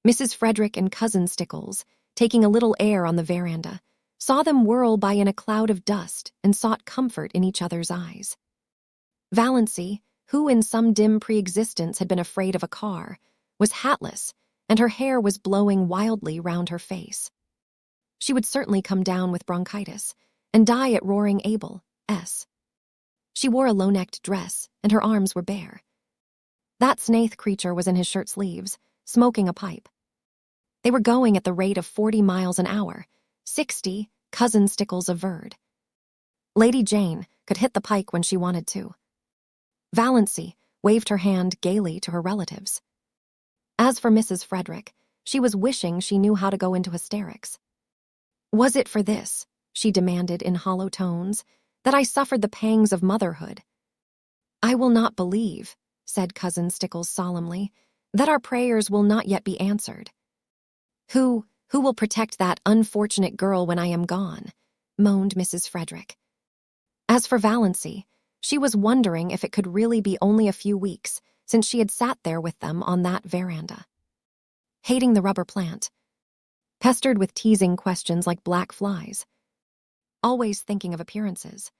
Mrs. Frederick and Cousin Stickles, taking a little air on the veranda, saw them whirl by in a cloud of dust and sought comfort in each other's eyes. Valancy, who in some dim pre-existence had been afraid of a car, was hatless, and her hair was blowing wildly round her face. She would certainly come down with bronchitis and die at Roaring Abel, S. She wore a low-necked dress, and her arms were bare. That Snaith creature was in his shirt sleeves, smoking a pipe. They were going at the rate of 40 miles an hour, 60, Cousin Stickles averred. Lady Jane could hit the pike when she wanted to. Valancy waved her hand gaily to her relatives. As for Mrs. Frederick, she was wishing she knew how to go into hysterics. Was it for this, she demanded in hollow tones, that I suffered the pangs of motherhood? I will not believe, said Cousin Stickles solemnly, that our prayers will not yet be answered. Who will protect that unfortunate girl when I am gone? Moaned Mrs. Frederick. As for Valancy, she was wondering if it could really be only a few weeks since she had sat there with them on that veranda. Hating the rubber plant. pestered with teasing questions like black flies, always thinking of appearances,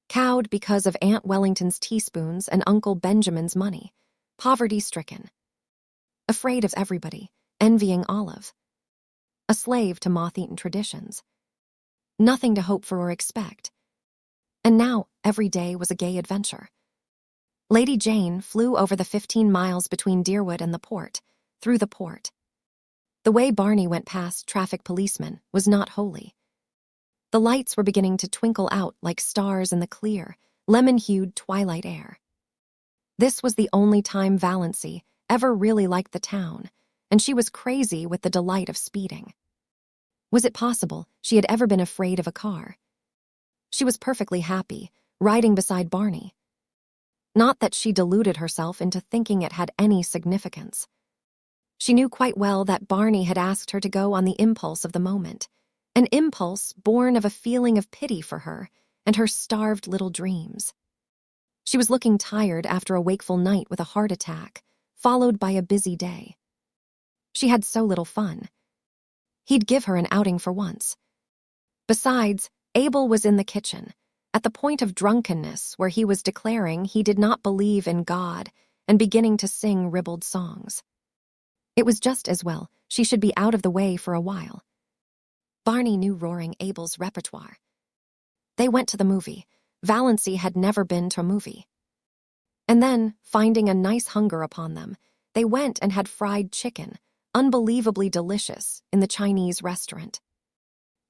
cowed because of Aunt Wellington's teaspoons and Uncle Benjamin's money, poverty-stricken, afraid of everybody, envying Olive, a slave to moth-eaten traditions, nothing to hope for or expect. And now every day was a gay adventure. Lady Jane flew over the 15 miles between Deerwood and the port, through the port. The way Barney went past traffic policemen was not holy. The lights were beginning to twinkle out like stars in the clear, lemon-hued twilight air. This was the only time Valancy ever really liked the town, and she was crazy with the delight of speeding. Was it possible she had ever been afraid of a car? She was perfectly happy, riding beside Barney. Not that she deluded herself into thinking it had any significance. She knew quite well that Barney had asked her to go on the impulse of the moment, an impulse born of a feeling of pity for her and her starved little dreams. She was looking tired after a wakeful night with a heart attack, followed by a busy day. She had so little fun. He'd give her an outing for once. Besides, Abel was in the kitchen, at the point of drunkenness where he was declaring he did not believe in God and beginning to sing ribald songs. It was just as well she should be out of the way for a while. Barney knew Roaring Abel's repertoire. They went to the movie. Valancy had never been to a movie. And then, finding a nice hunger upon them, they went and had fried chicken, unbelievably delicious, in the Chinese restaurant.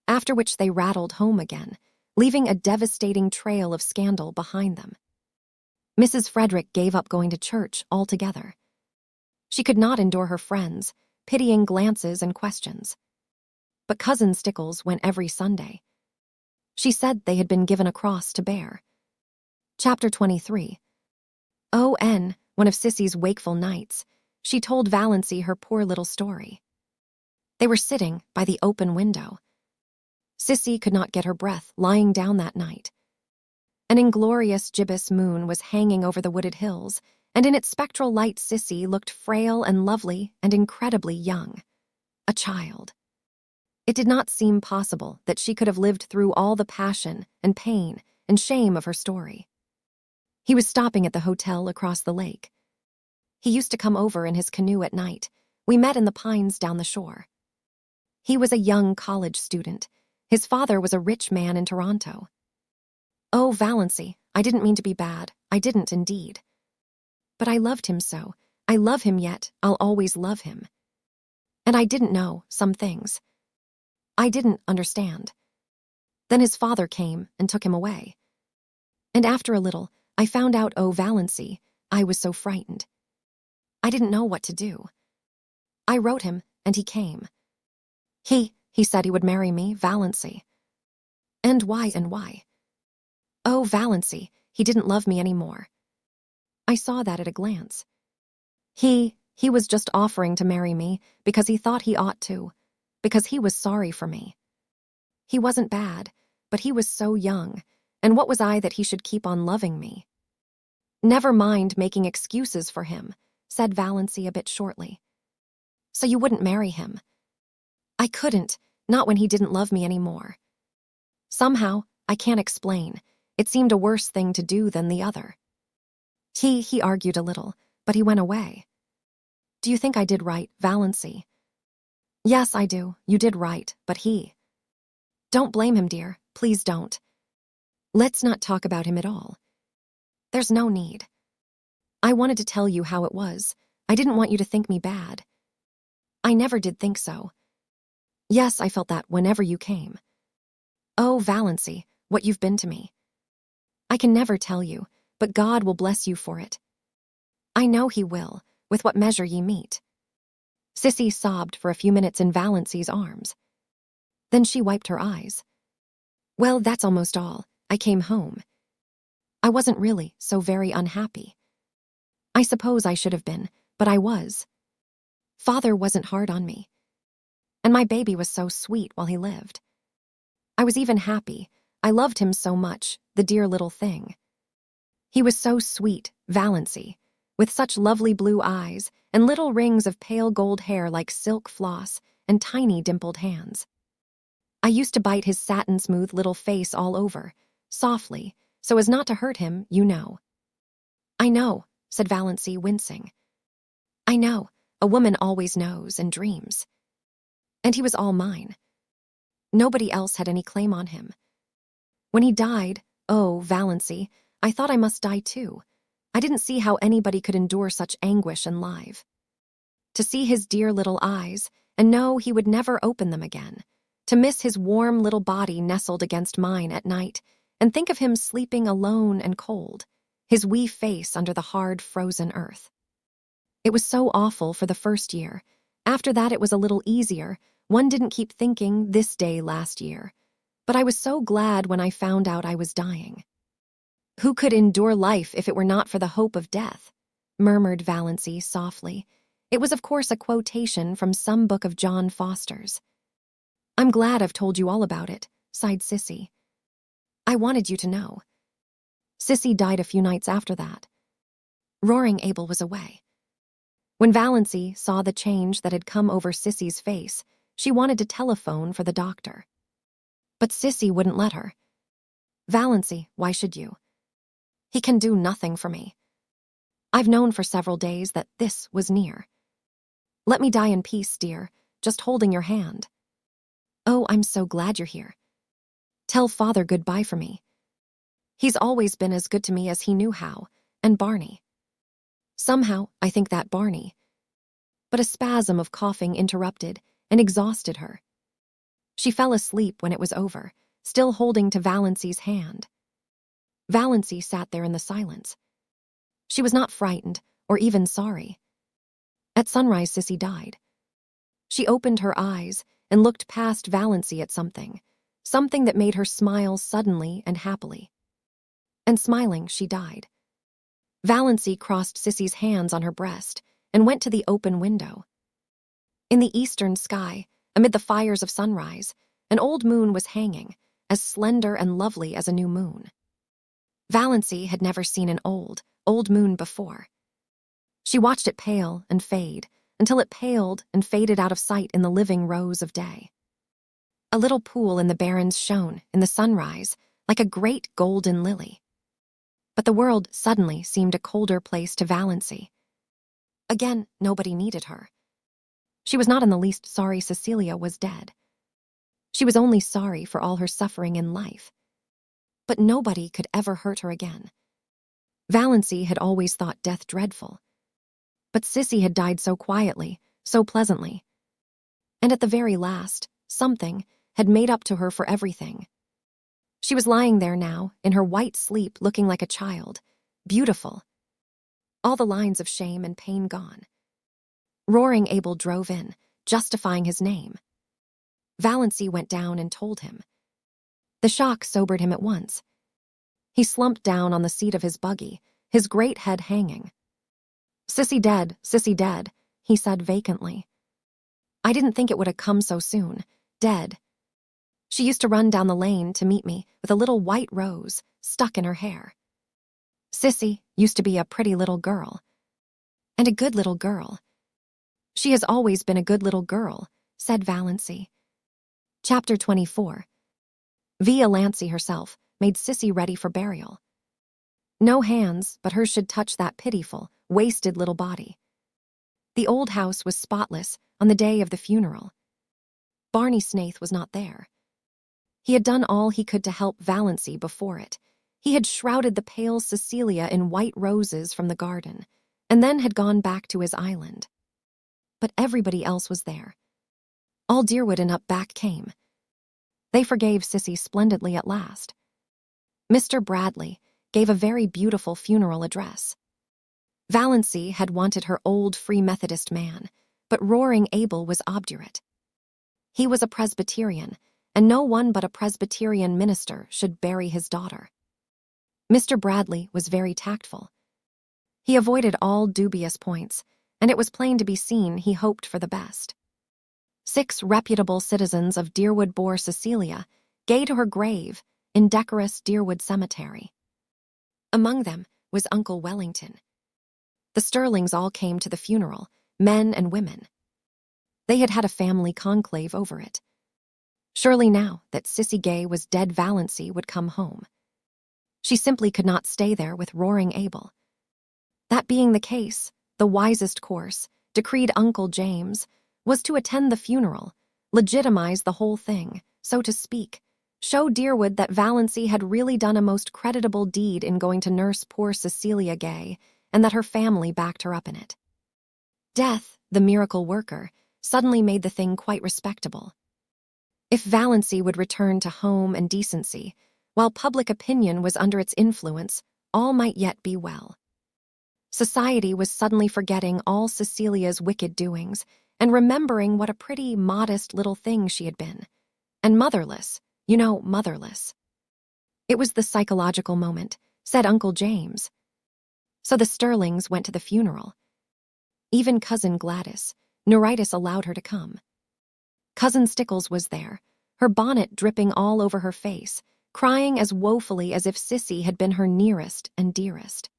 After which they rattled home again, leaving a devastating trail of scandal behind them. Mrs. Frederick gave up going to church altogether. She could not endure her friends, pitying glances and questions. But Cousin Stickles went every Sunday. She said they had been given a cross to bear. Chapter 23. O.N., one of Sissy's wakeful nights, she told Valancy her poor little story. They were sitting by the open window. Sissy could not get her breath lying down that night. An inglorious gibbous moon was hanging over the wooded hills, and in its spectral light Sissy looked frail and lovely and incredibly young. A child. It did not seem possible that she could have lived through all the passion and pain and shame of her story. He was stopping at the hotel across the lake. He used to come over in his canoe at night. We met in the pines down the shore. He was a young college student. His father was a rich man in Toronto. Oh, Valancy, I didn't mean to be bad. I didn't indeed. But I loved him so. I love him yet. I'll always love him. And I didn't know some things. I didn't understand. Then his father came and took him away. And after a little, I found out, oh, Valancy, I was so frightened. I didn't know what to do. I wrote him, and he came. He said he would marry me, Valancy. And why? Oh, Valancy, he didn't love me anymore. I saw that at a glance. He was just offering to marry me because he thought he ought to, because he was sorry for me. He wasn't bad, but he was so young, and what was I that he should keep on loving me? Never mind making excuses for him, said Valancy a bit shortly. So you wouldn't marry him? I couldn't, not when he didn't love me anymore. Somehow, I can't explain, it seemed a worse thing to do than the other. He argued a little, but he went away. Do you think I did right, Valancy? Yes, I do, you did right, but he... Don't blame him, dear, please don't. Let's not talk about him at all. There's no need. I wanted to tell you how it was. I didn't want you to think me bad. I never did think so. Yes, I felt that whenever you came. Oh, Valancy, what you've been to me. I can never tell you, but God will bless you for it. I know he will, with what measure ye meet. Sissy sobbed for a few minutes in Valancy's arms. Then she wiped her eyes. Well, that's almost all. I came home. I wasn't really so very unhappy. I suppose I should have been, but I was. Father wasn't hard on me. And my baby was so sweet while he lived. I was even happy. I loved him so much, the dear little thing. He was so sweet, Valancy, with such lovely blue eyes and little rings of pale gold hair like silk floss, and tiny dimpled hands. I used to bite his satin-smooth little face all over, softly, so as not to hurt him, you know. I know, said Valancy, wincing. I know, a woman always knows and dreams. And he was all mine. Nobody else had any claim on him. When he died, oh, Valancy, I thought I must die too. I didn't see how anybody could endure such anguish and live. To see his dear little eyes, and know he would never open them again. To miss his warm little body nestled against mine at night, and think of him sleeping alone and cold, his wee face under the hard, frozen earth. It was so awful for the first year. After that it was a little easier. One didn't keep thinking this day last year. But I was so glad when I found out I was dying. Who could endure life if it were not for the hope of death? Murmured Valancy softly. It was of course a quotation from some book of John Foster's. I'm glad I've told you all about it, sighed Sissy. I wanted you to know. Sissy died a few nights after that. Roaring Abel was away. When Valancy saw the change that had come over Sissy's face, she wanted to telephone for the doctor. But Sissy wouldn't let her. Valancy, why should you? He can do nothing for me. I've known for several days that this was near. Let me die in peace, dear, just holding your hand. Oh, I'm so glad you're here. Tell Father goodbye for me. He's always been as good to me as he knew how, and Barney. Somehow, I think that Barney. But a spasm of coughing interrupted and exhausted her. She fell asleep when it was over, still holding to Valancy's hand. Valancy sat there in the silence. She was not frightened or even sorry. At sunrise, Sissy died. She opened her eyes and looked past Valancy at something that made her smile suddenly and happily. And smiling, she died. Valancy crossed Sissy's hands on her breast and went to the open window. In the eastern sky, amid the fires of sunrise, an old moon was hanging, as slender and lovely as a new moon. Valancy had never seen an old moon before. She watched it pale and fade until it paled and faded out of sight in the living rose of day. A little pool in the barrens shone in the sunrise like a great golden lily. But the world suddenly seemed a colder place to Valancy. Again, nobody needed her. She was not in the least sorry Cecilia was dead. She was only sorry for all her suffering in life. But nobody could ever hurt her again. Valancy had always thought death dreadful. But Sissy had died so quietly, so pleasantly. And at the very last, something had made up to her for everything. She was lying there now, in her white sleep, looking like a child, beautiful. All the lines of shame and pain gone. Roaring Abel drove in, justifying his name. Valancy went down and told him. The shock sobered him at once. He slumped down on the seat of his buggy, his great head hanging. Sissy dead, he said vacantly. I didn't think it would have come so soon, dead. She used to run down the lane to meet me with a little white rose stuck in her hair. Sissy used to be a pretty little girl. And a good little girl. She has always been a good little girl, said Valancy. Chapter 24. Valancy herself made Sissy ready for burial. No hands but hers should touch that pitiful, wasted little body. The old house was spotless on the day of the funeral. Barney Snaith was not there. He had done all he could to help Valancy before it. He had shrouded the pale Cecilia in white roses from the garden, and then had gone back to his island. But everybody else was there. All Deerwood and up back came. They forgave Sissy splendidly at last. Mr. Bradley gave a very beautiful funeral address. Valancy had wanted her old Free Methodist man, but Roaring Abel was obdurate. He was a Presbyterian, and no one but a Presbyterian minister should bury his daughter. Mr. Bradley was very tactful. He avoided all dubious points, and it was plain to be seen he hoped for the best. 6 reputable citizens of Deerwood bore Cecilia, gay to her grave, in decorous Deerwood Cemetery. Among them was Uncle Wellington. The Stirlings all came to the funeral, men and women. They had had a family conclave over it. Surely now that Sissy Gay was dead, Valancy would come home. She simply could not stay there with roaring Abel. That being the case, the wisest course, decreed Uncle James, was to attend the funeral, legitimize the whole thing, so to speak, show Deerwood that Valancy had really done a most creditable deed in going to nurse poor Cecilia Gay, and that her family backed her up in it. Death, the miracle worker, suddenly made the thing quite respectable. If Valancy would return to home and decency, while public opinion was under its influence, all might yet be well. Society was suddenly forgetting all Cecilia's wicked doings and remembering what a pretty, modest little thing she had been. And motherless, motherless. It was the psychological moment, said Uncle James. So the Stirlings went to the funeral. Even Cousin Gladys, neuritis, allowed her to come. Cousin Stickles was there, her bonnet dripping all over her face, crying as woefully as if Sissy had been her nearest and dearest.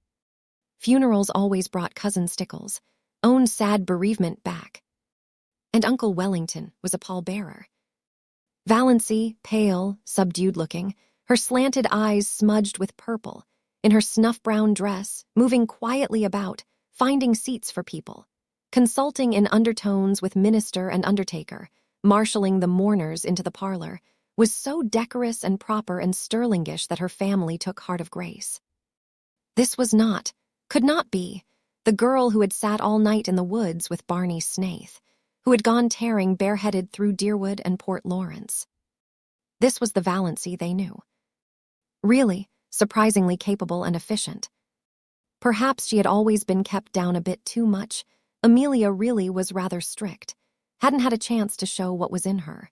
Funerals always brought Cousin Stickles' own sad bereavement back. And Uncle Wellington was a pallbearer. Valancy, pale, subdued-looking, her slanted eyes smudged with purple, in her snuff-brown dress, moving quietly about, finding seats for people, consulting in undertones with minister and undertaker, marshalling the mourners into the parlor, was so decorous and proper and Stirlingish that her family took heart of grace. This was not, could not be, the girl who had sat all night in the woods with Barney Snaith, who had gone tearing bareheaded through Deerwood and Port Lawrence. This was the Valancy they knew. Really, surprisingly capable and efficient. Perhaps she had always been kept down a bit too much. Amelia really was rather strict, hadn't had a chance to show what was in her.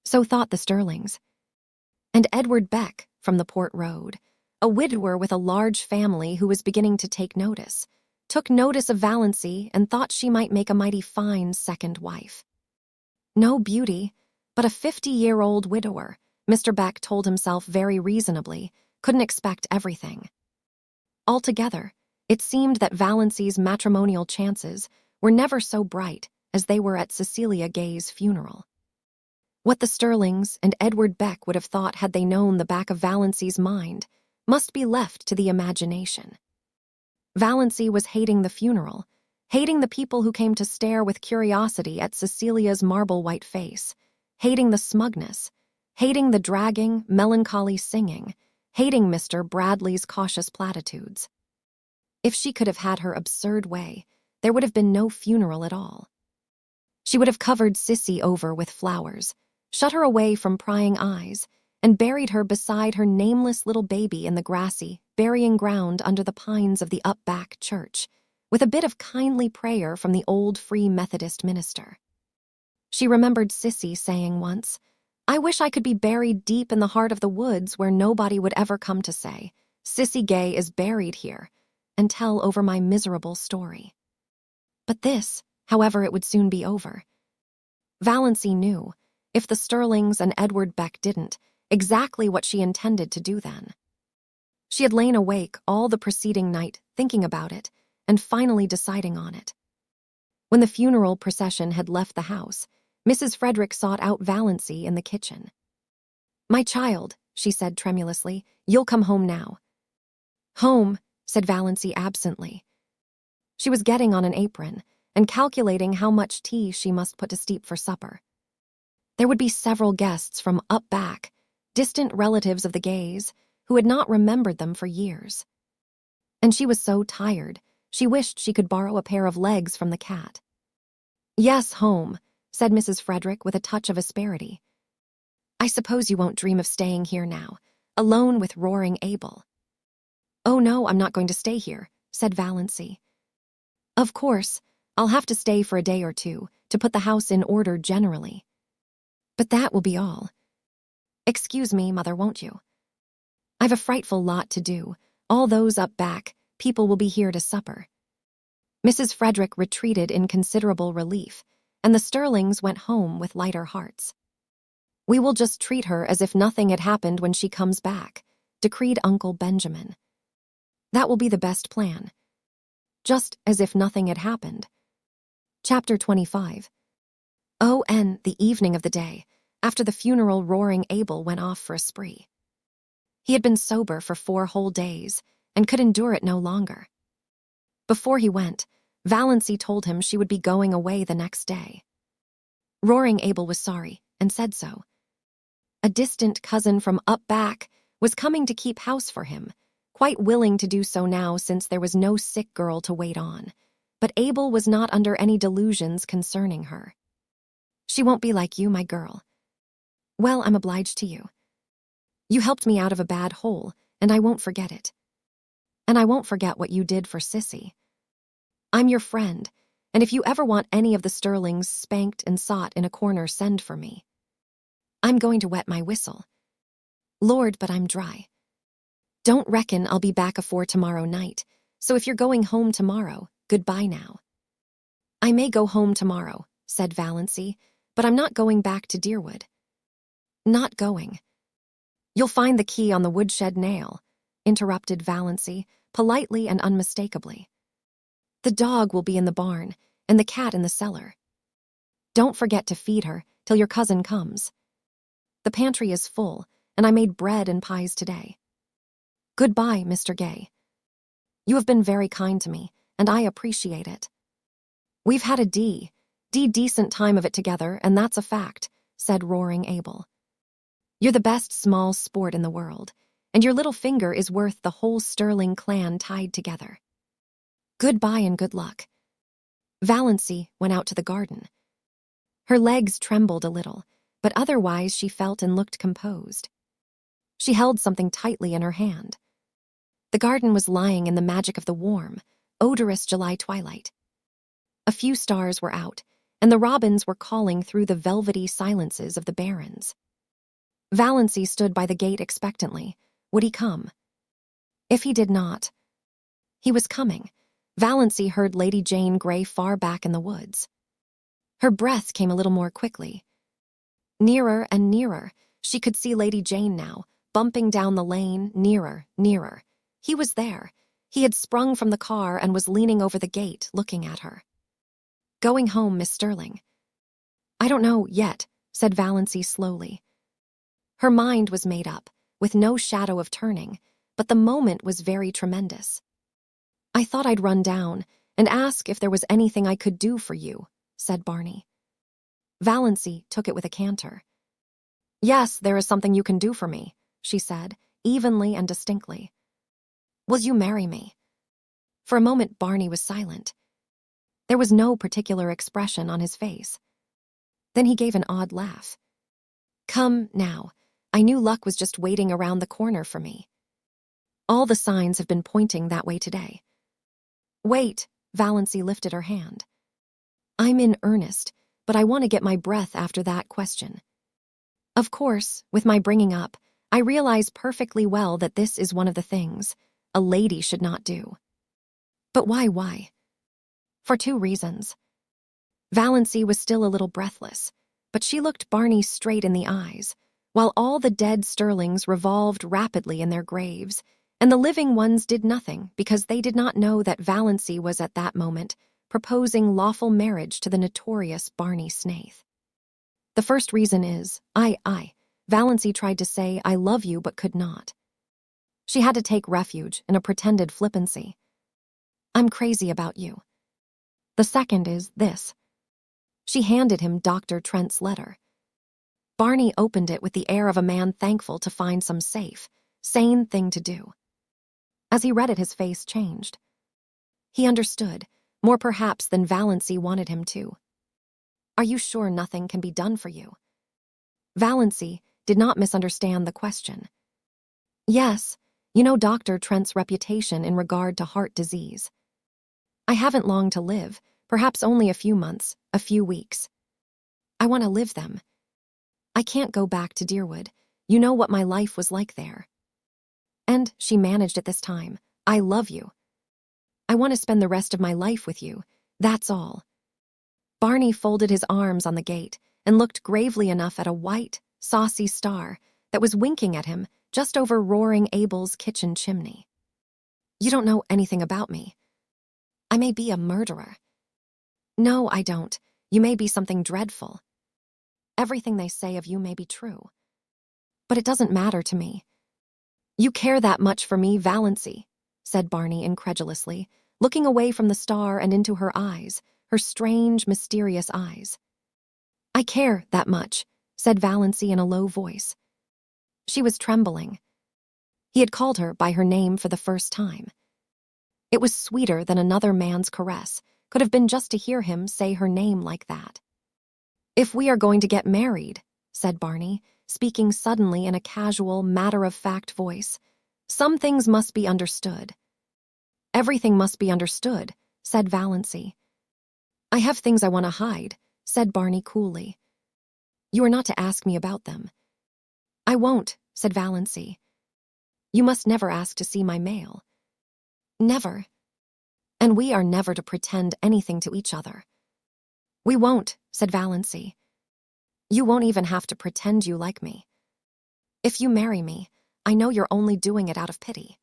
So thought the Stirlings. And Edward Beck, from the Port Road, a widower with a large family who was beginning to take notice, took notice of Valancy and thought she might make a mighty fine second wife. No beauty, but a 50-year-old widower, Mr. Beck told himself very reasonably, couldn't expect everything. Altogether, it seemed that Valancy's matrimonial chances were never so bright as they were at Cecilia Gay's funeral. What the Stirlings and Edward Beck would have thought had they known the back of Valancy's mind must be left to the imagination. Valancy was hating the funeral, hating the people who came to stare with curiosity at Cecilia's marble-white face, hating the smugness, hating the dragging, melancholy singing, hating Mr. Bradley's cautious platitudes. If she could have had her absurd way, there would have been no funeral at all. She would have covered Sissy over with flowers, shut her away from prying eyes, and buried her beside her nameless little baby in the grassy, burying ground under the pines of the up-back church, with a bit of kindly prayer from the old Free Methodist minister. She remembered Sissy saying once, "I wish I could be buried deep in the heart of the woods where nobody would ever come to say, 'Sissy Gay is buried here,' and tell over my miserable story." But this, however, it would soon be over. Valancy knew, if the Stirlings and Edward Beck didn't, exactly what she intended to do then. She had lain awake all the preceding night thinking about it and finally deciding on it. When the funeral procession had left the house, Mrs. Frederick sought out Valancy in the kitchen. "My child," she said tremulously, "you'll come home now." "Home," said Valancy absently. She was getting on an apron and calculating how much tea she must put to steep for supper. There would be several guests from up back, distant relatives of the Gays, who had not remembered them for years. And she was so tired, she wished she could borrow a pair of legs from the cat. "Yes, home," said Mrs. Frederick with a touch of asperity. "I suppose you won't dream of staying here now, alone with roaring Abel." "Oh no, I'm not going to stay here," said Valancy. "Of course, I'll have to stay for a day or two to put the house in order generally. But that will be all. Excuse me, Mother, won't you? I've a frightful lot to do. All those up back, people will be here to supper." Mrs. Frederick retreated in considerable relief, and the Stirlings went home with lighter hearts. "We will just treat her as if nothing had happened when she comes back," decreed Uncle Benjamin. "That will be the best plan. Just as if nothing had happened." Chapter 25. Oh, and the evening of the day, after the funeral, Roaring Abel went off for a spree. He had been sober for 4 whole days and could endure it no longer. Before he went, Valancy told him she would be going away the next day. Roaring Abel was sorry and said so. A distant cousin from up back was coming to keep house for him, quite willing to do so now since there was no sick girl to wait on, but Abel was not under any delusions concerning her. She won't be like you, my girl. Well, I'm obliged to you. You helped me out of a bad hole, and I won't forget it. And I won't forget what you did for Sissy. I'm your friend, and if you ever want any of the Stirlings spanked and sought in a corner, send for me. I'm going to wet my whistle. Lord, but I'm dry. Don't reckon I'll be back afore tomorrow night, so if you're going home tomorrow, goodbye now. I may go home tomorrow, said Valancy, but I'm not going back to Deerwood. Not going. You'll find the key on the woodshed nail, interrupted Valancy, politely and unmistakably. The dog will be in the barn, and the cat in the cellar. Don't forget to feed her till your cousin comes. The pantry is full, and I made bread and pies today. Goodbye, Mr. Gay. You have been very kind to me, and I appreciate it. We've had a decent time of it together, and that's a fact, said Roaring Abel. You're the best small sport in the world, and your little finger is worth the whole Stirling clan tied together. Goodbye and good luck. Valancy went out to the garden. Her legs trembled a little, but otherwise she felt and looked composed. She held something tightly in her hand. The garden was lying in the magic of the warm, odorous July twilight. A few stars were out, and the robins were calling through the velvety silences of the barrens. Valancy stood by the gate expectantly. Would he come? If he did not, he was coming. Valancy heard Lady Jane Grey far back in the woods. Her breath came a little more quickly. Nearer and nearer, she could see Lady Jane now, bumping down the lane, nearer, nearer. He was there. He had sprung from the car and was leaning over the gate, looking at her. Going home, Miss Stirling. I don't know yet, said Valancy slowly. Her mind was made up, with no shadow of turning, but the moment was very tremendous. I thought I'd run down and ask if there was anything I could do for you, said Barney. Valancy took it with a canter. Yes, there is something you can do for me, she said, evenly and distinctly. Will you marry me? For a moment Barney was silent. There was no particular expression on his face. Then he gave an odd laugh. Come, now, I knew luck was just waiting around the corner for me. All the signs have been pointing that way today. Wait, Valancy lifted her hand. I'm in earnest, but I want to get my breath after that question. Of course, with my bringing up, I realize perfectly well that this is one of the things a lady should not do. But why? For 2 reasons. Valancy was still a little breathless, but she looked Barney straight in the eyes, while all the dead Stirlings revolved rapidly in their graves, and the living ones did nothing because they did not know that Valancy was at that moment proposing lawful marriage to the notorious Barney Snaith. The first reason is, Valancy tried to say I love you but could not. She had to take refuge in a pretended flippancy. I'm crazy about you. The second is this. She handed him Dr. Trent's letter. Barney opened it with the air of a man thankful to find some safe, sane thing to do. As he read it, his face changed. He understood, more perhaps than Valancy wanted him to. Are you sure nothing can be done for you? Valancy did not misunderstand the question. Yes, you know Dr. Trent's reputation in regard to heart disease. I haven't long to live, perhaps only a few months, a few weeks. I want to live them. I can't go back to Deerwood. You know what my life was like there. And she managed at this time. I love you. I want to spend the rest of my life with you. That's all. Barney folded his arms on the gate and looked gravely enough at a white, saucy star that was winking at him just over Roaring Abel's kitchen chimney. You don't know anything about me. I may be a murderer. No, I don't. You may be something dreadful. Everything they say of you may be true. But it doesn't matter to me. You care that much for me, Valancy, said Barney incredulously, looking away from the star and into her eyes, her strange, mysterious eyes. I care that much, said Valancy in a low voice. She was trembling. He had called her by her name for the first time. It was sweeter than another man's caress could have been just to hear him say her name like that. If we are going to get married, said Barney, speaking suddenly in a casual, matter-of-fact voice, some things must be understood. Everything must be understood, said Valancy. I have things I want to hide, said Barney coolly. You are not to ask me about them. I won't, said Valancy. You must never ask to see my mail. Never. And we are never to pretend anything to each other. We won't, said Valancy. You won't even have to pretend you like me. If you marry me, I know you're only doing it out of pity.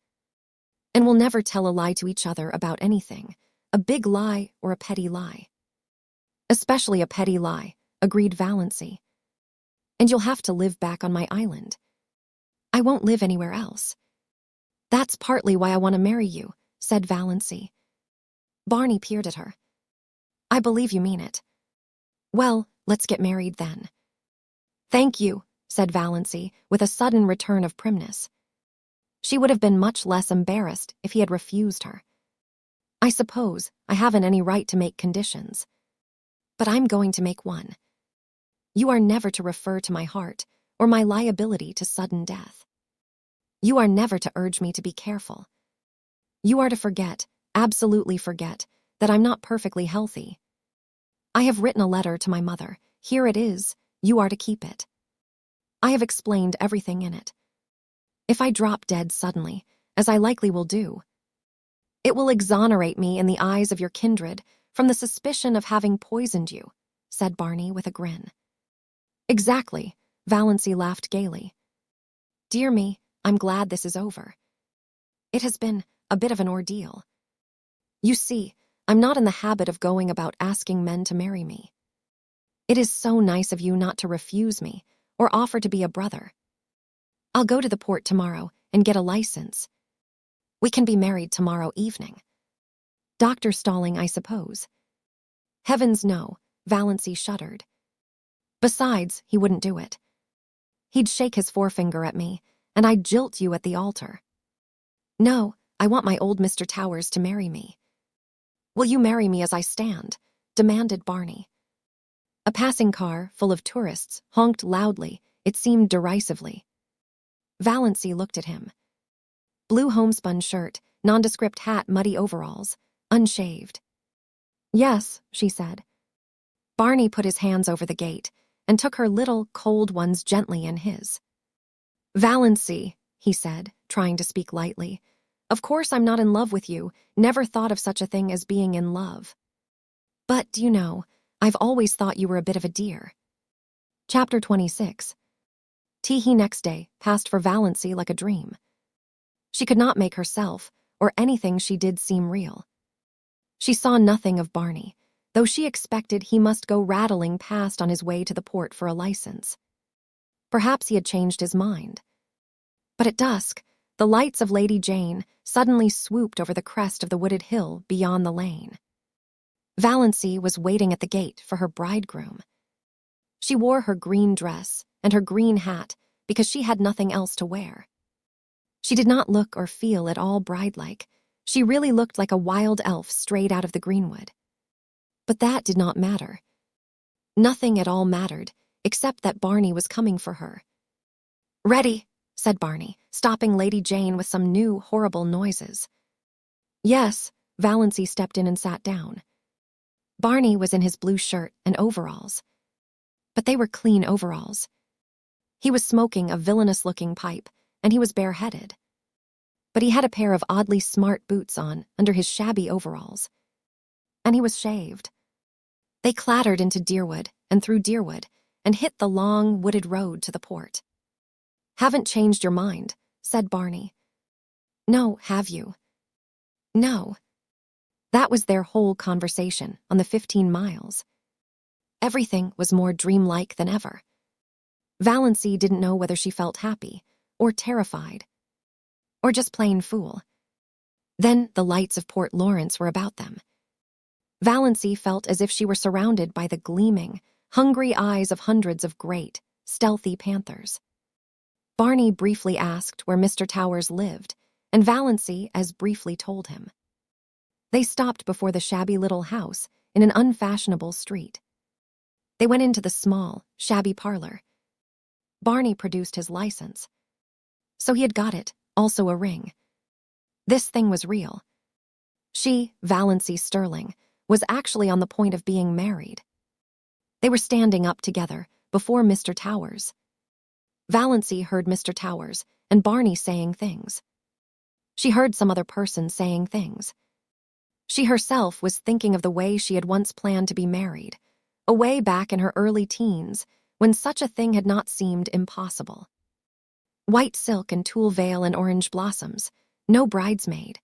And we'll never tell a lie to each other about anything, a big lie or a petty lie. Especially a petty lie, agreed Valancy. And you'll have to live back on my island. I won't live anywhere else. That's partly why I want to marry you, said Valancy. Barney peered at her. I believe you mean it. Well, let's get married then. Thank you, said Valancy, with a sudden return of primness. She would have been much less embarrassed if he had refused her. I suppose I haven't any right to make conditions. But I'm going to make one. You are never to refer to my heart or my liability to sudden death. You are never to urge me to be careful. You are to forget, absolutely forget, that I'm not perfectly healthy. I have written a letter to my mother. Here it is. You are to keep it. I have explained everything in it. If I drop dead suddenly, as I likely will do, it will exonerate me in the eyes of your kindred from the suspicion of having poisoned you, said Barney with a grin. Exactly, Valancy laughed gaily. Dear me, I'm glad this is over. It has been a bit of an ordeal. You see, I'm not in the habit of going about asking men to marry me. It is so nice of you not to refuse me or offer to be a brother. I'll go to the port tomorrow and get a license. We can be married tomorrow evening. Dr. Stirling, I suppose. Heavens no, Valancy shuddered. Besides, he wouldn't do it. He'd shake his forefinger at me, and I'd jilt you at the altar. No, I want my old Mr. Towers to marry me. Will you marry me as I stand? Demanded Barney. A passing car, full of tourists, honked loudly, it seemed derisively. Valancy looked at him. Blue homespun shirt, nondescript hat, muddy overalls, unshaved. Yes, she said. Barney put his hands over the gate and took her little, cold ones gently in his. Valancy, he said, trying to speak lightly. Of course I'm not in love with you, never thought of such a thing as being in love. But, do you know, I've always thought you were a bit of a dear. Chapter 26. Teehee next day passed for Valancy like a dream. She could not make herself or anything she did seem real. She saw nothing of Barney, though she expected he must go rattling past on his way to the port for a license. Perhaps he had changed his mind. But at dusk, the lights of Lady Jane suddenly swooped over the crest of the wooded hill beyond the lane. Valancy was waiting at the gate for her bridegroom. She wore her green dress and her green hat because she had nothing else to wear. She did not look or feel at all bride-like. She really looked like a wild elf strayed out of the greenwood. But that did not matter. Nothing at all mattered, except that Barney was coming for her. Ready, said Barney, stopping Lady Jane with some new, horrible noises. Yes, Valancy stepped in and sat down. Barney was in his blue shirt and overalls. But they were clean overalls. He was smoking a villainous-looking pipe, and he was bareheaded. But he had a pair of oddly smart boots on under his shabby overalls. And he was shaved. They clattered into Deerwood and through Deerwood and hit the long, wooded road to the port. Haven't changed your mind, said Barney. No, have you? No. That was their whole conversation on the 15 miles. Everything was more dreamlike than ever. Valancy didn't know whether she felt happy, or terrified, or just plain fool. Then the lights of Port Lawrence were about them. Valancy felt as if she were surrounded by the gleaming, hungry eyes of hundreds of great, stealthy panthers. Barney briefly asked where Mr. Towers lived, and Valancy as briefly told him. They stopped before the shabby little house in an unfashionable street. They went into the small, shabby parlor. Barney produced his license. So he had got it, also a ring. This thing was real. She, Valancy Stirling, was actually on the point of being married. They were standing up together before Mr. Towers. Valancy heard Mr. Towers and Barney saying things. She heard some other person saying things. She herself was thinking of the way she had once planned to be married, a way back in her early teens when such a thing had not seemed impossible. White silk and tulle veil and orange blossoms, no bridesmaid.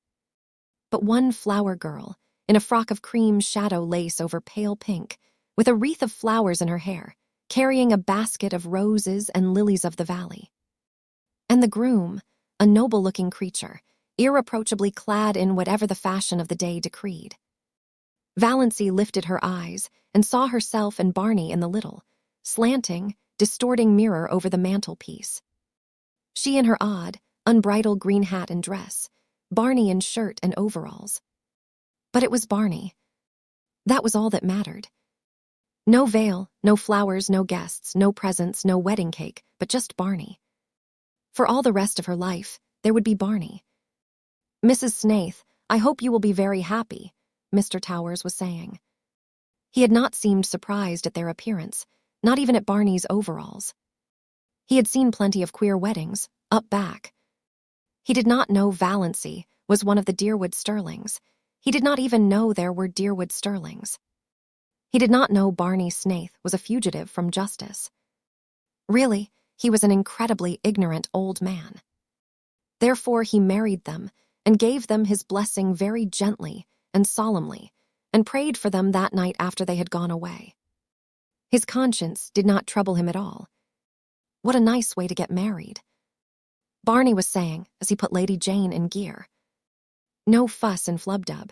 But one flower girl, in a frock of cream shadow lace over pale pink, with a wreath of flowers in her hair, carrying a basket of roses and lilies of the valley. And the groom, a noble-looking creature, irreproachably clad in whatever the fashion of the day decreed. Valancy lifted her eyes and saw herself and Barney in the little, slanting, distorting mirror over the mantelpiece. She in her odd, unbridled green hat and dress, Barney in shirt and overalls. But it was Barney. That was all that mattered. No veil, no flowers, no guests, no presents, no wedding cake, but just Barney. For all the rest of her life, there would be Barney. "Mrs. Snaith, I hope you will be very happy," Mr. Towers was saying. He had not seemed surprised at their appearance, not even at Barney's overalls. He had seen plenty of queer weddings, up back. He did not know Valancy was one of the Deerwood Stirlings. He did not even know there were Deerwood Stirlings. He did not know Barney Snaith was a fugitive from justice. Really, he was an incredibly ignorant old man. Therefore he married them and gave them his blessing very gently and solemnly, and prayed for them that night after they had gone away. His conscience did not trouble him at all. What a nice way to get married. Barney was saying as he put Lady Jane in gear. No fuss and flubdub.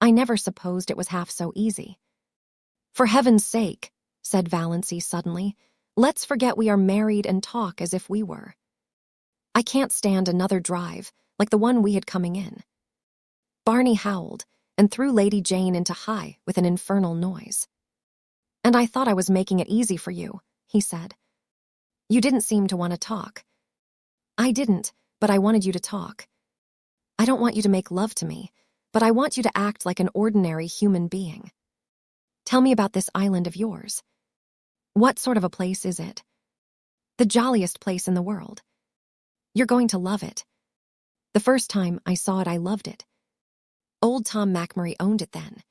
I never supposed it was half so easy. For heaven's sake, said Valancy suddenly, let's forget we are married and talk as if we were. I can't stand another drive like the one we had coming in. Barney howled and threw Lady Jane into high with an infernal noise. And I thought I was making it easy for you, he said. You didn't seem to want to talk. I didn't, but I wanted you to talk. I don't want you to make love to me, but I want you to act like an ordinary human being. Tell me about this island of yours. What sort of a place is it? The jolliest place in the world. You're going to love it. The first time I saw it, I loved it. Old Tom Montgomery owned it then.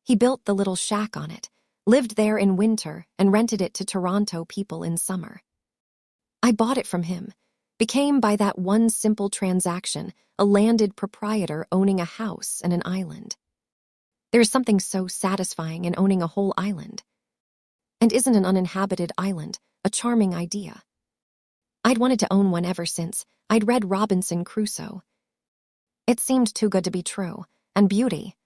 He built the little shack on it, lived there in winter, and rented it to Toronto people in summer. I bought it from him, became by that one simple transaction a landed proprietor owning a house and an island. There is something so satisfying in owning a whole island. And isn't an uninhabited island a charming idea? I'd wanted to own one ever since I'd read Robinson Crusoe. It seemed too good to be true, and beauty.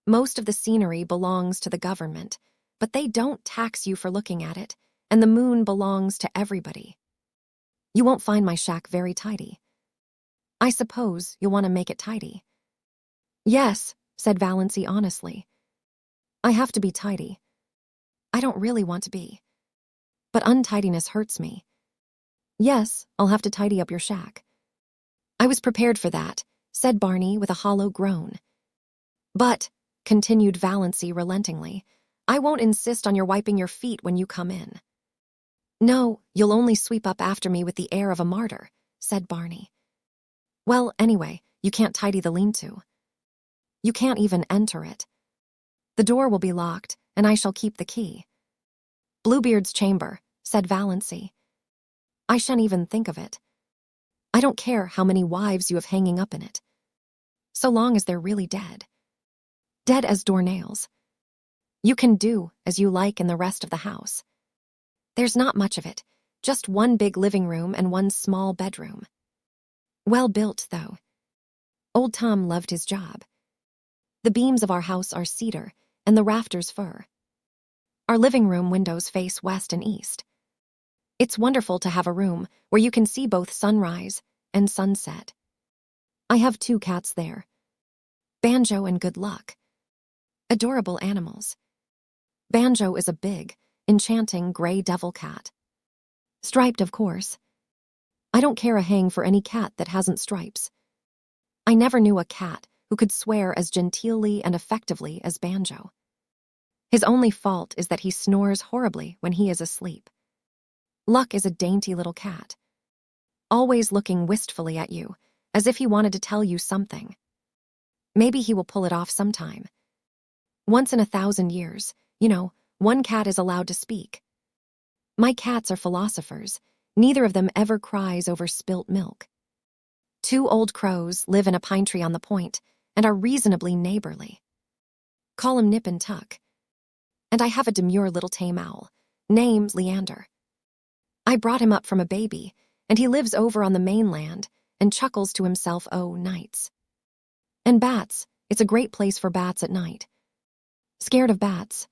Most of the scenery belongs to the government, but they don't tax you for looking at it, and the moon belongs to everybody. You won't find my shack very tidy. I suppose you'll want to make it tidy. Yes, said Valancy honestly. I have to be tidy. I don't really want to be. But untidiness hurts me. Yes, I'll have to tidy up your shack. I was prepared for that, said Barney with a hollow groan. But, continued Valancy relentingly, I won't insist on your wiping your feet when you come in. No, you'll only sweep up after me with the air of a martyr, said Barney. Well, anyway, you can't tidy the lean-to. You can't even enter it. The door will be locked, and I shall keep the key. Bluebeard's chamber, said Valancy. I shan't even think of it. I don't care how many wives you have hanging up in it. So long as they're really dead. Dead as doornails. You can do as you like in the rest of the house. There's not much of it, just one big living room and one small bedroom. Well built, though. Old Tom loved his job. The beams of our house are cedar, and the rafters fir. Our living room windows face west and east. It's wonderful to have a room where you can see both sunrise and sunset. I have 2 cats there, Banjo and Good Luck. Adorable animals. Banjo is a big, enchanting gray devil cat. Striped, of course. I don't care a hang for any cat that hasn't stripes. I never knew a cat who could swear as genteelly and effectively as Banjo. His only fault is that he snores horribly when he is asleep. Luck is a dainty little cat, always looking wistfully at you, as if he wanted to tell you something. Maybe he will pull it off sometime. Once in 1,000 years, one cat is allowed to speak. My cats are philosophers. Neither of them ever cries over spilt milk. 2 old crows live in a pine tree on the point and are reasonably neighborly. Call him Nip and Tuck. And I have a demure little tame owl, named Leander. I brought him up from a baby, and he lives over on the mainland and chuckles to himself nights. And bats, it's a great place for bats at night. Scared of bats?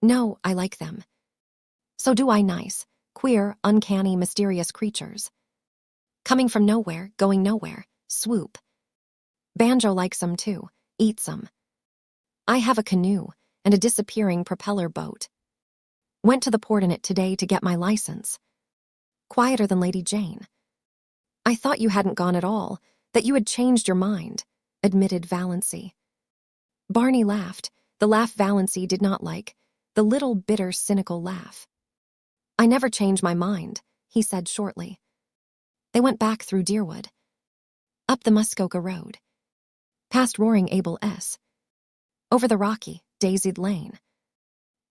No, I like them. So do I. Nice, queer, uncanny, mysterious creatures. Coming from nowhere, going nowhere, swoop. Banjo likes them too, eats them. I have a canoe and a disappearing propeller boat. Went to the port in it today to get my license. Quieter than Lady Jane. I thought you hadn't gone at all, that you had changed your mind, admitted Valancy. Barney laughed, the laugh Valancy did not like, the little bitter, cynical laugh. I never change my mind, he said shortly. They went back through Deerwood. Up the Muskoka Road. Past roaring Abel S. Over the rocky, daisied lane.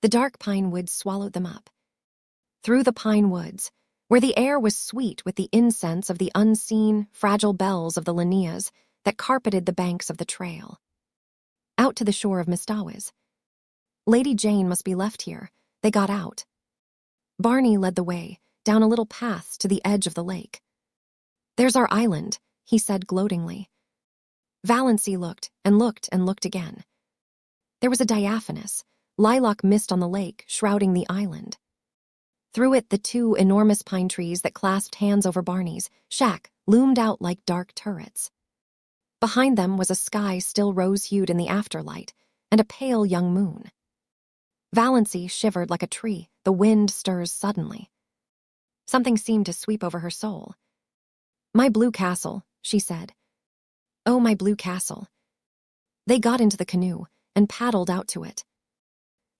The dark pine woods swallowed them up. Through the pine woods, where the air was sweet with the incense of the unseen, fragile bells of the lineas that carpeted the banks of the trail. Out to the shore of Mistawis. Lady Jane must be left here. They got out. Barney led the way, down a little path to the edge of the lake. There's our island, he said gloatingly. Valancy looked and looked and looked again. There was a diaphanous, lilac mist on the lake shrouding the island. Through it, the 2 enormous pine trees that clasped hands over Barney's shack loomed out like dark turrets. Behind them was a sky still rose-hued in the afterlight and a pale young moon. Valancy shivered like a tree the wind stirs suddenly. Something seemed to sweep over her soul. My blue castle, she said. Oh, my blue castle. They got into the canoe and paddled out to it.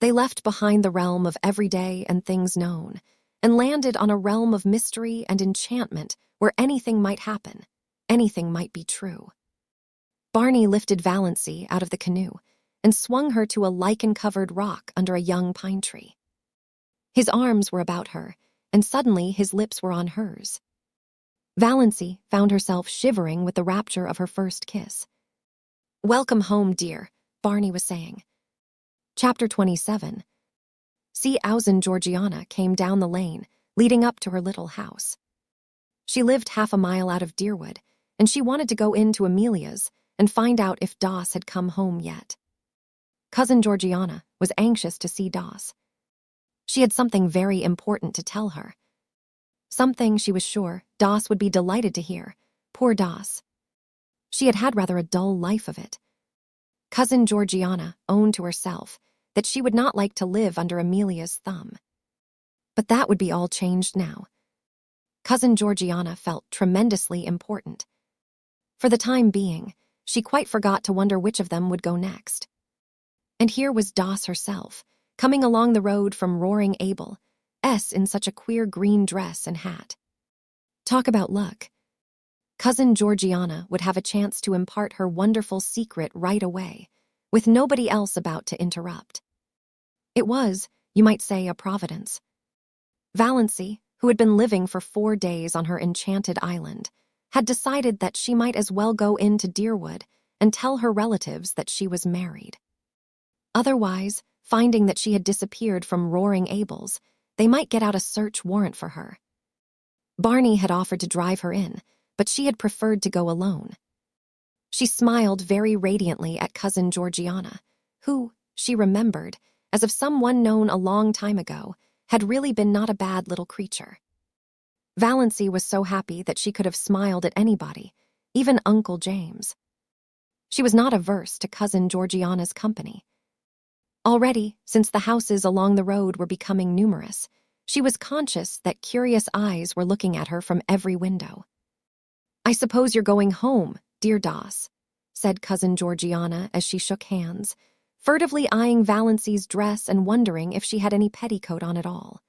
They left behind the realm of everyday and things known and landed on a realm of mystery and enchantment where anything might happen, anything might be true. Barney lifted Valancy out of the canoe and swung her to a lichen-covered rock under a young pine tree. His arms were about her, and suddenly his lips were on hers. Valancy found herself shivering with the rapture of her first kiss. Welcome home, dear, Barney was saying. Chapter 27. See, Cousin Georgiana came down the lane, leading up to her little house. She lived half a mile out of Deerwood, and she wanted to go into Amelia's and find out if Doss had come home yet. Cousin Georgiana was anxious to see Doss. She had something very important to tell her. Something she was sure Doss would be delighted to hear. Poor Doss. She had had rather a dull life of it. Cousin Georgiana owned to herself that she would not like to live under Amelia's thumb. But that would be all changed now. Cousin Georgiana felt tremendously important. For the time being, she quite forgot to wonder which of them would go next. And here was Doss herself, coming along the road from roaring Abel, in such a queer green dress and hat. Talk about luck. Cousin Georgiana would have a chance to impart her wonderful secret right away, with nobody else about to interrupt. It was, you might say, a providence. Valancy, who had been living for 4 days on her enchanted island, had decided that she might as well go into Deerwood and tell her relatives that she was married. Otherwise, finding that she had disappeared from Roaring Abel's, they might get out a search warrant for her. Barney had offered to drive her in, but she had preferred to go alone. She smiled very radiantly at Cousin Georgiana, who, she remembered, as of someone known a long time ago, had really been not a bad little creature. Valancy was so happy that she could have smiled at anybody, even Uncle James. She was not averse to Cousin Georgiana's company. Already, since the houses along the road were becoming numerous, she was conscious that curious eyes were looking at her from every window. "I suppose you're going home, dear Doss," said Cousin Georgiana as she shook hands, furtively eyeing Valancy's dress and wondering if she had any petticoat on at all.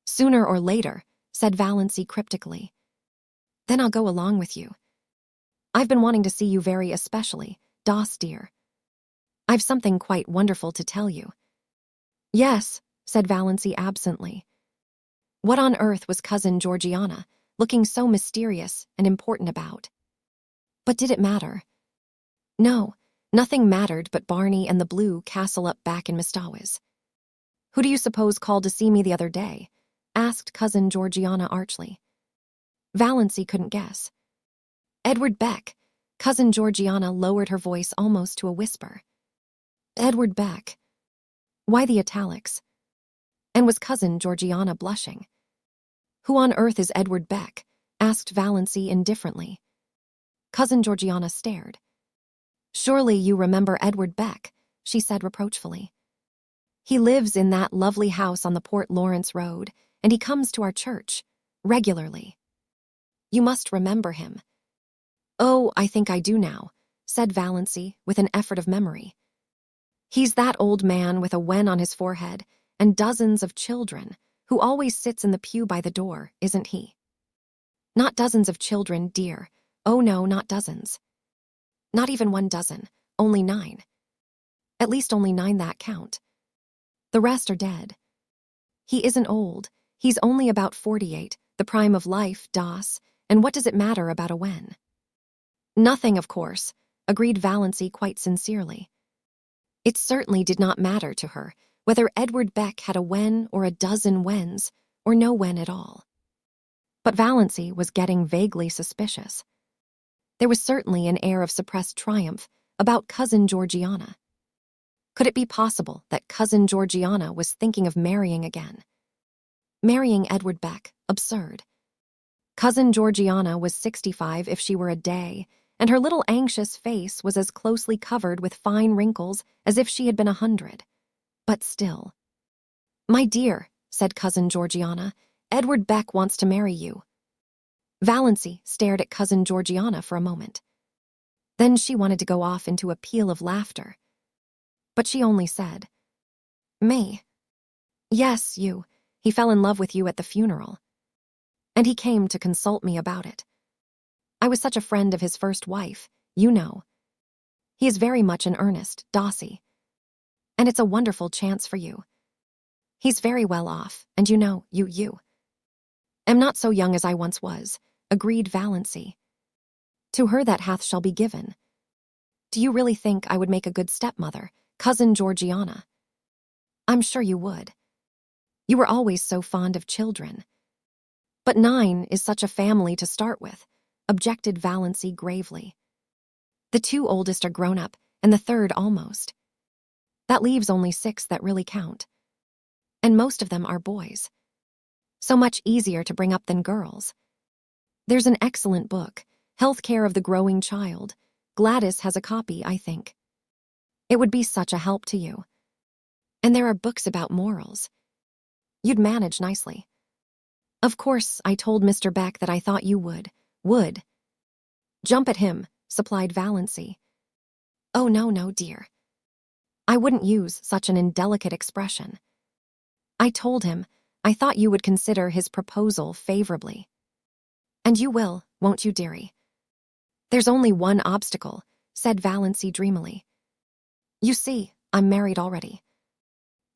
"Sooner or later," said Valancy cryptically. "Then I'll go along with you. I've been wanting to see you very especially, Doss dear. I've something quite wonderful to tell you." "Yes," said Valancy absently. What on earth was Cousin Georgiana looking so mysterious and important about? But did it matter? No, nothing mattered but Barney and the blue castle up back in Mistawis. "Who do you suppose called to see me the other day?" asked Cousin Georgiana archly. Valancy couldn't guess. "Edward Beck." Cousin Georgiana lowered her voice almost to a whisper. "Edward Beck." Why the italics? And was Cousin Georgiana blushing? "Who on earth is Edward Beck?" asked Valancy indifferently. Cousin Georgiana stared. "Surely you remember Edward Beck," she said reproachfully. "He lives in that lovely house on the Port Lawrence Road, and he comes to our church regularly. You must remember him." "Oh, I think I do now," said Valancy with an effort of memory. "He's that old man with a wen on his forehead and dozens of children, who always sits in the pew by the door, isn't he?" "Not dozens of children, dear. Oh no, not dozens. Not even 1 dozen, only 9. At least only 9 that count. The rest are dead. He isn't old. He's only about 48, the prime of life, Doss, and what does it matter about a wen?" "Nothing, of course," agreed Valancy quite sincerely. It certainly did not matter to her whether Edward Beck had a wen or a dozen wens, or no wen at all. But Valancy was getting vaguely suspicious. There was certainly an air of suppressed triumph about Cousin Georgiana. Could it be possible that Cousin Georgiana was thinking of marrying again? Marrying Edward Beck, absurd. Cousin Georgiana was 65 if she were a day, and her little anxious face was as closely covered with fine wrinkles as if she had been 100. But still. "My dear," said Cousin Georgiana, "Edward Beck wants to marry you." Valancy stared at Cousin Georgiana for a moment. Then she wanted to go off into a peal of laughter. But she only said, "Me? Yes, you. He fell in love with you at the funeral. And he came to consult me about it. I was such a friend of his first wife, you know. He is very much in earnest, Dossie. And it's a wonderful chance for you. He's very well off, and you know, you am not so young as I once was," agreed Valancy. "To her that hath shall be given. Do you really think I would make a good stepmother, Cousin Georgiana?" "I'm sure you would. You were always so fond of children." "But 9 is such a family to start with," objected Valancy gravely. "The 2 oldest are grown up, and the 3rd almost. That leaves only 6 that really count. And most of them are boys. So much easier to bring up than girls. There's an excellent book, Health Care of the Growing Child. Gladys has a copy, I think. It would be such a help to you. And there are books about morals. You'd manage nicely. Of course, I told Mr. Beck that I thought you would. Jump at him," supplied Valancy. "Oh, no, dear. I wouldn't use such an indelicate expression. I told him I thought you would consider his proposal favorably. And you will, won't you, dearie?" "There's only one obstacle," said Valancy dreamily. "You see, I'm married already."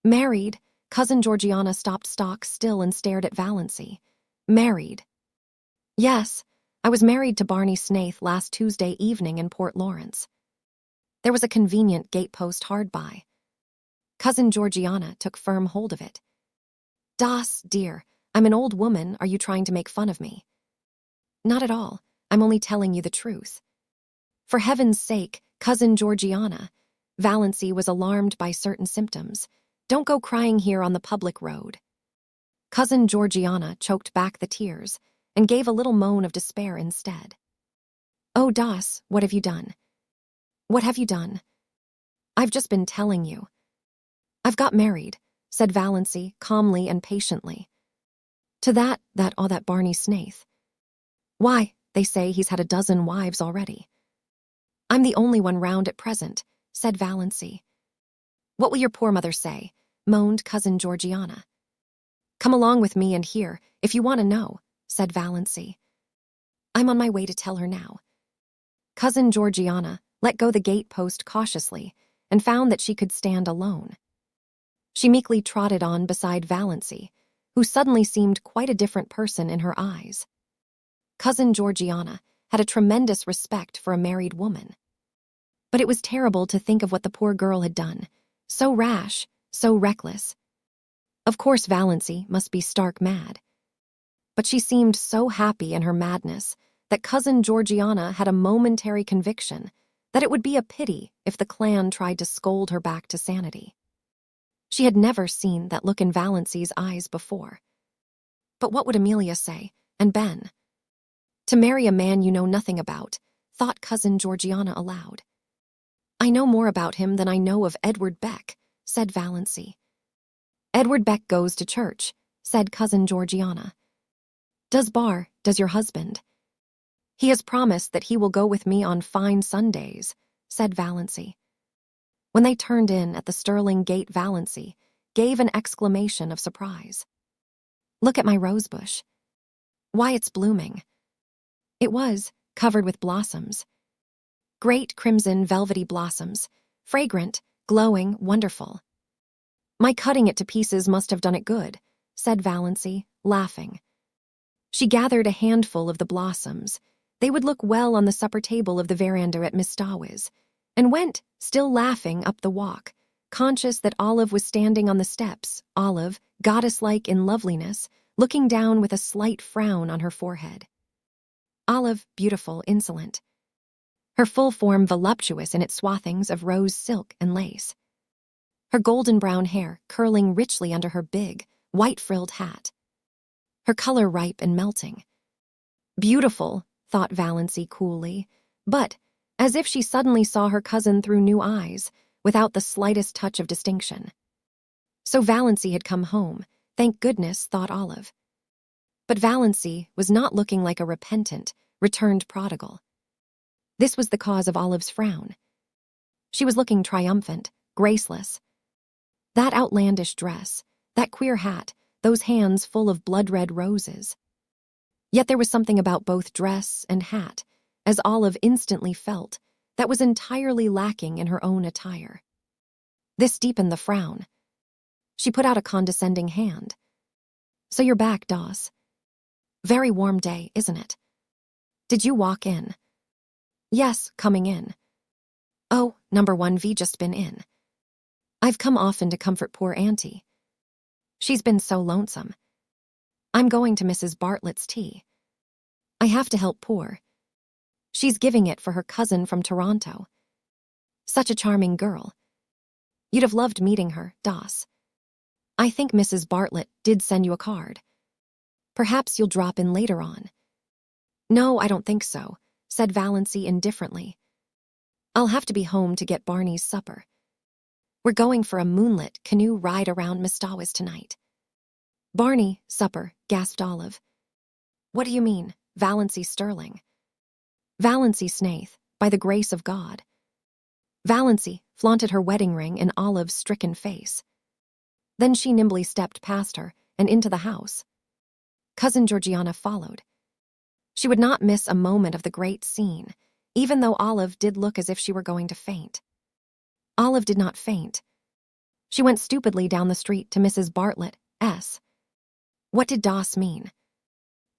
"Married?" Cousin Georgiana stopped stock still and stared at Valancy. "Married?" "Yes, I was married to Barney Snaith last Tuesday evening in Port Lawrence. There was a convenient gatepost hard by." Cousin Georgiana took firm hold of it. Das, dear, I'm an old woman. Are you trying to make fun of me? Not at all. I'm only telling you the truth. For heaven's sake, Cousin Georgiana. Valancy was alarmed by certain symptoms. Don't go crying here on the public road. Cousin Georgiana choked back the tears and gave a little moan of despair instead. Oh, Das, what have you done? What have you done? I've just been telling you. I've got married, said Valancy calmly and patiently. To that Barney Snaith. Why, they say he's had a dozen wives already. I'm the only one round at present, said Valancy. What will your poor mother say? Moaned Cousin Georgiana. Come along with me and hear, if you want to know, said Valancy. I'm on my way to tell her now. Cousin Georgiana let go the gate-post cautiously and found that she could stand alone. She meekly trotted on beside Valancy, who suddenly seemed quite a different person in her eyes. Cousin Georgiana had a tremendous respect for a married woman. But it was terrible to think of what the poor girl had done. So rash, so reckless. Of course Valancy must be stark mad. But she seemed so happy in her madness that Cousin Georgiana had a momentary conviction that it would be a pity if the clan tried to scold her back to sanity. She had never seen that look in Valancy's eyes before. But what would Amelia say, and Ben? To marry a man you know nothing about, thought Cousin Georgiana aloud. I know more about him than I know of Edward Beck, said Valancy. Edward Beck goes to church, said Cousin Georgiana. Does your husband? He has promised that he will go with me on fine Sundays, said Valancy. When they turned in at the Stirling gate, Valancy gave an exclamation of surprise. Look at my rosebush. Why, it's blooming. It was covered with blossoms. Great crimson velvety blossoms, fragrant, glowing, wonderful. My cutting it to pieces must have done it good, said Valancy, laughing. She gathered a handful of the blossoms. They would look well on the supper table of the veranda at Miss Staw's, and went, still laughing, up the walk, conscious that Olive was standing on the steps, Olive, goddess-like in loveliness, looking down with a slight frown on her forehead. Olive, beautiful, insolent. Her full form voluptuous in its swathings of rose silk and lace. Her golden brown hair curling richly under her big, white-frilled hat. Her color ripe and melting. Beautiful, thought Valancy coolly, but, as if she suddenly saw her cousin through new eyes, without the slightest touch of distinction. So Valancy had come home, thank goodness, thought Olive. But Valancy was not looking like a repentant, returned prodigal. This was the cause of Olive's frown. She was looking triumphant, graceless. That outlandish dress, that queer hat, those hands full of blood-red roses. Yet there was something about both dress and hat, as Olive instantly felt, that was entirely lacking in her own attire. This deepened the frown. She put out a condescending hand. So you're back, Doss. Very warm day, isn't it? Did you walk in? Yes, coming in. Oh, number 1V just been in. I've come often to comfort poor Auntie. She's been so lonesome. I'm going to Mrs. Bartlett's tea. I have to help poor. She's giving it for her cousin from Toronto. Such a charming girl. You'd have loved meeting her, Doss. I think Mrs. Bartlett did send you a card. Perhaps you'll drop in later on. No, I don't think so, said Valancy indifferently. I'll have to be home to get Barney's supper. We're going for a moonlit canoe ride around Miss Staw's tonight. Barney, supper, gasped Olive. What do you mean, Valancy Stirling? Valancy Snaith, by the grace of God. Valancy flaunted her wedding ring in Olive's stricken face. Then she nimbly stepped past her and into the house. Cousin Georgiana followed. She would not miss a moment of the great scene, even though Olive did look as if she were going to faint. Olive did not faint. She went stupidly down the street to Mrs. Bartlett's. What did Doss mean?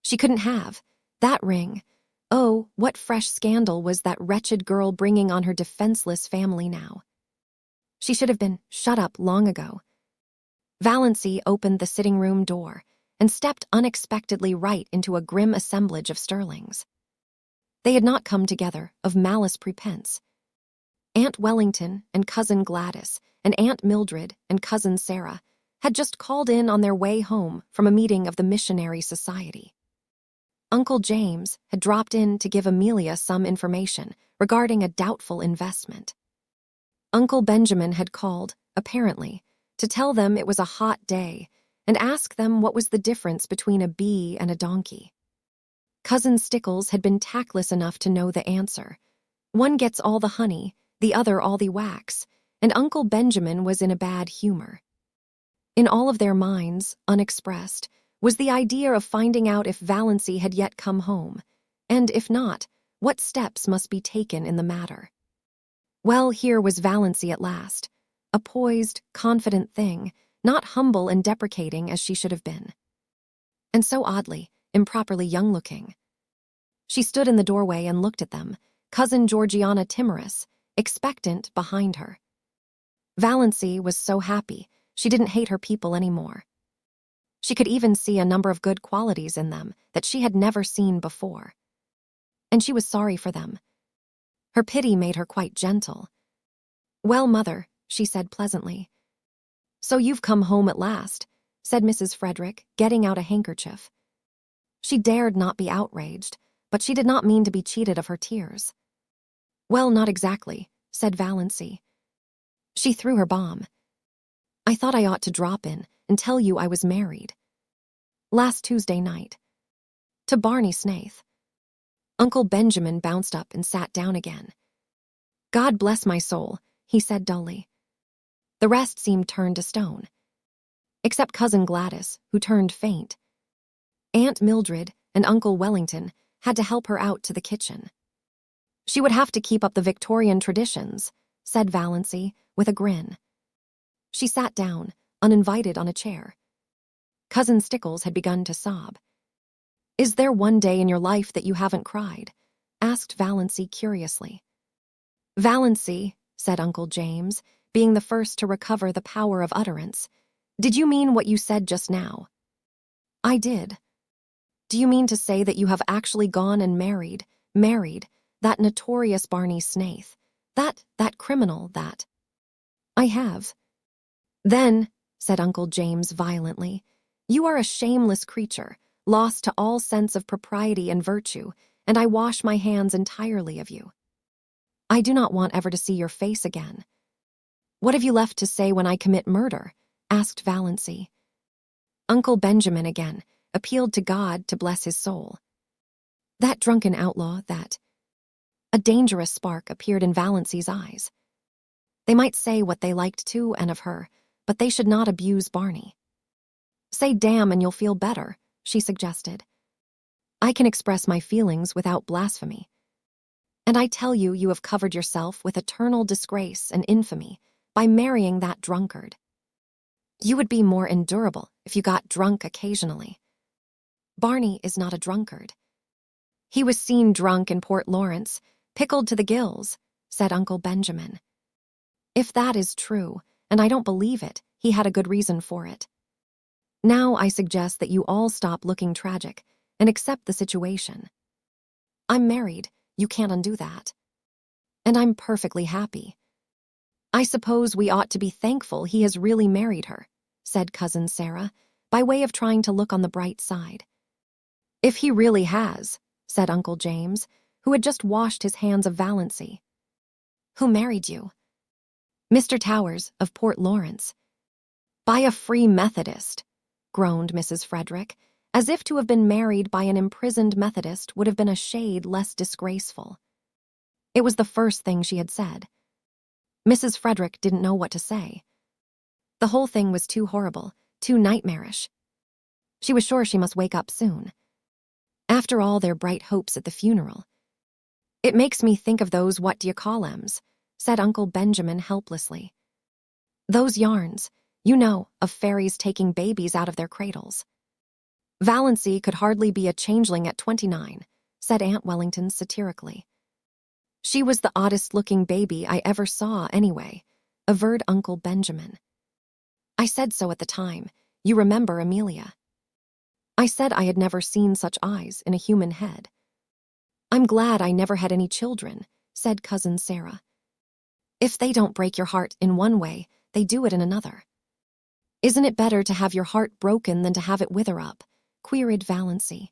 She couldn't have. That ring. Oh, what fresh scandal was that wretched girl bringing on her defenseless family now? She should have been shut up long ago. Valancy opened the sitting room door and stepped unexpectedly right into a grim assemblage of Stirlings. They had not come together of malice prepense. Aunt Wellington and Cousin Gladys and Aunt Mildred and Cousin Sarah had just called in on their way home from a meeting of the Missionary Society. Uncle James had dropped in to give Amelia some information regarding a doubtful investment. Uncle Benjamin had called, apparently, to tell them it was a hot day and ask them what was the difference between a bee and a donkey. Cousin Stickles had been tactless enough to know the answer. One gets all the honey, the other all the wax, and Uncle Benjamin was in a bad humor. In all of their minds, unexpressed, was the idea of finding out if Valancy had yet come home, and if not, what steps must be taken in the matter. Well, here was Valancy at last, a poised, confident thing, not humble and deprecating as she should have been. And so oddly, improperly young-looking. She stood in the doorway and looked at them, Cousin Georgiana timorous, expectant behind her. Valancy was so happy, she didn't hate her people anymore. She could even see a number of good qualities in them that she had never seen before. And she was sorry for them. Her pity made her quite gentle. "Well, Mother," she said pleasantly. "So you've come home at last," said Mrs. Frederick, getting out a handkerchief. She dared not be outraged, but she did not mean to be cheated of her tears. "Well, not exactly," said Valancy. She threw her bomb. "I thought I ought to drop in and tell you I was married. Last Tuesday night. To Barney Snaith." Uncle Benjamin bounced up and sat down again. "God bless my soul," he said dully. The rest seemed turned to stone. Except Cousin Gladys, who turned faint. Aunt Mildred and Uncle Wellington had to help her out to the kitchen. "She would have to keep up the Victorian traditions," said Valancy, with a grin. She sat down, uninvited on a chair. Cousin Stickles had begun to sob. "Is there one day in your life that you haven't cried?" asked Valancy curiously. "Valancy," said Uncle James, being the first to recover the power of utterance, "did you mean what you said just now?" "I did." "Do you mean to say that you have actually gone and married that notorious Barney Snaith, that criminal, that—" "I have." "Then," said Uncle James violently, "you are a shameless creature, lost to all sense of propriety and virtue, and I wash my hands entirely of you. I do not want ever to see your face again." "What have you left to say when I commit murder?" asked Valancy. Uncle Benjamin again appealed to God to bless his soul. "That drunken outlaw, that—" A dangerous spark appeared in Valancy's eyes. They might say what they liked to and of her, but they should not abuse Barney. "Say damn and you'll feel better," she suggested. "I can express my feelings without blasphemy. And I tell you, you have covered yourself with eternal disgrace and infamy by marrying that drunkard. You would be more endurable if you got drunk occasionally. Barney is not a drunkard. He was seen drunk in Port Lawrence, pickled to the gills," said Uncle Benjamin. "If that is true, and I don't believe it, he had a good reason for it. Now I suggest that you all stop looking tragic and accept the situation. I'm married, you can't undo that. And I'm perfectly happy. I suppose we ought to be thankful he has really married her," said Cousin Sarah, by way of trying to look on the bright side. "If he really has," said Uncle James, who had just washed his hands of Valancy. "Who married you?" "Mr. Towers, of Port Lawrence." "By a Free Methodist," groaned Mrs. Frederick, as if to have been married by an imprisoned Methodist would have been a shade less disgraceful. It was the first thing she had said. Mrs. Frederick didn't know what to say. The whole thing was too horrible, too nightmarish. She was sure she must wake up soon. After all their bright hopes at the funeral. "It makes me think of those what-do-you-call-ems," said Uncle Benjamin helplessly. "Those yarns, you know, of fairies taking babies out of their cradles." "Valancy could hardly be a changeling at 29, said Aunt Wellington satirically. "She was the oddest-looking baby I ever saw, anyway. averred Uncle Benjamin. I said so at the time. You remember, Amelia. I said I had never seen such eyes in a human head. I'm glad I never had any children, said Cousin Sarah. If they don't break your heart in one way, they do it in another. Isn't it better to have your heart broken than to have it wither up? Queried Valancy.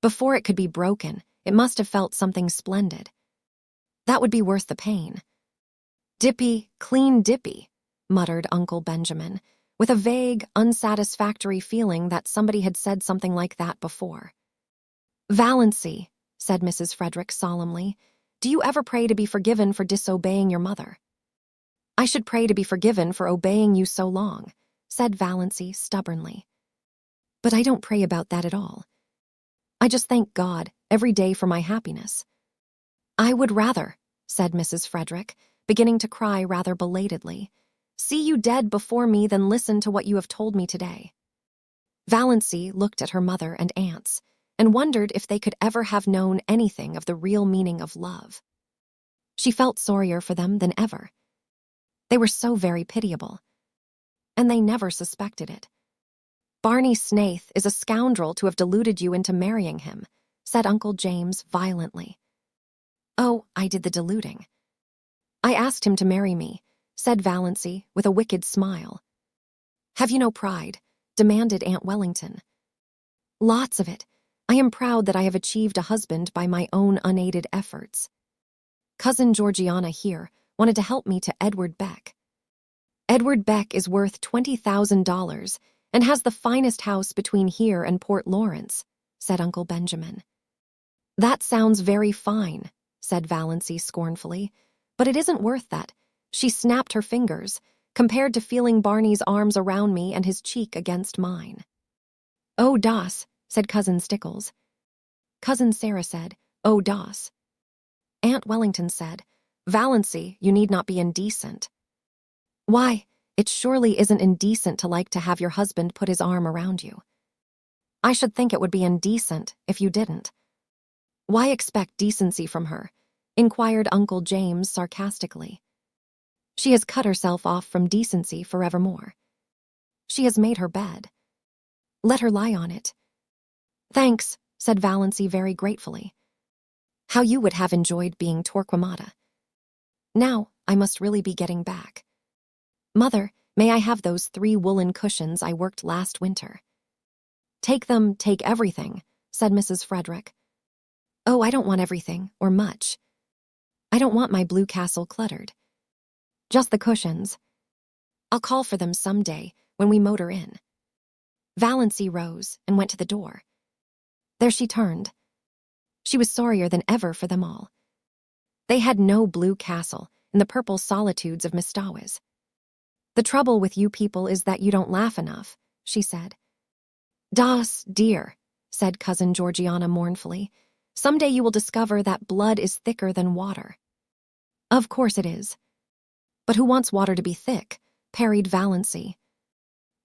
Before it could be broken, it must have felt something splendid. That would be worth the pain. Dippy, clean dippy, muttered Uncle Benjamin, with a vague, unsatisfactory feeling that somebody had said something like that before. Valancy, said Mrs. Frederick solemnly, do you ever pray to be forgiven for disobeying your mother? I should pray to be forgiven for obeying you so long, said Valancy stubbornly. But I don't pray about that at all. I just thank God every day for my happiness. I would rather, said Mrs. Frederick, beginning to cry rather belatedly, see you dead before me than listen to what you have told me today. Valancy looked at her mother and aunts, and wondered if they could ever have known anything of the real meaning of love. She felt sorrier for them than ever. They were so very pitiable. And they never suspected it. Barney Snaith is a scoundrel to have deluded you into marrying him, said Uncle James violently. Oh, I did the deluding. I asked him to marry me, said Valancy with a wicked smile. Have you no pride? Demanded Aunt Wellington. Lots of it. I am proud that I have achieved a husband by my own unaided efforts. Cousin Georgiana here wanted to help me to Edward Beck. Edward Beck is worth $20,000 and has the finest house between here and Port Lawrence, said Uncle Benjamin. That sounds very fine, said Valancy scornfully, but it isn't worth that. She snapped her fingers, compared to feeling Barney's arms around me and his cheek against mine. Oh, Doss, said Cousin Stickles. Cousin Sarah said, oh, Doss. Aunt Wellington said, Valancy, you need not be indecent. Why, it surely isn't indecent to like to have your husband put his arm around you. I should think it would be indecent if you didn't. Why expect decency from her? Inquired Uncle James sarcastically. She has cut herself off from decency forevermore. She has made her bed. Let her lie on it. Thanks, said Valancy very gratefully. How you would have enjoyed being Torquemada. Now, I must really be getting back. Mother, may I have those 3 woolen cushions I worked last winter? Take them, take everything, said Mrs. Frederick. Oh, I don't want everything, or much. I don't want my blue castle cluttered. Just the cushions. I'll call for them someday when we motor in. Valancy rose and went to the door. There she turned. She was sorrier than ever for them all. They had no blue castle in the purple solitudes of Mistawis. The trouble with you people is that you don't laugh enough, she said. Doss, dear, said Cousin Georgiana mournfully, someday you will discover that blood is thicker than water. Of course it is. But who wants water to be thick? Parried Valancy.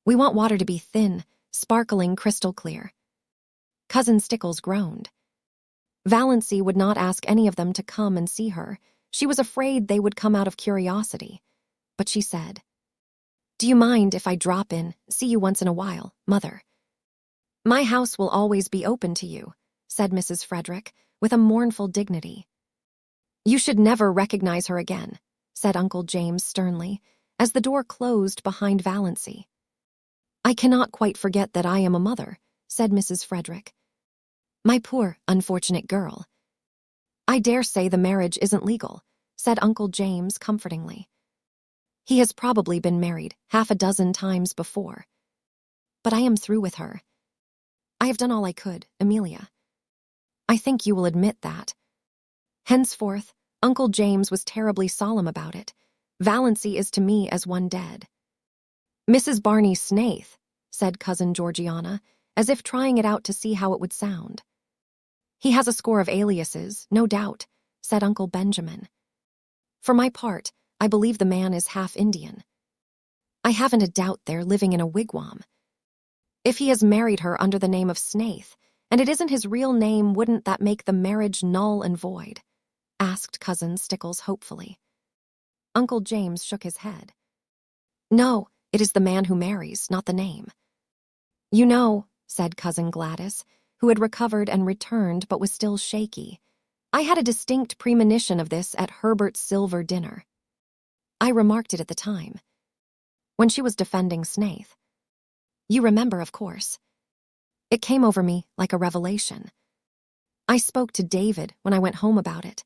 We want water to be thin, sparkling crystal clear. Cousin Stickles groaned. Valancy would not ask any of them to come and see her. She was afraid they would come out of curiosity. But she said, Do you mind if I drop in, see you once in a while, Mother? My house will always be open to you, said Mrs. Frederick, with a mournful dignity. You should never recognize her again, said Uncle James sternly, as the door closed behind Valancy. I cannot quite forget that I am a mother, said Mrs. Frederick. My poor, unfortunate girl. I dare say the marriage isn't legal, said Uncle James comfortingly. He has probably been married 6 times before. But I am through with her. I have done all I could, Amelia. I think you will admit that. Henceforth, Uncle James was terribly solemn about it. Valancy is to me as one dead. Mrs. Barney Snaith, said Cousin Georgiana, as if trying it out to see how it would sound. He has a score of aliases, no doubt, said Uncle Benjamin. For my part, I believe the man is half Indian. I haven't a doubt they're living in a wigwam. If he has married her under the name of Snaith, and it isn't his real name, wouldn't that make the marriage null and void? Asked Cousin Stickles hopefully. Uncle James shook his head. No, it is the man who marries, not the name. You know, said Cousin Gladys, who had recovered and returned but was still shaky, I had a distinct premonition of this at Herbert's silver dinner. I remarked it at the time, when she was defending Snaith. You remember, of course. It came over me like a revelation. I spoke to David when I went home about it.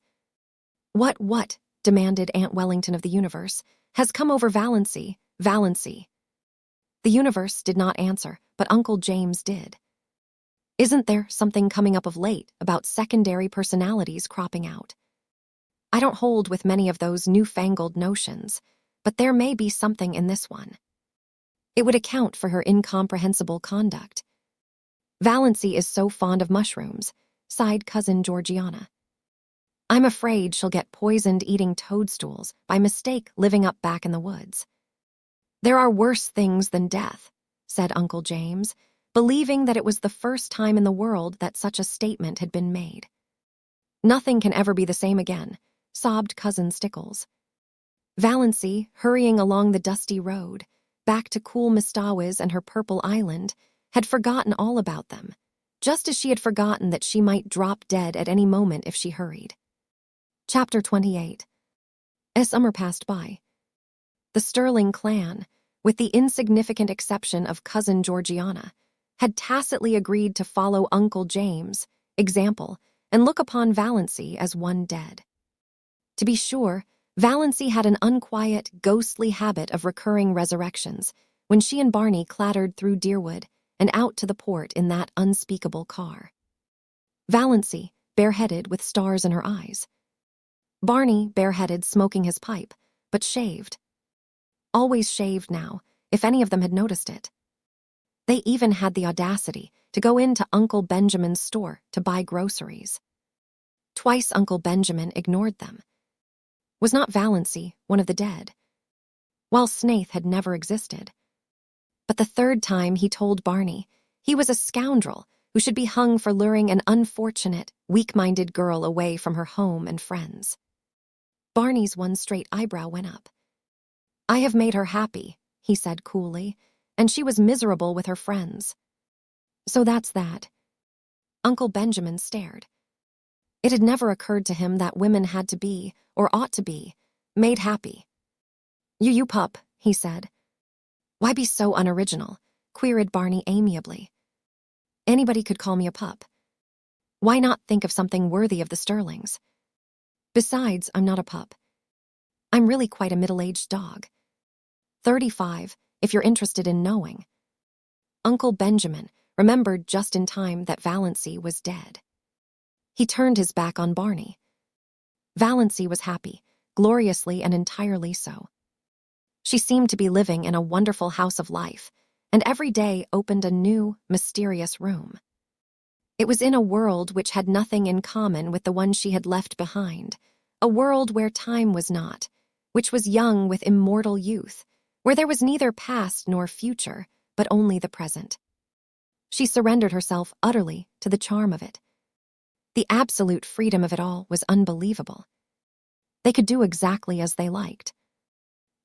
What, demanded Aunt Wellington of the universe, has come over Valancy, Valancy? The universe did not answer, but Uncle James did. Isn't there something coming up of late about secondary personalities cropping out? I don't hold with many of those newfangled notions, but there may be something in this one. It would account for her incomprehensible conduct. Valancy is so fond of mushrooms, sighed Cousin Georgiana. I'm afraid she'll get poisoned eating toadstools by mistake living up back in the woods. There are worse things than death, said Uncle James, believing that it was the first time in the world that such a statement had been made. Nothing can ever be the same again, sobbed Cousin Stickles. Valancy, hurrying along the dusty road, back to cool Mistawiz and her purple island, had forgotten all about them, just as she had forgotten that she might drop dead at any moment if she hurried. Chapter 28. As summer passed by, the Stirling clan, with the insignificant exception of Cousin Georgiana, had tacitly agreed to follow Uncle James' example and look upon Valancy as one dead. To be sure, Valancy had an unquiet, ghostly habit of recurring resurrections when she and Barney clattered through Deerwood and out to the port in that unspeakable car. Valancy, bareheaded with stars in her eyes. Barney, bareheaded, smoking his pipe, but shaved. Always shaved now, if any of them had noticed it. They even had the audacity to go into Uncle Benjamin's store to buy groceries. Twice Uncle Benjamin ignored them. Was not Valancy one of the dead? While Snaith had never existed. But the third time he told Barney he was a scoundrel who should be hung for luring an unfortunate, weak-minded girl away from her home and friends. Barney's one straight eyebrow went up. I have made her happy, he said coolly, and she was miserable with her friends. So that's that. Uncle Benjamin stared. It had never occurred to him that women had to be, or ought to be, made happy. You pup, he said. Why be so unoriginal? Queried Barney amiably. Anybody could call me a pup. Why not think of something worthy of the Stirlings? Besides, I'm not a pup. I'm really quite a middle-aged dog. 35, if you're interested in knowing. Uncle Benjamin remembered just in time that Valancy was dead. He turned his back on Barney. Valancy was happy, gloriously and entirely so. She seemed to be living in a wonderful house of life, and every day opened a new, mysterious room. It was in a world which had nothing in common with the one she had left behind, a world where time was not, which was young with immortal youth, where there was neither past nor future, but only the present. She surrendered herself utterly to the charm of it. The absolute freedom of it all was unbelievable. They could do exactly as they liked.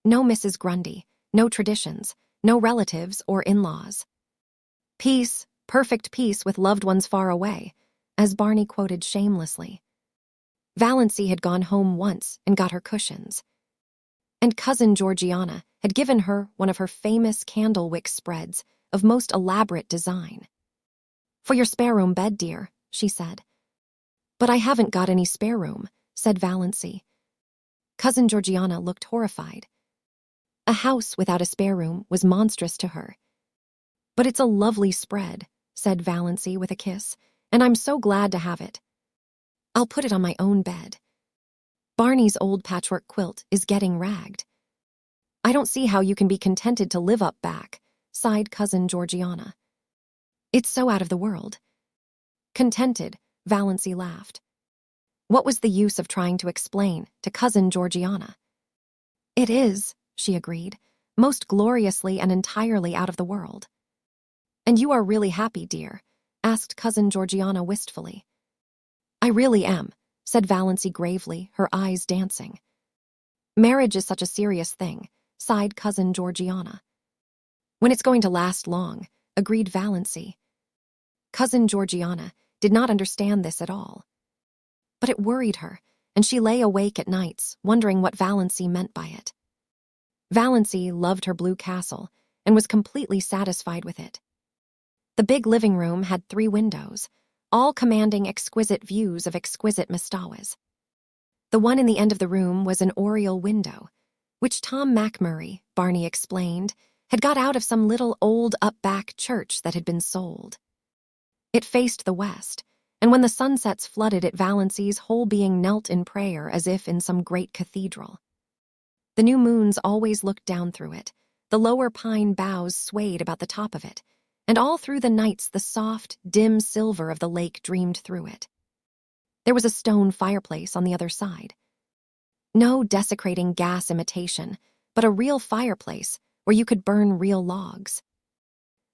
No Mrs. Grundy, no traditions, no relatives or in-laws. Peace, perfect peace with loved ones far away, as Barney quoted shamelessly. Valancy had gone home once and got her cushions. And Cousin Georgiana had given her one of her famous candlewick spreads of most elaborate design. For your spare room bed, dear, she said. But I haven't got any spare room, said Valancy. Cousin Georgiana looked horrified. A house without a spare room was monstrous to her. But it's a lovely spread, said Valancy with a kiss, and I'm so glad to have it. I'll put it on my own bed. Barney's old patchwork quilt is getting ragged. I don't see how you can be contented to live up back, sighed Cousin Georgiana. It's so out of the world. Contented, Valancy laughed. What was the use of trying to explain to Cousin Georgiana? It is, she agreed, most gloriously and entirely out of the world. And you are really happy, dear? Asked Cousin Georgiana wistfully. I really am, said Valancy gravely, her eyes dancing. Marriage is such a serious thing, sighed Cousin Georgiana. When it's going to last long, agreed Valancy. Cousin Georgiana did not understand this at all. But it worried her, and she lay awake at nights, wondering what Valancy meant by it. Valancy loved her blue castle and was completely satisfied with it. The big living room had 3 windows, all commanding exquisite views of exquisite Mistawas. The one in the end of the room was an oriel window, which Tom Montgomery, Barney explained, had got out of some little old up-back church that had been sold. It faced the west, and when the sunsets flooded it, Valancy's whole being knelt in prayer as if in some great cathedral. The new moons always looked down through it, the lower pine boughs swayed about the top of it, and all through the nights the soft, dim silver of the lake dreamed through it. There was a stone fireplace on the other side. No desecrating gas imitation, but a real fireplace where you could burn real logs.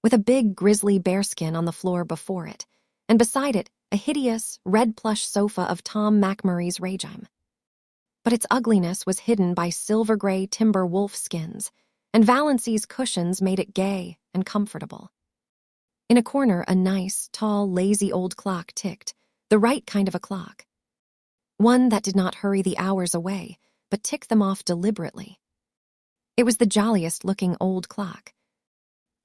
With a big grizzly bearskin on the floor before it, and beside it a hideous, red plush sofa of Tom Montgomery's regime. But its ugliness was hidden by silver-gray timber wolf skins, and Valancy's cushions made it gay and comfortable. In a corner, a nice, tall, lazy old clock ticked, the right kind of a clock. One that did not hurry the hours away, but ticked them off deliberately. It was the jolliest-looking old clock.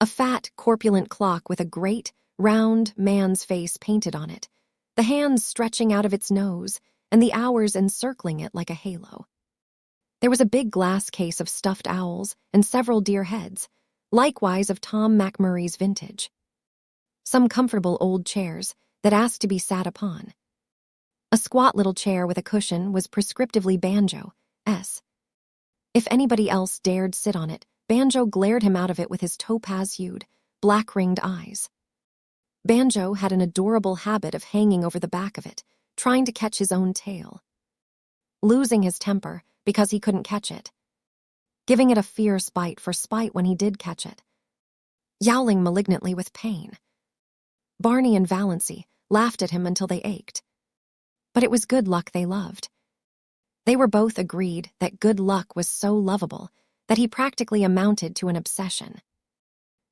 A fat, corpulent clock with a great, round man's face painted on it, the hands stretching out of its nose, and the hours encircling it like a halo. There was a big glass case of stuffed owls and several deer heads, likewise of Tom Montgomery's vintage. Some comfortable old chairs that asked to be sat upon. A squat little chair with a cushion was prescriptively Banjo's. If anybody else dared sit on it, Banjo glared him out of it with his topaz-hued, black-ringed eyes. Banjo had an adorable habit of hanging over the back of it, trying to catch his own tail. Losing his temper because he couldn't catch it. Giving it a fierce bite for spite when he did catch it. Yowling malignantly with pain. Barney and Valancy laughed at him until they ached. But it was good luck they loved. They were both agreed that good luck was so lovable that he practically amounted to an obsession.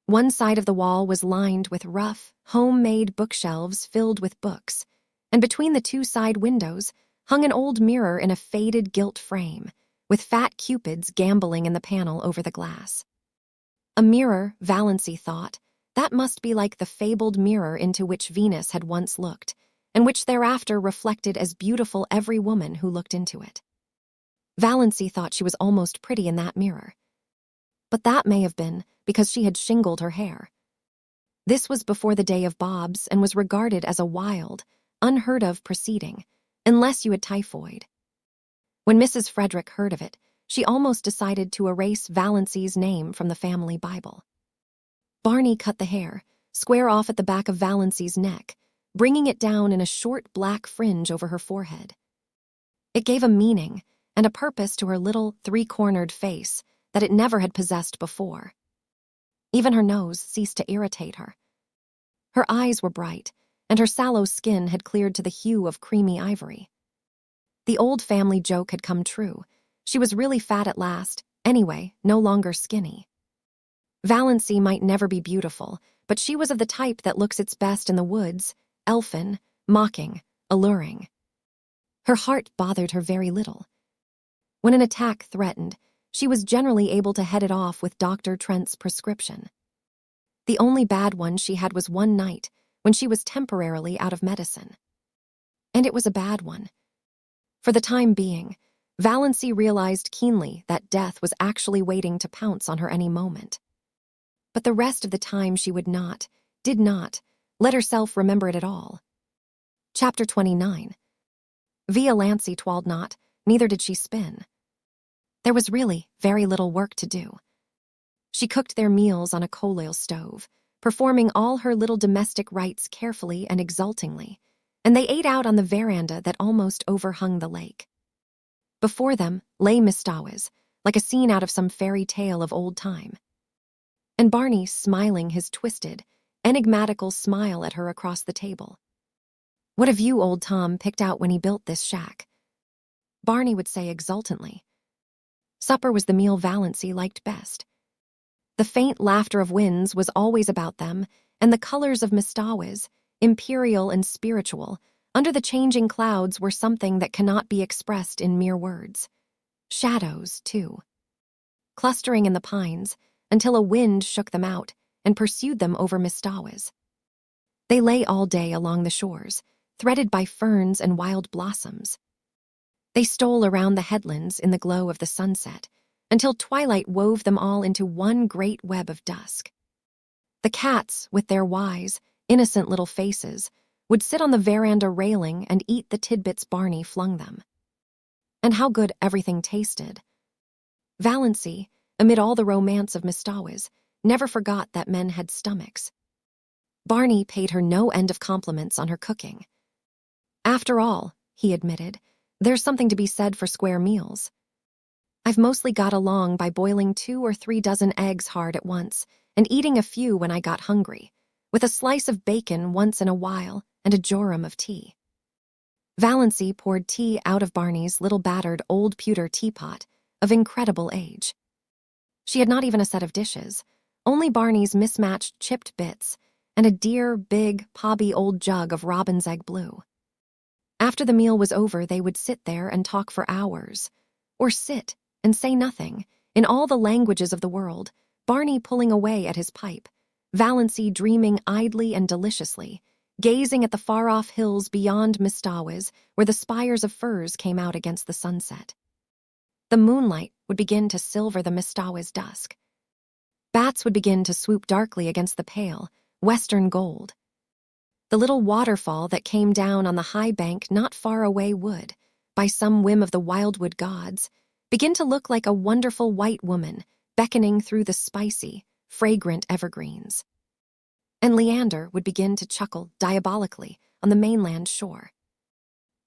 One side of the wall was lined with rough, homemade bookshelves filled with books, and between the 2 side windows hung an old mirror in a faded gilt frame, with fat cupids gamboling in the panel over the glass. A mirror, Valancy thought, that must be like the fabled mirror into which Venus had once looked, and which thereafter reflected as beautiful every woman who looked into it. Valancy thought she was almost pretty in that mirror. But that may have been because she had shingled her hair. This was before the day of bobs and was regarded as a wild, unheard-of proceeding, unless you had typhoid. When Mrs. Frederick heard of it, she almost decided to erase Valancy's name from the family Bible. Barney cut the hair, square off at the back of Valancy's neck, bringing it down in a short black fringe over her forehead. It gave a meaning and a purpose to her little 3-cornered face that it never had possessed before. Even her nose ceased to irritate her. Her eyes were bright, and her sallow skin had cleared to the hue of creamy ivory. The old family joke had come true. She was really fat at last, anyway, no longer skinny. Valancy might never be beautiful, but she was of the type that looks its best in the woods, elfin, mocking, alluring. Her heart bothered her very little. When an attack threatened, she was generally able to head it off with Dr. Trent's prescription. The only bad one she had was one night, when she was temporarily out of medicine. And it was a bad one. For the time being, Valancy realized keenly that death was actually waiting to pounce on her any moment. But the rest of the time she would not, did not, let herself remember it at all. Chapter 29. Valancy twirled not, neither did she spin. There was really very little work to do. She cooked their meals on a coal oil stove, performing all her little domestic rites carefully and exultingly, and they ate out on the veranda that almost overhung the lake. Before them lay Mistawas, like a scene out of some fairy tale of old time. And Barney smiling his twisted, enigmatical smile at her across the table. "What have you, old Tom, picked out when he built this shack?" Barney would say exultantly. Supper was the meal Valancy liked best. The faint laughter of winds was always about them, and the colors of Mistawis, imperial and spiritual, under the changing clouds were something that cannot be expressed in mere words. Shadows, too, clustering in the pines until a wind shook them out and pursued them over Mistawis. They lay all day along the shores, threaded by ferns and wild blossoms. They stole around the headlands in the glow of the sunset, until twilight wove them all into one great web of dusk. The cats, with their wise, innocent little faces, would sit on the veranda railing and eat the tidbits Barney flung them. And how good everything tasted. Valancy, amid all the romance of Mistawis, never forgot that men had stomachs. Barney paid her no end of compliments on her cooking. After all, he admitted, there's something to be said for square meals. I've mostly got along by boiling 2 or 3 dozen eggs hard at once and eating a few when I got hungry, with a slice of bacon once in a while and a jorum of tea. Valancy poured tea out of Barney's little battered old pewter teapot of incredible age. She had not even a set of dishes, only Barney's mismatched chipped bits and a dear, big, pobby old jug of robin's egg blue. After the meal was over, they would sit there and talk for hours, or sit and say nothing, in all the languages of the world, Barney pulling away at his pipe, Valancy dreaming idly and deliciously, gazing at the far-off hills beyond Mistawis, where the spires of firs came out against the sunset. The moonlight would begin to silver the Mistawis dusk. Bats would begin to swoop darkly against the pale, western gold. The little waterfall that came down on the high bank not far away would, by some whim of the wildwood gods, begin to look like a wonderful white woman beckoning through the spicy, fragrant evergreens. And Leander would begin to chuckle diabolically on the mainland shore.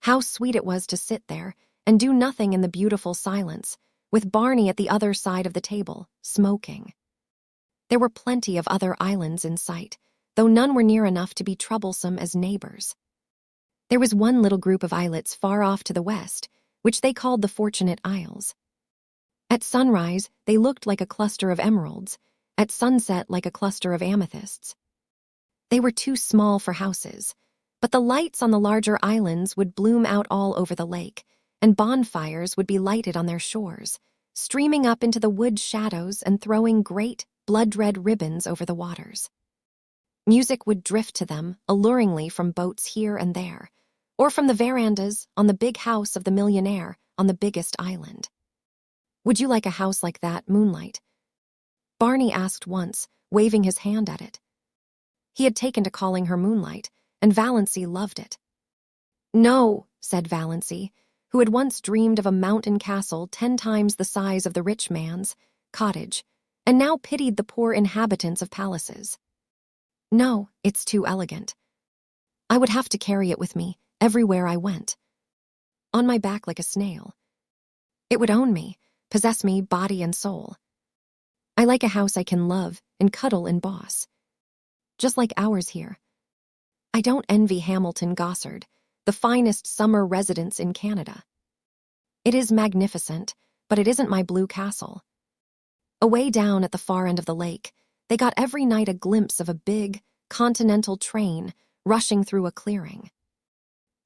How sweet it was to sit there and do nothing in the beautiful silence, with Barney at the other side of the table, smoking. There were plenty of other islands in sight, though none were near enough to be troublesome as neighbors. There was one little group of islets far off to the west, which they called the Fortunate Isles. At sunrise, they looked like a cluster of emeralds, at sunset like a cluster of amethysts. They were too small for houses, but the lights on the larger islands would bloom out all over the lake, and bonfires would be lighted on their shores, streaming up into the wood shadows and throwing great, blood-red ribbons over the waters. Music would drift to them alluringly from boats here and there, or from the verandas on the big house of the millionaire on the biggest island. "Would you like a house like that, Moonlight?" Barney asked once, waving his hand at it. He had taken to calling her Moonlight, and Valancy loved it. "No," said Valancy, who had once dreamed of a mountain castle 10 times the size of the rich man's cottage, and now pitied the poor inhabitants of palaces. "No, it's too elegant. I would have to carry it with me everywhere I went, on my back like a snail. It would own me, possess me body and soul. I like a house I can love and cuddle and boss, just like ours here. I don't envy Hamilton Gossard, the finest summer residence in Canada. It is magnificent, but it isn't my blue castle." Away down at the far end of the lake, they got every night a glimpse of a big, continental train rushing through a clearing.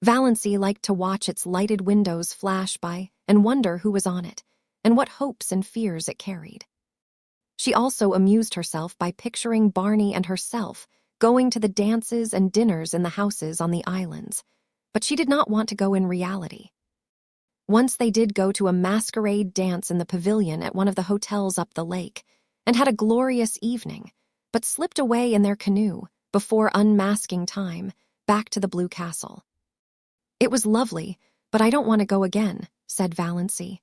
Valancy liked to watch its lighted windows flash by and wonder who was on it, and what hopes and fears it carried. She also amused herself by picturing Barney and herself going to the dances and dinners in the houses on the islands, but she did not want to go in reality. Once they did go to a masquerade dance in the pavilion at one of the hotels up the lake, and had a glorious evening, but slipped away in their canoe, before unmasking time, back to the Blue Castle. "It was lovely, but I don't want to go again," said Valancy.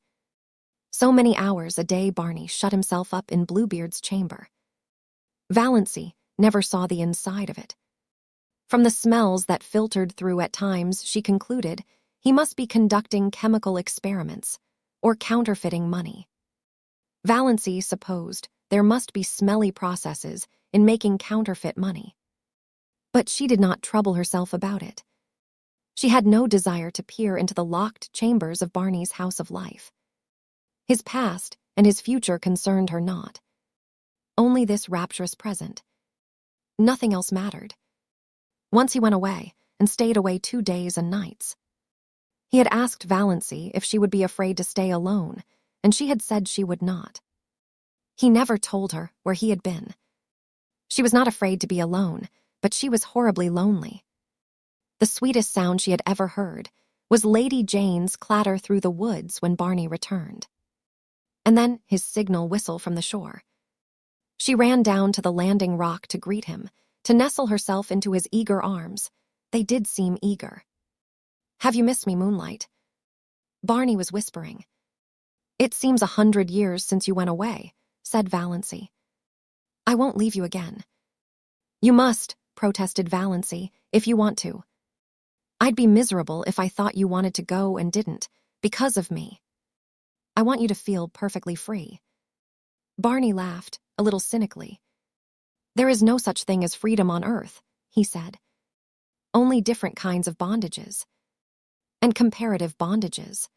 So many hours a day Barney shut himself up in Bluebeard's chamber. Valancy never saw the inside of it. From the smells that filtered through at times, she concluded he must be conducting chemical experiments or counterfeiting money. Valancy supposed there must be smelly processes in making counterfeit money. But she did not trouble herself about it. She had no desire to peer into the locked chambers of Barney's house of life. His past and his future concerned her not. Only this rapturous present. Nothing else mattered. Once he went away, and stayed away 2 days and nights. He had asked Valancy if she would be afraid to stay alone, and she had said she would not. He never told her where he had been. She was not afraid to be alone, but she was horribly lonely. The sweetest sound she had ever heard was Lady Jane's clatter through the woods when Barney returned. And then his signal whistle from the shore. She ran down to the landing rock to greet him, to nestle herself into his eager arms. They did seem eager. "Have you missed me, Moonlight?" Barney was whispering. "It seems 100 years since you went away," said Valancy. "I won't leave you again." "You must," protested Valancy, "if you want to. I'd be miserable if I thought you wanted to go and didn't, because of me. I want you to feel perfectly free." Barney laughed, a little cynically. "There is no such thing as freedom on earth," he said. "Only different kinds of bondages. And comparative bondages.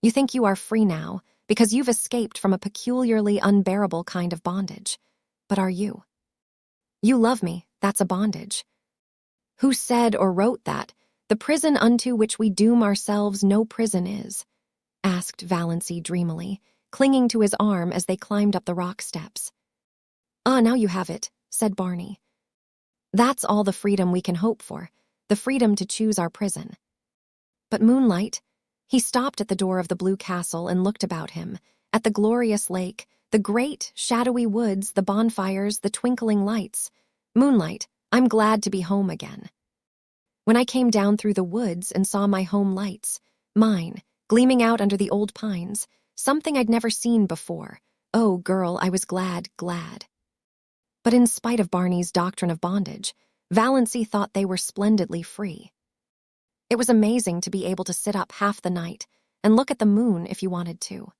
You think you are free now because you've escaped from a peculiarly unbearable kind of bondage. But are you? You love me, that's a bondage. Who said or wrote that, 'The prison unto which we doom ourselves no prison is'?" asked Valancy dreamily, clinging to his arm as they climbed up the rock steps. "Ah, now you have it," said Barney. "That's all the freedom we can hope for, the freedom to choose our prison. But Moonlight," he stopped at the door of the blue castle and looked about him, at the glorious lake, the great, shadowy woods, the bonfires, the twinkling lights. "Moonlight, I'm glad to be home again. When I came down through the woods and saw my home lights, mine, gleaming out under the old pines, something I'd never seen before. Oh, girl, I was glad, glad." But in spite of Barney's doctrine of bondage, Valancy thought they were splendidly free. It was amazing to be able to sit up half the night and look at the moon if you wanted to.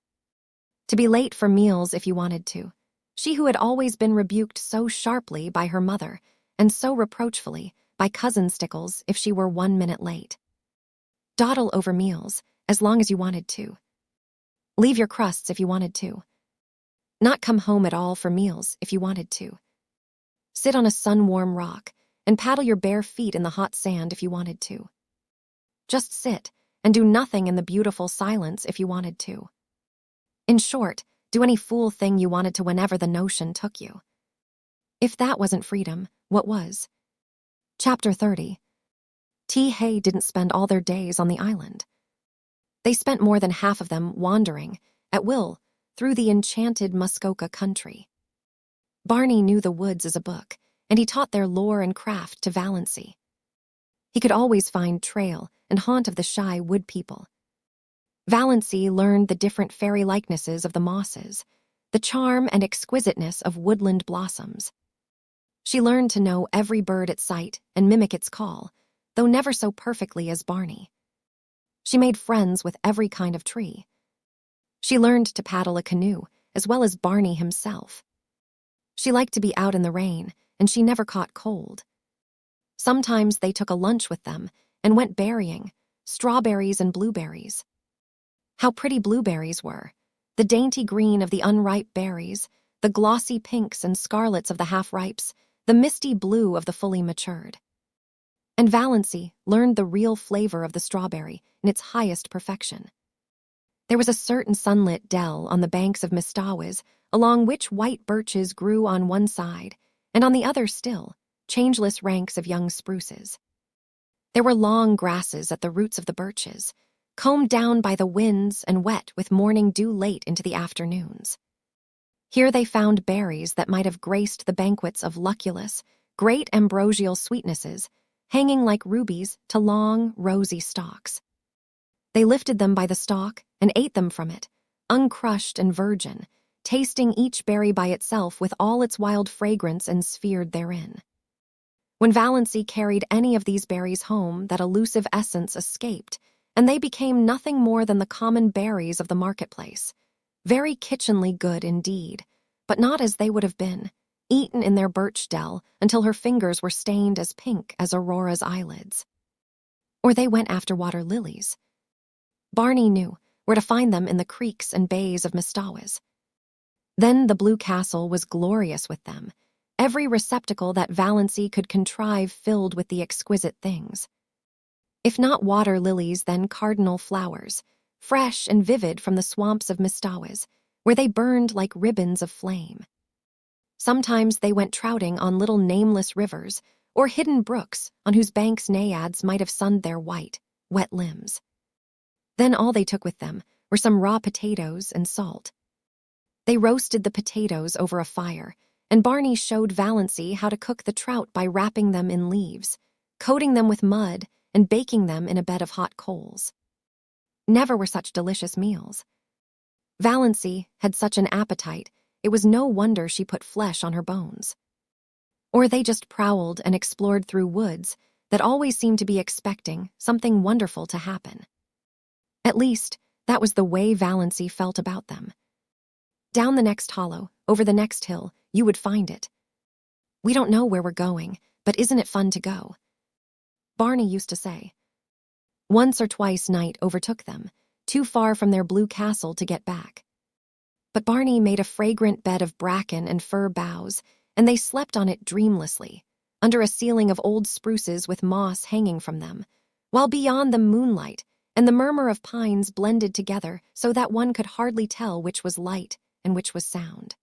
To be late for meals if you wanted to. She who had always been rebuked so sharply by her mother and so reproachfully by Cousin Stickles if she were 1 minute late. Dawdle over meals as long as you wanted to. Leave your crusts if you wanted to. Not come home at all for meals if you wanted to. Sit on a sun-warm rock and paddle your bare feet in the hot sand if you wanted to. Just sit and do nothing in the beautiful silence if you wanted to. In short, do any fool thing you wanted to whenever the notion took you. If that wasn't freedom, what was? Chapter 30. T. Hay didn't spend all their days on the island. They spent more than half of them wandering, at will, through the enchanted Muskoka country. Barney knew the woods as a book, and he taught their lore and craft to Valancy. He could always find trail and haunt of the shy wood people. Valancy learned the different fairy likenesses of the mosses, the charm and exquisiteness of woodland blossoms. She learned to know every bird at sight and mimic its call, though never so perfectly as Barney. She made friends with every kind of tree. She learned to paddle a canoe, as well as Barney himself. She liked to be out in the rain, and she never caught cold. Sometimes they took a lunch with them and went berrying, strawberries and blueberries. How pretty blueberries were, the dainty green of the unripe berries, the glossy pinks and scarlets of the half-ripes, the misty blue of the fully matured. And Valancy learned the real flavor of the strawberry in its highest perfection. There was a certain sunlit dell on the banks of Mistawis, along which white birches grew on one side, and on the other still, changeless ranks of young spruces. There were long grasses at the roots of the birches, combed down by the winds and wet with morning dew late into the afternoons. Here they found berries that might have graced the banquets of Lucullus, great ambrosial sweetnesses, hanging like rubies to long, rosy stalks. They lifted them by the stalk and ate them from it, uncrushed and virgin, tasting each berry by itself with all its wild fragrance ensphered therein. When Valancy carried any of these berries home, that elusive essence escaped, and they became nothing more than the common berries of the marketplace, very kitchenly good indeed, but not as they would have been, eaten in their birch dell until her fingers were stained as pink as Aurora's eyelids. Or they went after water lilies. Barney knew were to find them in the creeks and bays of Mistawis. Then the blue castle was glorious with them, every receptacle that Valancy could contrive filled with the exquisite things. If not water lilies, then cardinal flowers, fresh and vivid from the swamps of Mistawis, where they burned like ribbons of flame. Sometimes they went trouting on little nameless rivers or hidden brooks on whose banks naiads might have sunned their white, wet limbs. Then all they took with them were some raw potatoes and salt. They roasted the potatoes over a fire, and Barney showed Valancy how to cook the trout by wrapping them in leaves, coating them with mud, and baking them in a bed of hot coals. Never were such delicious meals. Valancy had such an appetite, it was no wonder she put flesh on her bones. Or they just prowled and explored through woods that always seemed to be expecting something wonderful to happen. At least, that was the way Valancy felt about them. Down the next hollow, over the next hill, you would find it. We don't know where we're going, but isn't it fun to go? Barney used to say. Once or twice night overtook them, too far from their blue castle to get back. But Barney made a fragrant bed of bracken and fir boughs, and they slept on it dreamlessly, under a ceiling of old spruces with moss hanging from them, while beyond them moonlight and the murmur of pines blended together so that one could hardly tell which was light and which was sound.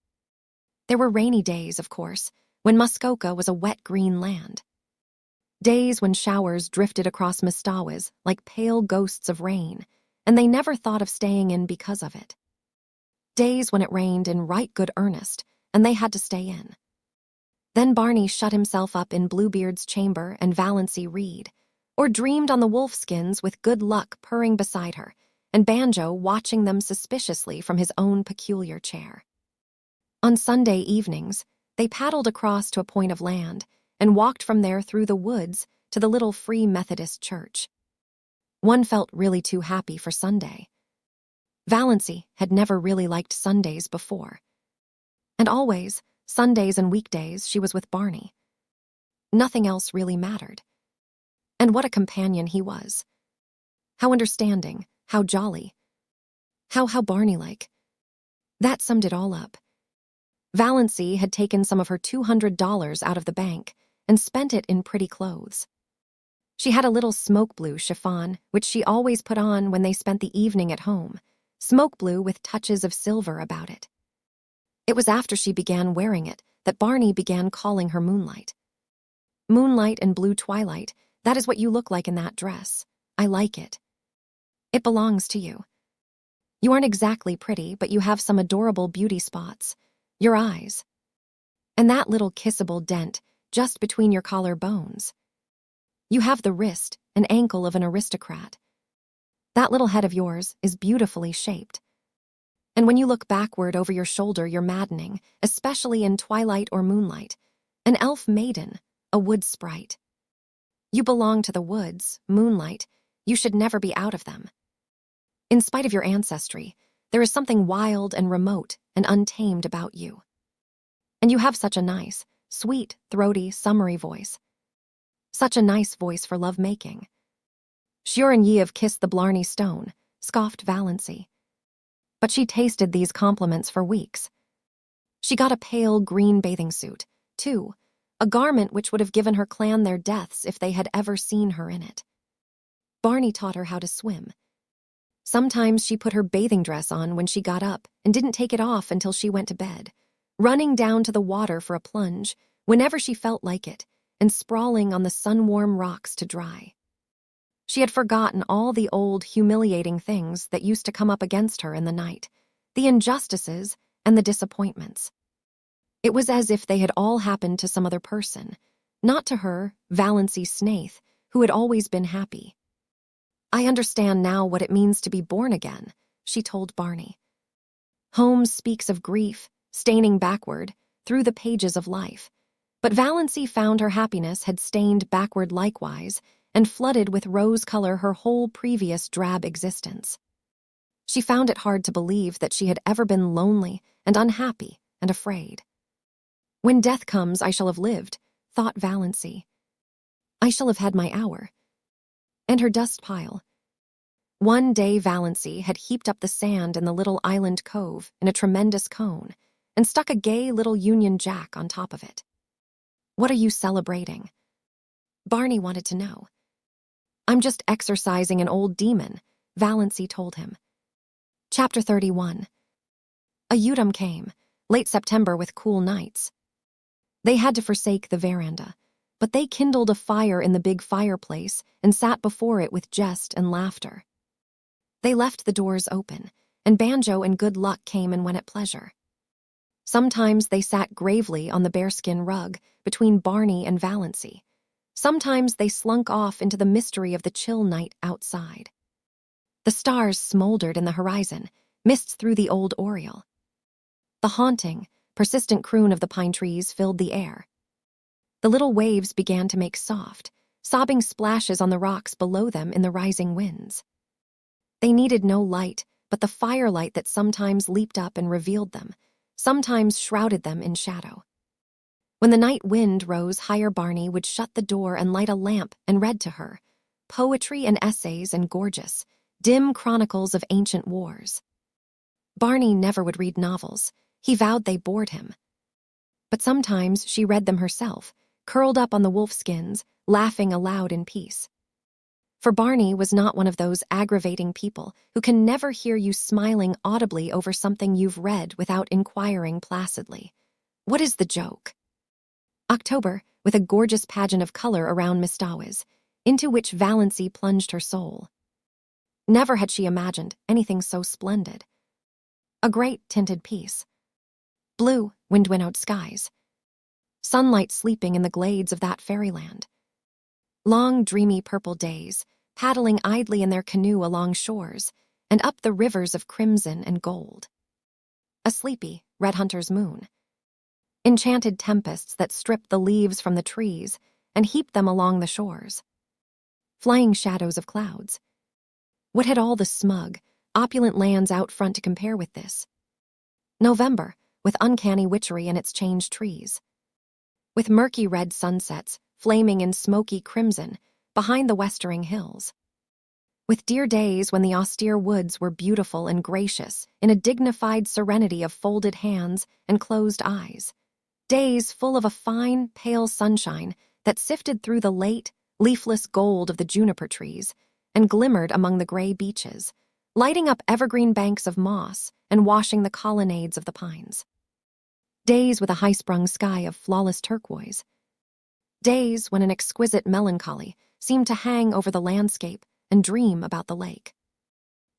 There were rainy days, of course, when Muskoka was a wet green land. Days when showers drifted across Mistawis like pale ghosts of rain, and they never thought of staying in because of it. Days when it rained in right good earnest, and they had to stay in. Then Barney shut himself up in Bluebeard's chamber and Valancy read, or dreamed on the wolfskins with Good Luck purring beside her, and Banjo watching them suspiciously from his own peculiar chair. On Sunday evenings, they paddled across to a point of land and walked from there through the woods to the little Free Methodist church. One felt really too happy for Sunday. Valancy had never really liked Sundays before. And always, Sundays and weekdays, she was with Barney. Nothing else really mattered. And what a companion he was. How understanding, how jolly. How Barney-like. That summed it all up. Valancy had taken some of her $200 out of the bank and spent it in pretty clothes. She had a little smoke blue chiffon, which she always put on when they spent the evening at home, smoke blue with touches of silver about it. It was after she began wearing it that Barney began calling her Moonlight. Moonlight and blue twilight, that is what you look like in that dress. I like it. It belongs to you. You aren't exactly pretty, but you have some adorable beauty spots. Your eyes. And that little kissable dent just between your collar bones. You have the wrist and ankle of an aristocrat. That little head of yours is beautifully shaped. And when you look backward over your shoulder, you're maddening, especially in twilight or moonlight. An elf maiden, a wood sprite. You belong to the woods, Moonlight. You should never be out of them. In spite of your ancestry, there is something wild and remote and untamed about you. And you have such a nice, sweet, throaty, summery voice. Such a nice voice for love-making. Sure and ye have kissed the Blarney Stone, scoffed Valancy. But she tasted these compliments for weeks. She got a pale green bathing suit, too, a garment which would have given her clan their deaths if they had ever seen her in it. Barney taught her how to swim. Sometimes she put her bathing dress on when she got up and didn't take it off until she went to bed, running down to the water for a plunge whenever she felt like it and sprawling on the sun-warm rocks to dry. She had forgotten all the old, humiliating things that used to come up against her in the night, the injustices and the disappointments. It was as if they had all happened to some other person, not to her, Valancy Snaith, who had always been happy. I understand now what it means to be born again, she told Barney. Holmes speaks of grief, staining backward, through the pages of life. But Valancy found her happiness had stained backward likewise, and flooded with rose color her whole previous drab existence. She found it hard to believe that she had ever been lonely and unhappy and afraid. When death comes, I shall have lived, thought Valancy. I shall have had my hour. And her dust pile. One day Valancy had heaped up the sand in the little island cove in a tremendous cone and stuck a gay little Union Jack on top of it. "What are you celebrating?" Barney wanted to know. "I'm just exorcising an old demon," Valancy told him. Chapter 31. Autumn came, late September with cool nights. They had to forsake the veranda, but they kindled a fire in the big fireplace and sat before it with jest and laughter. They left the doors open, and Banjo and Good Luck came and went at pleasure. Sometimes they sat gravely on the bearskin rug between Barney and Valancy. Sometimes they slunk off into the mystery of the chill night outside. The stars smoldered in the horizon, mists through the old oriel. The haunting, persistent croon of the pine trees filled the air. The little waves began to make soft, sobbing splashes on the rocks below them in the rising winds. They needed no light but the firelight that sometimes leaped up and revealed them, sometimes shrouded them in shadow. When the night wind rose higher, Barney would shut the door and light a lamp and read to her, poetry and essays and gorgeous, dim chronicles of ancient wars. Barney never would read novels. He vowed they bored him. But sometimes she read them herself, curled up on the wolfskins, laughing aloud in peace. For Barney was not one of those aggravating people who can never hear you smiling audibly over something you've read without inquiring placidly, "What is the joke?" October, with a gorgeous pageant of color around Mistawas, into which Valancy plunged her soul. Never had she imagined anything so splendid. A great tinted piece. Blue, wind-winnowed skies. Sunlight sleeping in the glades of that fairyland. Long, dreamy purple days, paddling idly in their canoe along shores and up the rivers of crimson and gold. A sleepy, red hunter's moon. Enchanted tempests that stripped the leaves from the trees and heaped them along the shores. Flying shadows of clouds. What had all the smug, opulent lands out front to compare with this? November, with uncanny witchery in its changed trees. With murky red sunsets flaming in smoky crimson behind the westering hills. With dear days when the austere woods were beautiful and gracious in a dignified serenity of folded hands and closed eyes. Days full of a fine, pale sunshine that sifted through the late, leafless gold of the juniper trees and glimmered among the gray beeches, lighting up evergreen banks of moss and washing the colonnades of the pines. Days with a high-sprung sky of flawless turquoise. Days when an exquisite melancholy seemed to hang over the landscape and dream about the lake.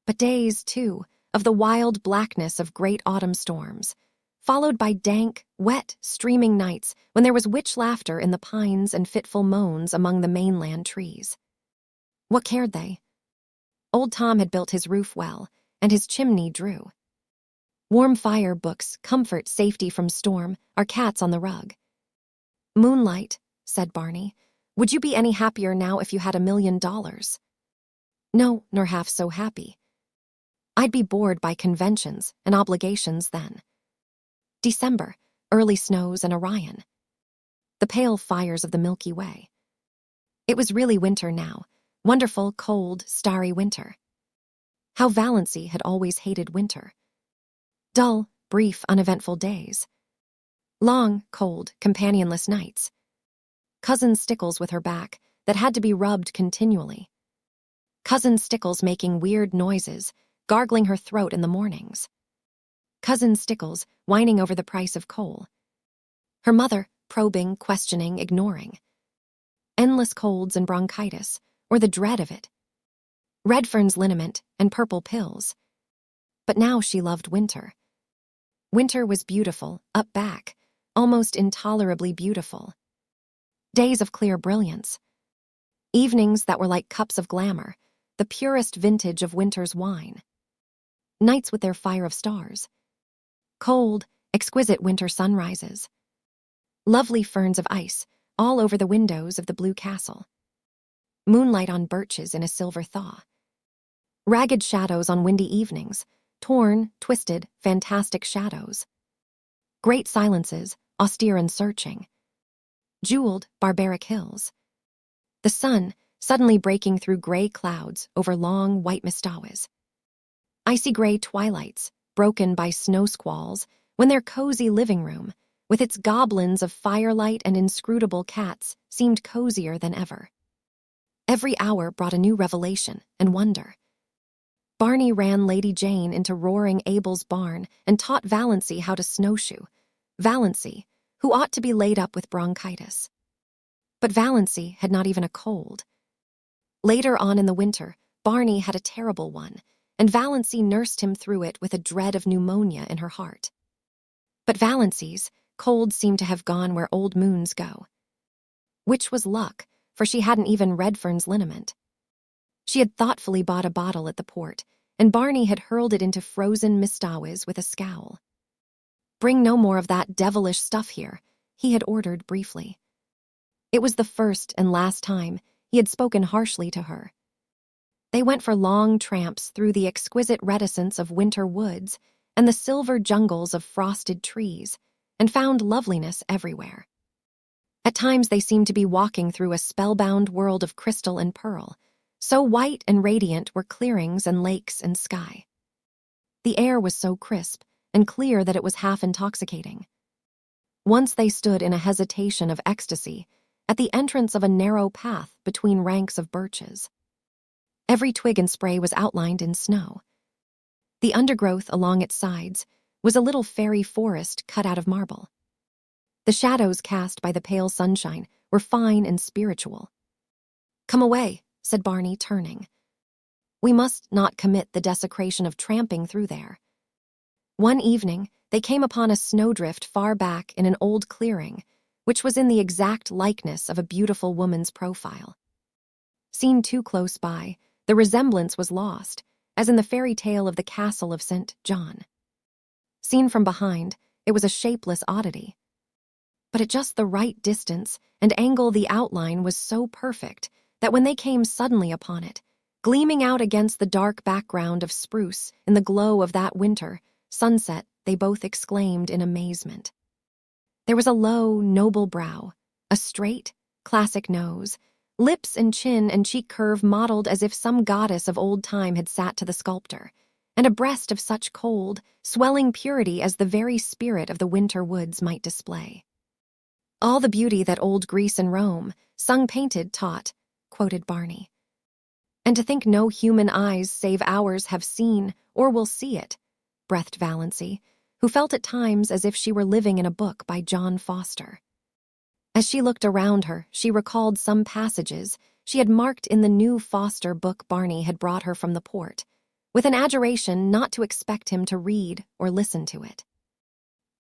But days, too, of the wild blackness of great autumn storms, followed by dank, wet, streaming nights when there was witch laughter in the pines and fitful moans among the mainland trees. What cared they? Old Tom had built his roof well, and his chimney drew. Warm fire, books, comfort, safety from storm, our cats on the rug. "Moonlight," said Barney. "Would you be any happier now if you had $1 million? No, nor half so happy. I'd be bored by conventions and obligations then." December, early snows and Orion. The pale fires of the Milky Way. It was really winter now, wonderful, cold, starry winter. How Valancy had always hated winter. Dull, brief, uneventful days. Long, cold, companionless nights. Cousin Stickles with her back that had to be rubbed continually. Cousin Stickles making weird noises, gargling her throat in the mornings. Cousin Stickles whining over the price of coal. Her mother probing, questioning, ignoring. Endless colds and bronchitis, or the dread of it. Redfern's liniment and purple pills. But now she loved winter. Winter was beautiful, up back, almost intolerably beautiful. Days of clear brilliance. Evenings that were like cups of glamour, the purest vintage of winter's wine. Nights with their fire of stars. Cold, exquisite winter sunrises. Lovely ferns of ice all over the windows of the blue castle. Moonlight on birches in a silver thaw. Ragged shadows on windy evenings, torn, twisted, fantastic shadows. Great silences, austere and searching. Jeweled, barbaric hills. The sun, suddenly breaking through gray clouds over long white mistawas. Icy gray twilights, broken by snow squalls, when their cozy living room, with its goblins of firelight and inscrutable cats, seemed cozier than ever. Every hour brought a new revelation and wonder. Barney ran Lady Jane into roaring Abel's barn and taught Valancy how to snowshoe. Valancy, who ought to be laid up with bronchitis. But Valancy had not even a cold. Later on in the winter, Barney had a terrible one, and Valancy nursed him through it with a dread of pneumonia in her heart. But Valancy's cold seemed to have gone where old moons go. Which was luck, for she hadn't even Redfern's liniment. She had thoughtfully bought a bottle at the port, and Barney had hurled it into frozen mistawas with a scowl. "Bring no more of that devilish stuff here," he had ordered briefly. It was the first and last time he had spoken harshly to her. They went for long tramps through the exquisite reticence of winter woods and the silver jungles of frosted trees, and found loveliness everywhere. At times they seemed to be walking through a spellbound world of crystal and pearl, so white and radiant were clearings and lakes and sky. The air was so crisp and clear that it was half intoxicating. Once they stood in a hesitation of ecstasy at the entrance of a narrow path between ranks of birches. Every twig and spray was outlined in snow. The undergrowth along its sides was a little fairy forest cut out of marble. The shadows cast by the pale sunshine were fine and spiritual. "Come away," said Barney, turning. "We must not commit the desecration of tramping through there." One evening, they came upon a snowdrift far back in an old clearing, which was in the exact likeness of a beautiful woman's profile. Seen too close by, the resemblance was lost, as in the fairy tale of the castle of St. John. Seen from behind, it was a shapeless oddity. But at just the right distance and angle the outline was so perfect that when they came suddenly upon it, gleaming out against the dark background of spruce in the glow of that winter sunset, they both exclaimed in amazement. There was a low, noble brow, a straight, classic nose, lips and chin and cheek curve modeled as if some goddess of old time had sat to the sculptor, and a breast of such cold, swelling purity as the very spirit of the winter woods might display. "All the beauty that old Greece and Rome, sung painted, taught," quoted Barney. "And to think no human eyes save ours have seen or will see it," breathed Valancy, who felt at times as if she were living in a book by John Foster. As she looked around her, she recalled some passages she had marked in the new Foster book Barney had brought her from the port, with an adjuration not to expect him to read or listen to it.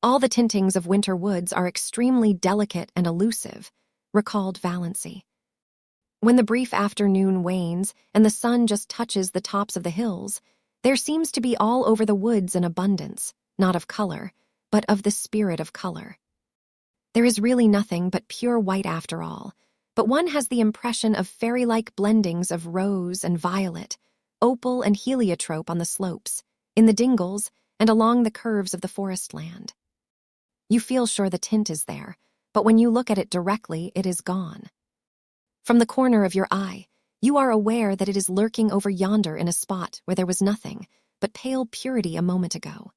"All the tintings of winter woods are extremely delicate and elusive," recalled Valancy. "When the brief afternoon wanes and the sun just touches the tops of the hills, there seems to be all over the woods an abundance, not of color, but of the spirit of color. There is really nothing but pure white after all, but one has the impression of fairy-like blendings of rose and violet, opal and heliotrope on the slopes, in the dingles, and along the curves of the forest land. You feel sure the tint is there, but when you look at it directly, it is gone. From the corner of your eye, you are aware that it is lurking over yonder in a spot where there was nothing but pale purity a moment ago.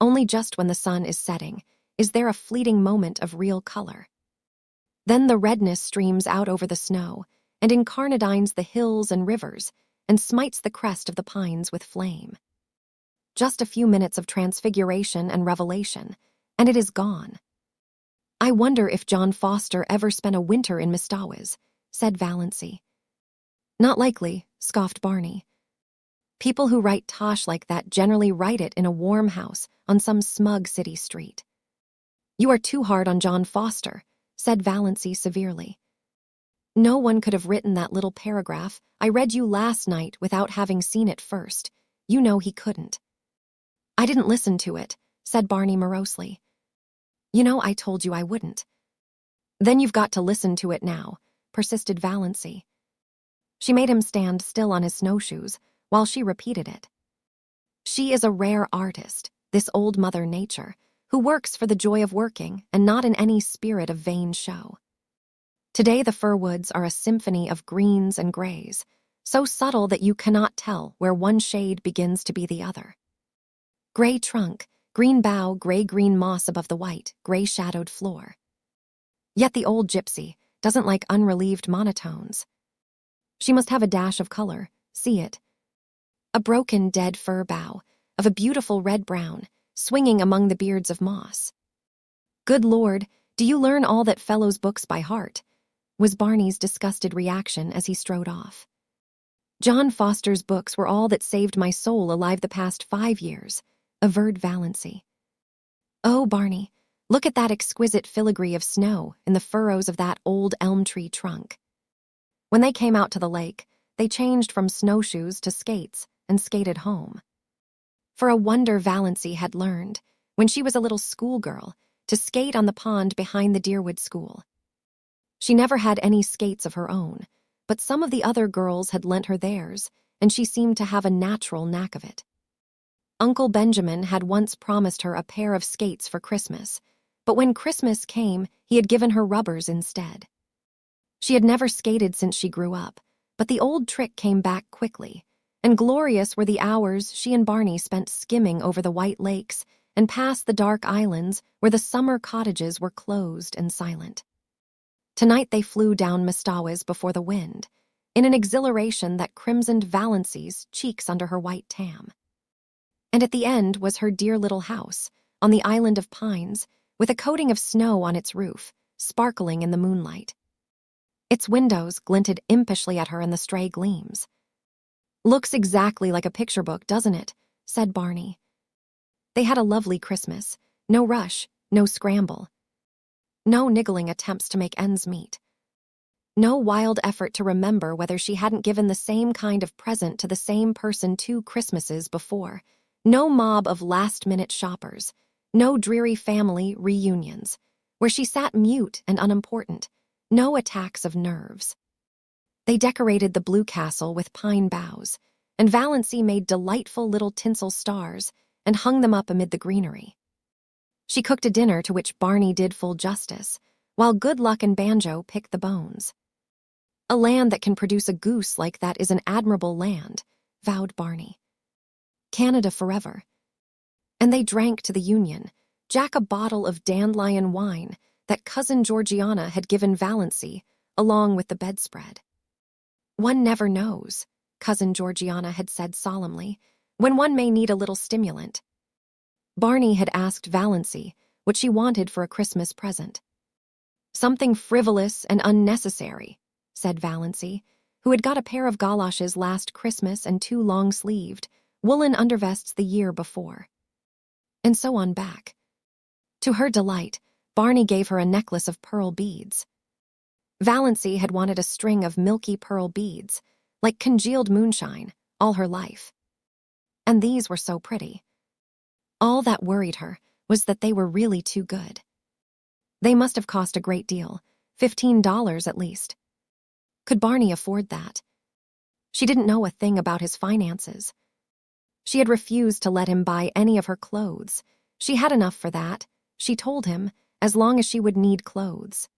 Only just when the sun is setting is there a fleeting moment of real color. Then the redness streams out over the snow and incarnadines the hills and rivers and smites the crest of the pines with flame. Just a few minutes of transfiguration and revelation, and it is gone. I wonder if John Foster ever spent a winter in Mistawas, said Valancy. Not likely, scoffed Barney. People who write tosh like that generally write it in a warm house on some smug city street. You are too hard on John Foster, said Valancy severely. No one could have written that little paragraph I read you last night without having seen it first. You know he couldn't. I didn't listen to it, said Barney morosely. You know I told you I wouldn't. Then you've got to listen to it now, persisted Valancy. She made him stand still on his snowshoes while she repeated it. She is a rare artist, this old Mother Nature, who works for the joy of working and not in any spirit of vain show. Today the fir woods are a symphony of greens and grays, so subtle that you cannot tell where one shade begins to be the other. Gray trunk, green bough, gray-green moss above the white, gray-shadowed floor. Yet the old gypsy doesn't like unrelieved monotones. She must have a dash of color, see it. A broken dead fir bough, of a beautiful red-brown, swinging among the beards of moss. "Good Lord, do you learn all that fellow's books by heart?" was Barney's disgusted reaction as he strode off. "John Foster's books were all that saved my soul alive the past 5 years, averred Valancy. "Oh, Barney, look at that exquisite filigree of snow in the furrows of that old elm tree trunk." When they came out to the lake, they changed from snowshoes to skates and skated home. For a wonder Valancy had learned, when she was a little schoolgirl, to skate on the pond behind the Deerwood School. She never had any skates of her own, but some of the other girls had lent her theirs, and she seemed to have a natural knack of it. Uncle Benjamin had once promised her a pair of skates for Christmas, but when Christmas came, he had given her rubbers instead. She had never skated since she grew up, but the old trick came back quickly, and glorious were the hours she and Barney spent skimming over the white lakes and past the dark islands where the summer cottages were closed and silent. Tonight they flew down Mistawis before the wind, in an exhilaration that crimsoned Valancy's cheeks under her white tam. And at the end was her dear little house, on the island of pines, with a coating of snow on its roof, sparkling in the moonlight. Its windows glinted impishly at her in the stray gleams. "Looks exactly like a picture book, doesn't it?" said Barney. They had a lovely Christmas, no rush, no scramble. No niggling attempts to make ends meet. No wild effort to remember whether she hadn't given the same kind of present to the same person 2 Christmases before. No mob of last-minute shoppers. No dreary family reunions, where she sat mute and unimportant. No attacks of nerves. They decorated the blue castle with pine boughs, and Valancy made delightful little tinsel stars and hung them up amid the greenery. She cooked a dinner to which Barney did full justice, while Good Luck and Banjo picked the bones. "A land that can produce a goose like that is an admirable land," vowed Barney. "Canada forever." And they drank to the Union, Jack a bottle of dandelion wine that Cousin Georgiana had given Valancy, along with the bedspread. "One never knows," Cousin Georgiana had said solemnly, "when one may need a little stimulant." Barney had asked Valancy what she wanted for a Christmas present. "Something frivolous and unnecessary," said Valancy, who had got a pair of galoshes last Christmas and 2 long-sleeved, woolen undervests the year before. And so on back. To her delight, Barney gave her a necklace of pearl beads. Valancy had wanted a string of milky pearl beads, like congealed moonshine, all her life. And these were so pretty. All that worried her was that they were really too good. They must have cost a great deal, $15 at least. Could Barney afford that? She didn't know a thing about his finances. She had refused to let him buy any of her clothes. She had enough for that, she told him, as long as she would need clothes.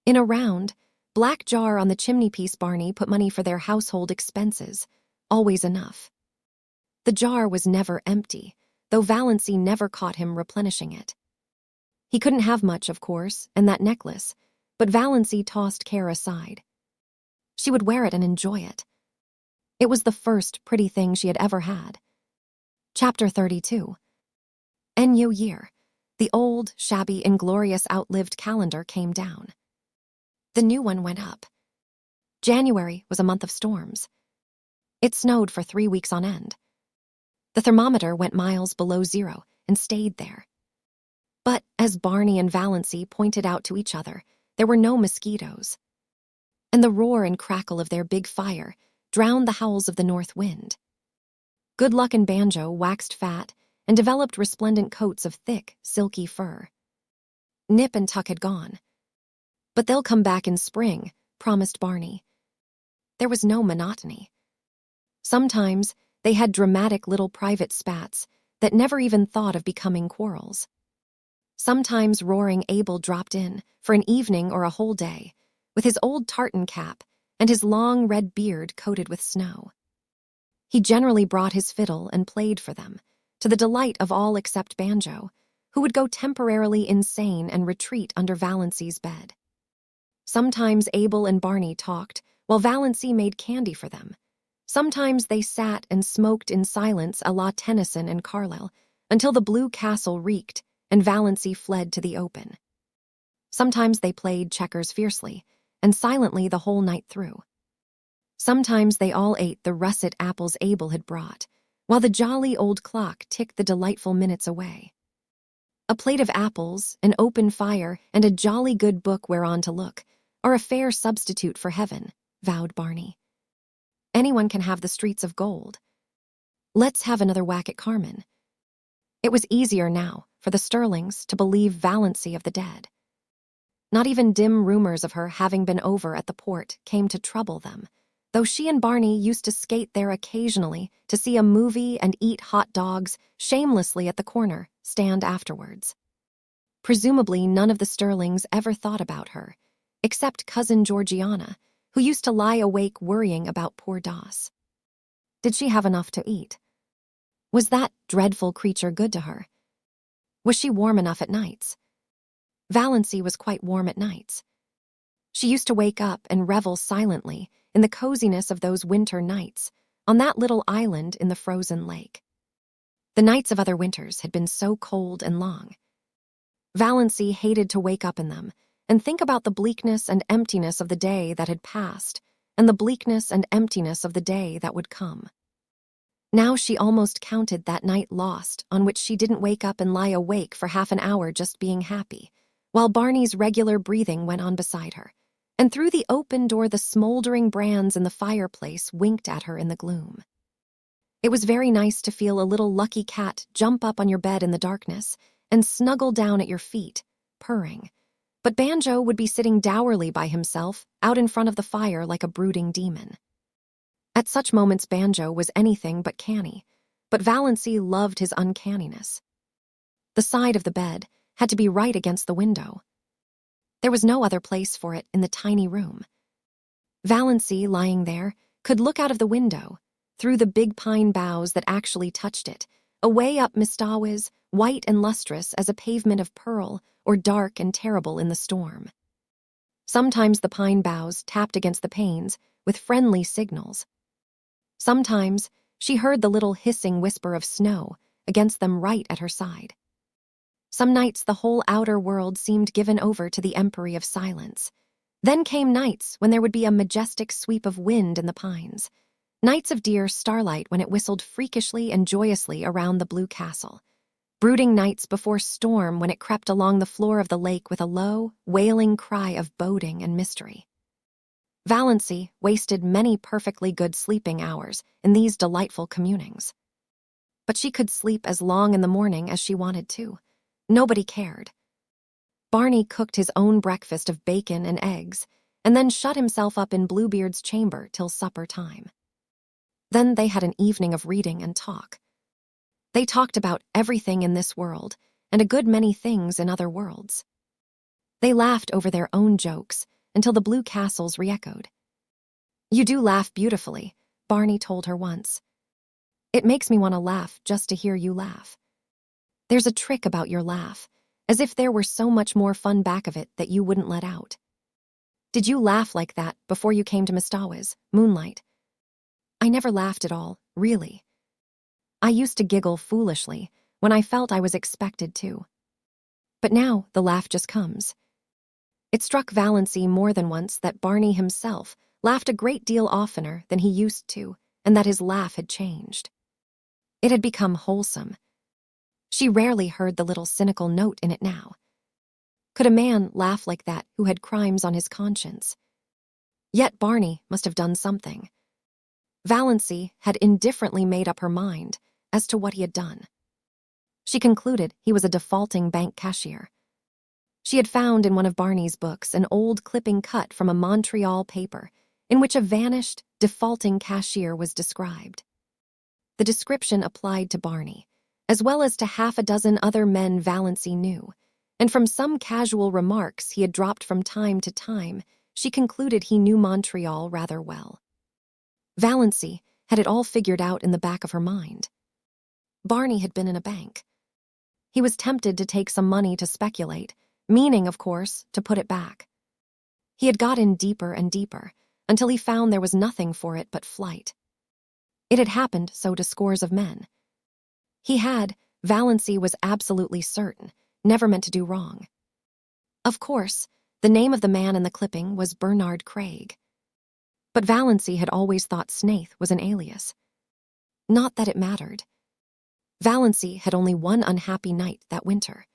In a round, black jar on the chimney-piece Barney put money for their household expenses, always enough. The jar was never empty, though Valancy never caught him replenishing it. He couldn't have much, of course, and that necklace, but Valancy tossed care aside. She would wear it and enjoy it. It was the first pretty thing she had ever had. Chapter 32. New Year. The old, shabby, inglorious, outlived calendar came down. The new one went up. January was a month of storms. It snowed for 3 weeks on end. The thermometer went miles below zero and stayed there. But, as Barney and Valancy pointed out to each other, there were no mosquitoes. And the roar and crackle of their big fire drowned the howls of the north wind. Good Luck and Banjo waxed fat and developed resplendent coats of thick, silky fur. Nip and Tuck had gone. "But they'll come back in spring," promised Barney. There was no monotony. Sometimes they had dramatic little private spats that never even thought of becoming quarrels. Sometimes roaring Abel dropped in for an evening or a whole day, with his old tartan cap and his long red beard coated with snow. He generally brought his fiddle and played for them, to the delight of all except Banjo, who would go temporarily insane and retreat under Valancy's bed. Sometimes Abel and Barney talked while Valancy made candy for them. Sometimes they sat and smoked in silence a la Tennyson and Carlyle until the blue castle reeked and Valancy fled to the open. Sometimes they played checkers fiercely and silently the whole night through. Sometimes they all ate the russet apples Abel had brought, while the jolly old clock ticked the delightful minutes away. A plate of apples, an open fire, and a jolly good book whereon to look are a fair substitute for heaven, vowed Barney. Anyone can have the streets of gold. Let's have another whack at Carmen. It was easier now for the Stirlings to believe Valancy of the dead. Not even dim rumors of her having been over at the port came to trouble them, though she and Barney used to skate there occasionally to see a movie and eat hot dogs shamelessly at the corner stand afterwards. Presumably none of the Stirlings ever thought about her, except cousin Georgiana, who used to lie awake worrying about poor Doss. Did she have enough to eat? Was that dreadful creature good to her? Was she warm enough at nights? Valancy was quite warm at nights. She used to wake up and revel silently in the coziness of those winter nights on that little island in the frozen lake. The nights of other winters had been so cold and long. Valancy hated to wake up in them and think about the bleakness and emptiness of the day that had passed and the bleakness and emptiness of the day that would come. Now she almost counted that night lost on which she didn't wake up and lie awake for half an hour just being happy, while Barney's regular breathing went on beside her, and through the open door the smoldering brands in the fireplace winked at her in the gloom. It was very nice to feel a little lucky cat jump up on your bed in the darkness and snuggle down at your feet, purring. But Banjo would be sitting dourly by himself out in front of the fire like a brooding demon. At such moments Banjo was anything but canny, but Valancy loved his uncanniness. The side of the bed had to be right against the window. There was no other place for it in the tiny room. Valancy, lying there, could look out of the window, through the big pine boughs that actually touched it, away up Mistawa's, white and lustrous as a pavement of pearl, or dark and terrible in the storm. Sometimes the pine boughs tapped against the panes with friendly signals. Sometimes she heard the little hissing whisper of snow against them right at her side. Some nights the whole outer world seemed given over to the empery of silence. Then came nights when there would be a majestic sweep of wind in the pines, nights of dear starlight when it whistled freakishly and joyously around the blue castle, brooding nights before storm when it crept along the floor of the lake with a low, wailing cry of boding and mystery. Valancy wasted many perfectly good sleeping hours in these delightful communings. But she could sleep as long in the morning as she wanted to. Nobody cared. Barney cooked his own breakfast of bacon and eggs, and then shut himself up in Bluebeard's chamber till supper time. Then they had an evening of reading and talk. They talked about everything in this world, and a good many things in other worlds. They laughed over their own jokes until the blue castles re-echoed. "You do laugh beautifully," Barney told her once. "It makes me want to laugh just to hear you laugh. There's a trick about your laugh, as if there were so much more fun back of it that you wouldn't let out. Did you laugh like that before you came to Mistawa's, Moonlight?" "I never laughed at all, really. I used to giggle foolishly when I felt I was expected to. But now the laugh just comes." It struck Valancy more than once that Barney himself laughed a great deal oftener than he used to, and that his laugh had changed. It had become wholesome. She rarely heard the little cynical note in it now. Could a man laugh like that who had crimes on his conscience? Yet Barney must have done something. Valancy had indifferently made up her mind as to what he had done. She concluded he was a defaulting bank cashier. She had found in one of Barney's books an old clipping cut from a Montreal paper in which a vanished, defaulting cashier was described. The description applied to Barney, as well as to half a dozen other men Valancy knew, and from some casual remarks he had dropped from time to time, She concluded he knew Montreal rather well. Valancy had it all figured out in the back of her mind. Barney had been in a bank. He was tempted to take some money to speculate, meaning, of course, to put it back. He had got in deeper and deeper, until he found there was nothing for it but flight. It had happened so to scores of men. He had, Valancy was absolutely certain, never meant to do wrong. Of course, the name of the man in the clipping was Bernard Craig. But Valancy had always thought Snaith was an alias. Not that it mattered. Valancy had only one unhappy night that winter.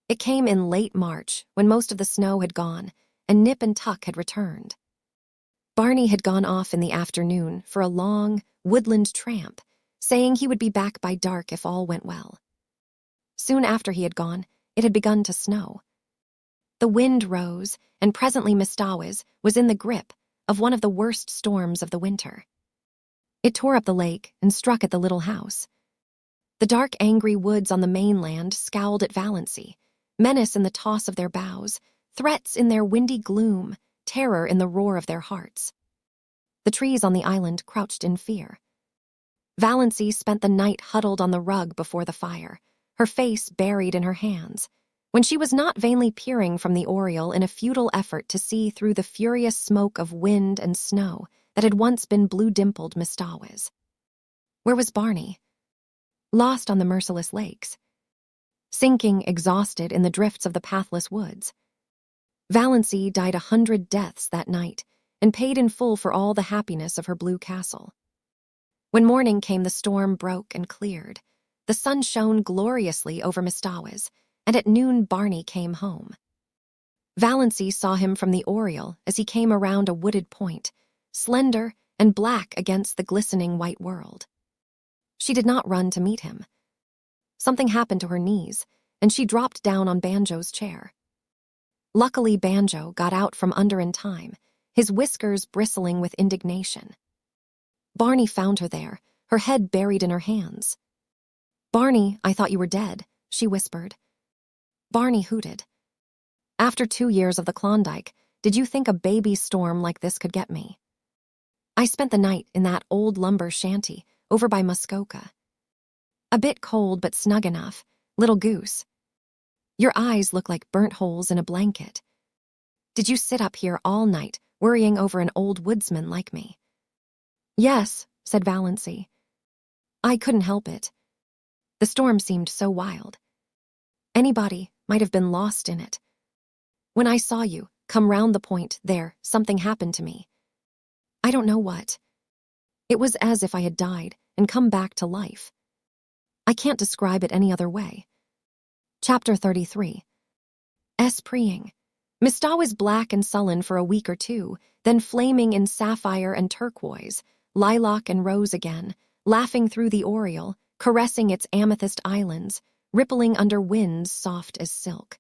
It came in late March, when most of the snow had gone, and Nip and Tuck had returned. Barney had gone off in the afternoon for a long, woodland tramp, saying he would be back by dark if all went well. Soon after he had gone, it had begun to snow. The wind rose, and presently Mistawis was in the grip of one of the worst storms of the winter. It tore up the lake and struck at the little house. The dark, angry woods on the mainland scowled at Valancy, menace in the toss of their boughs, threats in their windy gloom, terror in the roar of their hearts. The trees on the island crouched in fear. Valancy spent the night huddled on the rug before the fire, her face buried in her hands, when she was not vainly peering from the oriel in a futile effort to see through the furious smoke of wind and snow that had once been blue-dimpled Mistawis. Where was Barney? Lost on the merciless lakes. Sinking, exhausted, in the drifts of the pathless woods. Valancy died 100 deaths that night and paid in full for all the happiness of her blue castle. When morning came, the storm broke and cleared. The sun shone gloriously over Mistawis, and at noon Barney came home. Valancy saw him from the oriel as he came around a wooded point, slender and black against the glistening white world. She did not run to meet him. Something happened to her knees, and she dropped down on Banjo's chair. Luckily, Banjo got out from under in time, his whiskers bristling with indignation. Barney found her there, her head buried in her hands. "Barney, I thought you were dead," she whispered. Barney hooted. "After 2 years of the Klondike, did you think a baby storm like this could get me? I spent the night in that old lumber shanty over by Muskoka. A bit cold but snug enough, little goose. Your eyes look like burnt holes in a blanket. Did you sit up here all night worrying over an old woodsman like me?" "Yes," said Valancy. "I couldn't help it. The storm seemed so wild. Anybody might have been lost in it. When I saw you come round the point there, something happened to me. I don't know what. It was as if I had died and come back to life. I can't describe it any other way." Chapter 33. Preying. Mista was black and sullen for a week or two, then flaming in sapphire and turquoise, lilac and rose again, laughing through the oriel, caressing its amethyst islands, rippling under winds soft as silk.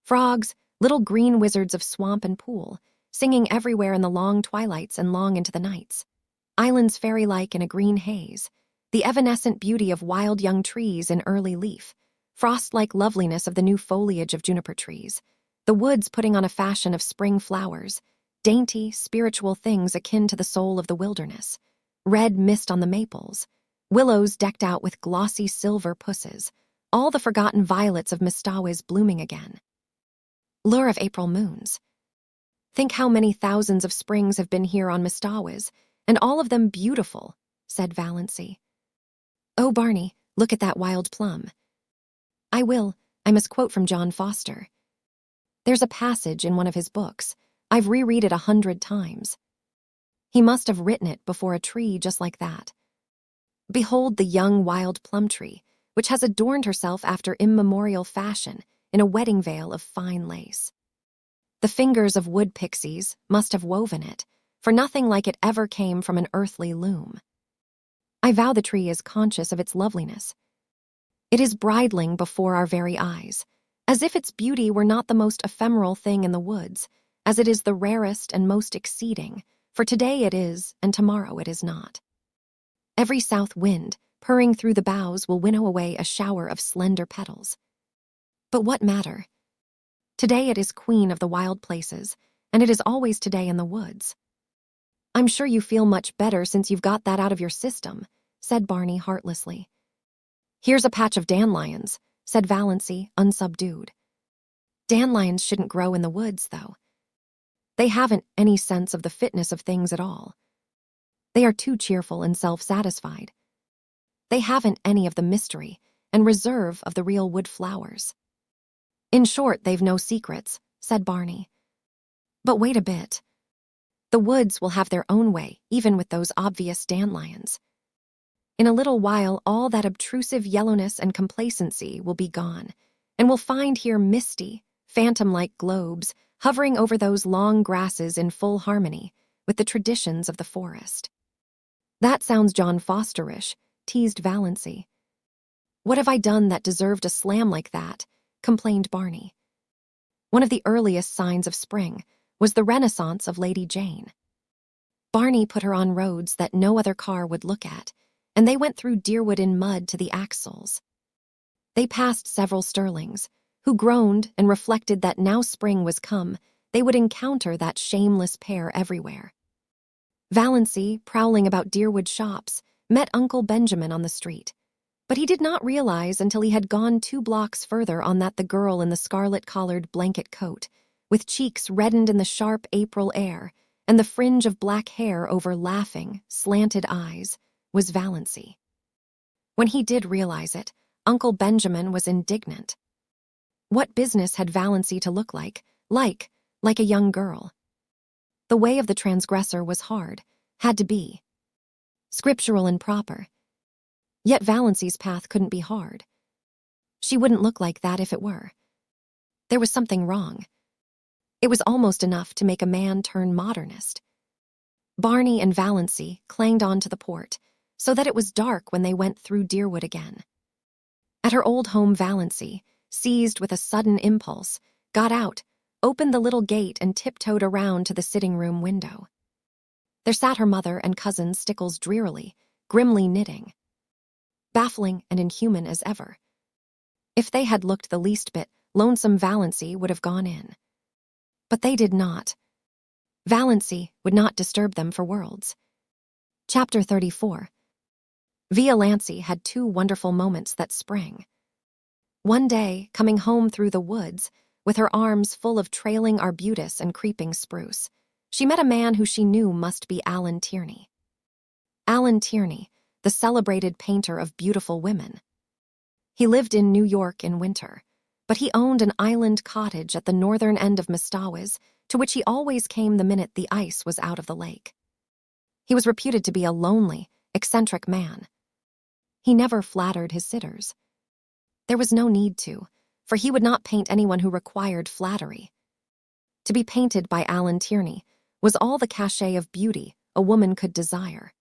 Frogs, little green wizards of swamp and pool, singing everywhere in the long twilights and long into the nights. Islands fairy-like in a green haze, the evanescent beauty of wild young trees in early leaf, frost-like loveliness of the new foliage of juniper trees, the woods putting on a fashion of spring flowers, dainty, spiritual things akin to the soul of the wilderness, red mist on the maples, willows decked out with glossy silver pusses, all the forgotten violets of Mistawis blooming again. Lure of April moons. Think how many thousands of springs have been here on Mistawis, and all of them beautiful, said Valancy. "Oh, Barney, look at that wild plum." "I will. I must quote from John Foster. There's a passage in one of his books. I've reread it 100 times. He must have written it before a tree just like that. Behold the young wild plum tree, which has adorned herself after immemorial fashion in a wedding veil of fine lace. The fingers of wood pixies must have woven it, for nothing like it ever came from an earthly loom. I vow the tree is conscious of its loveliness. It is bridling before our very eyes, as if its beauty were not the most ephemeral thing in the woods, as it is the rarest and most exceeding, for today it is, and tomorrow it is not. Every south wind, purring through the boughs, will winnow away a shower of slender petals. But what matter? Today it is queen of the wild places, and it is always today in the woods. I'm sure you feel much better since you've got that out of your system, said Barney heartlessly. Here's a patch of dandelions, said Valancy, unsubdued. Dandelions shouldn't grow in the woods, though. They haven't any sense of the fitness of things at all. They are too cheerful and self-satisfied. They haven't any of the mystery and reserve of the real wood flowers. In short, they've no secrets, said Barney. But wait a bit. The woods will have their own way, even with those obvious dandelions. In a little while, all that obtrusive yellowness and complacency will be gone, and we'll find here misty, phantom-like globes hovering over those long grasses in full harmony with the traditions of the forest. That sounds John Fosterish, teased Valancy. What have I done that deserved a slam like that? Complained Barney. One of the earliest signs of spring was the renaissance of Lady Jane. Barney put her on roads that no other car would look at, and they went through Deerwood in mud to the axles. They passed several Stirlings, who groaned and reflected that now spring was come, they would encounter that shameless pair everywhere. Valancy, prowling about Deerwood shops, met Uncle Benjamin on the street, but he did not realize until he had gone 2 blocks further on that the girl in the scarlet-collared blanket coat, with cheeks reddened in the sharp April air and the fringe of black hair over laughing, slanted eyes, was Valancy. When he did realize it, Uncle Benjamin was indignant. What business had Valancy to look like a young girl? The way of the transgressor was hard, had to be. Scriptural and proper. Yet Valancy's path couldn't be hard. She wouldn't look like that if it were. There was something wrong. It was almost enough to make a man turn modernist. Barney and Valancy clanged on to the port, so that it was dark when they went through Deerwood again. At her old home, Valancy, seized with a sudden impulse, got out, opened the little gate and tiptoed around to the sitting-room window. There sat her mother and cousin Stickles drearily, grimly knitting. Baffling and inhuman as ever. If they had looked the least bit, lonesome Valancy would have gone in. But they did not. Valancy would not disturb them for worlds. Chapter 34. Valancy had 2 wonderful moments that spring. One day, coming home through the woods, with her arms full of trailing arbutus and creeping spruce, she met a man who she knew must be Alan Tierney. Alan Tierney, the celebrated painter of beautiful women. He lived in New York in winter, but he owned an island cottage at the northern end of Mistawis, to which he always came the minute the ice was out of the lake. He was reputed to be a lonely, eccentric man. He never flattered his sitters. There was no need to, for he would not paint anyone who required flattery. To be painted by Alan Tierney was all the cachet of beauty a woman could desire.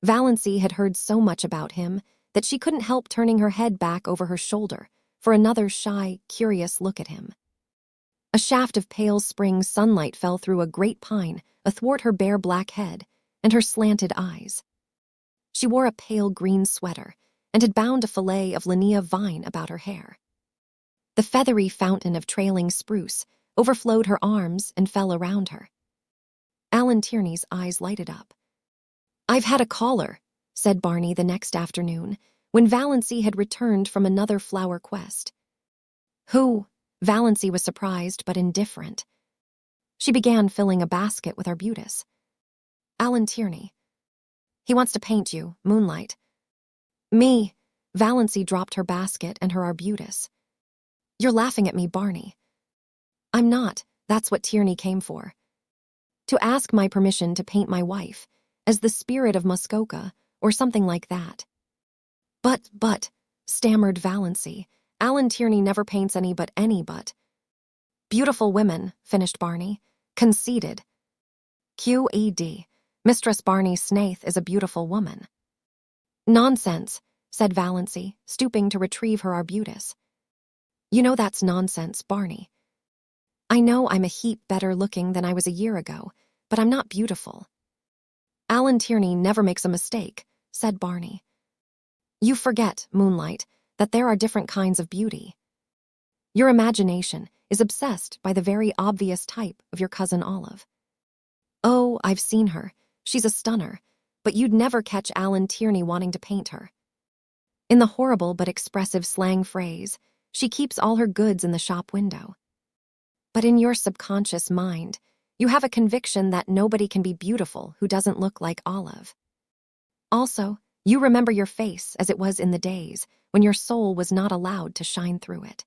Valancy had heard so much about him that she couldn't help turning her head back over her shoulder for another shy, curious look at him. A shaft of pale spring sunlight fell through a great pine athwart her bare black head and her slanted eyes. She wore a pale green sweater and had bound a fillet of linnea vine about her hair. The feathery fountain of trailing spruce overflowed her arms and fell around her. Alan Tierney's eyes lighted up. "I've had a caller," said Barney the next afternoon, when Valancy had returned from another flower quest. "Who?" Valancy was surprised but indifferent. She began filling a basket with arbutus. "Alan Tierney. He wants to paint you, Moonlight." "Me?" Valancy dropped her basket and her arbutus. "You're laughing at me, Barney." "I'm not. That's what Tierney came for. To ask my permission to paint my wife as the spirit of Muskoka or something like that." But, stammered Valancy, "Alan Tierney never paints any but beautiful women," finished Barney. "Conceited. Qed. Mistress Barney Snaith is a beautiful woman." "Nonsense," said Valancy, stooping to retrieve her arbutus. "You know that's nonsense, Barney. I know I'm a heap better looking than I was a year ago, but I'm not beautiful." "Alan Tierney never makes a mistake," said Barney. "You forget, Moonlight, that there are different kinds of beauty." Your imagination is obsessed by the very obvious type of your cousin Olive. Oh, I've seen her. She's a stunner, but you'd never catch Alan Tierney wanting to paint her. In the horrible but expressive slang phrase, she keeps all her goods in the shop window. But in your subconscious mind, you have a conviction that nobody can be beautiful who doesn't look like Olive. Also, you remember your face as it was in the days when your soul was not allowed to shine through it.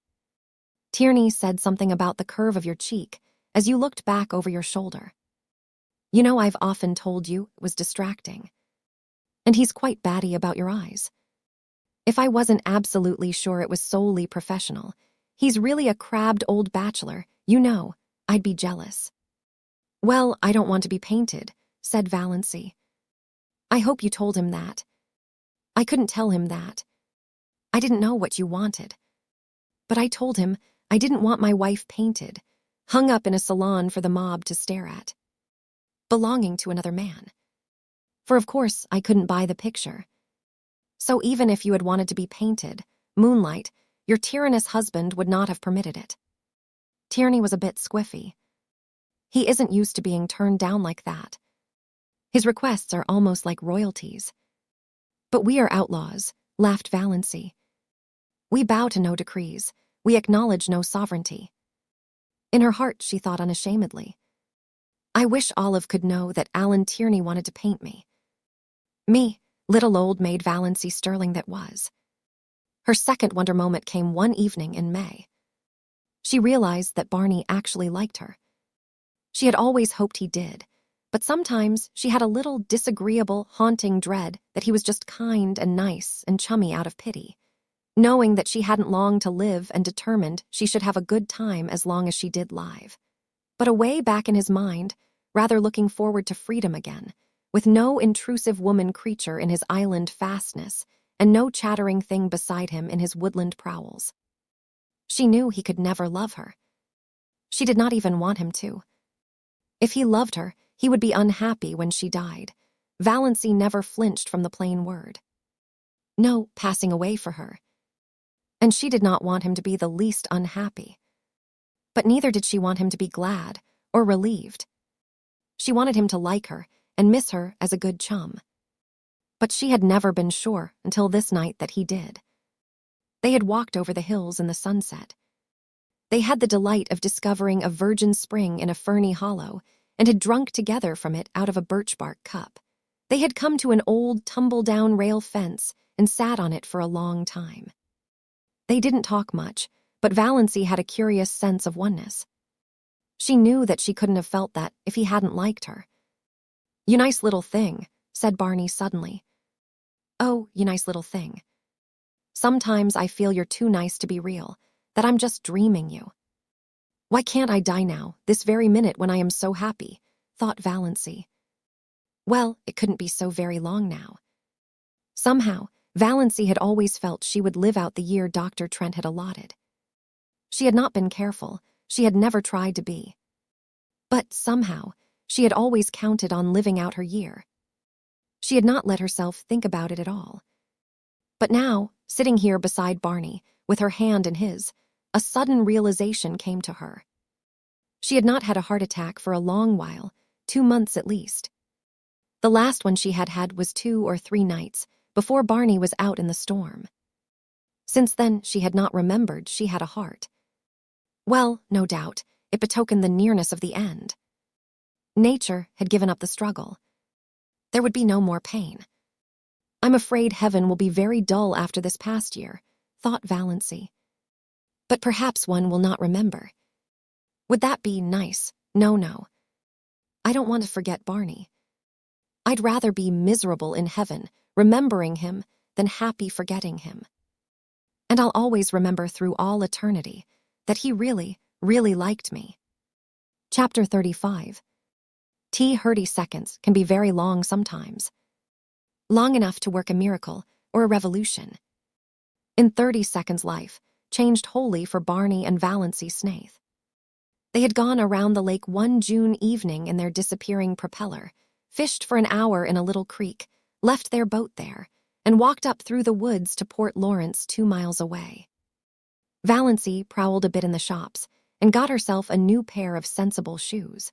Tierney said something about the curve of your cheek as you looked back over your shoulder. You know, I've often told you it was distracting. And he's quite batty about your eyes. If I wasn't absolutely sure it was solely professional, he's really a crabbed old bachelor, you know, I'd be jealous. Well, I don't want to be painted, said Valancy. I hope you told him that. I couldn't tell him that. I didn't know what you wanted. But I told him I didn't want my wife painted, hung up in a salon for the mob to stare at, belonging to another man. For of course I couldn't buy the picture. So even if you had wanted to be painted, Moonlight, your tyrannous husband would not have permitted it. Tierney was a bit squiffy. He isn't used to being turned down like that. His requests are almost like royalties. But we are outlaws, laughed Valancy. We bow to no decrees. We acknowledge no sovereignty. In her heart, she thought unashamedly. I wish Olive could know that Alan Tierney wanted to paint me. Me, little old maid Valancy Stirling that was. Her second wonder moment came one evening in May. She realized that Barney actually liked her. She had always hoped he did, but sometimes she had a little disagreeable, haunting dread that he was just kind and nice and chummy out of pity, knowing that she hadn't long to live and determined she should have a good time as long as she did live. But away back in his mind, rather looking forward to freedom again, with no intrusive woman creature in his island fastness and no chattering thing beside him in his woodland prowls. She knew he could never love her. She did not even want him to. If he loved her, he would be unhappy when she died. Valancy never flinched from the plain word. No passing away for her. And she did not want him to be the least unhappy. But neither did she want him to be glad or relieved. She wanted him to like her and miss her as a good chum. But she had never been sure until this night that he did. They had walked over the hills in the sunset. They had the delight of discovering a virgin spring in a ferny hollow and had drunk together from it out of a birch bark cup. They had come to an old tumble-down rail fence and sat on it for a long time. They didn't talk much, but Valancy had a curious sense of oneness. She knew that she couldn't have felt that if he hadn't liked her. "You nice little thing," said Barney suddenly. "Oh, you nice little thing. Sometimes I feel you're too nice to be real, that I'm just dreaming you. Why can't I die now, this very minute when I am so happy?" thought Valancy. Well, it couldn't be so very long now. Somehow, Valancy had always felt she would live out the year Dr. Trent had allotted. She had not been careful, she had never tried to be. But somehow, she had always counted on living out her year. She had not let herself think about it at all. But now, sitting here beside Barney, with her hand in his, a sudden realization came to her. She had not had a heart attack for a long while, 2 months at least. The last one she had had was 2 or 3 nights, before Barney was out in the storm. Since then, she had not remembered she had a heart. Well, no doubt, it betokened the nearness of the end. Nature had given up the struggle. There would be no more pain. I'm afraid heaven will be very dull after this past year, thought Valancy. But perhaps one will not remember. Would that be nice? No. I don't want to forget Barney. I'd rather be miserable in heaven, remembering him, than happy forgetting him. And I'll always remember through all eternity that he really, really liked me. Chapter 35. 30 seconds can be very long sometimes. Long enough to work a miracle or a revolution. In 30 seconds life changed wholly for Barney and Valancy Snaith. They had gone around the lake one June evening in their disappearing propeller, fished for an hour in a little creek, left their boat there, and walked up through the woods to Port Lawrence 2 miles away. Valancy prowled a bit in the shops and got herself a new pair of sensible shoes.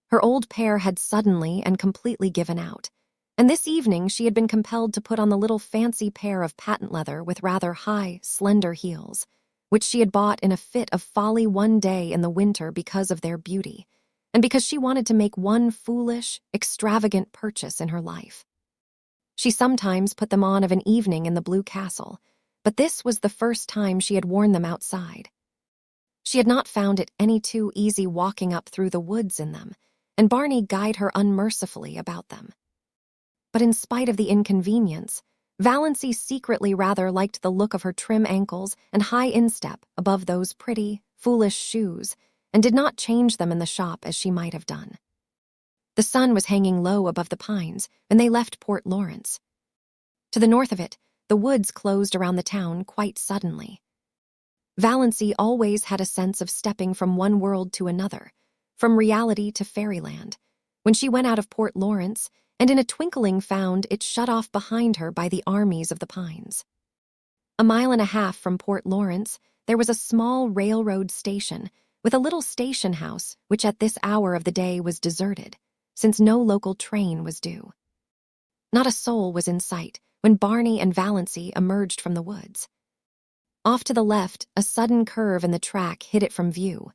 Her old pair had suddenly and completely given out, and this evening she had been compelled to put on the little fancy pair of patent leather with rather high, slender heels, which she had bought in a fit of folly one day in the winter because of their beauty, and because she wanted to make one foolish, extravagant purchase in her life. She sometimes put them on of an evening in the Blue Castle, but this was the first time she had worn them outside. She had not found it any too easy walking up through the woods in them, and Barney guyed her unmercifully about them. But in spite of the inconvenience, Valancy secretly rather liked the look of her trim ankles and high instep above those pretty, foolish shoes, and did not change them in the shop as she might have done. The sun was hanging low above the pines when they left Port Lawrence. To the north of it, the woods closed around the town quite suddenly. Valancy always had a sense of stepping from one world to another, from reality to fairyland, when she went out of Port Lawrence and in a twinkling found it shut off behind her by the armies of the pines. A mile and a half from Port Lawrence, there was a small railroad station with a little station house which at this hour of the day was deserted, since no local train was due. Not a soul was in sight when Barney and Valancy emerged from the woods. Off to the left, a sudden curve in the track hid it from view,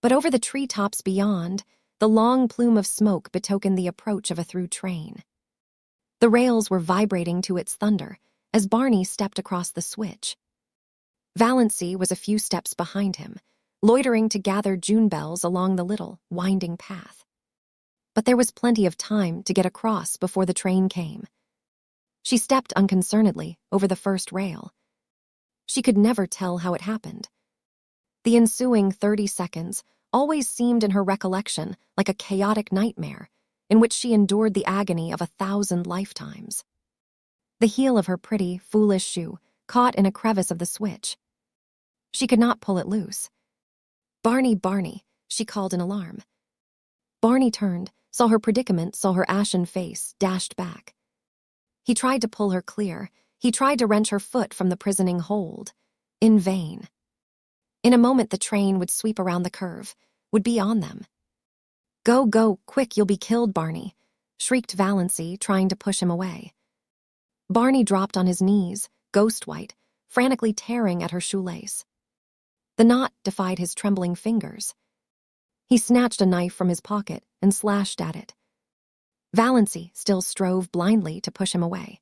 but over the treetops beyond, the long plume of smoke betokened the approach of a through train. The rails were vibrating to its thunder as Barney stepped across the switch. Valancy was a few steps behind him, loitering to gather June bells along the little, winding path. But there was plenty of time to get across before the train came. She stepped unconcernedly over the first rail. She could never tell how it happened. The ensuing 30 seconds always seemed in her recollection like a chaotic nightmare in which she endured the agony of 1,000 lifetimes. The heel of her pretty, foolish shoe caught in a crevice of the switch. She could not pull it loose. "Barney, Barney," she called in alarm. Barney turned, saw her predicament, saw her ashen face, dashed back. He tried to pull her clear. He tried to wrench her foot from the prisoning hold. In vain. In a moment the train would sweep around the curve, would be on them. "Go, go, quick, you'll be killed, Barney," shrieked Valancy, trying to push him away. Barney dropped on his knees, ghost-white, frantically tearing at her shoelace. The knot defied his trembling fingers. He snatched a knife from his pocket and slashed at it. Valancy still strove blindly to push him away.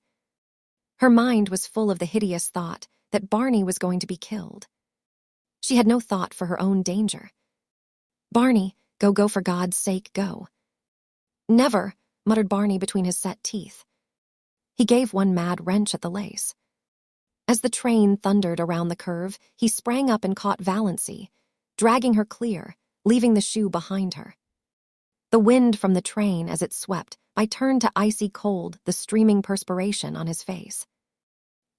Her mind was full of the hideous thought that Barney was going to be killed. She had no thought for her own danger. "Barney, go, go, for God's sake, go." "Never," muttered Barney between his set teeth. He gave one mad wrench at the lace. As the train thundered around the curve, he sprang up and caught Valancy, dragging her clear, leaving the shoe behind her. The wind from the train as it swept by turned to icy cold the streaming perspiration on his face.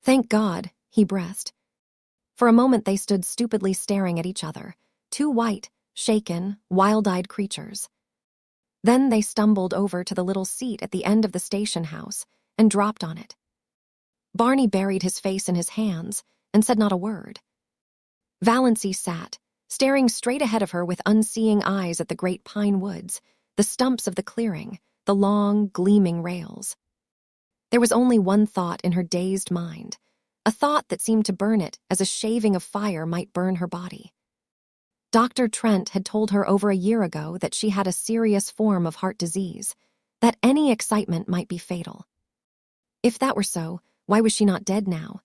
"Thank God," he breathed. For a moment they stood stupidly staring at each other, two white, shaken, wild-eyed creatures. Then they stumbled over to the little seat at the end of the station house and dropped on it. Barney buried his face in his hands and said not a word. Valancy sat, staring straight ahead of her with unseeing eyes at the great pine woods, the stumps of the clearing, the long, gleaming rails. There was only one thought in her dazed mind, a thought that seemed to burn it as a shaving of fire might burn her body. Dr. Trent had told her over a year ago that she had a serious form of heart disease, that any excitement might be fatal. If that were so, why was she not dead now?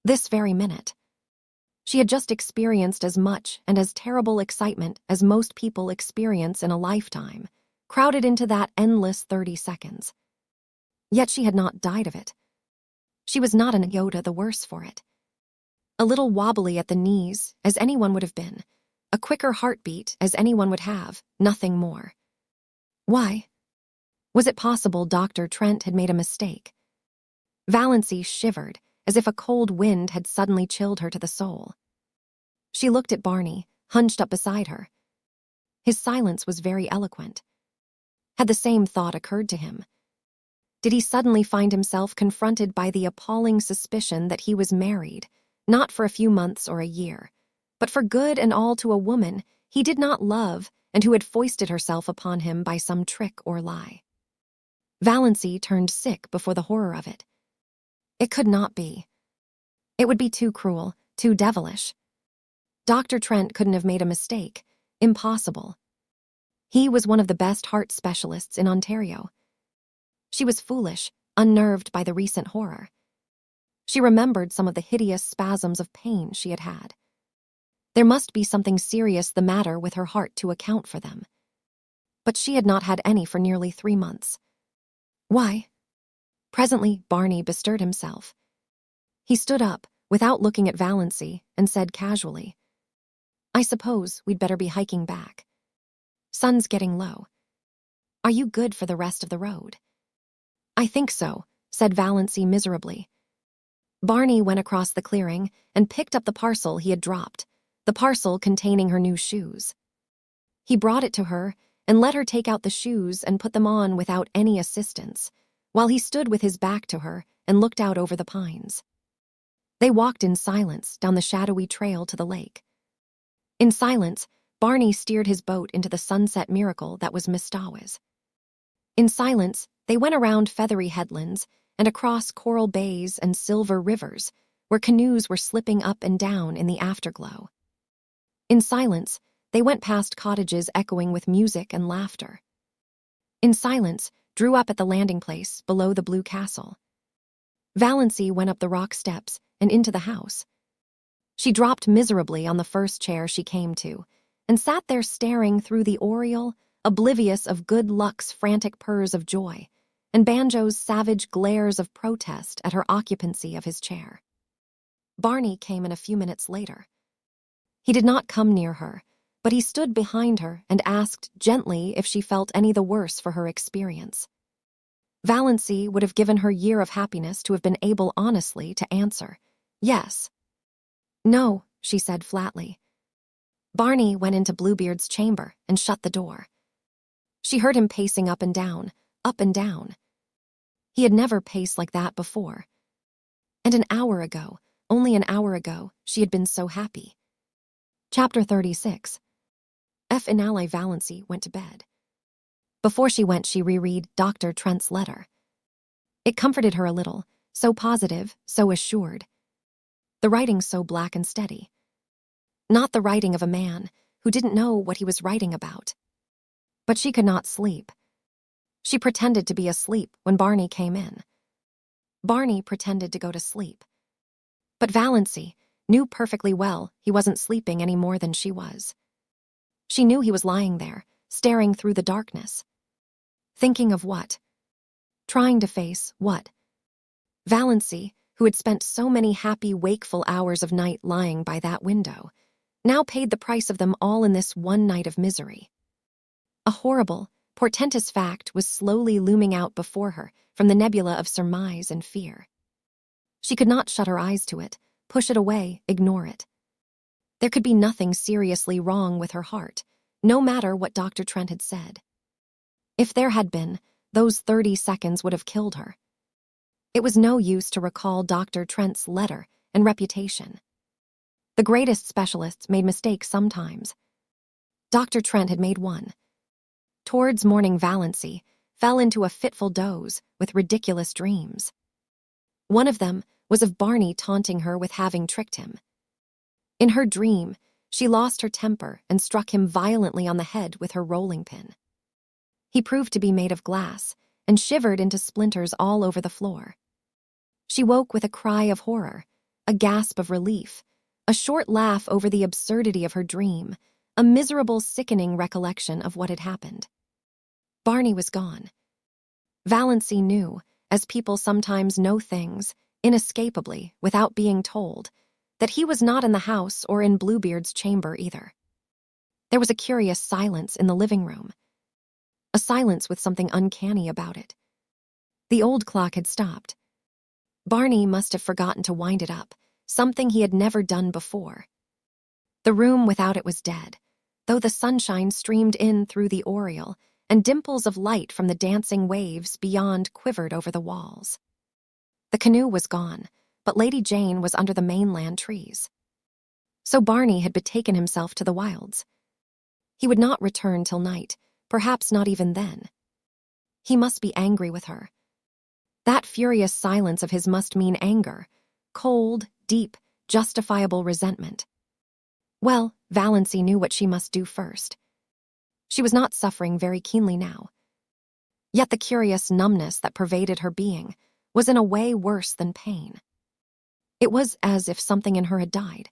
This very minute. She had just experienced as much and as terrible excitement as most people experience in a lifetime, crowded into that endless 30 seconds. Yet she had not died of it. She was not an iota the worse for it. A little wobbly at the knees, as anyone would have been, a quicker heartbeat as anyone would have, nothing more. Why? Was it possible Dr. Trent had made a mistake? Valancy shivered, as if a cold wind had suddenly chilled her to the soul. She looked at Barney, hunched up beside her. His silence was very eloquent. Had the same thought occurred to him? Did he suddenly find himself confronted by the appalling suspicion that he was married, Not for a few months or a year, but for good and all to a woman he did not love and who had foisted herself upon him by some trick or lie. Valancy turned sick before the horror of it. It could not be. It would be too cruel, too devilish. Dr. Trent couldn't have made a mistake. Impossible. He was one of the best heart specialists in Ontario. She was foolish, unnerved by the recent horror. She remembered some of the hideous spasms of pain she had had. There must be something serious the matter with her heart to account for them. But she had not had any for nearly 3 months. Why? Presently, Barney bestirred himself. He stood up, without looking at Valancy, and said casually, "I suppose we'd better be hiking back. Sun's getting low. Are you good for the rest of the road?" "I think so," said Valancy miserably. Barney went across the clearing and picked up the parcel he had dropped, the parcel containing her new shoes. He brought it to her and let her take out the shoes and put them on without any assistance, while he stood with his back to her and looked out over the pines. They walked in silence down the shadowy trail to the lake. In silence, Barney steered his boat into the sunset miracle that was Mistawis. In silence, they went around feathery headlands and across coral bays and silver rivers, where canoes were slipping up and down in the afterglow. In silence, they went past cottages echoing with music and laughter. In silence, drew up at the landing place below the Blue Castle. Valancy went up the rock steps and into the house. She dropped miserably on the first chair she came to, and sat there staring through the oriel, oblivious of good luck's frantic purrs of joy, and Banjo's savage glares of protest at her occupancy of his chair. Barney came in a few minutes later. He did not come near her, but he stood behind her and asked gently if she felt any the worse for her experience. Valancy would have given her year of happiness to have been able honestly to answer, yes. "No," she said flatly. Barney went into Bluebeard's chamber and shut the door. She heard him pacing up and down, up and down. He had never paced like that before. And an hour ago, only an hour ago, she had been so happy. Chapter 36. Finale. Valancy went to bed. Before she went, she reread Dr. Trent's letter. It comforted her a little, so positive, so assured. The writing so black and steady. Not the writing of a man who didn't know what he was writing about. But she could not sleep. She pretended to be asleep when Barney came in. Barney pretended to go to sleep. But Valancy knew perfectly well he wasn't sleeping any more than she was. She knew he was lying there, staring through the darkness. Thinking of what? Trying to face what? Valancy, who had spent so many happy, wakeful hours of night lying by that window, now paid the price of them all in this one night of misery. A horrible, portentous fact was slowly looming out before her from the nebula of surmise and fear. She could not shut her eyes to it, push it away, ignore it. There could be nothing seriously wrong with her heart, no matter what Dr. Trent had said. If there had been, those 30 seconds would have killed her. It was no use to recall Dr. Trent's letter and reputation. The greatest specialists made mistakes sometimes. Dr. Trent had made one. Towards morning, Valancy fell into a fitful doze with ridiculous dreams. One of them was of Barney taunting her with having tricked him. In her dream, she lost her temper and struck him violently on the head with her rolling pin. He proved to be made of glass and shivered into splinters all over the floor. She woke with a cry of horror, a gasp of relief, a short laugh over the absurdity of her dream, a miserable, sickening recollection of what had happened. Barney was gone. Valancy knew, as people sometimes know things, inescapably, without being told, that he was not in the house or in Bluebeard's chamber either. There was a curious silence in the living room. A silence with something uncanny about it. The old clock had stopped. Barney must have forgotten to wind it up, something he had never done before. The room without it was dead, though the sunshine streamed in through the oriel, and dimples of light from the dancing waves beyond quivered over the walls. The canoe was gone, but Lady Jane was under the mainland trees. So Barney had betaken himself to the wilds. He would not return till night, perhaps not even then. He must be angry with her. That furious silence of his must mean anger, cold, deep, justifiable resentment. Well, Valancy knew what she must do first. She was not suffering very keenly now. Yet the curious numbness that pervaded her being was in a way worse than pain. It was as if something in her had died.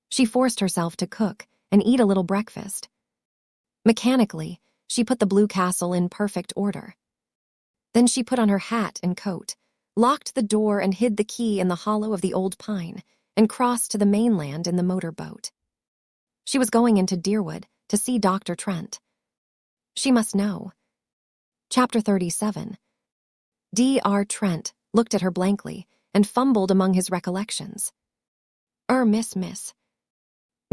She forced herself to cook and eat a little breakfast. Mechanically, she put the Blue Castle in perfect order. Then she put on her hat and coat, locked the door and hid the key in the hollow of the old pine, and crossed to the mainland in the motor boat. She was going into Deerwood to see Dr. Trent. She must know. Chapter 37. D.R. Trent looked at her blankly and fumbled among his recollections. Miss.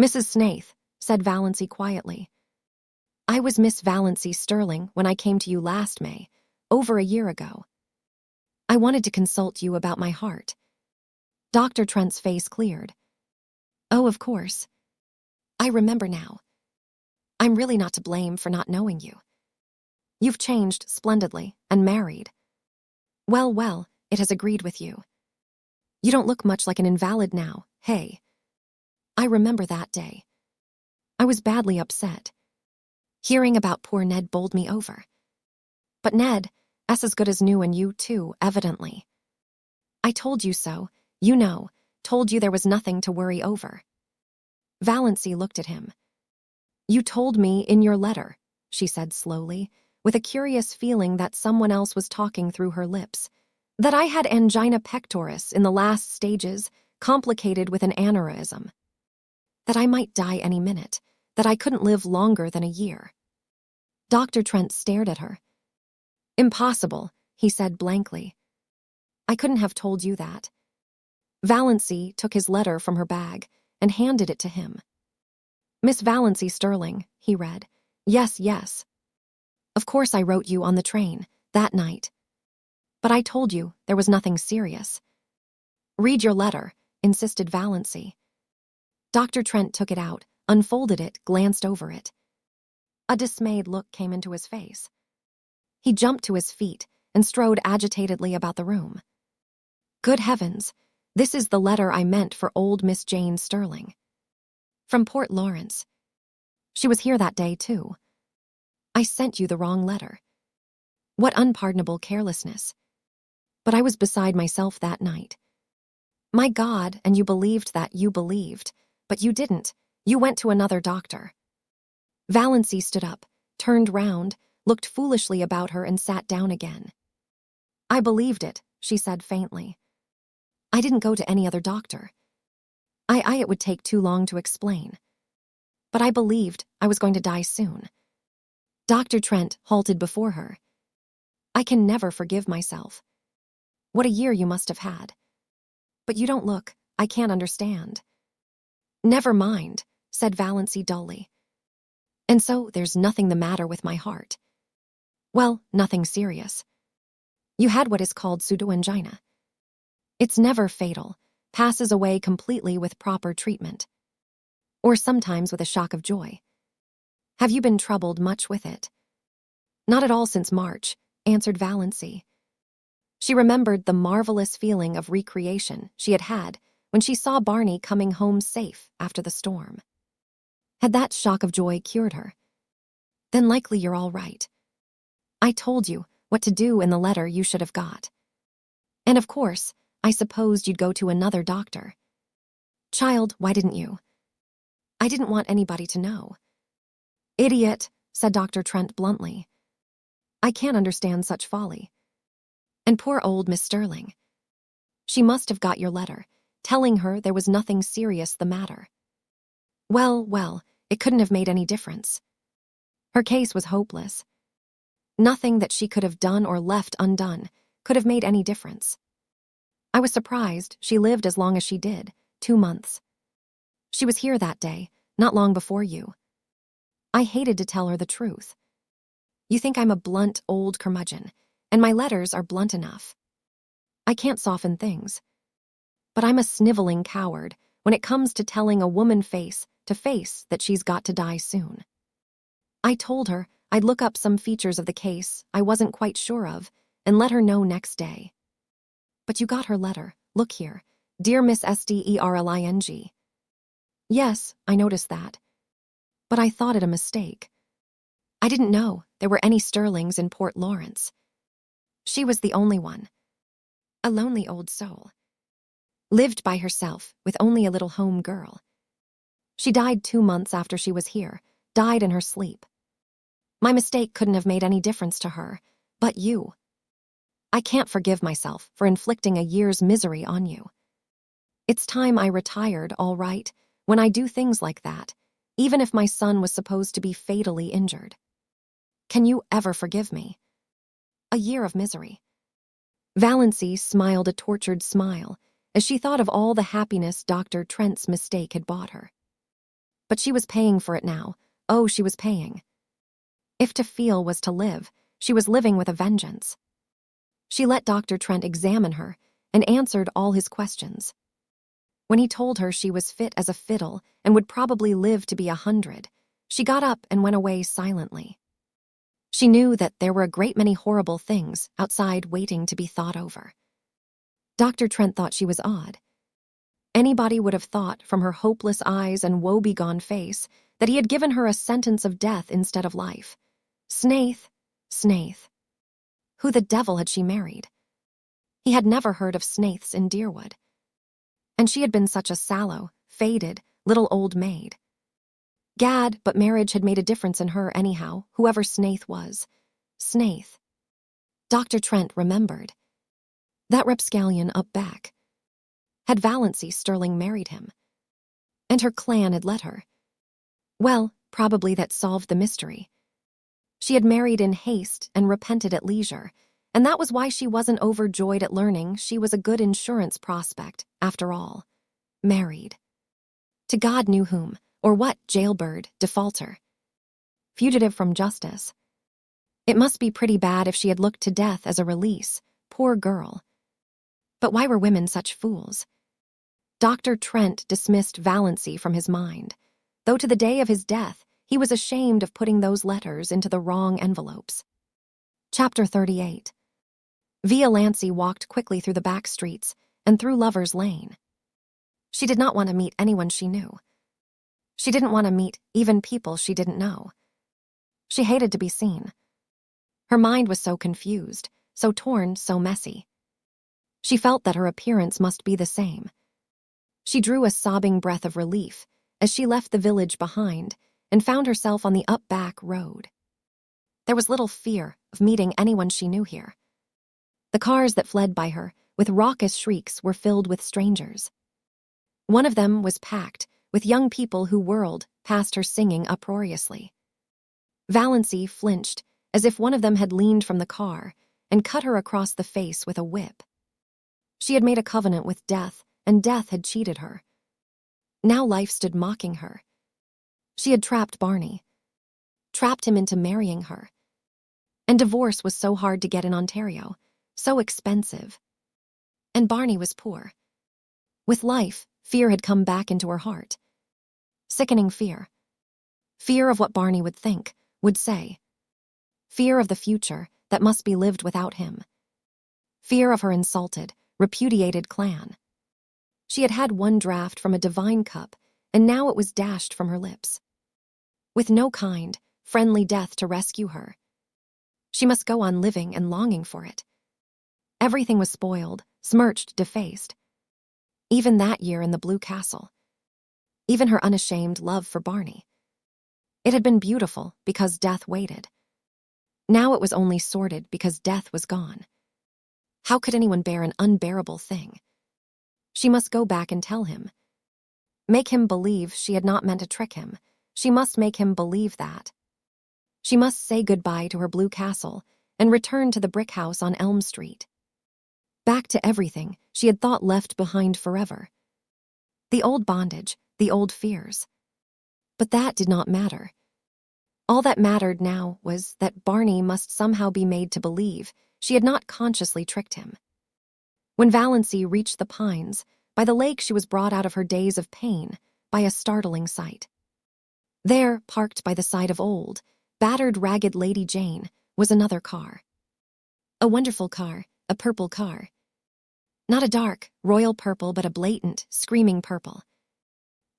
Mrs. Snaith, said Valancy quietly. I was Miss Valancy Stirling when I came to you last May, over a year ago. I wanted to consult you about my heart. Dr. Trent's face cleared. Oh, of course. I remember now. I'm really not to blame for not knowing you. You've changed splendidly and married. Well, it has agreed with you. You don't look much like an invalid now, hey? I remember that day. I was badly upset. Hearing about poor Ned bowled me over. But Ned, as good as new, and you too, evidently. I told you so, you know, told you there was nothing to worry over. Valancy looked at him. You told me in your letter, she said slowly, with a curious feeling that someone else was talking through her lips, that I had angina pectoris in the last stages, complicated with an aneurysm. That I might die any minute, that I couldn't live longer than a year. Dr. Trent stared at her. Impossible, he said blankly. I couldn't have told you that. Valancy took his letter from her bag and handed it to him. Miss Valancy Stirling, he read. Yes. Of course I wrote you on the train, that night. But I told you there was nothing serious. Read your letter, insisted Valancy. Dr. Trent took it out, unfolded it, glanced over it. A dismayed look came into his face. He jumped to his feet and strode agitatedly about the room. Good heavens, this is the letter I meant for old Miss Jane Stirling. From Port Lawrence. She was here that day, too. I sent you the wrong letter. What unpardonable carelessness. But I was beside myself that night. My God, and you believed that you believed. But you didn't. You went to another doctor. Valancy stood up, turned round, looked foolishly about her and sat down again. I believed it, she said faintly. I didn't go to any other doctor. It would take too long to explain. But I believed I was going to die soon. Dr. Trent halted before her. I can never forgive myself. What a year you must have had. But you don't look, I can't understand. Never mind, said Valancy dully. And so there's nothing the matter with my heart. Well, nothing serious. You had what is called pseudoangina. It's never fatal, passes away completely with proper treatment. Or sometimes with a shock of joy. Have you been troubled much with it? Not at all since March, answered Valancy. She remembered the marvelous feeling of recreation she had had when she saw Barney coming home safe after the storm. Had that shock of joy cured her? Then likely you're all right. I told you what to do in the letter you should have got. And of course, I supposed you'd go to another doctor. Child, why didn't you? I didn't want anybody to know. Idiot, said Dr. Trent bluntly. I can't understand such folly. And poor old Miss Stirling. She must have got your letter, telling her there was nothing serious the matter. Well, it couldn't have made any difference. Her case was hopeless. Nothing that she could have done or left undone could have made any difference. I was surprised she lived as long as she did, 2 months. She was here that day, not long before you. I hated to tell her the truth. You think I'm a blunt old curmudgeon, and my letters are blunt enough. I can't soften things. But I'm a sniveling coward when it comes to telling a woman face to face that she's got to die soon. I told her I'd look up some features of the case I wasn't quite sure of and let her know next day. But you got her letter. Look here. Dear Miss Sterling. Yes, I noticed that. But I thought it a mistake. I didn't know there were any Stirlings in Port Lawrence. She was the only one. A lonely old soul. Lived by herself with only a little home girl. She died 2 months after she was here, died in her sleep. My mistake couldn't have made any difference to her, but you. I can't forgive myself for inflicting a year's misery on you. It's time I retired, all right, when I do things like that, even if my son was supposed to be fatally injured. Can you ever forgive me? A year of misery. Valancy smiled a tortured smile as she thought of all the happiness Dr. Trent's mistake had bought her. But she was paying for it now. Oh, she was paying. If to feel was to live, she was living with a vengeance. She let Dr. Trent examine her and answered all his questions. When he told her she was fit as a fiddle and would probably live to be 100, she got up and went away silently. She knew that there were a great many horrible things outside waiting to be thought over. Dr. Trent thought she was odd. Anybody would have thought from her hopeless eyes and woebegone face that he had given her a sentence of death instead of life. Snaith. Who the devil had she married? He had never heard of Snaiths in Deerwood. And she had been such a sallow, faded, little old maid. Gad, but marriage had made a difference in her anyhow, whoever Snaith was. Snaith. Dr. Trent remembered. That rapscallion up back. Had Valancy Stirling married him? And her clan had let her. Well, probably that solved the mystery. She had married in haste and repented at leisure, and that was why she wasn't overjoyed at learning she was a good insurance prospect, after all. Married. To God knew whom, or what jailbird, defaulter. Fugitive from justice. It must be pretty bad if she had looked to death as a release, poor girl. But why were women such fools? Dr. Trent dismissed Valancy from his mind, though to the day of his death, he was ashamed of putting those letters into the wrong envelopes. Chapter 38. Valancy walked quickly through the back streets and through Lover's Lane. She did not want to meet anyone she knew. She didn't want to meet even people she didn't know. She hated to be seen. Her mind was so confused, so torn, so messy. She felt that her appearance must be the same. She drew a sobbing breath of relief as she left the village behind and found herself on the up-back road. There was little fear of meeting anyone she knew here. The cars that fled by her, with raucous shrieks, were filled with strangers. One of them was packed with young people who whirled past her singing uproariously. Valancy flinched as if one of them had leaned from the car and cut her across the face with a whip. She had made a covenant with death, and death had cheated her. Now life stood mocking her. She had trapped Barney. Trapped him into marrying her. And divorce was so hard to get in Ontario, so expensive. And Barney was poor. With life, fear had come back into her heart. Sickening fear. Fear of what Barney would think, would say. Fear of the future that must be lived without him. Fear of her insulted, repudiated clan. She had had one draught from a divine cup, and now it was dashed from her lips. With no kind, friendly death to rescue her. She must go on living and longing for it. Everything was spoiled, smirched, defaced. Even that year in the Blue Castle. Even her unashamed love for Barney. It had been beautiful because death waited. Now it was only sordid because death was gone. How could anyone bear an unbearable thing? She must go back and tell him. Make him believe she had not meant to trick him. She must make him believe that. She must say goodbye to her Blue Castle and return to the brick house on Elm Street. Back to everything she had thought left behind forever. The old bondage, the old fears. But that did not matter. All that mattered now was that Barney must somehow be made to believe she had not consciously tricked him. When Valancy reached the Pines, By the lake, she was brought out of her daze of pain by a startling sight. There, parked by the side of old, battered, ragged Lady Jane, was another car. A wonderful car, a purple car. Not a dark, royal purple, but a blatant, screaming purple.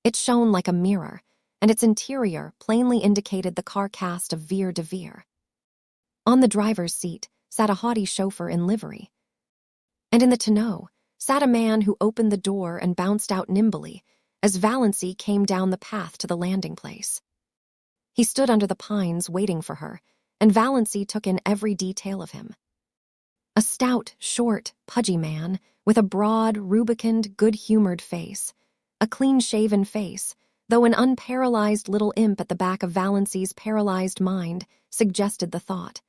It shone like a mirror, and its interior plainly indicated the car cast of Vere de Vere. On the driver's seat sat a haughty chauffeur in livery. And in the tonneau sat a man who opened the door and bounced out nimbly as Valancy came down the path to the landing place. He stood under the pines waiting for her, and Valancy took in every detail of him. A stout, short, pudgy man with a broad, rubicund, good-humored face, a clean-shaven face, though an unparalyzed little imp at the back of Valancy's paralyzed mind suggested the thought.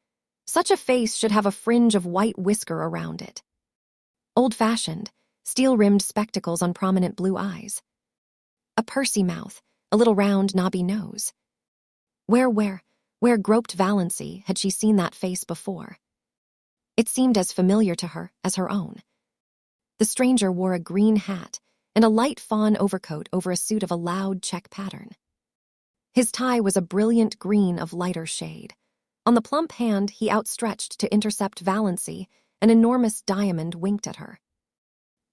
Such a face should have a fringe of white whisker around it. Old-fashioned, steel-rimmed spectacles on prominent blue eyes. A pursy mouth, a little round, knobby nose. Where groped Valancy had she seen that face before? It seemed as familiar to her as her own. The stranger wore a green hat and a light fawn overcoat over a suit of a loud check pattern. His tie was a brilliant green of lighter shade. On the plump hand he outstretched to intercept Valancy, an enormous diamond winked at her.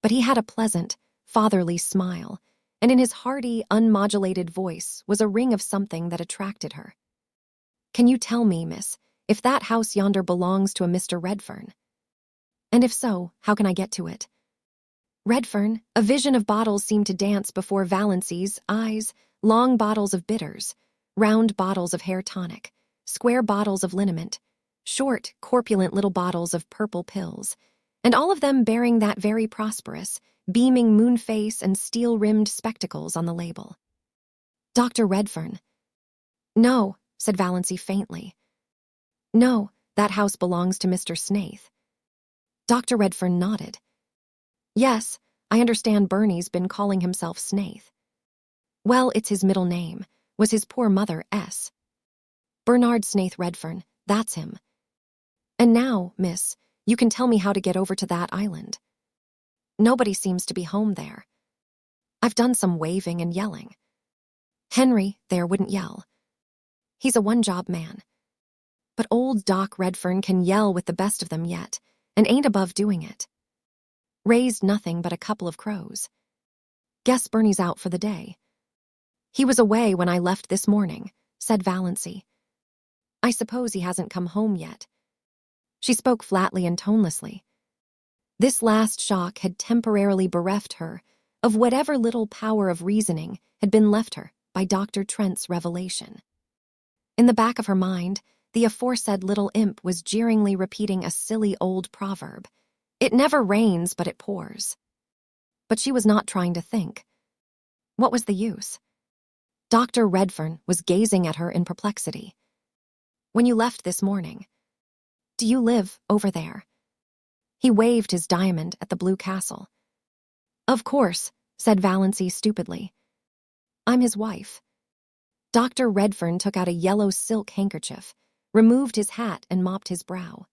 But he had a pleasant, fatherly smile, and in his hearty, unmodulated voice was a ring of something that attracted her. "Can you tell me, miss, if that house yonder belongs to a Mr. Redfern? And if so, how can I get to it?" Redfern, a vision of bottles seemed to dance before Valancy's eyes, long bottles of bitters, round bottles of hair tonic, square bottles of liniment, short, corpulent little bottles of purple pills, and all of them bearing that very prosperous, beaming moon face and steel-rimmed spectacles on the label. "Dr. Redfern." "No," said Valancy faintly. "No, that house belongs to Mr. Snaith." Dr. Redfern nodded. "Yes, I understand Bernie's been calling himself Snaith." "Well, it's his middle name. Was his poor mother S. Bernard Snaith Redfern, that's him. And now, miss, you can tell me how to get over to that island. Nobody seems to be home there. I've done some waving and yelling. Henry there wouldn't yell. He's a one-job man. But old Doc Redfern can yell with the best of them yet, and ain't above doing it. Raised nothing but a couple of crows. Guess Bernie's out for the day." "He was away when I left this morning," said Valancy. "I suppose he hasn't come home yet." She spoke flatly and tonelessly. This last shock had temporarily bereft her of whatever little power of reasoning had been left her by Dr. Trent's revelation. In the back of her mind, the aforesaid little imp was jeeringly repeating a silly old proverb. It never rains, but it pours. But she was not trying to think. What was the use? Dr. Redfern was gazing at her in perplexity. "When you left this morning, do you live over there?" He waved his diamond at the blue castle. "Of course," said Valancy stupidly. "I'm his wife." Dr. Redfern took out a yellow silk handkerchief, removed his hat and mopped his brow.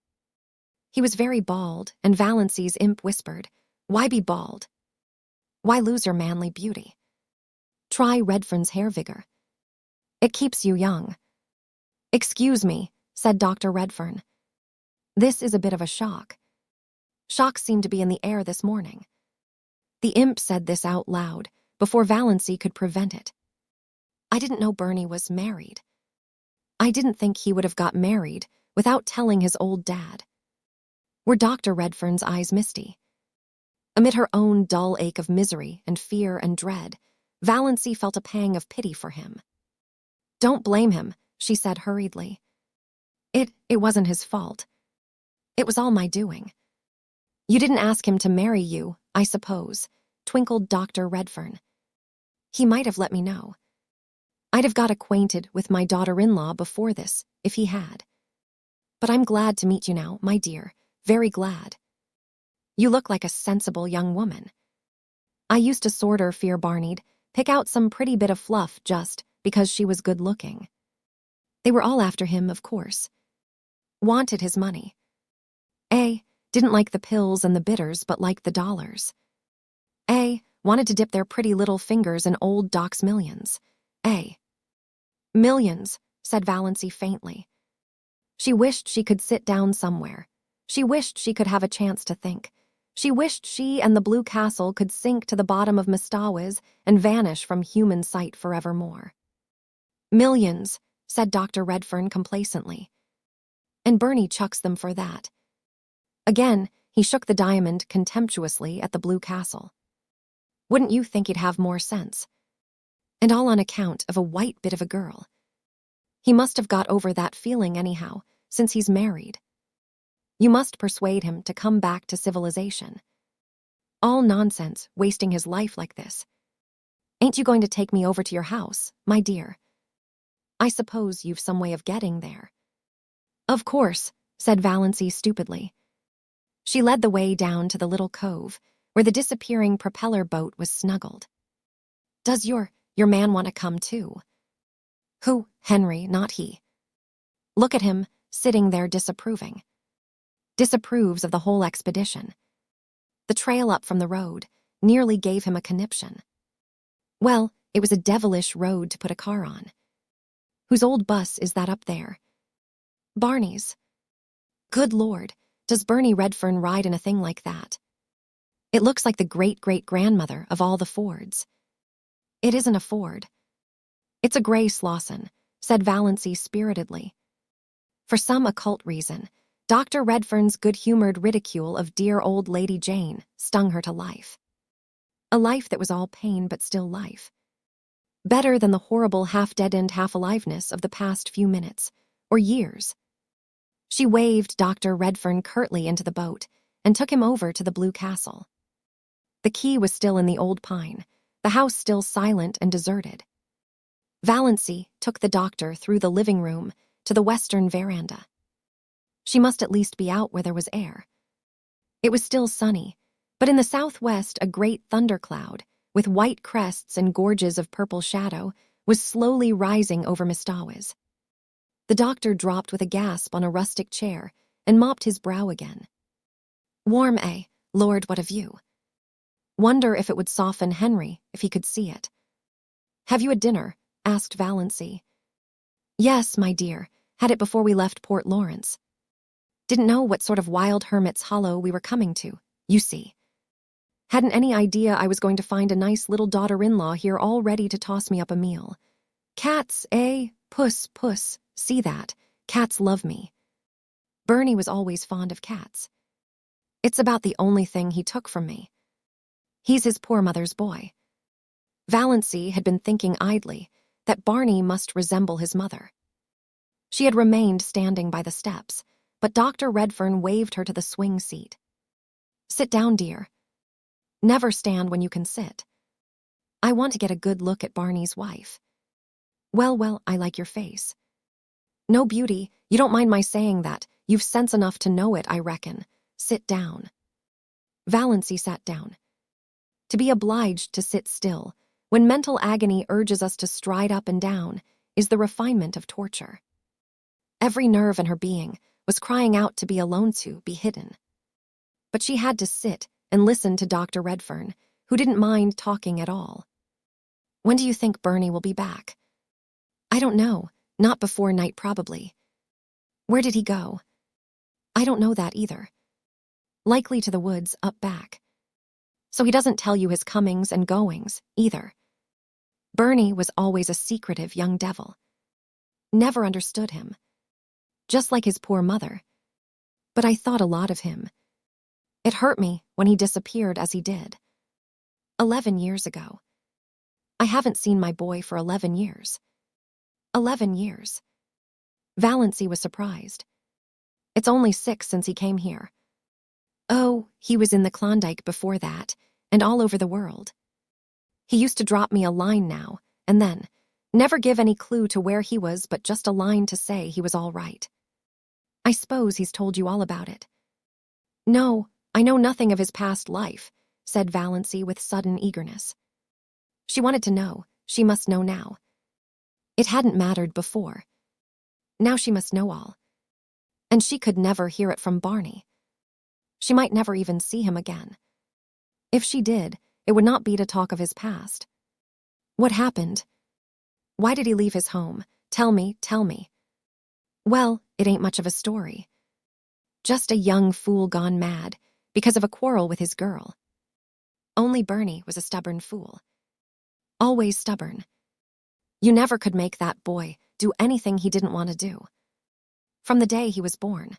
He was very bald, and Valancy's imp whispered, "Why be bald? Why lose your manly beauty? Try Redfern's hair vigor. It keeps you young." "Excuse me," said Dr. Redfern. "This is a bit of a shock. Shocks seem to be in the air this morning." The imp said this out loud, before Valancy could prevent it. "I didn't know Bernie was married. I didn't think he would have got married without telling his old dad." Were Dr. Redfern's eyes misty? Amid her own dull ache of misery and fear and dread, Valancy felt a pang of pity for him. "Don't blame him," she said hurriedly. It wasn't his fault. It was all my doing." "You didn't ask him to marry you, I suppose," twinkled Dr. Redfern. "He might have let me know. I'd have got acquainted with my daughter-in-law before this, if he had. But I'm glad to meet you now, my dear, very glad. You look like a sensible young woman. I used to sorter fear Barney'd pick out some pretty bit of fluff just because she was good-looking. They were all after him, of course. Wanted his money. Didn't like the pills and the bitters, but liked the dollars. wanted to dip their pretty little fingers in old Doc's millions. Millions, said Valancy faintly. She wished she could sit down somewhere. She wished she could have a chance to think. She wished she and the Blue Castle could sink to the bottom of Mistawiz and vanish from human sight forevermore. Millions, said Dr. Redfern complacently. And Bernie chucks them for that. Again, he shook the diamond contemptuously at the Blue Castle. Wouldn't you think he'd have more sense? And all on account of a white bit of a girl. He must have got over that feeling anyhow, since he's married. You must persuade him to come back to civilization. All nonsense, wasting his life like this. Ain't you going to take me over to your house, my dear? I suppose you've some way of getting there. Of course, said Valancy stupidly. She led the way down to the little cove, where the disappearing propeller boat was snuggled. Does your man want to come too? Who? Henry, not he. Look at him, sitting there disapproving. Disapproves of the whole expedition. The trail up from the road nearly gave him a conniption. Well, it was a devilish road to put a car on. Whose old bus is that up there? Barney's. Good Lord, does Bernie Redfern ride in a thing like that? It looks like the great-great-grandmother of all the Fords. It isn't a Ford. It's a gray Slauson, said Valancy spiritedly. For some occult reason, Dr. Redfern's good-humored ridicule of dear old Lady Jane stung her to life. A life that was all pain but still life. Better than the horrible half-deadened half-aliveness of the past few minutes, or years. She waved Dr. Redfern curtly into the boat and took him over to the Blue Castle. The key was still in the old pine, the house still silent and deserted. Valancy took the doctor through the living room to the western veranda. She must at least be out where there was air. It was still sunny, but in the southwest a great thundercloud, with white crests and gorges of purple shadow, was slowly rising over Mistawiz. The doctor dropped with a gasp on a rustic chair and mopped his brow again. Warm, eh? Lord, what a view. Wonder if it would soften Henry if he could see it. Have you a dinner? Asked Valancy. Yes, my dear, had it before we left Port Lawrence. Didn't know what sort of wild hermit's hollow we were coming to, you see. Hadn't any idea I was going to find a nice little daughter-in-law here all ready to toss me up a meal. Cats, eh? Puss, puss, see that. Cats love me. Bernie was always fond of cats. It's about the only thing he took from me. He's his poor mother's boy. Valancy had been thinking idly that Barney must resemble his mother. She had remained standing by the steps, but Dr. Redfern waved her to the swing seat. Sit down, dear. Never stand when you can sit. I want to get a good look at Barney's wife. Well, I like your face. No beauty, you don't mind my saying that. You've sense enough to know it, I reckon. Sit down. Valancy sat down. To be obliged to sit still, when mental agony urges us to stride up and down, is the refinement of torture. Every nerve in her being was crying out to be alone, to be hidden. But she had to sit and listen to Dr. Redfern, who didn't mind talking at all. When do you think Bernie will be back? I don't know, not before night probably. Where did he go? I don't know that either. Likely to the woods up back. So he doesn't tell you his comings and goings, either. Bernie was always a secretive young devil. Never understood him. Just like his poor mother. But I thought a lot of him. It hurt me when he disappeared as he did. 11 years ago. I haven't seen my boy for 11 years. 11 years. Valancy was surprised. It's only 6 since he came here. Oh, he was in the Klondike before that, and all over the world. He used to drop me a line now, and then, never give any clue to where he was but just a line to say he was all right. I suppose he's told you all about it. No, I know nothing of his past life, said Valancy with sudden eagerness. She wanted to know, she must know now. It hadn't mattered before. Now she must know all. And she could never hear it from Barney. She might never even see him again. If she did, it would not be to talk of his past. What happened? Why did he leave his home? Tell me, tell me. Well, it ain't much of a story. Just a young fool gone mad because of a quarrel with his girl. Only Bernie was a stubborn fool. Always stubborn. You never could make that boy do anything he didn't want to do. From the day he was born.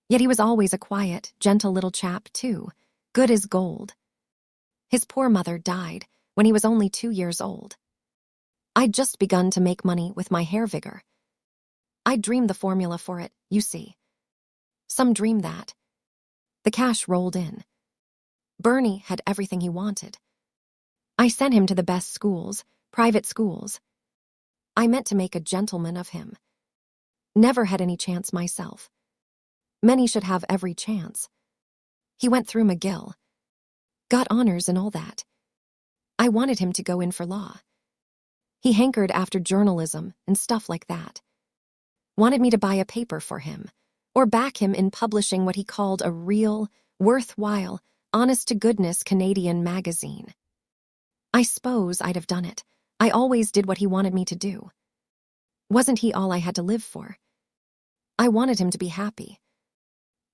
Yet he was always a quiet, gentle little chap, too, good as gold. His poor mother died when he was only 2 years old. I'd just begun to make money with my hair vigor. I'd dreamed the formula for it, you see. Some dream that. The cash rolled in. Bernie had everything he wanted. I sent him to the best schools, private schools. I meant to make a gentleman of him. Never had any chance myself. Many should have every chance. He went through McGill. Got honors and all that. I wanted him to go in for law. He hankered after journalism and stuff like that. Wanted me to buy a paper for him, or back him in publishing what he called a real, worthwhile, honest-to-goodness Canadian magazine. I suppose I'd have done it. I always did what he wanted me to do. Wasn't he all I had to live for? I wanted him to be happy.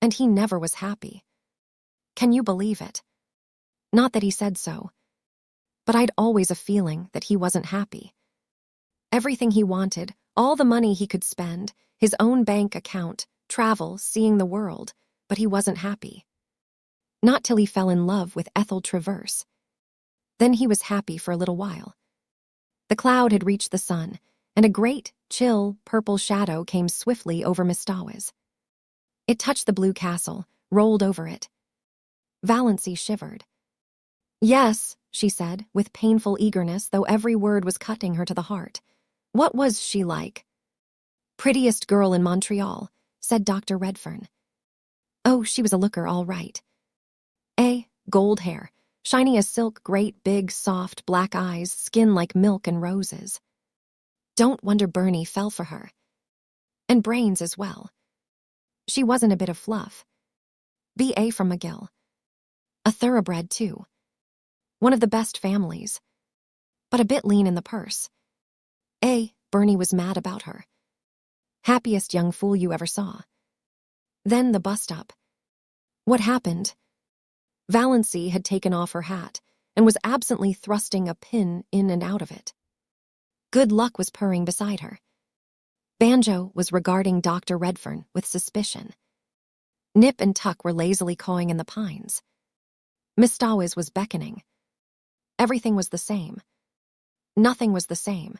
And he never was happy. Can you believe it? Not that he said so. But I'd always a feeling that he wasn't happy. Everything he wanted, all the money he could spend, his own bank account, travel, seeing the world, but he wasn't happy. Not till he fell in love with Ethel Traverse. Then he was happy for a little while. The cloud had reached the sun, and a great, chill, purple shadow came swiftly over Mistawis. It touched the blue castle, rolled over it. Valancy shivered. Yes, she said, with painful eagerness, though every word was cutting her to the heart. What was she like? Prettiest girl in Montreal, said Dr. Redfern. Oh, she was a looker, all right. Gold hair, shiny as silk, great, big, soft, black eyes, skin like milk and roses. Don't wonder Bernie fell for her. And brains as well. She wasn't a bit of fluff. B.A. from McGill. A thoroughbred, too. One of the best families. But a bit lean in the purse. Bernie was mad about her. Happiest young fool you ever saw. Then the bust-up. What happened? Valancy had taken off her hat and was absently thrusting a pin in and out of it. Good Luck was purring beside her. Banjo was regarding Dr. Redfern with suspicion. Nip and Tuck were lazily cawing in the pines. Mistawis was beckoning. Everything was the same. Nothing was the same.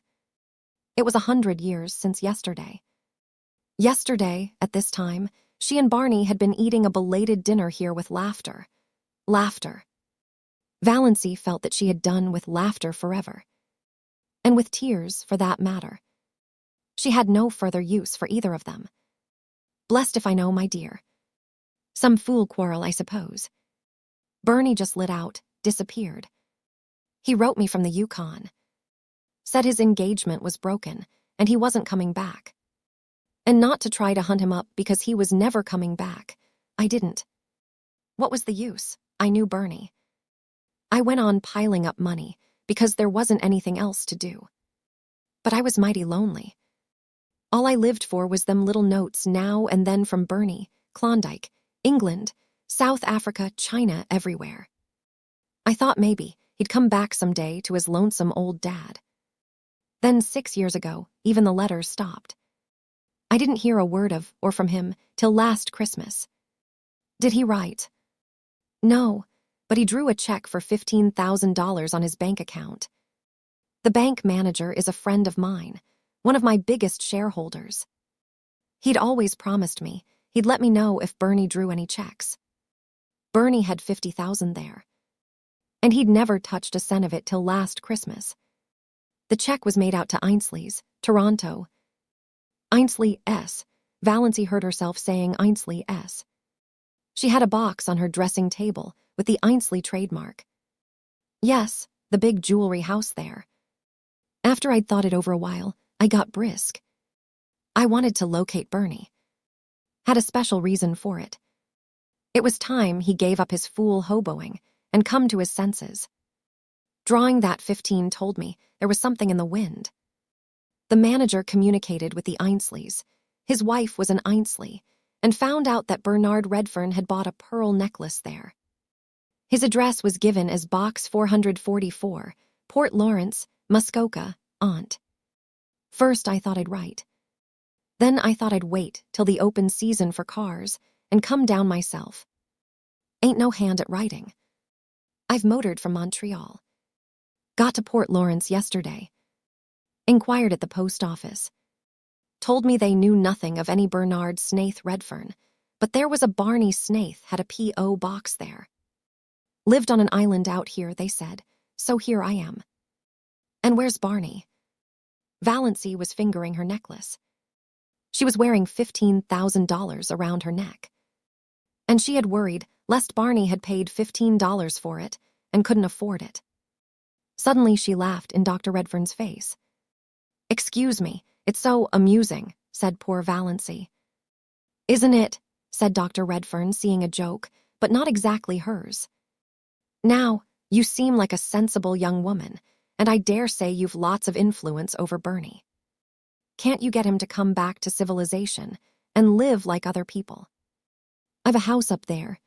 It was 100 years since yesterday. Yesterday, at this time, she and Barney had been eating a belated dinner here with laughter. Laughter. Valancy felt that she had done with laughter forever. And with tears, for that matter. She had no further use for either of them. Blessed if I know, my dear. Some fool quarrel, I suppose. Bernie just lit out, disappeared. He wrote me from the Yukon. Said his engagement was broken, and he wasn't coming back. And not to try to hunt him up because he was never coming back. I didn't. What was the use? I knew Bernie. I went on piling up money because there wasn't anything else to do. But I was mighty lonely. All I lived for was them little notes now and then from Bernie, Klondike, England, South Africa, China, everywhere. I thought maybe he'd come back someday to his lonesome old dad. Then 6 years ago, even the letters stopped. I didn't hear a word of or from him till last Christmas. Did he write? No, but he drew a check for $15,000 on his bank account. The bank manager is a friend of mine, one of my biggest shareholders. He'd always promised me he'd let me know if Bernie drew any checks. Bernie had $50,000 there. And he'd never touched a cent of it till last Christmas. The check was made out to Ainsley's, Toronto. Ainsley S. Valancy heard herself saying Ainsley S. She had a box on her dressing table with the Ainsley trademark. Yes, the big jewelry house there. After I'd thought it over a while, I got brisk. I wanted to locate Bernie. Had a special reason for it. It was time he gave up his fool hoboing and come to his senses. Drawing that 15 told me there was something in the wind. The manager communicated with the Ainsleys. His wife was an Ainsley, and found out that Bernard Redfern had bought a pearl necklace there. His address was given as Box 444, Port Lawrence, Muskoka, Aunt. First I thought I'd write. Then I thought I'd wait till the open season for cars and come down myself. Ain't no hand at writing. I've motored from Montreal. Got to Port Lawrence yesterday. Inquired at the post office. Told me they knew nothing of any Bernard Snaith Redfern, but there was a Barney Snaith had a P.O. box there. Lived on an island out here, they said, so here I am. And where's Barney? Valancy was fingering her necklace. She was wearing $15,000 around her neck. And she had worried lest Barney had paid $15 for it and couldn't afford it. Suddenly she laughed in Dr. Redfern's face. "Excuse me, it's so amusing," said poor Valancy. "Isn't it?" said Dr. Redfern, seeing a joke, but not exactly hers. "Now, you seem like a sensible young woman, and I dare say you've lots of influence over Bernie. Can't you get him to come back to civilization and live like other people? I've a house up there,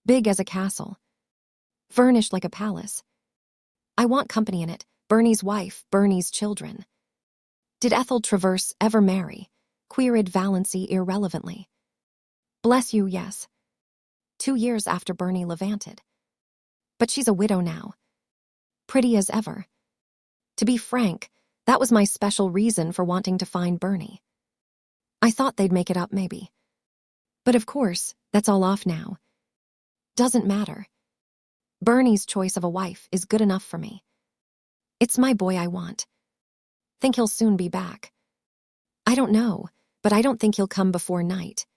big as a castle, furnished like a palace. I want company in it, Bernie's wife, Bernie's children." "Did Ethel Traverse ever marry?" queried Valancy irrelevantly. "Bless you, yes. 2 years after Bernie levanted. But she's a widow now. Pretty as ever. To be frank, that was my special reason for wanting to find Bernie. I thought they'd make it up, maybe. But of course, that's all off now. Doesn't matter. Bernie's choice of a wife is good enough for me. It's my boy I want. Think he'll soon be back. I don't know, but I don't think he'll come before night.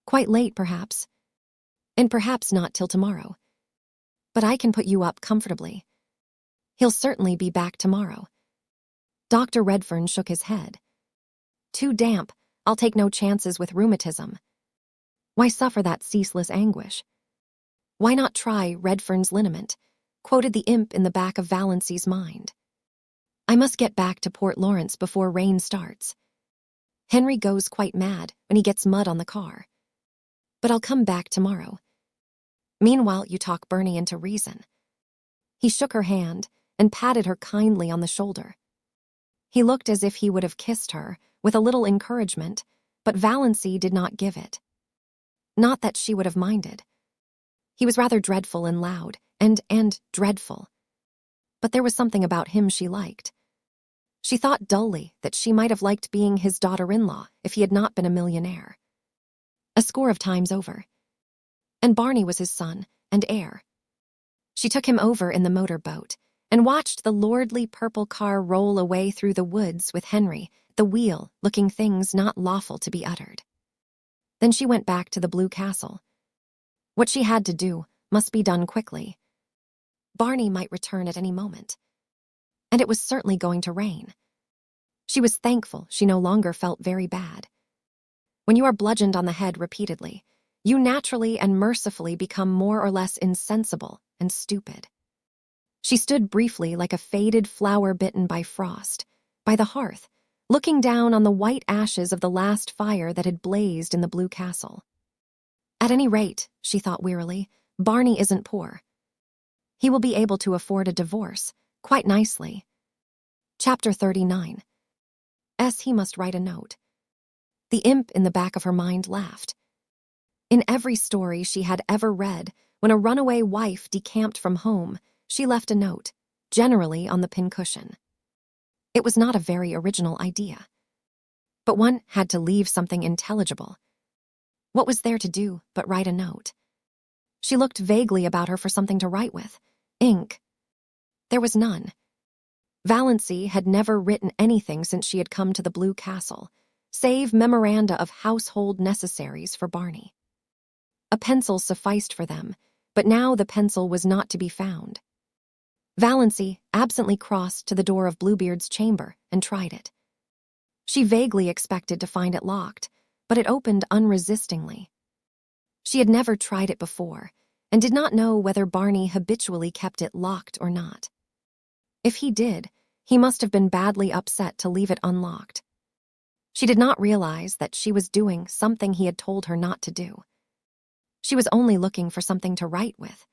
Quite late, perhaps. And perhaps not till tomorrow. But I can put you up comfortably. He'll certainly be back tomorrow." Dr. Redfern shook his head. "Too damp. I'll take no chances with rheumatism. Why suffer that ceaseless anguish? Why not try Redfern's liniment?" quoted the imp in the back of Valancy's mind. "I must get back to Port Lawrence before rain starts. Henry goes quite mad when he gets mud on the car. But I'll come back tomorrow. Meanwhile, you talk Bernie into reason." He shook her hand and patted her kindly on the shoulder. He looked as if he would have kissed her with a little encouragement, but Valancy did not give it. Not that she would have minded. He was rather dreadful and loud, and dreadful. But there was something about him she liked. She thought dully that she might have liked being his daughter-in-law if he had not been a millionaire. A score of times over. And Barney was his son and heir. She took him over in the motorboat and watched the lordly purple car roll away through the woods with Henry, the wheel, looking things not lawful to be uttered. Then she went back to the Blue Castle. What she had to do must be done quickly. Barney might return at any moment. And it was certainly going to rain. She was thankful she no longer felt very bad. When you are bludgeoned on the head repeatedly, you naturally and mercifully become more or less insensible and stupid. She stood briefly like a faded flower bitten by frost, by the hearth, looking down on the white ashes of the last fire that had blazed in the Blue Castle. At any rate, she thought wearily, Barney isn't poor. He will be able to afford a divorce, quite nicely. Chapter 39. He must write a note. The imp in the back of her mind laughed. In every story she had ever read, when a runaway wife decamped from home, she left a note, generally on the pincushion. It was not a very original idea. But one had to leave something intelligible. What was there to do but write a note? She looked vaguely about her for something to write with. Ink. There was none. Valancy had never written anything since she had come to the Blue Castle, save memoranda of household necessaries for Barney. A pencil sufficed for them, but now the pencil was not to be found. Valancy absently crossed to the door of Bluebeard's chamber and tried it. She vaguely expected to find it locked, but it opened unresistingly. She had never tried it before, and did not know whether Barney habitually kept it locked or not. If he did, he must have been badly upset to leave it unlocked. She did not realize that she was doing something he had told her not to do. She was only looking for something to write with.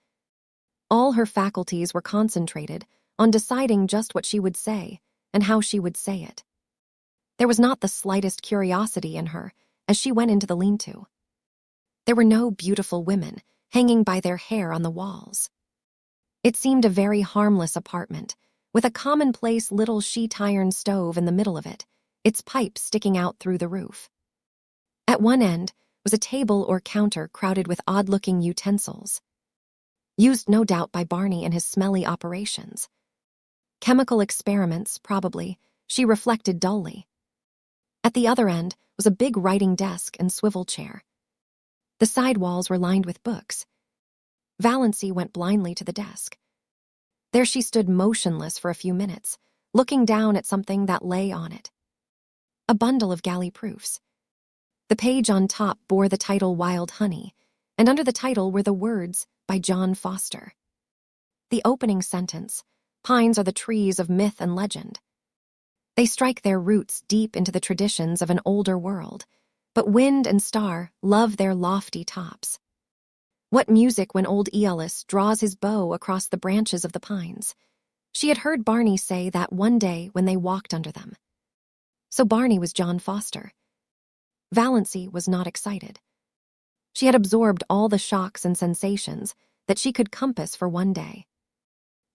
All her faculties were concentrated on deciding just what she would say and how she would say it. There was not the slightest curiosity in her as she went into the lean-to. There were no beautiful women hanging by their hair on the walls. It seemed a very harmless apartment, with a commonplace little sheet-iron stove in the middle of it, its pipe sticking out through the roof. At one end was a table or counter crowded with odd-looking utensils, used no doubt by Barney in his smelly operations. Chemical experiments, probably, she reflected dully. At the other end was a big writing desk and swivel chair. The side walls were lined with books. Valancy went blindly to the desk. There she stood motionless for a few minutes, looking down at something that lay on it. A bundle of galley proofs. The page on top bore the title Wild Honey, and under the title were the words by John Foster. The opening sentence, "Pines are the trees of myth and legend." They strike their roots deep into the traditions of an older world, but wind and star love their lofty tops. What music when old Aeolus draws his bow across the branches of the pines. She had heard Barney say that one day when they walked under them. So Barney was John Foster. Valancy was not excited. She had absorbed all the shocks and sensations that she could compass for one day.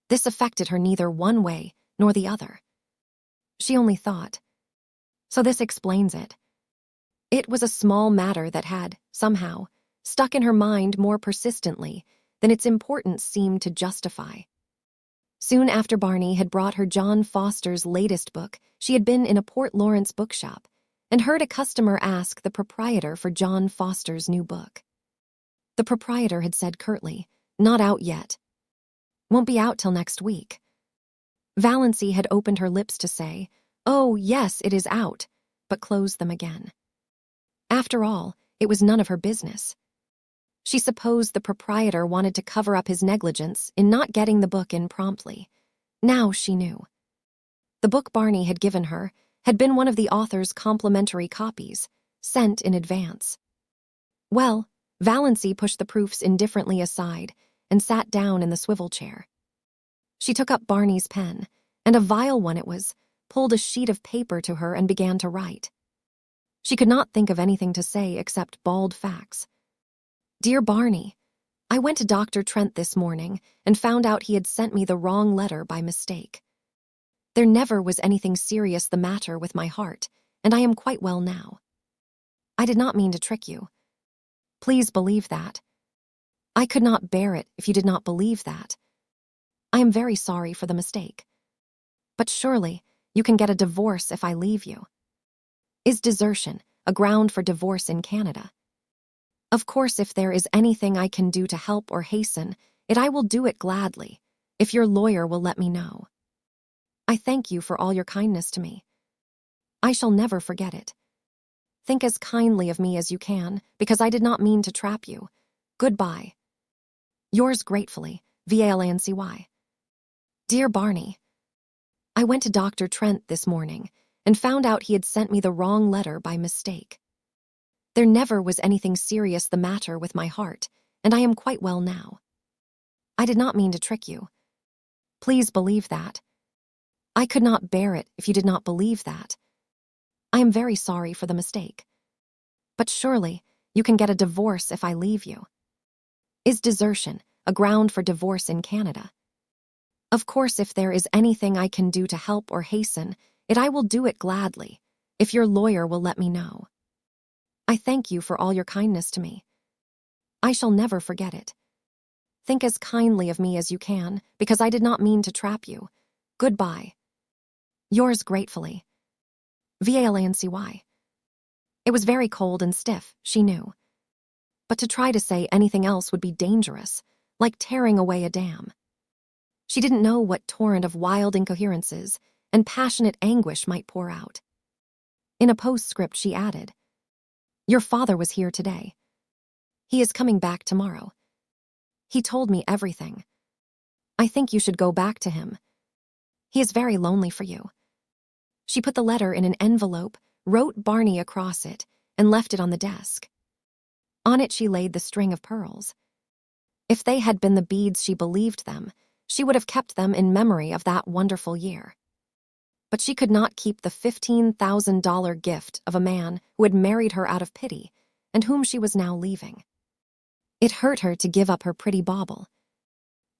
This affected her neither one way nor the other. She only thought. So this explains it. It was a small matter that had, somehow, stuck in her mind more persistently than its importance seemed to justify. Soon after Barney had brought her John Foster's latest book, she had been in a Port Lawrence bookshop and heard a customer ask the proprietor for John Foster's new book. The proprietor had said curtly, "Not out yet. Won't be out till next week." Valancy had opened her lips to say, "Oh, yes, it is out," but closed them again. After all, it was none of her business. She supposed the proprietor wanted to cover up his negligence in not getting the book in promptly. Now she knew. The book Barney had given her had been one of the author's complimentary copies, sent in advance. Well, Valancy pushed the proofs indifferently aside and sat down in the swivel chair. She took up Barney's pen, and a vile one it was, pulled a sheet of paper to her and began to write. She could not think of anything to say except bald facts. "Dear Barney, I went to Dr. Trent this morning and found out he had sent me the wrong letter by mistake. There never was anything serious the matter with my heart, and I am quite well now. I did not mean to trick you. Please believe that. I could not bear it if you did not believe that. I am very sorry for the mistake. But surely you can get a divorce if I leave you. Is desertion a ground for divorce in Canada? Of course, if there is anything I can do to help or hasten it, I will do it gladly, if your lawyer will let me know. I thank you for all your kindness to me. I shall never forget it. Think as kindly of me as you can, because I did not mean to trap you. Goodbye. Yours gratefully, Valancy. Dear Barney, I went to Dr. Trent this morning and found out he had sent me the wrong letter by mistake. There never was anything serious the matter with my heart, and I am quite well now. I did not mean to trick you. Please believe that. I could not bear it if you did not believe that. I am very sorry for the mistake. But surely you can get a divorce if I leave you. Is desertion a ground for divorce in Canada? Of course, if there is anything I can do to help or hasten it, I will do it gladly, if your lawyer will let me know. I thank you for all your kindness to me. I shall never forget it. Think as kindly of me as you can, because I did not mean to trap you. Goodbye. Yours gratefully, Valancy. It was very cold and stiff, she knew. But to try to say anything else would be dangerous, like tearing away a dam. She didn't know what torrent of wild incoherences and passionate anguish might pour out. In a postscript she added, "Your father was here today. He is coming back tomorrow. He told me everything. I think you should go back to him. He is very lonely for you." She put the letter in an envelope, wrote Barney across it, and left it on the desk. On it she laid the string of pearls. If they had been the beads she believed them, she would have kept them in memory of that wonderful year. But she could not keep the $15,000 gift of a man who had married her out of pity and whom she was now leaving. It hurt her to give up her pretty bauble.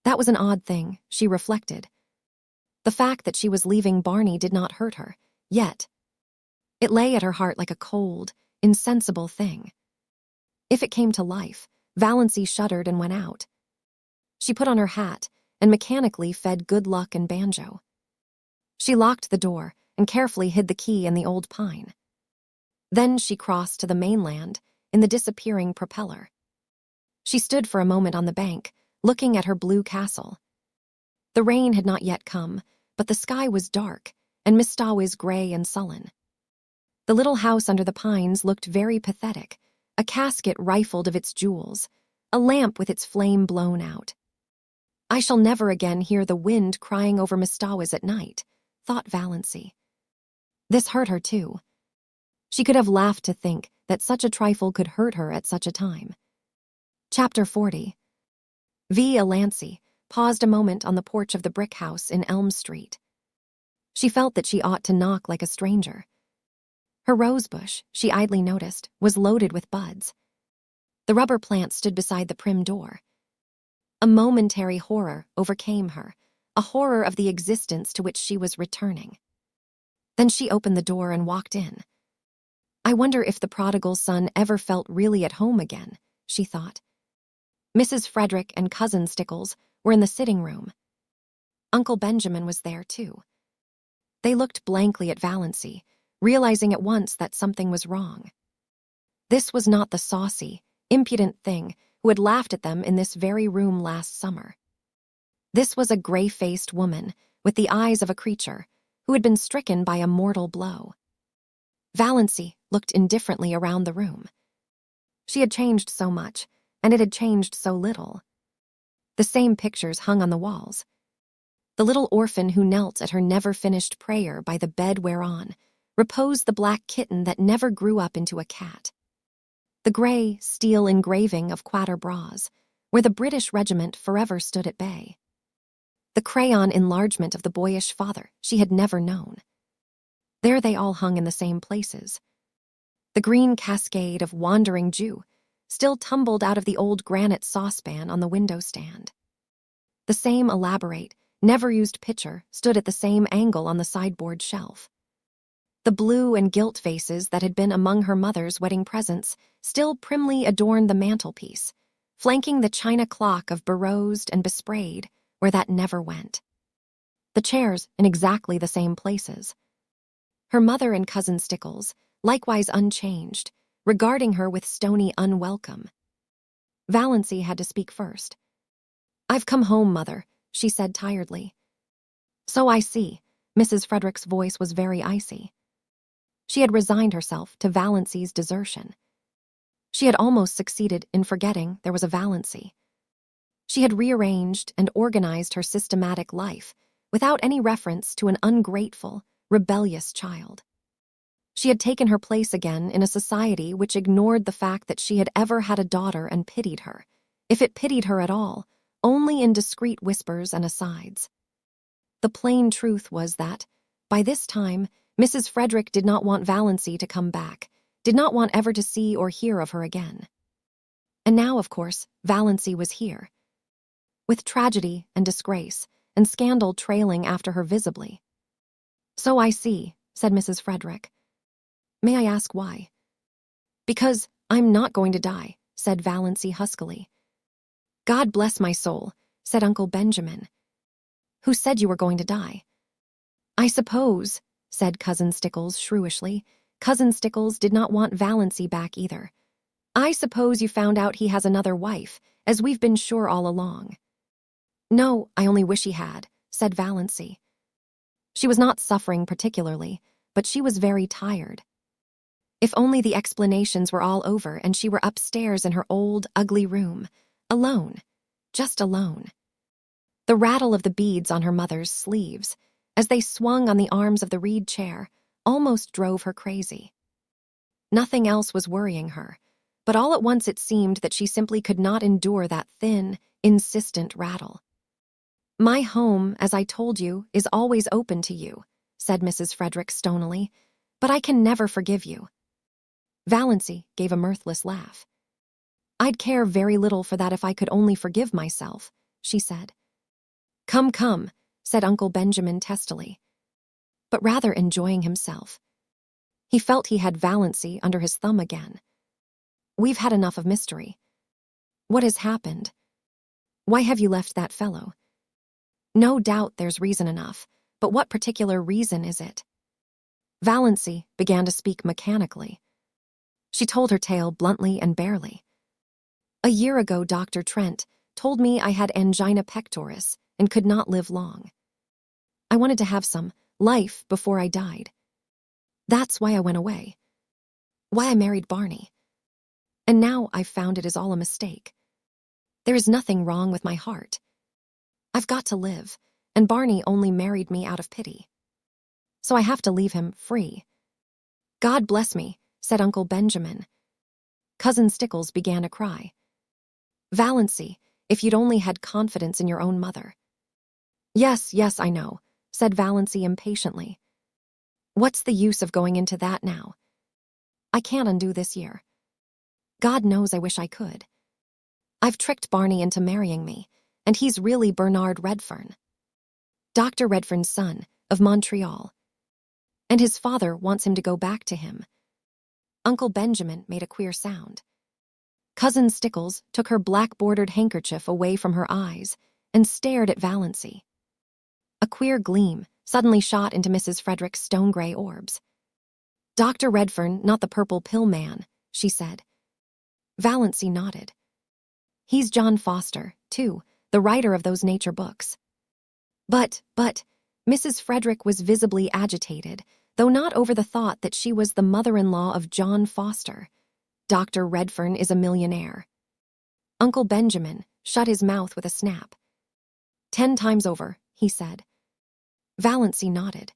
That was an odd thing, she reflected. The fact that she was leaving Barney did not hurt her, yet. It lay at her heart like a cold, insensible thing. If it came to life, Valancy shuddered and went out. She put on her hat and mechanically fed Good Luck and Banjo. She locked the door and carefully hid the key in the old pine. Then she crossed to the mainland in the disappearing propeller. She stood for a moment on the bank, looking at her blue castle. The rain had not yet come, but the sky was dark and Mistawa's gray and sullen. The little house under the pines looked very pathetic, a casket rifled of its jewels, a lamp with its flame blown out. "I shall never again hear the wind crying over Mistawa's at night," thought Valancy. This hurt her too. She could have laughed to think that such a trifle could hurt her at such a time. Chapter 40. Valancy paused a moment on the porch of the brick house in Elm Street. She felt that she ought to knock like a stranger. Her rosebush, she idly noticed, was loaded with buds. The rubber plant stood beside the prim door. A momentary horror overcame her, a horror of the existence to which she was returning. Then she opened the door and walked in. I wonder if the prodigal son ever felt really at home again, she thought. Mrs. Frederick and Cousin Stickles were in the sitting room. Uncle Benjamin was there, too. They looked blankly at Valancy, realizing at once that something was wrong. This was not the saucy, impudent thing who had laughed at them in this very room last summer. This was a gray-faced woman with the eyes of a creature who had been stricken by a mortal blow. Valancy looked indifferently around the room. She had changed so much, and it had changed so little. The same pictures hung on the walls. The little orphan who knelt at her never-finished prayer by the bed whereon reposed the black kitten that never grew up into a cat. The gray steel engraving of Quatre Bras, where the British regiment forever stood at bay. The crayon enlargement of the boyish father she had never known. There they all hung in the same places. The green cascade of Wandering Jew still tumbled out of the old granite saucepan on the window stand. The same elaborate, never-used pitcher stood at the same angle on the sideboard shelf. The blue and gilt vases that had been among her mother's wedding presents still primly adorned the mantelpiece, flanking the china clock of berosed and besprayed where that never went. The chairs in exactly the same places. Her mother and Cousin Stickles, likewise unchanged, regarding her with stony unwelcome. Valancy had to speak first. "I've come home, Mother," she said tiredly. "So I see." Mrs. Frederick's voice was very icy. She had resigned herself to Valancy's desertion. She had almost succeeded in forgetting there was a Valancy. She had rearranged and organized her systematic life without any reference to an ungrateful, rebellious child. She had taken her place again in a society which ignored the fact that she had ever had a daughter and pitied her, if it pitied her at all, only in discreet whispers and asides. The plain truth was that, by this time, Mrs. Frederick did not want Valancy to come back, did not want ever to see or hear of her again. And now, of course, Valancy was here, with tragedy and disgrace and scandal trailing after her visibly. "So I see," said Mrs. Frederick. "May I ask why?" "Because I'm not going to die," said Valancy huskily. "God bless my soul," said Uncle Benjamin. "Who said you were going to die?" "I suppose," said Cousin Stickles shrewishly. Cousin Stickles did not want Valancy back either. "I suppose you found out he has another wife, as we've been sure all along." "No, I only wish he had," said Valancy. She was not suffering particularly, but she was very tired. If only the explanations were all over and she were upstairs in her old, ugly room, alone, just alone. The rattle of the beads on her mother's sleeves, as they swung on the arms of the reed chair, almost drove her crazy. Nothing else was worrying her, but all at once it seemed that she simply could not endure that thin, insistent rattle. "My home, as I told you, is always open to you," said Mrs. Frederick stonily, "but I can never forgive you." Valancy gave a mirthless laugh. "I'd care very little for that if I could only forgive myself," she said. "Come, come," said Uncle Benjamin testily, but rather enjoying himself. He felt he had Valancy under his thumb again. "We've had enough of mystery. What has happened? Why have you left that fellow? No doubt there's reason enough, but what particular reason is it?" Valancy began to speak mechanically. She told her tale bluntly and barely. "A year ago, Dr. Trent told me I had angina pectoris and could not live long. I wanted to have some life before I died. That's why I went away. Why I married Barney. And now I've found it is all a mistake. There is nothing wrong with my heart. I've got to live, and Barney only married me out of pity. So I have to leave him free." "God bless me," said Uncle Benjamin. Cousin Stickles began to cry. "Valancy, if you'd only had confidence in your own mother." Yes, I know," said Valancy impatiently. "What's the use of going into that now? I can't undo this year. God knows I wish I could. I've tricked Barney into marrying me, and he's really Bernard Redfern. Dr. Redfern's son, of Montreal. And his father wants him to go back to him." Uncle Benjamin made a queer sound. Cousin Stickles took her black-bordered handkerchief away from her eyes and stared at Valancy. A queer gleam suddenly shot into Mrs. Frederick's stone-gray orbs. "Dr. Redfern, not the purple pill man," she said. Valancy nodded. "He's John Foster, too, the writer of those nature books." But, Mrs. Frederick was visibly agitated, though not over the thought that she was the mother-in-law of John Foster. "Dr. Redfern is a millionaire." Uncle Benjamin shut his mouth with a snap. 10 times over, he said. Valancy nodded.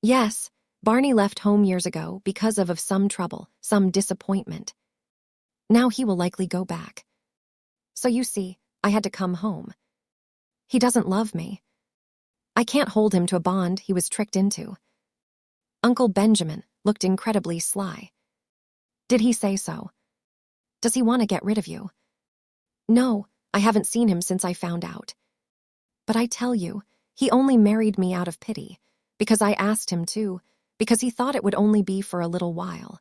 "Yes, Barney left home years ago because of some trouble, some disappointment. Now he will likely go back. So you see, I had to come home. He doesn't love me. I can't hold him to a bond he was tricked into." Uncle Benjamin looked incredibly sly. "Did he say so? Does he want to get rid of you?" "No, I haven't seen him since I found out. But I tell you, he only married me out of pity, because I asked him to, because he thought it would only be for a little while."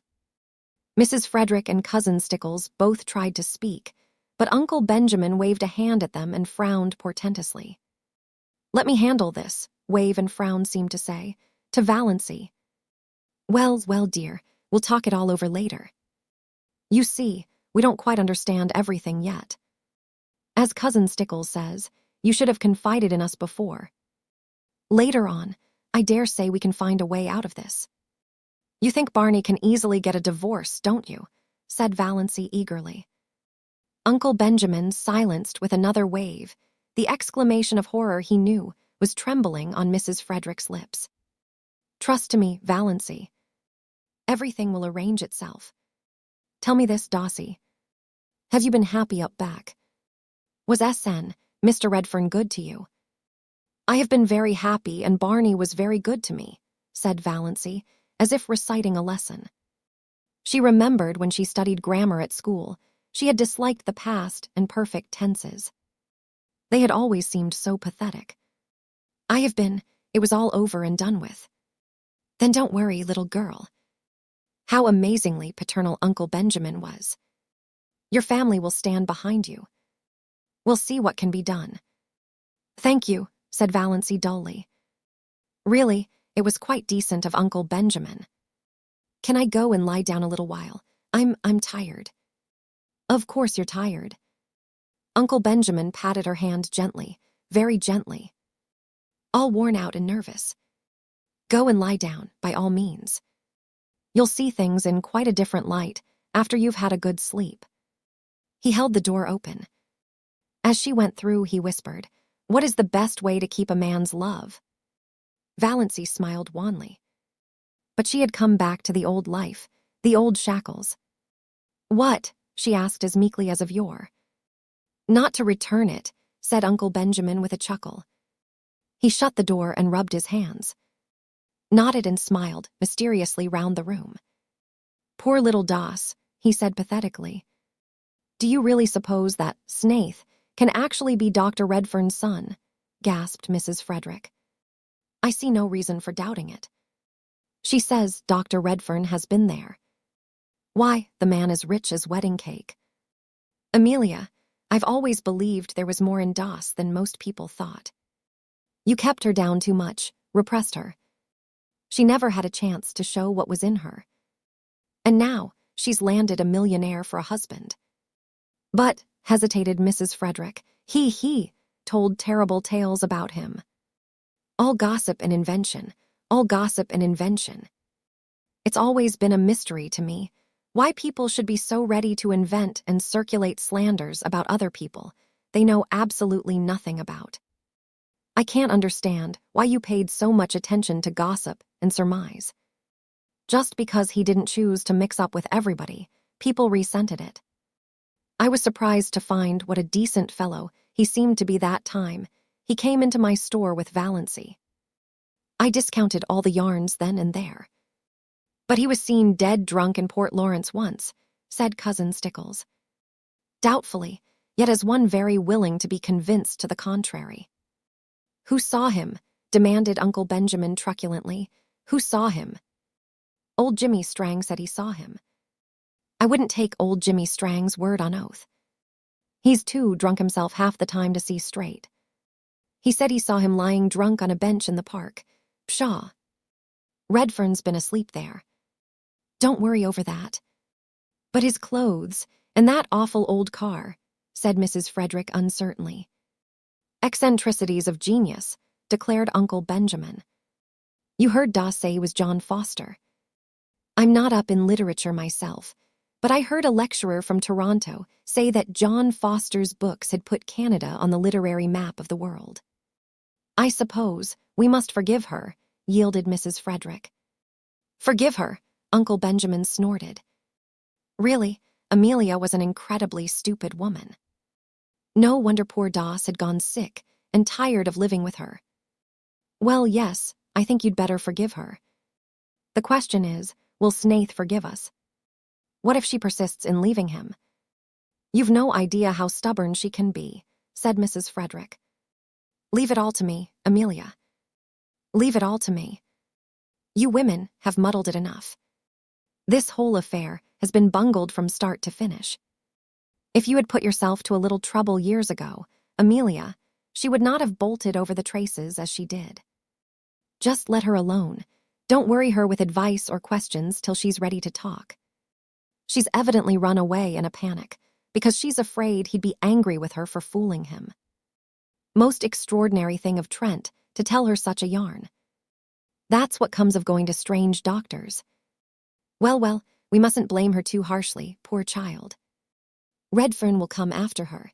Mrs. Frederick and Cousin Stickles both tried to speak, but Uncle Benjamin waved a hand at them and frowned portentously. "Let me handle this," wave and frown seemed to say, to Valancy. Well, dear, we'll talk it all over later. You see, we don't quite understand everything yet. As Cousin Stickles says, you should have confided in us before. Later on, I dare say we can find a way out of this." "You think Barney can easily get a divorce, don't you?" said Valancy eagerly. Uncle Benjamin silenced with another wave. The exclamation of horror he knew was trembling on Mrs. Frederick's lips. "Trust to me, Valancy. Everything will arrange itself. Tell me this, Dossie. Have you been happy up back? Was S.N., Mr. Redfern, good to you?" "I have been very happy, and Barney was very good to me," said Valancy, as if reciting a lesson. She remembered when she studied grammar at school, she had disliked the past and perfect tenses. They had always seemed so pathetic. It was all over and done with." "Then don't worry, little girl." How amazingly paternal Uncle Benjamin was. "Your family will stand behind you. We'll see what can be done." "Thank you," said Valancy dully. Really, it was quite decent of Uncle Benjamin. "Can I go and lie down a little while? I'm tired." "Of course you're tired." Uncle Benjamin patted her hand gently, very gently. "All worn out and nervous. Go and lie down, by all means. You'll see things in quite a different light after you've had a good sleep." He held the door open. As she went through, he whispered, "What is the best way to keep a man's love?" Valancy smiled wanly. But she had come back to the old life, the old shackles. What? She asked as meekly as of yore. Not to return it, said Uncle Benjamin with a chuckle. He shut the door and rubbed his hands. Nodded and smiled mysteriously round the room. Poor little Doss, he said pathetically. Do you really suppose that Snaith can actually be Dr. Redfern's son? Gasped Mrs. Frederick. I see no reason for doubting it. She says Dr. Redfern has been there. Why, the man is rich as wedding cake. Amelia, I've always believed there was more in Doss than most people thought. You kept her down too much, repressed her. She never had a chance to show what was in her. And now she's landed a millionaire for a husband. But, hesitated Mrs. Frederick, he told terrible tales about him. All gossip and invention, all gossip and invention. It's always been a mystery to me why people should be so ready to invent and circulate slanders about other people they know absolutely nothing about. I can't understand why you paid so much attention to gossip and surmise. Just because he didn't choose to mix up with everybody, people resented it. I was surprised to find what a decent fellow he seemed to be that time he came into my store with Valancy. I discounted all the yarns then and there. But he was seen dead drunk in Port Lawrence once, said Cousin Stickles. Doubtfully, yet as one very willing to be convinced to the contrary. Who saw him? Demanded Uncle Benjamin truculently. Who saw him? Old Jimmy Strang said he saw him. I wouldn't take old Jimmy Strang's word on oath. He's too drunk himself half the time to see straight. He said he saw him lying drunk on a bench in the park. Pshaw. Redfern's been asleep there. Don't worry over that. But his clothes, and that awful old car, said Mrs. Frederick uncertainly. Eccentricities of genius, declared Uncle Benjamin. You heard Doss say he was John Foster. I'm not up in literature myself, but I heard a lecturer from Toronto say that John Foster's books had put Canada on the literary map of the world. I suppose we must forgive her, yielded Mrs. Frederick. Forgive her, Uncle Benjamin snorted. Really, Amelia was an incredibly stupid woman. No wonder poor Doss had gone sick and tired of living with her. Well, yes, I think you'd better forgive her. The question is, will Snaith forgive us? What if she persists in leaving him? You've no idea how stubborn she can be, said Mrs. Frederick. Leave it all to me, Amelia. Leave it all to me. You women have muddled it enough. This whole affair has been bungled from start to finish. If you had put yourself to a little trouble years ago, Amelia, she would not have bolted over the traces as she did. Just let her alone. Don't worry her with advice or questions till she's ready to talk. She's evidently run away in a panic, because she's afraid he'd be angry with her for fooling him. Most extraordinary thing of Trent, to tell her such a yarn. That's what comes of going to strange doctors. Well, we mustn't blame her too harshly, poor child. Redfern will come after her.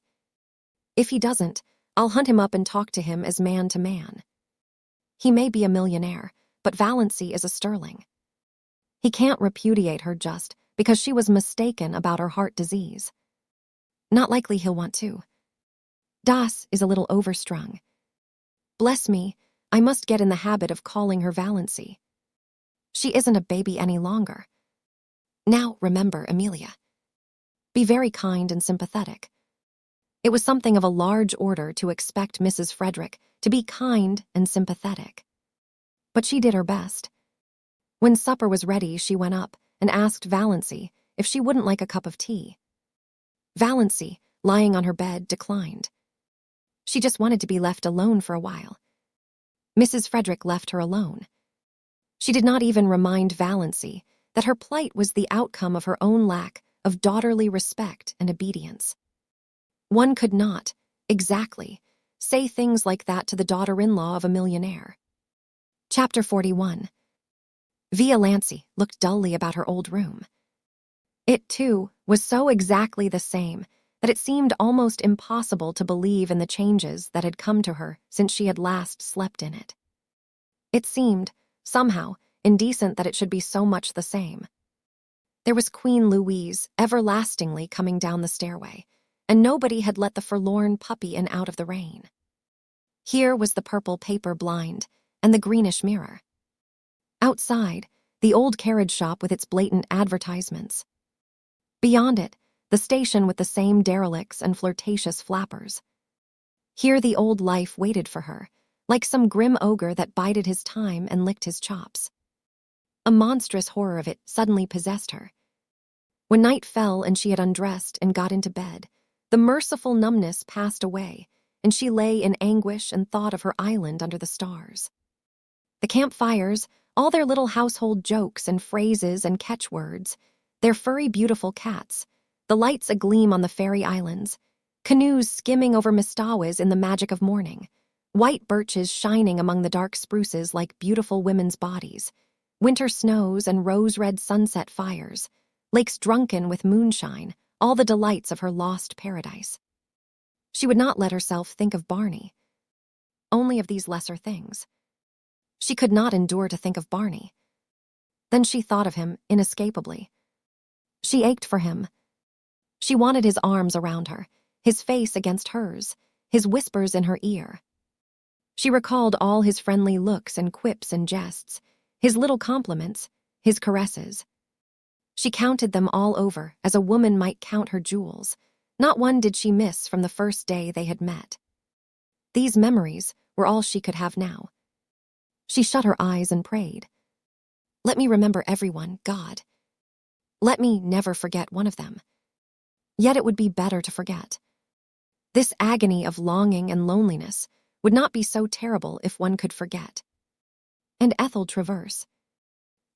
If he doesn't, I'll hunt him up and talk to him as man to man. He may be a millionaire, but Valancy is a Stirling. He can't repudiate her just because she was mistaken about her heart disease. Not likely he'll want to. Doss is a little overstrung. Bless me, I must get in the habit of calling her Valancy. She isn't a baby any longer. Now, remember, Amelia. Be very kind and sympathetic. It was something of a large order to expect Mrs. Frederick to be kind and sympathetic. But she did her best. When supper was ready, she went up and asked Valancy if she wouldn't like a cup of tea. Valancy, lying on her bed, declined. She just wanted to be left alone for a while. Mrs. Frederick left her alone. She did not even remind Valancy that her plight was the outcome of her own lack of daughterly respect and obedience. One could not, exactly, say things like that to the daughter-in-law of a millionaire. Chapter 41. Valancy looked dully about her old room. It, too, was so exactly the same that it seemed almost impossible to believe in the changes that had come to her since she had last slept in it. It seemed, somehow, indecent that it should be so much the same. There was Queen Louise everlastingly coming down the stairway, and nobody had let the forlorn puppy in out of the rain. Here was the purple paper blind and the greenish mirror. Outside, the old carriage shop with its blatant advertisements. Beyond it, the station with the same derelicts and flirtatious flappers. Here the old life waited for her, like some grim ogre that bided his time and licked his chops. A monstrous horror of it suddenly possessed her. When night fell and she had undressed and got into bed, the merciful numbness passed away, and she lay in anguish and thought of her island under the stars. The campfires, all their little household jokes and phrases and catchwords, their furry beautiful cats, the lights agleam on the fairy islands, canoes skimming over Mistawis in the magic of morning, white birches shining among the dark spruces like beautiful women's bodies, winter snows and rose-red sunset fires, lakes drunken with moonshine, all the delights of her lost paradise. She would not let herself think of Barney, only of these lesser things. She could not endure to think of Barney. Then she thought of him inescapably. She ached for him. She wanted his arms around her, his face against hers, his whispers in her ear. She recalled all his friendly looks and quips and jests, his little compliments, his caresses. She counted them all over as a woman might count her jewels. Not one did she miss from the first day they had met. These memories were all she could have now. She shut her eyes and prayed. Let me remember everyone, God. Let me never forget one of them. Yet it would be better to forget. This agony of longing and loneliness would not be so terrible if one could forget. And Ethel Traverse,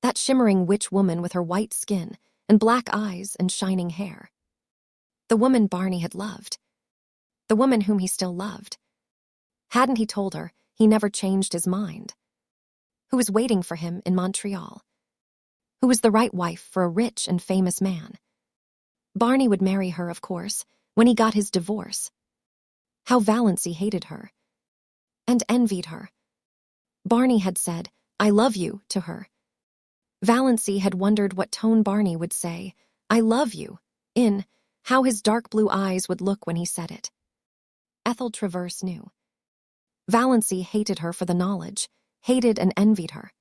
that shimmering witch woman with her white skin and black eyes and shining hair. The woman Barney had loved. The woman whom he still loved. Hadn't he told her he never changed his mind? Who was waiting for him in Montreal? Who was the right wife for a rich and famous man? Barney would marry her, of course, when he got his divorce. How Valancy hated her. And envied her. Barney had said, "I love you," to her. Valancy had wondered what tone Barney would say, "I love you," in, how his dark blue eyes would look when he said it. Ethel Traverse knew. Valancy hated her for the knowledge, hated and envied her.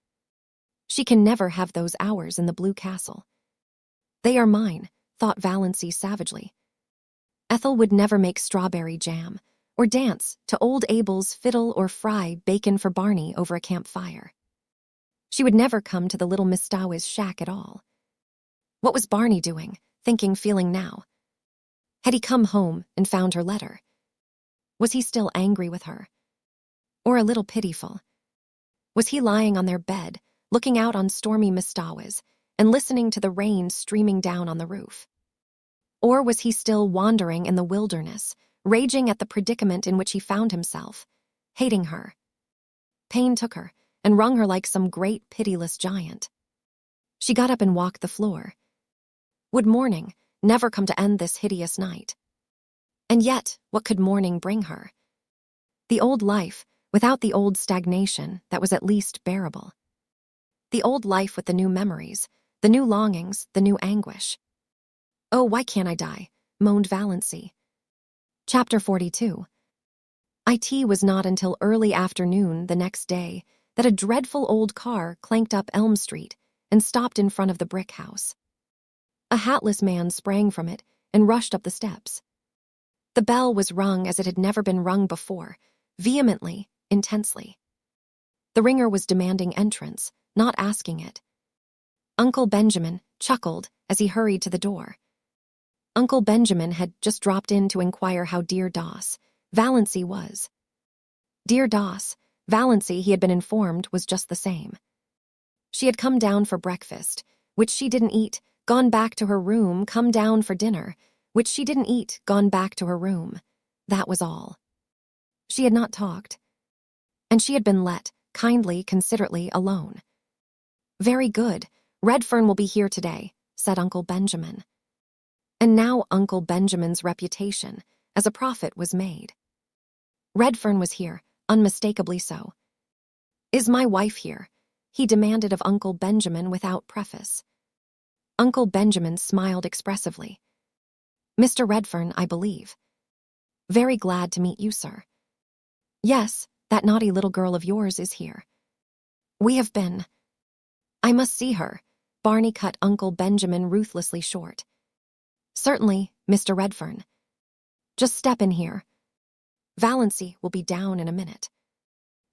She can never have those hours in the Blue Castle. They are mine, thought Valancy savagely. Ethel would never make strawberry jam, or dance to old Abel's fiddle or fry bacon for Barney over a campfire. She would never come to the little Mistawis shack at all. What was Barney doing, thinking, feeling now? Had he come home and found her letter? Was he still angry with her? Or a little pitiful? Was he lying on their bed, looking out on stormy Mistawis, and listening to the rain streaming down on the roof? Or was he still wandering in the wilderness, raging at the predicament in which he found himself, hating her? Pain took her and wrung her like some great pitiless giant. She got up and walked the floor. Would morning never come to end this hideous night? And yet, what could morning bring her? The old life, without the old stagnation that was at least bearable. The old life with the new memories, the new longings, the new anguish. Oh, why can't I die? Moaned Valancy. Chapter 42. It was not until early afternoon the next day that a dreadful old car clanked up Elm Street and stopped in front of the brick house. A hatless man sprang from it and rushed up the steps. The bell was rung as it had never been rung before, vehemently, intensely. The ringer was demanding entrance, not asking it. Uncle Benjamin chuckled as he hurried to the door. Uncle Benjamin had just dropped in to inquire how dear Doss, Valancy, was. Dear Doss, Valancy, he had been informed, was just the same. She had come down for breakfast, which she didn't eat, gone back to her room, come down for dinner, which she didn't eat, gone back to her room. That was all. She had not talked. And she had been let, kindly, considerately, alone. Very good. Redfern will be here today, said Uncle Benjamin. And now Uncle Benjamin's reputation as a prophet was made. Redfern was here, unmistakably so. "Is my wife here?" he demanded of Uncle Benjamin without preface. Uncle Benjamin smiled expressively. "Mr. Redfern, I believe." "Very glad to meet you, sir." "Yes, that naughty little girl of yours is here." "We have been—" "I must see her," Barney cut Uncle Benjamin ruthlessly short. "Certainly, Mr. Redfern. Just step in here. Valancy will be down in a minute."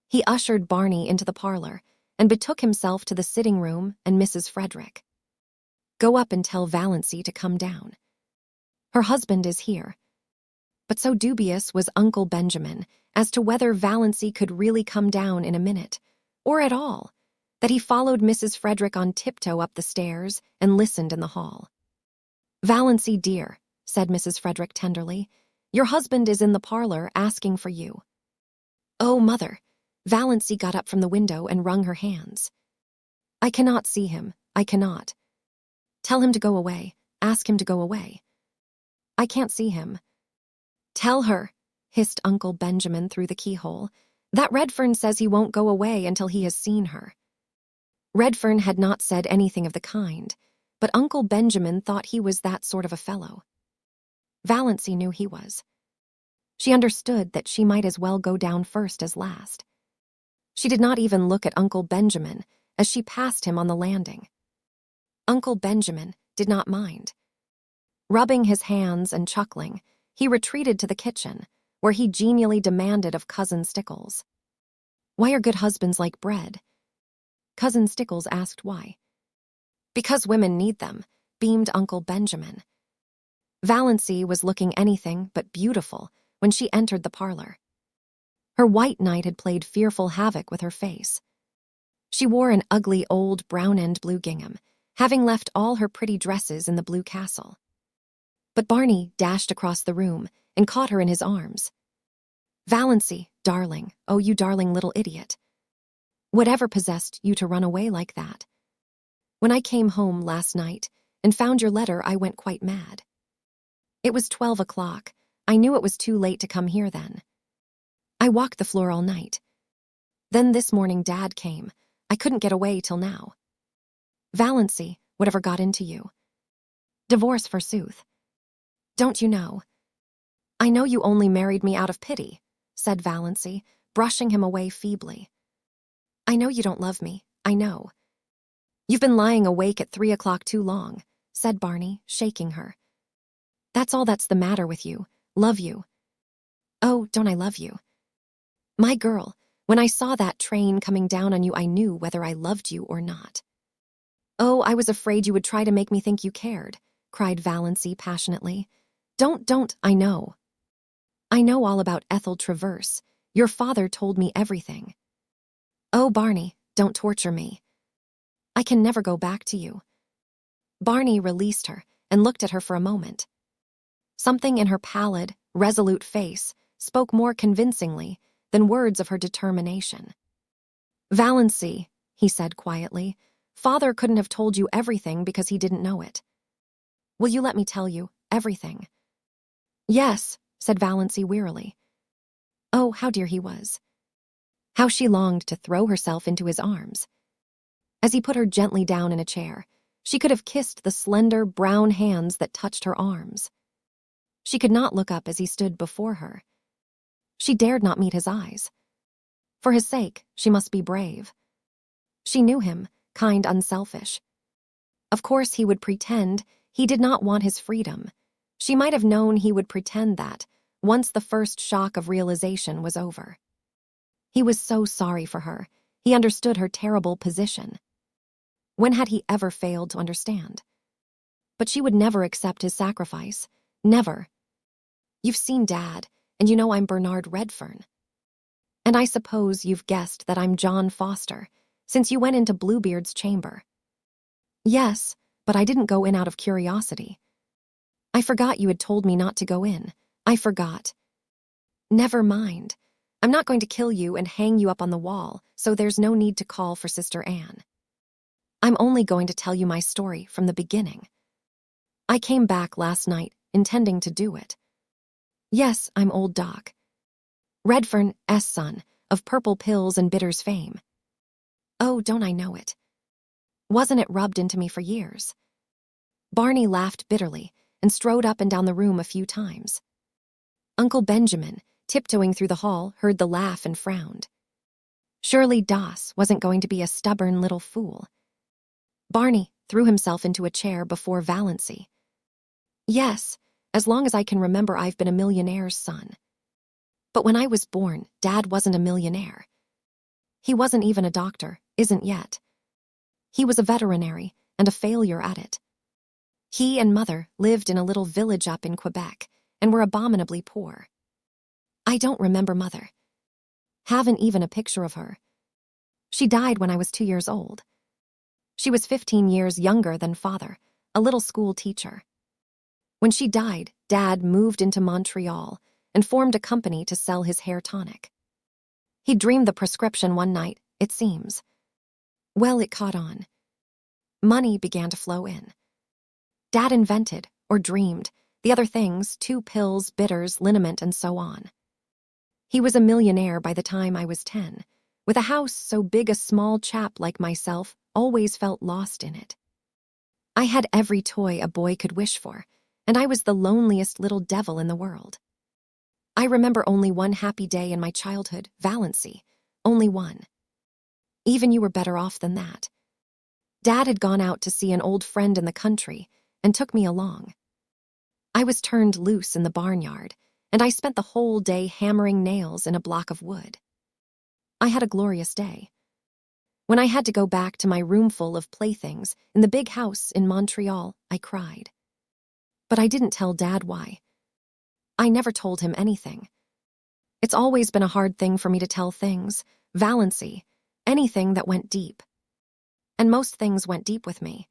He ushered Barney into the parlor and betook himself to the sitting room and Mrs. Frederick. "Go up and tell Valancy to come down. Her husband is here." But so dubious was Uncle Benjamin as to whether Valancy could really come down in a minute, or at all, that he followed Mrs. Frederick on tiptoe up the stairs and listened in the hall. "Valancy, dear," said Mrs. Frederick tenderly, "your husband is in the parlor asking for you." "Oh, Mother!" Valancy got up from the window and wrung her hands. "I cannot see him, I cannot. Tell him to go away, ask him to go away. I can't see him." "Tell her," hissed Uncle Benjamin through the keyhole, "that Redfern says he won't go away until he has seen her." Redfern had not said anything of the kind, but Uncle Benjamin thought he was that sort of a fellow. Valancy knew he was. She understood that she might as well go down first as last. She did not even look at Uncle Benjamin as she passed him on the landing. Uncle Benjamin did not mind. Rubbing his hands and chuckling, he retreated to the kitchen, where he genially demanded of Cousin Stickles. "Why are good husbands like bread?" Cousin Stickles asked why. "Because women need them," beamed Uncle Benjamin. Valancy was looking anything but beautiful when she entered the parlor. Her white night had played fearful havoc with her face. She wore an ugly old brown-end blue gingham, having left all her pretty dresses in the Blue Castle. But Barney dashed across the room and caught her in his arms. "Valancy, darling, oh, you darling little idiot. Whatever possessed you to run away like that? When I came home last night and found your letter, I went quite mad. It was 12 o'clock. I knew it was too late to come here then. I walked the floor all night. Then this morning Dad came. I couldn't get away till now. Valancy, whatever got into you? Divorce, forsooth. Don't you know?" "I know you only married me out of pity," said Valancy, brushing him away feebly. "I know you don't love me, I know." "You've been lying awake at 3 o'clock too long," said Barney, shaking her. "That's all that's the matter with you. Love you. Oh, don't I love you? My girl, when I saw that train coming down on you, I knew whether I loved you or not." "Oh, I was afraid you would try to make me think you cared," cried Valancy passionately. Don't, I know. I know all about Ethel Traverse. Your father told me everything." "Oh, Barney, don't torture me. I can never go back to you." Barney released her and looked at her for a moment. Something in her pallid, resolute face spoke more convincingly than words of her determination. "Valancy," he said quietly, "Father couldn't have told you everything because he didn't know it. Will you let me tell you everything?" "Yes," said Valancy wearily. Oh, how dear he was. How she longed to throw herself into his arms. As he put her gently down in a chair, she could have kissed the slender, brown hands that touched her arms. She could not look up as he stood before her. She dared not meet his eyes. For his sake, she must be brave. She knew him, kind, unselfish. Of course he would pretend he did not want his freedom. She might have known he would pretend that, once the first shock of realization was over. He was so sorry for her. He understood her terrible position. When had he ever failed to understand? But she would never accept his sacrifice. Never. "You've seen Dad, and you know I'm Bernard Redfern. And I suppose you've guessed that I'm John Foster, since you went into Bluebeard's chamber." "Yes, but I didn't go in out of curiosity. I forgot you had told me not to go in. I forgot." "Never mind. I'm not going to kill you and hang you up on the wall, so there's no need to call for Sister Anne. I'm only going to tell you my story from the beginning. I came back last night, intending to do it. Yes, I'm old Doc. Redfern's son, of Purple Pills and Bitters fame. Oh, don't I know it? Wasn't it rubbed into me for years? Barney laughed bitterly and strode up and down the room a few times. Uncle Benjamin, tiptoeing through the hall, heard the laugh and frowned. Surely Doss wasn't going to be a stubborn little fool. Barney threw himself into a chair before Valancy. Yes, as long as I can remember, I've been a millionaire's son. But when I was born, Dad wasn't a millionaire. He wasn't even a doctor, isn't yet. He was a veterinary and a failure at it. He and Mother lived in a little village up in Quebec and were abominably poor. I don't remember Mother. Haven't even a picture of her. She died when I was 2 years old. She was 15 years younger than Father, a little school teacher. When she died, Dad moved into Montreal and formed a company to sell his hair tonic. He dreamed the prescription one night, it seems. Well, it caught on. Money began to flow in. Dad invented, or dreamed, the other things, 2 pills, bitters, liniment, and so on. He was a millionaire by the time I was 10, with a house so big a small chap like myself always felt lost in it. I had every toy a boy could wish for, and I was the loneliest little devil in the world. I remember only one happy day in my childhood, Valancy, only one. Even you were better off than that. Dad had gone out to see an old friend in the country and took me along. I was turned loose in the barnyard, and I spent the whole day hammering nails in a block of wood. I had a glorious day. When I had to go back to my roomful of playthings in the big house in Montreal, I cried. But I didn't tell Dad why. I never told him anything. It's always been a hard thing for me to tell things, Valancy, anything that went deep. And most things went deep with me.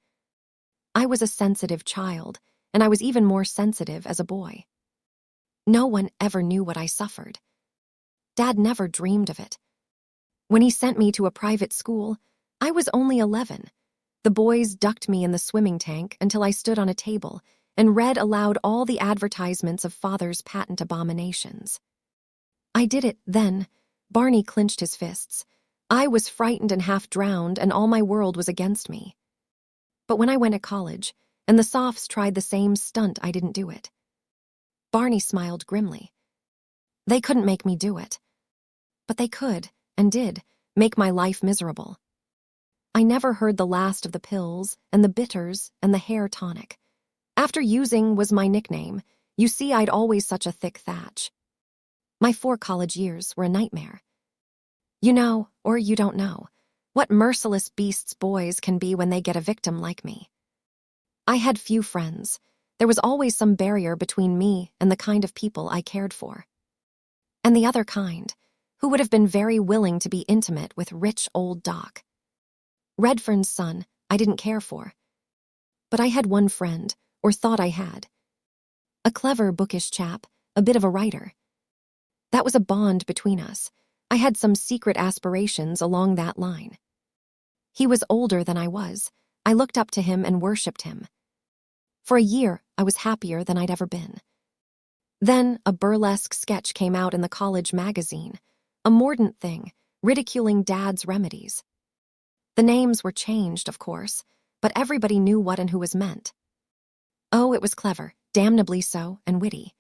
I was a sensitive child, and I was even more sensitive as a boy. No one ever knew what I suffered. Dad never dreamed of it. When he sent me to a private school, I was only 11. The boys ducked me in the swimming tank until I stood on a table and read aloud all the advertisements of Father's patent abominations. I did it then. Barney clenched his fists. I was frightened and half drowned, and all my world was against me. But when I went to college, and the Sophs tried the same stunt, I didn't do it. Barney smiled grimly. They couldn't make me do it. But they could, and did, make my life miserable. I never heard the last of the pills and the bitters and the hair tonic. After using was my nickname, you see I'd always such a thick thatch. My 4 college years were a nightmare. You know, or you don't know, what merciless beasts boys can be when they get a victim like me. I had few friends. There was always some barrier between me and the kind of people I cared for. And the other kind, who would have been very willing to be intimate with rich old Doc. Redfern's son, I didn't care for. But I had one friend, or thought I had. A clever, bookish chap, a bit of a writer. That was a bond between us. I had some secret aspirations along that line. He was older than I was. I looked up to him and worshipped him. For a year, I was happier than I'd ever been. Then a burlesque sketch came out in the college magazine, a mordant thing, ridiculing Dad's remedies. The names were changed, of course, but everybody knew what and who was meant. Oh, it was clever, damnably so, and witty.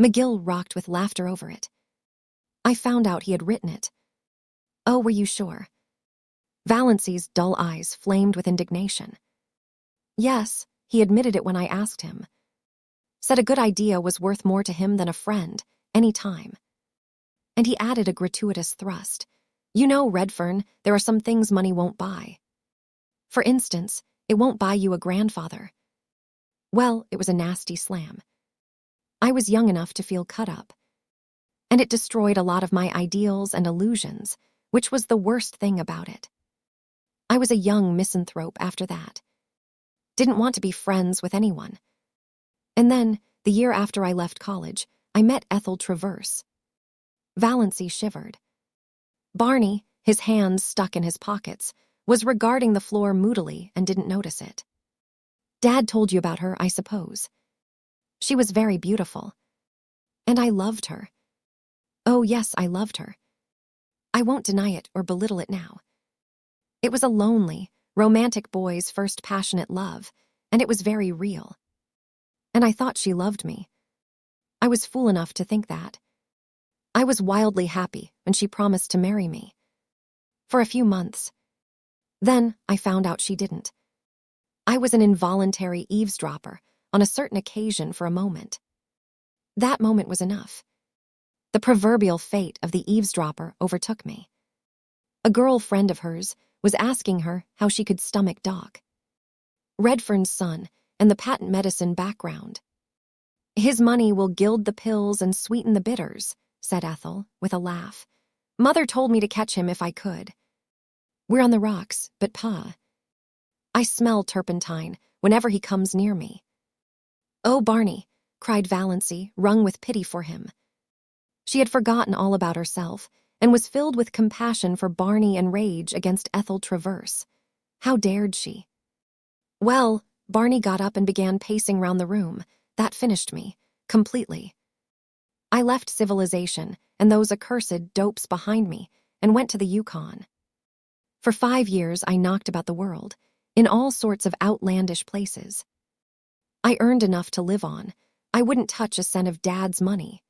McGill rocked with laughter over it. I found out he had written it. Oh, were you sure? Valancy's dull eyes flamed with indignation. Yes, he admitted it when I asked him. Said a good idea was worth more to him than a friend, any time. And he added a gratuitous thrust. You know, Redfern, there are some things money won't buy. For instance, it won't buy you a grandfather. Well, it was a nasty slam. I was young enough to feel cut up. And it destroyed a lot of my ideals and illusions, which was the worst thing about it. I was a young misanthrope after that. Didn't want to be friends with anyone. And then, the year after I left college, I met Ethel Traverse. Valancy shivered. Barney, his hands stuck in his pockets, was regarding the floor moodily and didn't notice it. Dad told you about her, I suppose. She was very beautiful. And I loved her. Oh, yes, I loved her. I won't deny it or belittle it now. It was a lonely, romantic boy's first passionate love, and it was very real. And I thought she loved me. I was fool enough to think that. I was wildly happy when she promised to marry me. For a few months. Then I found out she didn't. I was an involuntary eavesdropper on a certain occasion for a moment. That moment was enough. The proverbial fate of the eavesdropper overtook me. A girlfriend of hers was asking her how she could stomach Doc. Redfern's son and the patent medicine background. His money will gild the pills and sweeten the bitters, said Ethel, with a laugh. Mother told me to catch him if I could. We're on the rocks, but Pa. I smell turpentine whenever he comes near me. Oh, Barney, cried Valancy, wrung with pity for him. She had forgotten all about herself and was filled with compassion for Barney and rage against Ethel Traverse. How dared she? Well, Barney got up and began pacing round the room. That finished me, completely. I left civilization and those accursed dopes behind me and went to the Yukon. For 5 years I knocked about the world, in all sorts of outlandish places. I earned enough to live on. I wouldn't touch a cent of Dad's money.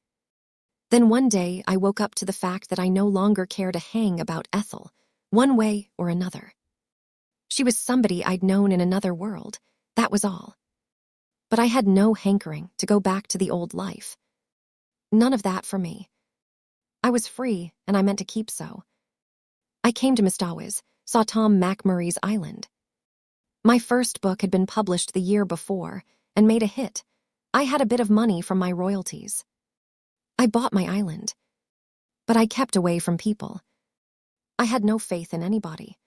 Then one day I woke up to the fact that I no longer cared a hang about Ethel, one way or another. She was somebody I'd known in another world, that was all. But I had no hankering to go back to the old life. None of that for me. I was free, and I meant to keep so. I came to Mistawis, saw Tom McMurray's Island. My first book had been published the year before and made a hit. I had a bit of money from my royalties. I bought my island. But I kept away from people. I had no faith in anybody.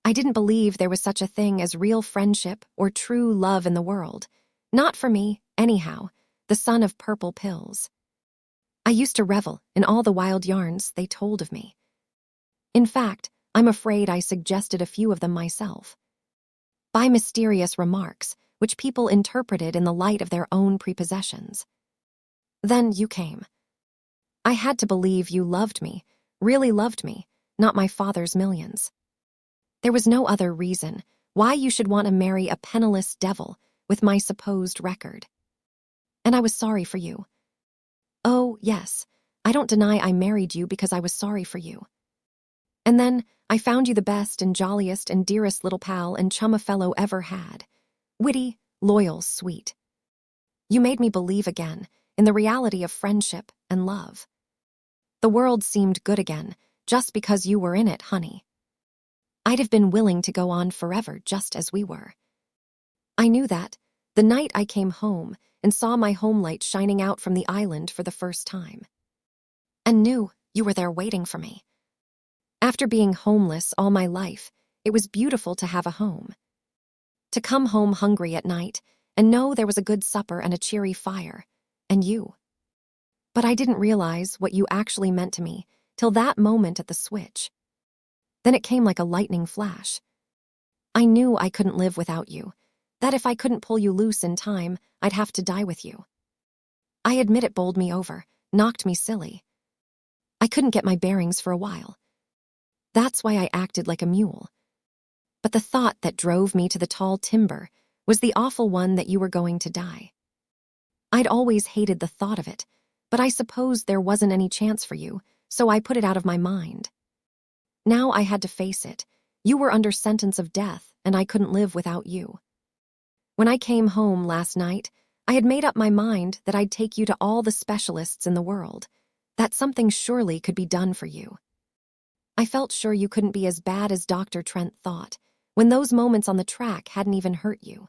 I didn't believe there was such a thing as real friendship or true love in the world. Not for me, anyhow, the son of purple pills. I used to revel in all the wild yarns they told of me. In fact, I'm afraid I suggested a few of them myself. By mysterious remarks, which people interpreted in the light of their own prepossessions. Then you came. I had to believe you loved me, really loved me, not my father's millions. There was no other reason why you should want to marry a penniless devil with my supposed record. And I was sorry for you. Oh, yes, I don't deny I married you because I was sorry for you. And then I found you the best and jolliest and dearest little pal and chum a fellow ever had. Witty, loyal, sweet. You made me believe again in the reality of friendship and love. The world seemed good again just because you were in it, honey. I'd have been willing to go on forever just as we were. I knew that the night I came home and saw my home light shining out from the island for the first time. And knew you were there waiting for me. After being homeless all my life, it was beautiful to have a home. To come home hungry at night and know there was a good supper and a cheery fire, and you. But I didn't realize what you actually meant to me till that moment at the switch. Then it came like a lightning flash. I knew I couldn't live without you, that if I couldn't pull you loose in time, I'd have to die with you. I admit it bowled me over, knocked me silly. I couldn't get my bearings for a while. That's why I acted like a mule. But the thought that drove me to the tall timber was the awful one that you were going to die. I'd always hated the thought of it, but I suppose there wasn't any chance for you, so I put it out of my mind. Now I had to face it. You were under sentence of death, and I couldn't live without you. When I came home last night, I had made up my mind that I'd take you to all the specialists in the world, that something surely could be done for you. I felt sure you couldn't be as bad as Dr. Trent thought, when those moments on the track hadn't even hurt you.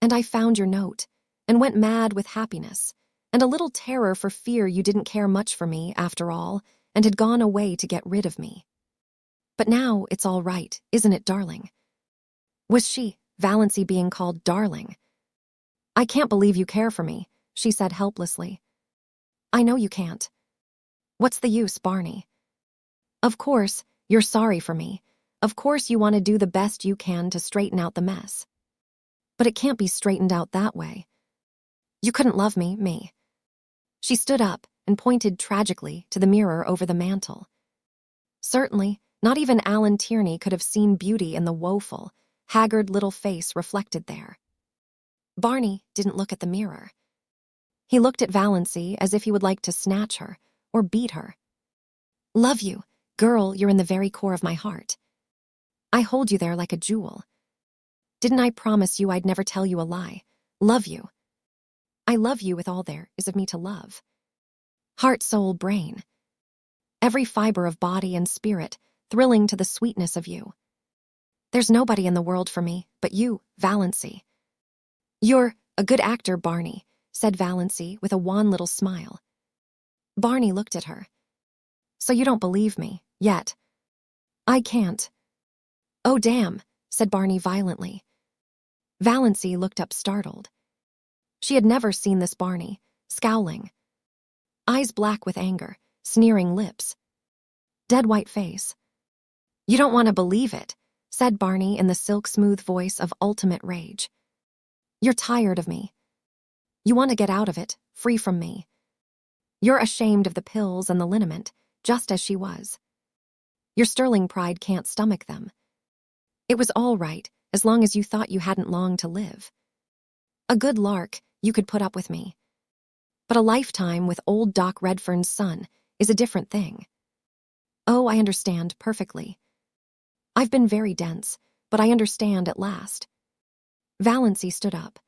And I found your note, and went mad with happiness, and a little terror for fear you didn't care much for me, after all, and had gone away to get rid of me. But now it's all right, isn't it, darling? Was she, Valancy, being called darling? I can't believe you care for me, she said helplessly. I know you can't. What's the use, Barney? Of course, you're sorry for me. Of course you want to do the best you can to straighten out the mess. But it can't be straightened out that way. You couldn't love me. She stood up and pointed tragically to the mirror over the mantel. Certainly, Not even Alan Tierney could have seen beauty in the woeful, haggard little face reflected there. Barney didn't look at the mirror. He looked at Valancy as if he would like to snatch her or beat her. Love you, girl, you're in the very core of my heart. I hold you there like a jewel. Didn't I promise you I'd never tell you a lie? Love you. I love you with all there is of me to love. Heart, soul, brain. Every fiber of body and spirit thrilling to the sweetness of you. There's nobody in the world for me but you, Valancy. You're a good actor, Barney, said Valancy with a wan little smile. Barney looked at her. So you don't believe me, yet? I can't. Oh, damn, said Barney violently. Valancy looked up startled. She had never seen this Barney, scowling. Eyes black with anger, sneering lips. Dead white face. You don't want to believe it, said Barney in the silk-smooth voice of ultimate rage. You're tired of me. You want to get out of it, free from me. You're ashamed of the pills and the liniment, just as she was. Your Stirling pride can't stomach them. It was all right, as long as you thought you hadn't long to live. A good lark, you could put up with me. But a lifetime with old Doc Redfern's son is a different thing. Oh, I understand perfectly. I've been very dense, but I understand at last. Valancy stood up.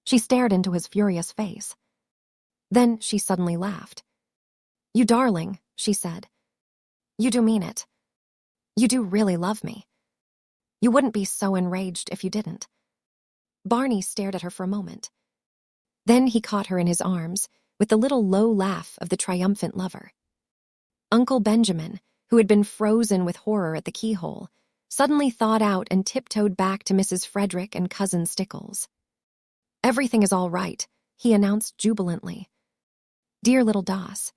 She stared into his furious face. Then she suddenly laughed. You darling, she said. You do mean it. You do really love me. You wouldn't be so enraged if you didn't. Barney stared at her for a moment. Then he caught her in his arms with the little low laugh of the triumphant lover. Uncle Benjamin, who had been frozen with horror at the keyhole, suddenly thawed out and tiptoed back to Mrs. Frederick and Cousin Stickles. Everything is all right, he announced jubilantly. Dear little Doss.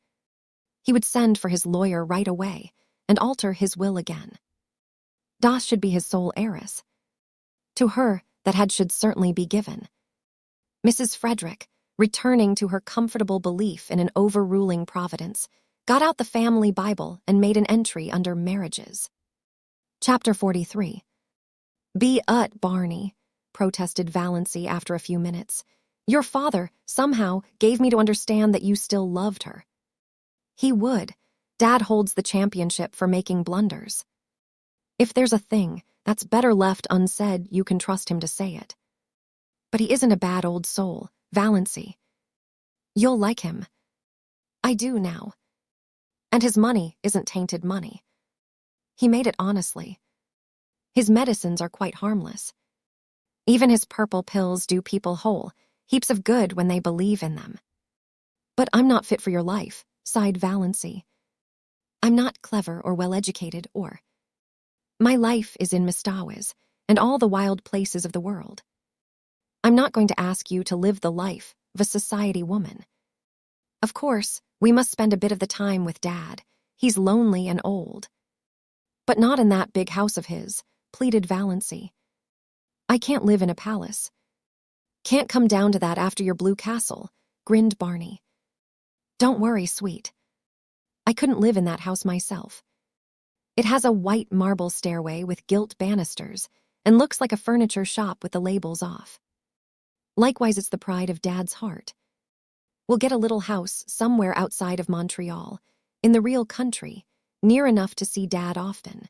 He would send for his lawyer right away and alter his will again. Doss should be his sole heiress. To her, that head should certainly be given. Mrs. Frederick, returning to her comfortable belief in an overruling providence, got out the family Bible and made an entry under marriages. Chapter 43. Be Barney, protested Valancy after a few minutes. Your father, somehow, gave me to understand that you still loved her. He would. Dad holds the championship for making blunders. If there's a thing that's better left unsaid, you can trust him to say it. But he isn't a bad old soul, Valancy. You'll like him. I do now. And his money isn't tainted money. He made it honestly. His medicines are quite harmless. Even his purple pills do people whole, heaps of good when they believe in them. But I'm not fit for your life, sighed Valancy. I'm not clever or well-educated or... My life is in Mistawis and all the wild places of the world. I'm not going to ask you to live the life of a society woman. Of course, we must spend a bit of the time with Dad. He's lonely and old. But not in that big house of his, pleaded Valancy. I can't live in a palace. Can't come down to that after your blue castle, grinned Barney. Don't worry, sweet. I couldn't live in that house myself. It has a white marble stairway with gilt banisters and looks like a furniture shop with the labels off. Likewise, it's the pride of Dad's heart. We'll get a little house somewhere outside of Montreal, in the real country, near enough to see Dad often.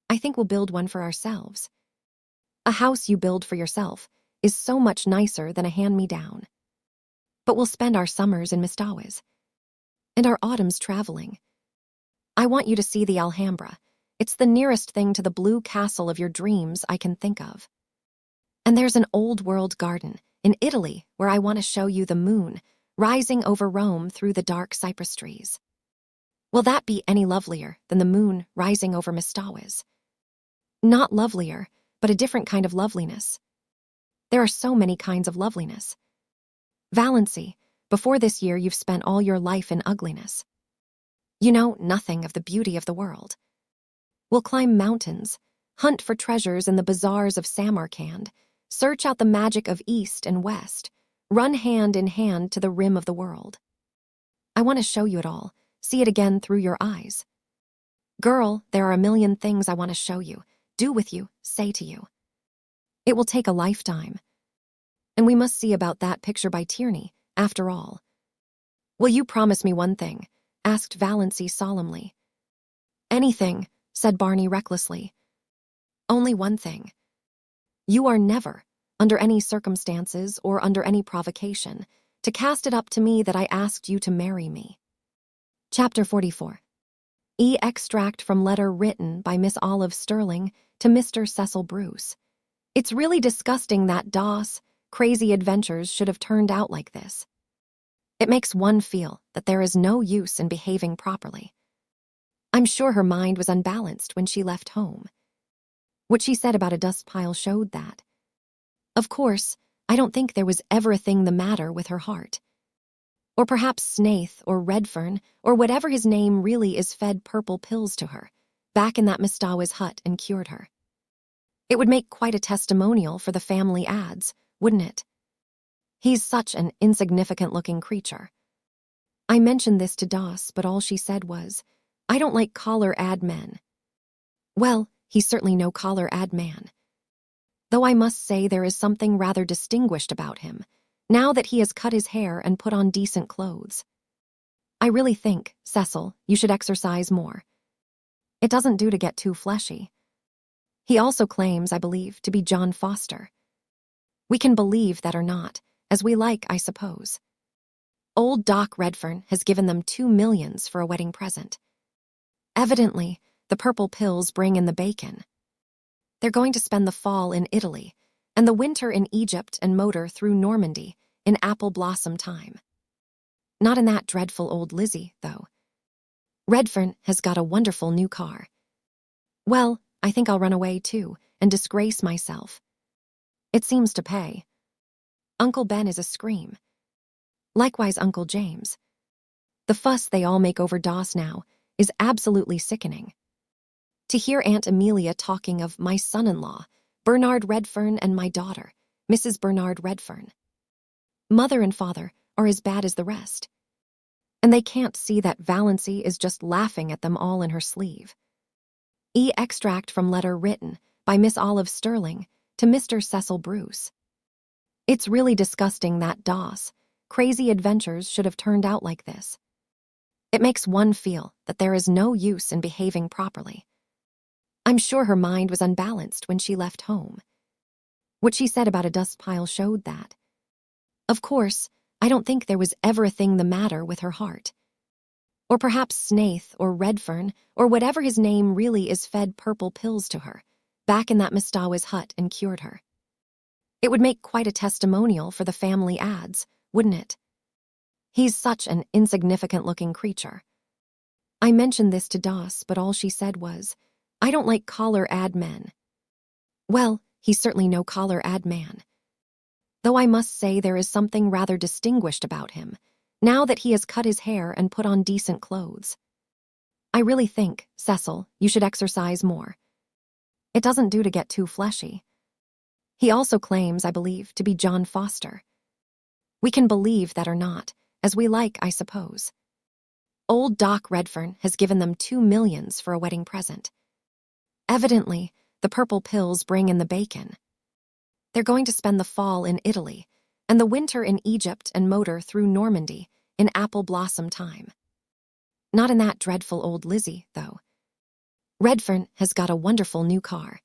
I think we'll build one for ourselves. A house you build for yourself is so much nicer than a hand-me-down. But we'll spend our summers in Mistawis, and our autumns traveling. I want you to see the Alhambra. It's the nearest thing to the blue castle of your dreams I can think of. And there's an old-world garden in Italy where I want to show you the moon rising over Rome through the dark cypress trees. Will that be any lovelier than the moon rising over Mistawis? Not lovelier, but a different kind of loveliness. There are so many kinds of loveliness. Valancy, before this year you've spent all your life in ugliness. You know nothing of the beauty of the world. We'll climb mountains, hunt for treasures in the bazaars of Samarkand, search out the magic of East and West, run hand in hand to the rim of the world. I want to show you it all, see it again through your eyes. Girl, there are a million things I want to show you, do with you, say to you. It will take a lifetime. And we must see about that picture by Tierney, after all. Will you promise me one thing? Asked Valancy solemnly. Anything, said Barney recklessly. Only one thing. You are never, under any circumstances or under any provocation, to cast it up to me that I asked you to marry me. Chapter 44. Extract from letter written by Miss Olive Stirling to Mr. Cecil Bruce. It's really disgusting that DOS, crazy adventures should have turned out like this. It makes one feel that there is no use in behaving properly. I'm sure her mind was unbalanced when she left home. What she said about a dust pile showed that. Of course, I don't think there was ever a thing the matter with her heart. Or perhaps Snaith or Redfern or whatever his name really is fed purple pills to her, back in that Mistawa's hut and cured her. It would make quite a testimonial for the family ads, wouldn't it? He's such an insignificant-looking creature. I mentioned this to Doss, but all she said was, I don't like collar ad men. Well, he's certainly no collar ad man. Though I must say there is something rather distinguished about him, now that he has cut his hair and put on decent clothes. I really think, Cecil, you should exercise more. It doesn't do to get too fleshy. He also claims, I believe, to be John Foster. We can believe that or not, as we like, I suppose. Old Doc Redfern has given them $2 million for a wedding present. Evidently, the purple pills bring in the bacon. They're going to spend the fall in Italy, and the winter in Egypt and motor through Normandy in apple blossom time. Not in that dreadful old Lizzie, though. Redfern has got a wonderful new car. Well, I think I'll run away, too, and disgrace myself. It seems to pay. Uncle Ben is a scream. Likewise Uncle James. The fuss they all make over Doss now is absolutely sickening. To hear Aunt Amelia talking of my son-in-law, Bernard Redfern, and my daughter, Mrs. Bernard Redfern. Mother and father are as bad as the rest. And they can't see that Valancy is just laughing at them all in her sleeve. Extract from letter written by Miss Olive Stirling to Mr. Cecil Bruce. It's really disgusting that Doss, crazy adventures should have turned out like this. It makes one feel that there is no use in behaving properly. I'm sure her mind was unbalanced when she left home. What she said about a dust pile showed that. Of course, I don't think there was ever a thing the matter with her heart. Or perhaps Snaith or Redfern or whatever his name really is fed purple pills to her, back in that Mistawa's hut and cured her. It would make quite a testimonial for the family ads, wouldn't it? He's such an insignificant-looking creature. I mentioned this to Doss, but all she said was, I don't like collar ad men. Well, he's certainly no collar ad man. Though I must say there is something rather distinguished about him, now that he has cut his hair and put on decent clothes. I really think, Cecil, you should exercise more. It doesn't do to get too fleshy. He also claims, I believe, to be John Foster. We can believe that or not, as we like, I suppose. Old Doc Redfern has given them $2 million for a wedding present. Evidently, the purple pills bring in the bacon. They're going to spend the fall in Italy, and the winter in Egypt and motor through Normandy in apple blossom time. Not in that dreadful old Lizzie, though. Redfern has got a wonderful new car.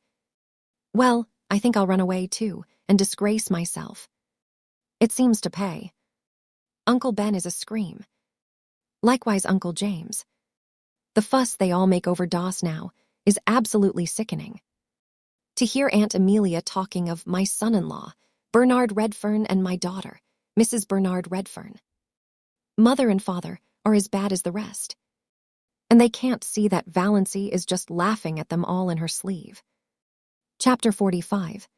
Well, I think I'll run away, too, and disgrace myself. It seems to pay. Uncle Ben is a scream. Likewise Uncle James. The fuss they all make over Doss now is absolutely sickening. To hear Aunt Amelia talking of my son-in-law, Bernard Redfern, and my daughter, Mrs. Bernard Redfern. Mother and father are as bad as the rest. And they can't see that Valancy is just laughing at them all in her sleeve. Chapter 45.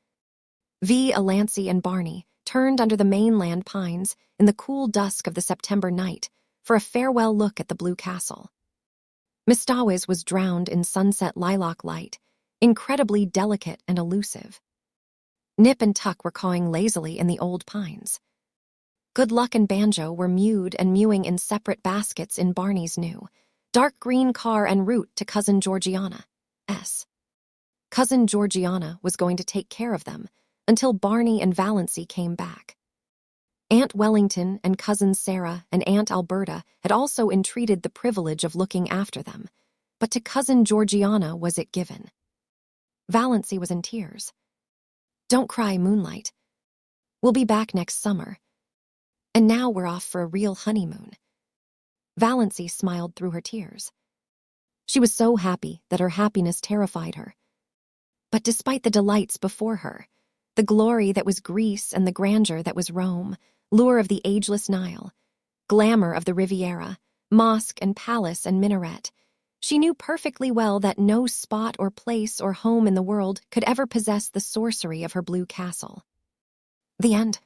Valancy and Barney turned under the mainland pines in the cool dusk of the September night for a farewell look at the blue castle. Mistawa's was drowned in sunset lilac light, incredibly delicate and elusive. Nip and Tuck were cawing lazily in the old pines. Good Luck and Banjo were mewed and mewing in separate baskets in Barney's new, Dark green car en route to Cousin Georgiana's. Cousin Georgiana was going to take care of them until Barney and Valancy came back. Aunt Wellington and Cousin Sarah and Aunt Alberta had also entreated the privilege of looking after them, but to Cousin Georgiana was it given. Valancy was in tears. "Don't cry, Moonlight. We'll be back next summer. And now we're off for a real honeymoon." Valancy smiled through her tears. She was so happy that her happiness terrified her. But despite the delights before her, the glory that was Greece and the grandeur that was Rome, lure of the ageless Nile, glamour of the Riviera, mosque and palace and minaret, she knew perfectly well that no spot or place or home in the world could ever possess the sorcery of her blue castle. The end.